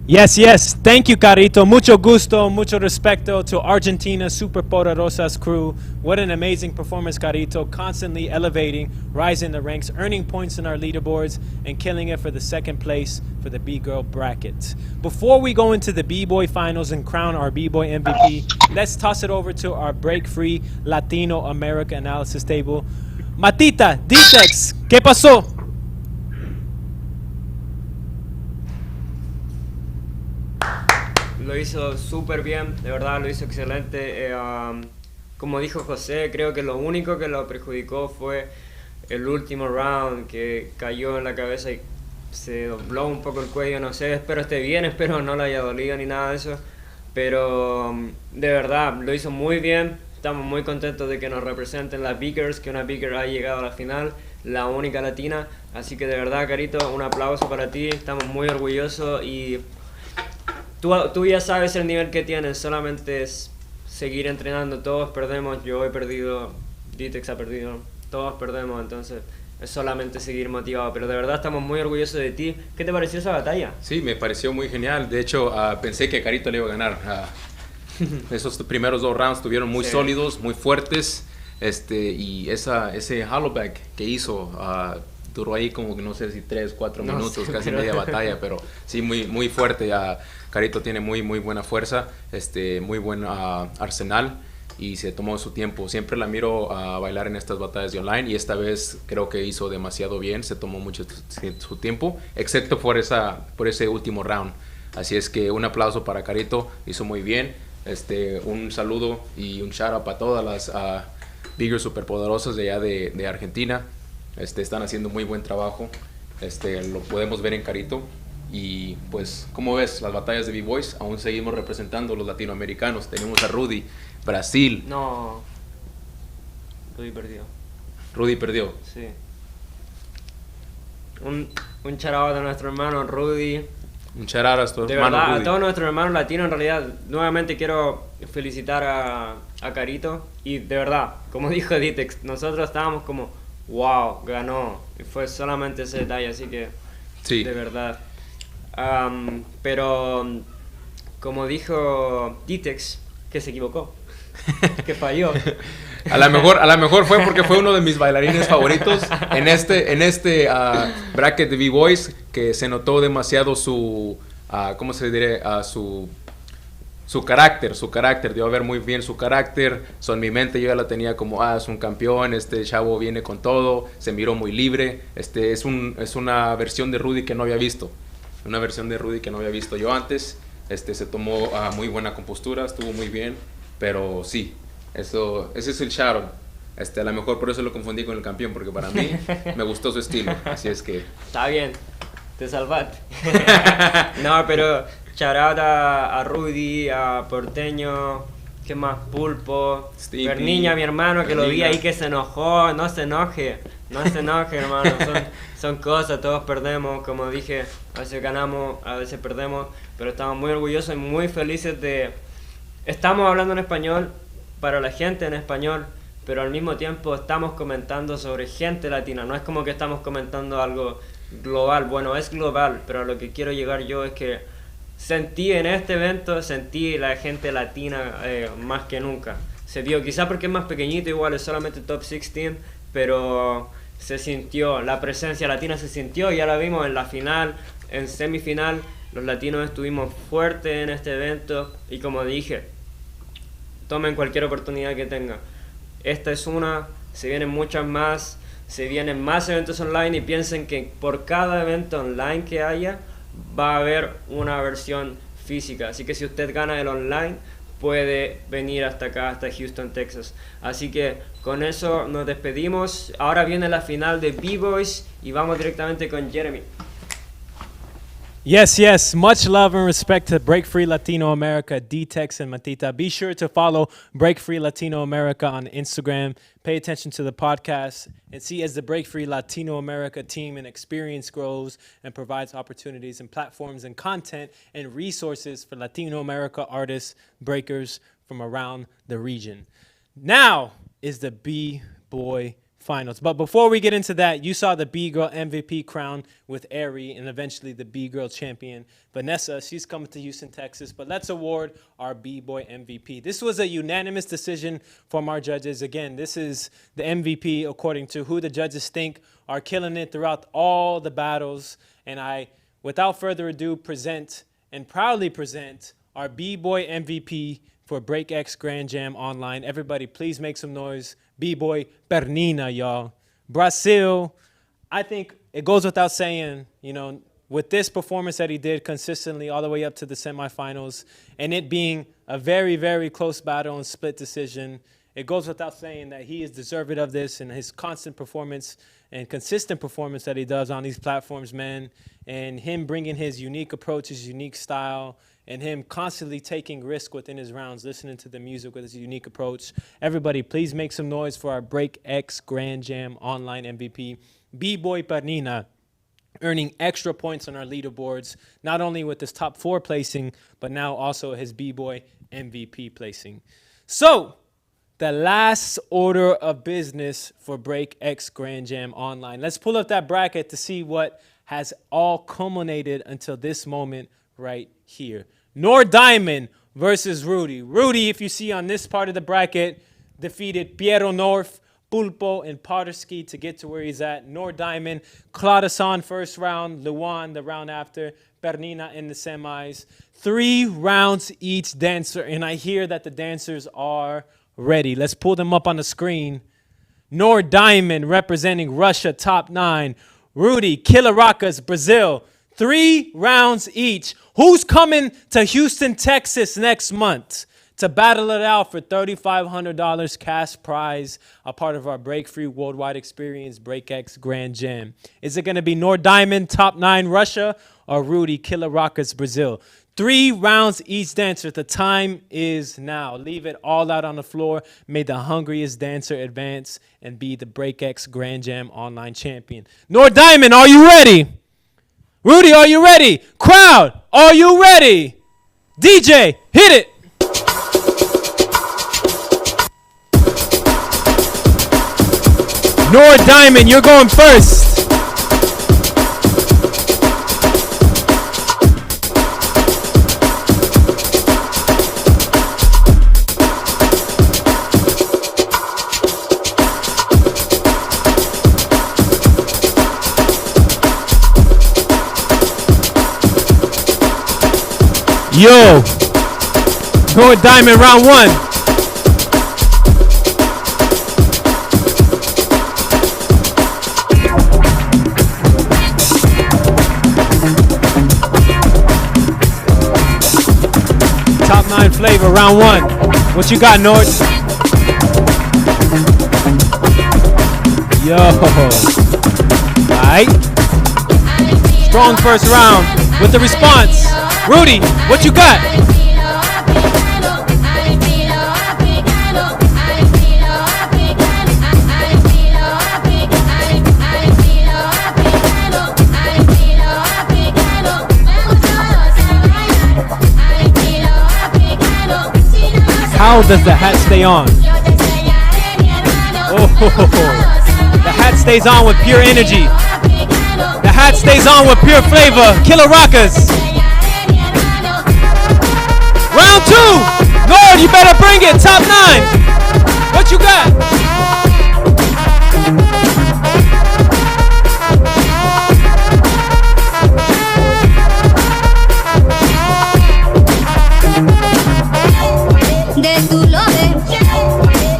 Yes. Thank you, Karito. Mucho gusto, mucho respeto to Argentina Super Poderosas crew. What an amazing performance, Karito. Constantly elevating, rising the ranks, earning points in our leaderboards, and killing it for the second place for the B-Girl bracket. Before we go into the B-Boy finals and crown our B-Boy MVP, let's toss it over to our break-free Latino America analysis table. Matita, Ditex, ¿qué pasó? Lo hizo súper bien, de verdad lo hizo excelente. Como dijo José, creo que lo único que lo perjudicó fue el último round, que cayó en la cabeza y se dobló un poco el cuello, no sé, espero esté bien, espero no le haya dolido ni nada de eso. Pero de verdad lo hizo muy bien, estamos muy contentos de que nos representen las B-Girls, que una B-Girl ha llegado a la final, la única latina. Así que de verdad, Karito, un aplauso para ti, estamos muy orgullosos y tú ya sabes el nivel que tienes, solamente es seguir entrenando. Todos perdemos, yo he perdido, Ditex ha perdido, todos perdemos, entonces es solamente seguir motivado. Pero de verdad estamos muy orgullosos de ti. ¿Qué te pareció esa batalla? Sí, me pareció muy genial. De hecho, pensé que Karito le iba a ganar. Esos primeros 2 rounds estuvieron muy sólidos, muy fuertes. Y ese hollowback que hizo duró ahí como, no sé si 3-4 minutos, casi media batalla, pero sí, muy fuerte. Karito tiene muy buena fuerza, muy buen arsenal y se tomó su tiempo. Siempre la miro a bailar en estas batallas de online y esta vez creo que hizo demasiado bien, se tomó mucho su tiempo, excepto por ese último round. Así es que un aplauso para Karito, hizo muy bien. Un saludo y un shout out para todas las B-Girls superpoderosas de allá de Argentina. Están haciendo muy buen trabajo, lo podemos ver en Karito. Y pues, como ves, las batallas de B-Boys, aún seguimos representando a los latinoamericanos. Tenemos a Rudy, Brasil. No, Rudy perdió. Rudy perdió. Sí. Un charao de nuestro hermano Rudy. Un charao a tu hermano verdad, Rudy. A todos nuestros hermanos latinos, en realidad, nuevamente quiero felicitar a Karito. Y de verdad, como dijo Ditex, nosotros estábamos como, wow, ganó. Y fue solamente ese detalle, así que, sí. De verdad. Pero como dijo Ditex, que se equivocó, que falló. A lo mejor fue porque fue uno de mis bailarines favoritos en este bracket de B-Boys, que se notó demasiado su ¿cómo se diría? Su carácter, dio a ver muy bien su carácter. En mi mente yo ya la tenía como, es un campeón, este chavo viene con todo, se miró muy libre. Es una versión de Rudy que no había visto. Yo antes. Se tomó muy buena compostura, estuvo muy bien, pero sí, ese es el shadow. A lo mejor por eso lo confundí con el campeón, porque para mí me gustó su estilo, así es que... Está bien, te salvaste. No, pero shout out a Rudy, a Porteno, ¿Qué más? Pulpo, Stimpy, Perniña, mi hermano, que lo vi Perina. ahí que se enojó. No se enoje, hermano. Son cosas, todos perdemos. Como dije, a veces ganamos, a veces perdemos. Pero estamos muy orgullosos y muy felices de... Estamos hablando en español, para la gente en español, pero al mismo tiempo estamos comentando sobre gente latina. No es como que estamos comentando algo global. Bueno, es global, pero a lo que quiero llegar yo es que sentí en este evento, sentí la gente latina más que nunca. Se vio, quizá porque es más pequeñito, igual es solamente top 16, pero se sintió, la presencia latina se sintió, ya la vimos en la final, en semifinal, los latinos estuvimos fuertes en este evento y como dije, tomen cualquier oportunidad que tengan. Esta es una, se vienen muchas más, se vienen más eventos online y piensen que por cada evento online que haya, va a haber una versión física. Así que si usted gana el online, puede venir hasta acá, hasta Houston, Texas. Así que con eso nos despedimos. Ahora viene la final de B-Boys y vamos directamente con Jeremy. Yes. Much love and respect to Break Free Latino America, D-Tex and Matita. Be sure to follow Break Free Latino America on Instagram. Pay attention to the podcast and see as the Break Free Latino America team and experience grows and provides opportunities and platforms and content and resources for Latino America artists, breakers from around the region. Now is the B-Boy Finals. But before we get into that, you saw the B-Girl MVP crown with Ari and eventually the B-Girl champion, Vanessa. She's coming to Houston, Texas. But let's award our B-Boy MVP. This was a unanimous decision from our judges. Again, this is the MVP according to who the judges think are killing it throughout all the battles. And I, without further ado, proudly present our B-Boy MVP for BreakX Grand Jam Online. Everybody, please make some noise. B-Boy Perina, y'all. Brazil, I think it goes without saying, with this performance that he did consistently all the way up to the semifinals, and it being a very, very close battle and split decision, it goes without saying that he is deserving of this, and his constant performance and consistent performance that he does on these platforms, man, and him bringing his unique approach, his unique style, and him constantly taking risk within his rounds, listening to the music with his unique approach. Everybody, please make some noise for our BreakX Grand Jam Online MVP, B-Boy Perina, earning extra points on our leaderboards, not only with his top 4 placing, but now also his B-Boy MVP placing. So, the last order of business for BreakX Grand Jam Online. Let's pull up that bracket to see what has all culminated until this moment right here. Nor Diamond versus Rudy. Rudy, if you see on this part of the bracket, defeated Piero North, Pulpo, and Potterski to get to where he's at. Nor Diamond, Claudeson first round, Luan the round after, Perina in the semis. 3 rounds each dancer, and I hear that the dancers are ready. Let's pull them up on the screen. Nor Diamond representing Russia, top 9. Rudy, Killaracas, Brazil. 3 rounds each. Who's coming to Houston, Texas next month to battle it out for $3,500 cash prize, a part of our Break Free Worldwide Experience BreakX Grand Jam? Is it going to be Nor Diamond, top 9 Russia, or Rudy, Killaracas, Brazil? 3 rounds each dancer. The time is now. Leave it all out on the floor. May the hungriest dancer advance and be the BreakX Grand Jam Online champion. Nor Diamond, are you ready? Rudy, are you ready? Crowd, are you ready? DJ, hit it. Nor Diamond, you're going first. Yo, Nor Diamond, round 1. Top 9 flavor, round 1. What you got, Nord? Yo. Alright. Strong first round with the response. Rudy, what you got? How does the hat stay on? Oh, the hat stays on with pure energy. The hat stays on with pure flavor. Killer Rockers. Round 2. Nord, you better bring it. Top 9. What you got?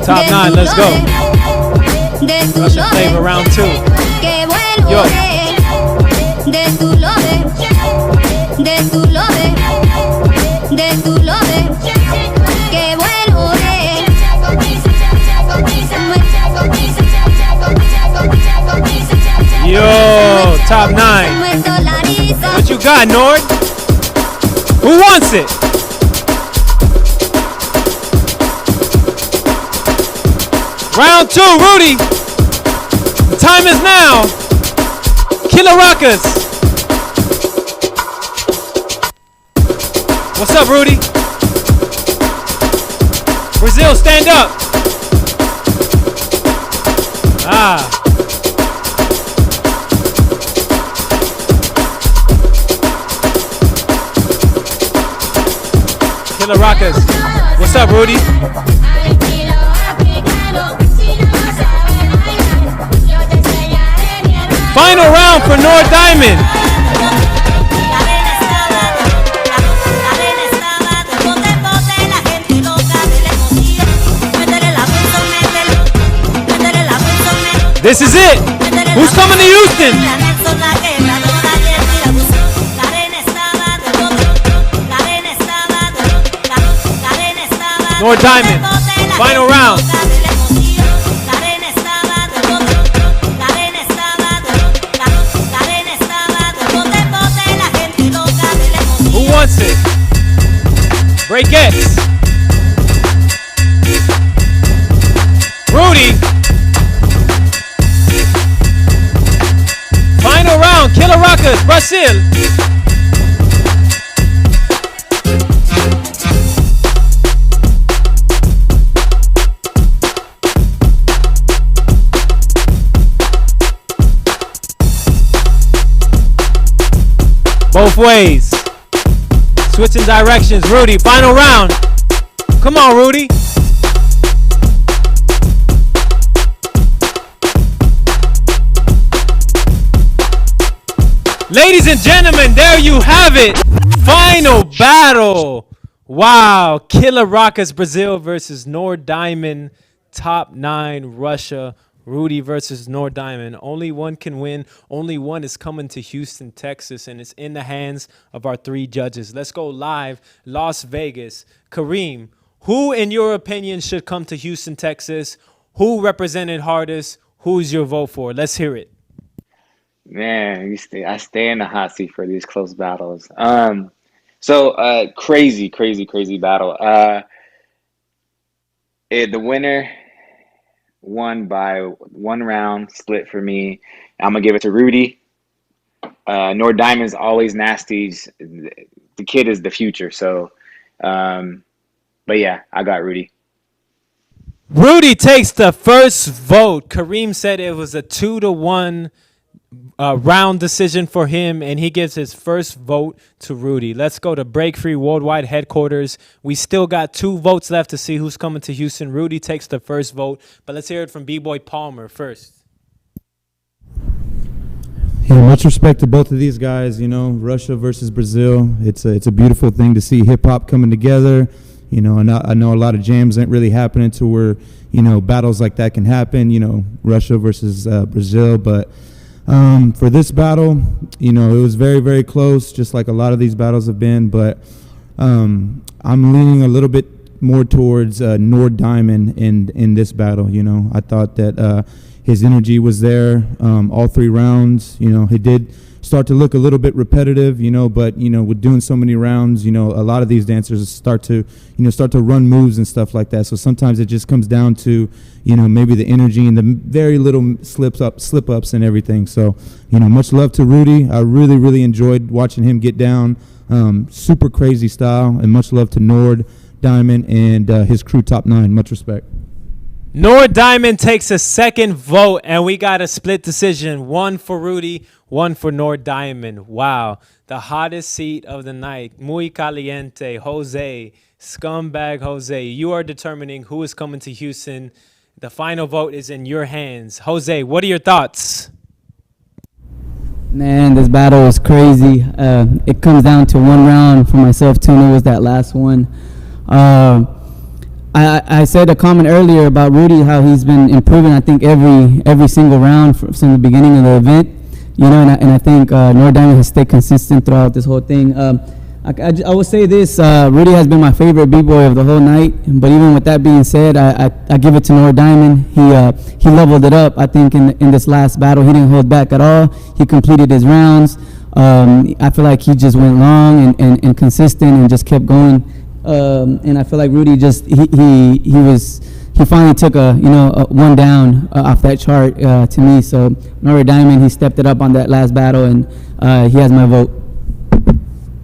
Top 9, let's go. Russian flavor, round 2. Yo. Yo, top 9. What you got, Nord? Who wants it? Round 2, Rudy. The time is now. Killer Rockers. What's up, Rudy? Brazil, stand up. Killer Rockers. What's up, Rudy? Final round for Nord Diamond. This is it. Who's coming to Houston? Nord Diamond. Final round. Who wants it? BreakX. Rudy. Final round. Killer Rockers. Brazil. Both ways. Switching directions. Rudy, final round. Come on, Rudy. Ladies and gentlemen, there you have it. Final battle. Wow. Killer Rockers Brazil versus Nord Diamond. Top 9 Russia. Rudy versus Nord Diamond. Only one can win. Only one is coming to Houston, Texas, and it's in the hands of our 3 judges. Let's go live. Las Vegas. Kareem, who, in your opinion, should come to Houston, Texas? Who represented hardest? Who's your vote for? Let's hear it. Man, I stay in the hot seat for these close battles. Crazy battle. The winner won by 1 round split for me. I'm gonna give it to Rudy. Nord Diamond's always nasty. The kid is the future. So, but yeah, I got Rudy. Rudy takes the first vote. Kareem said it was a 2-1 round decision for him, and he gives his first vote to Rudy. Let's go to Break Free Worldwide headquarters. We still got 2 votes left to see who's coming to Houston. Rudy takes the first vote, but let's hear it from B-Boy Palmer first. Yeah, much respect to both of these guys. You know, Russia versus Brazil. It's a beautiful thing to see hip hop coming together. You know, and I know a lot of jams ain't really happening to where, you know, battles like that can happen. You know, Russia versus Brazil, but. For this battle, you know, it was very, very close, just like a lot of these battles have been. But I'm leaning a little bit more towards Nord Diamond in this battle. You know, I thought that his energy was there all 3 rounds. You know, he did start to look a little bit repetitive, you know, but, you know, with doing so many rounds, you know, a lot of these dancers start to run moves and stuff like that. So sometimes it just comes down to, you know, maybe the energy and the very little slip ups and everything. So, you know, much love to Rudy. I really, really enjoyed watching him get down. Super crazy style, and much love to Nord Diamond and his crew top 9. Much respect. Nord Diamond takes a second vote, and we got a split decision. 1 for Rudy, 1 for Nord Diamond. Wow. The hottest seat of the night. Muy caliente. Jose. Scumbag Jose. You are determining who is coming to Houston. The final vote is in your hands. Jose, what are your thoughts? Man, this battle was crazy. It comes down to one round for myself, too, and it was that last one. I said a comment earlier about Rudy, how he's been improving, I think, every single round from the beginning of the event. You know, and I think Nord Diamond has stayed consistent throughout this whole thing. I will say this, Rudy has been my favorite B-boy of the whole night, but even with that being said, I give it to Nord Diamond. He leveled it up, I think, in this last battle. He didn't hold back at all. He completed his rounds. I feel like he just went long and consistent and just kept going. And I feel like Rudy just he finally took a one down off that chart to me. So Nord Diamond, he stepped it up on that last battle, and he has my vote.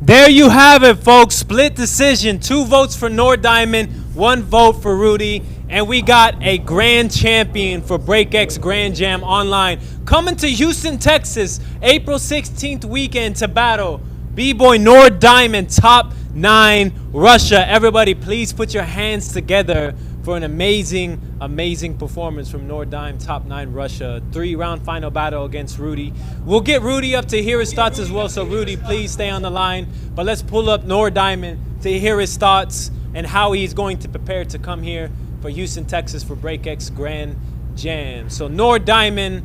There you have it, folks. Split decision. 2 votes for Nord Diamond, 1 vote for Rudy. And we got a grand champion for BreakX Grand Jam Online coming to Houston, Texas, April 16th weekend to battle B-Boy Nord Diamond, top 9 Russia. Everybody, please put your hands together for an amazing, amazing performance from Nord Diamond, top 9 Russia. 3-round final battle against Rudy. We'll get Rudy up to hear his thoughts as well. So Rudy, please stay on the line. But let's pull up Nord Diamond to hear his thoughts and how he's going to prepare to come here for Houston, Texas for BreakX Grand Jam. So Nord Diamond,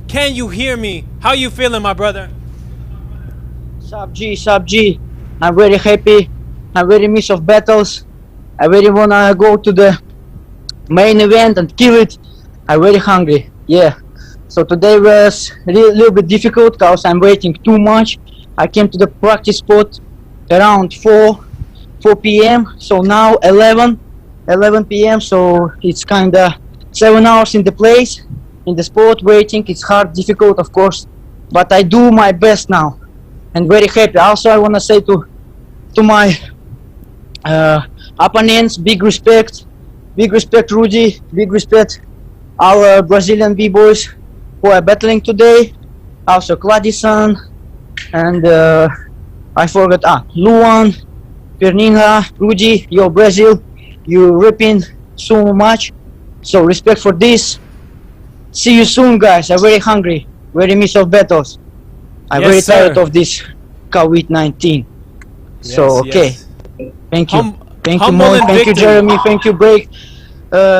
can you hear me? How you feeling, my brother? Sub G. I'm very happy. I'm very miss of battles. I really wanna go to the main event and kill it. I'm very hungry. Yeah. So today was a little bit difficult because I'm waiting too much. I came to the practice spot around 4 p.m. So now 11 p.m. So it's kinda 7 hours in the place, in the spot waiting. It's hard, difficult, of course, but I do my best now and very happy. Also, I wanna say to my opponents, big respect Rudy, big respect our Brazilian b-boys who are battling today. Also Cladison and I forgot Luan, Perina, Rudy, yo Brazil, you ripping so much. So respect for this. See you soon, guys. I'm very hungry, very miss of battles. I'm very tired of this COVID-19. So okay, thank you, thank you, Mo, thank you, Jeremy, thank you, Break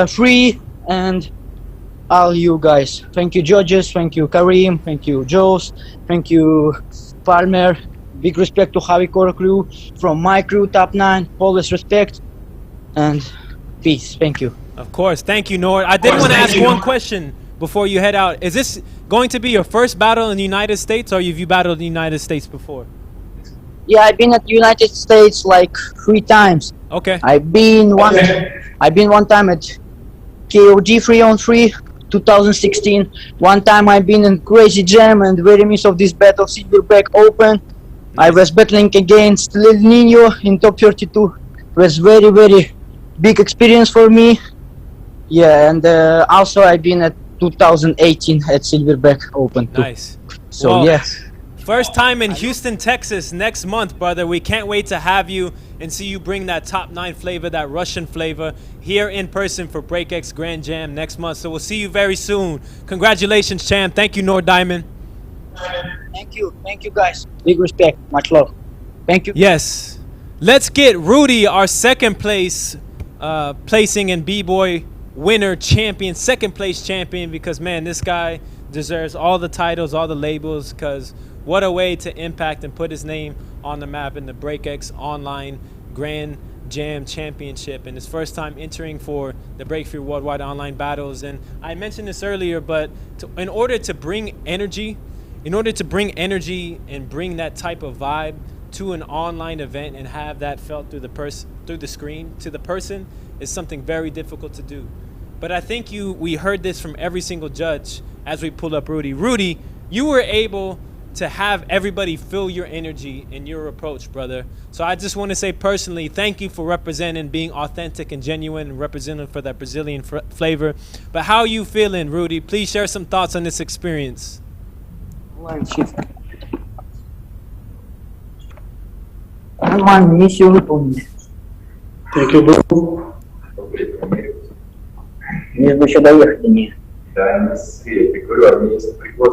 Free, and all you guys. Thank you, judges. Thank you, Karim. Thank you, Joes. Thank you, Palmer. Big respect to Javi Core crew from my crew, top 9. Always respect and peace. Thank you. Of course, thank you, Nord. I did want to ask one question before you head out. Is this going to be your first battle in the United States, or have you battled in the United States before? Yeah, I've been at the United States like 3 times. Okay. I've been one time at KOG 3-on-3, 2016. One time I've been in Crazy Jam and very miss of this battle, Silverback Open. I was battling against Lil Nino in top 32. It was very, very big experience for me. Yeah, and also I've been at 2018 at Silverback Open too. Nice. So well, yeah. First time in Houston, Texas next month, brother. We can't wait to have you and see you bring that top 9 flavor, that Russian flavor, here in person for BreakX Grand Jam next month. So we'll see you very soon. Congratulations, champ. Thank you, Nord Diamond. Thank you guys. Big respect, much love. Thank you. Yes. Let's get Rudy, our second place, placing in B-Boy winner champion, second place champion, because man, this guy deserves all the titles, all the labels, because what a way to impact and put his name on the map in the BreakX Online Grand Jam Championship, and his first time entering for the Breakthrough Worldwide Online Battles. And I mentioned this earlier, but in order to bring energy and bring that type of vibe to an online event and have that felt through the screen to the person is something very difficult to do. But I think we heard this from every single judge as we pulled up Rudy. Rudy, you were able to have everybody feel your energy and your approach, brother. So I just want to say personally, thank you for representing, being authentic and genuine, and representing for that Brazilian flavor. But how are you feeling, Rudy? Please share some thoughts on this experience. Thank you, bro.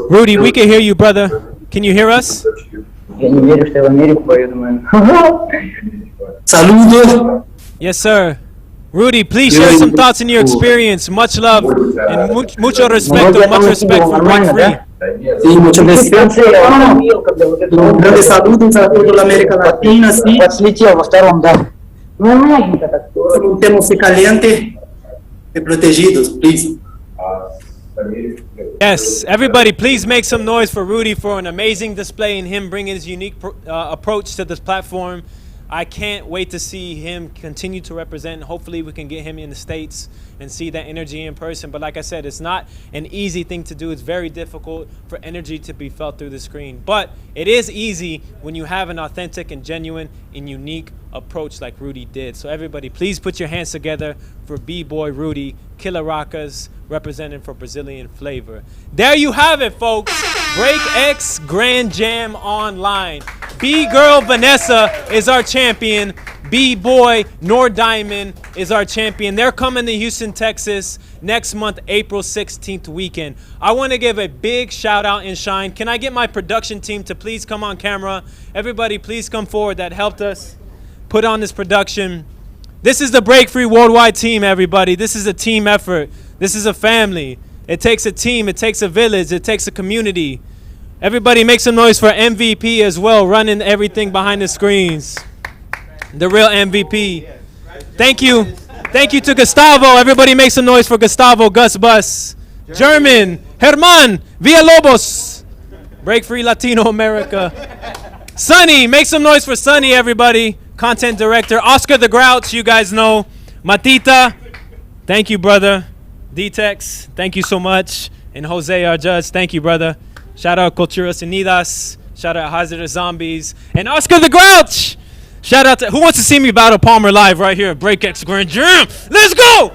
Rudy, we can hear you, brother. Can you hear us? Saludos. Yes, sir. Rudy, please share some thoughts on your experience. Much love and mucho respeto, much respect for Break Free. Sí, mucho respeto. Grandes saludos a toda la América Latina, sí. Um tema caliente e protegidos, please. Yes, everybody, please make some noise for Rudy for an amazing display and him bringing his unique approach to this platform. I can't wait to see him continue to represent. Hopefully we can get him in the States and see that energy in person. But like I said, it's not an easy thing to do. It's very difficult for energy to be felt through the screen. But it is easy when you have an authentic and genuine and unique approach like Rudy did. So everybody, please put your hands together for B-Boy Rudy, Killer Rockers, representing for Brazilian flavor. There you have it, folks. BreakX Grand Jam online. B-Girl Vanessa is our champion. B-Boy Nor Diamond is our champion. They're coming to Houston, Texas next month, April 16th weekend. I want to give a big shout out and shine. Can I get my production team to please come on camera? Everybody, please come forward that helped us put on this production. This is the Break Free Worldwide team, everybody. This is a team effort. This is a family. It takes a team. It takes a village. It takes a community. Everybody make some noise for MVP as well, running everything behind the screens. The real MVP. Thank you. Thank you to Gustavo. Everybody make some noise for Gustavo, Gus Bus. German, Herman, Villalobos. Break Free Latino America. Sonny, make some noise for Sonny, everybody. Content director. Oscar the Grouch, you guys know. Matita, thank you, brother. D-Tex, thank you so much. And Jose, our judge, thank you, brother. Shout out Culturas Unidas. Shout out Hazardous Zombies. And Oscar the Grouch. Shout out to, who wants to see me battle Palmer live right here at BreakX Grand Jam? Let's go!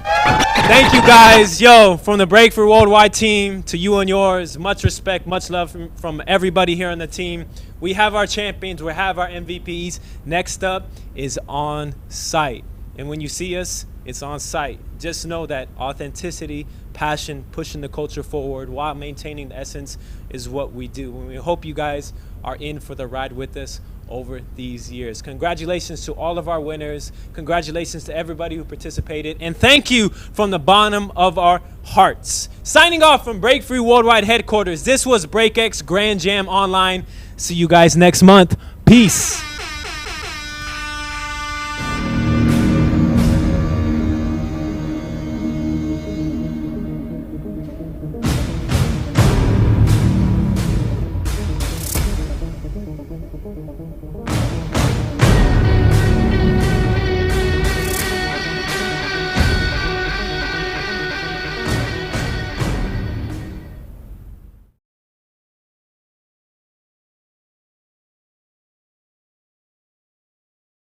Thank you guys. Yo, from the Break for Worldwide team to you and yours, much respect, much love from everybody here on the team. We have our champions, we have our MVPs. Next up is on site. And when you see us, it's on site. Just know that authenticity, passion, pushing the culture forward while maintaining the essence is what we do. And we hope you guys are in for the ride with us over these years. Congratulations to all of our winners. Congratulations to everybody who participated. And thank you from the bottom of our hearts. Signing off from Break Free Worldwide headquarters, this was BreakX Grand Jam Online. See you guys next month. Peace.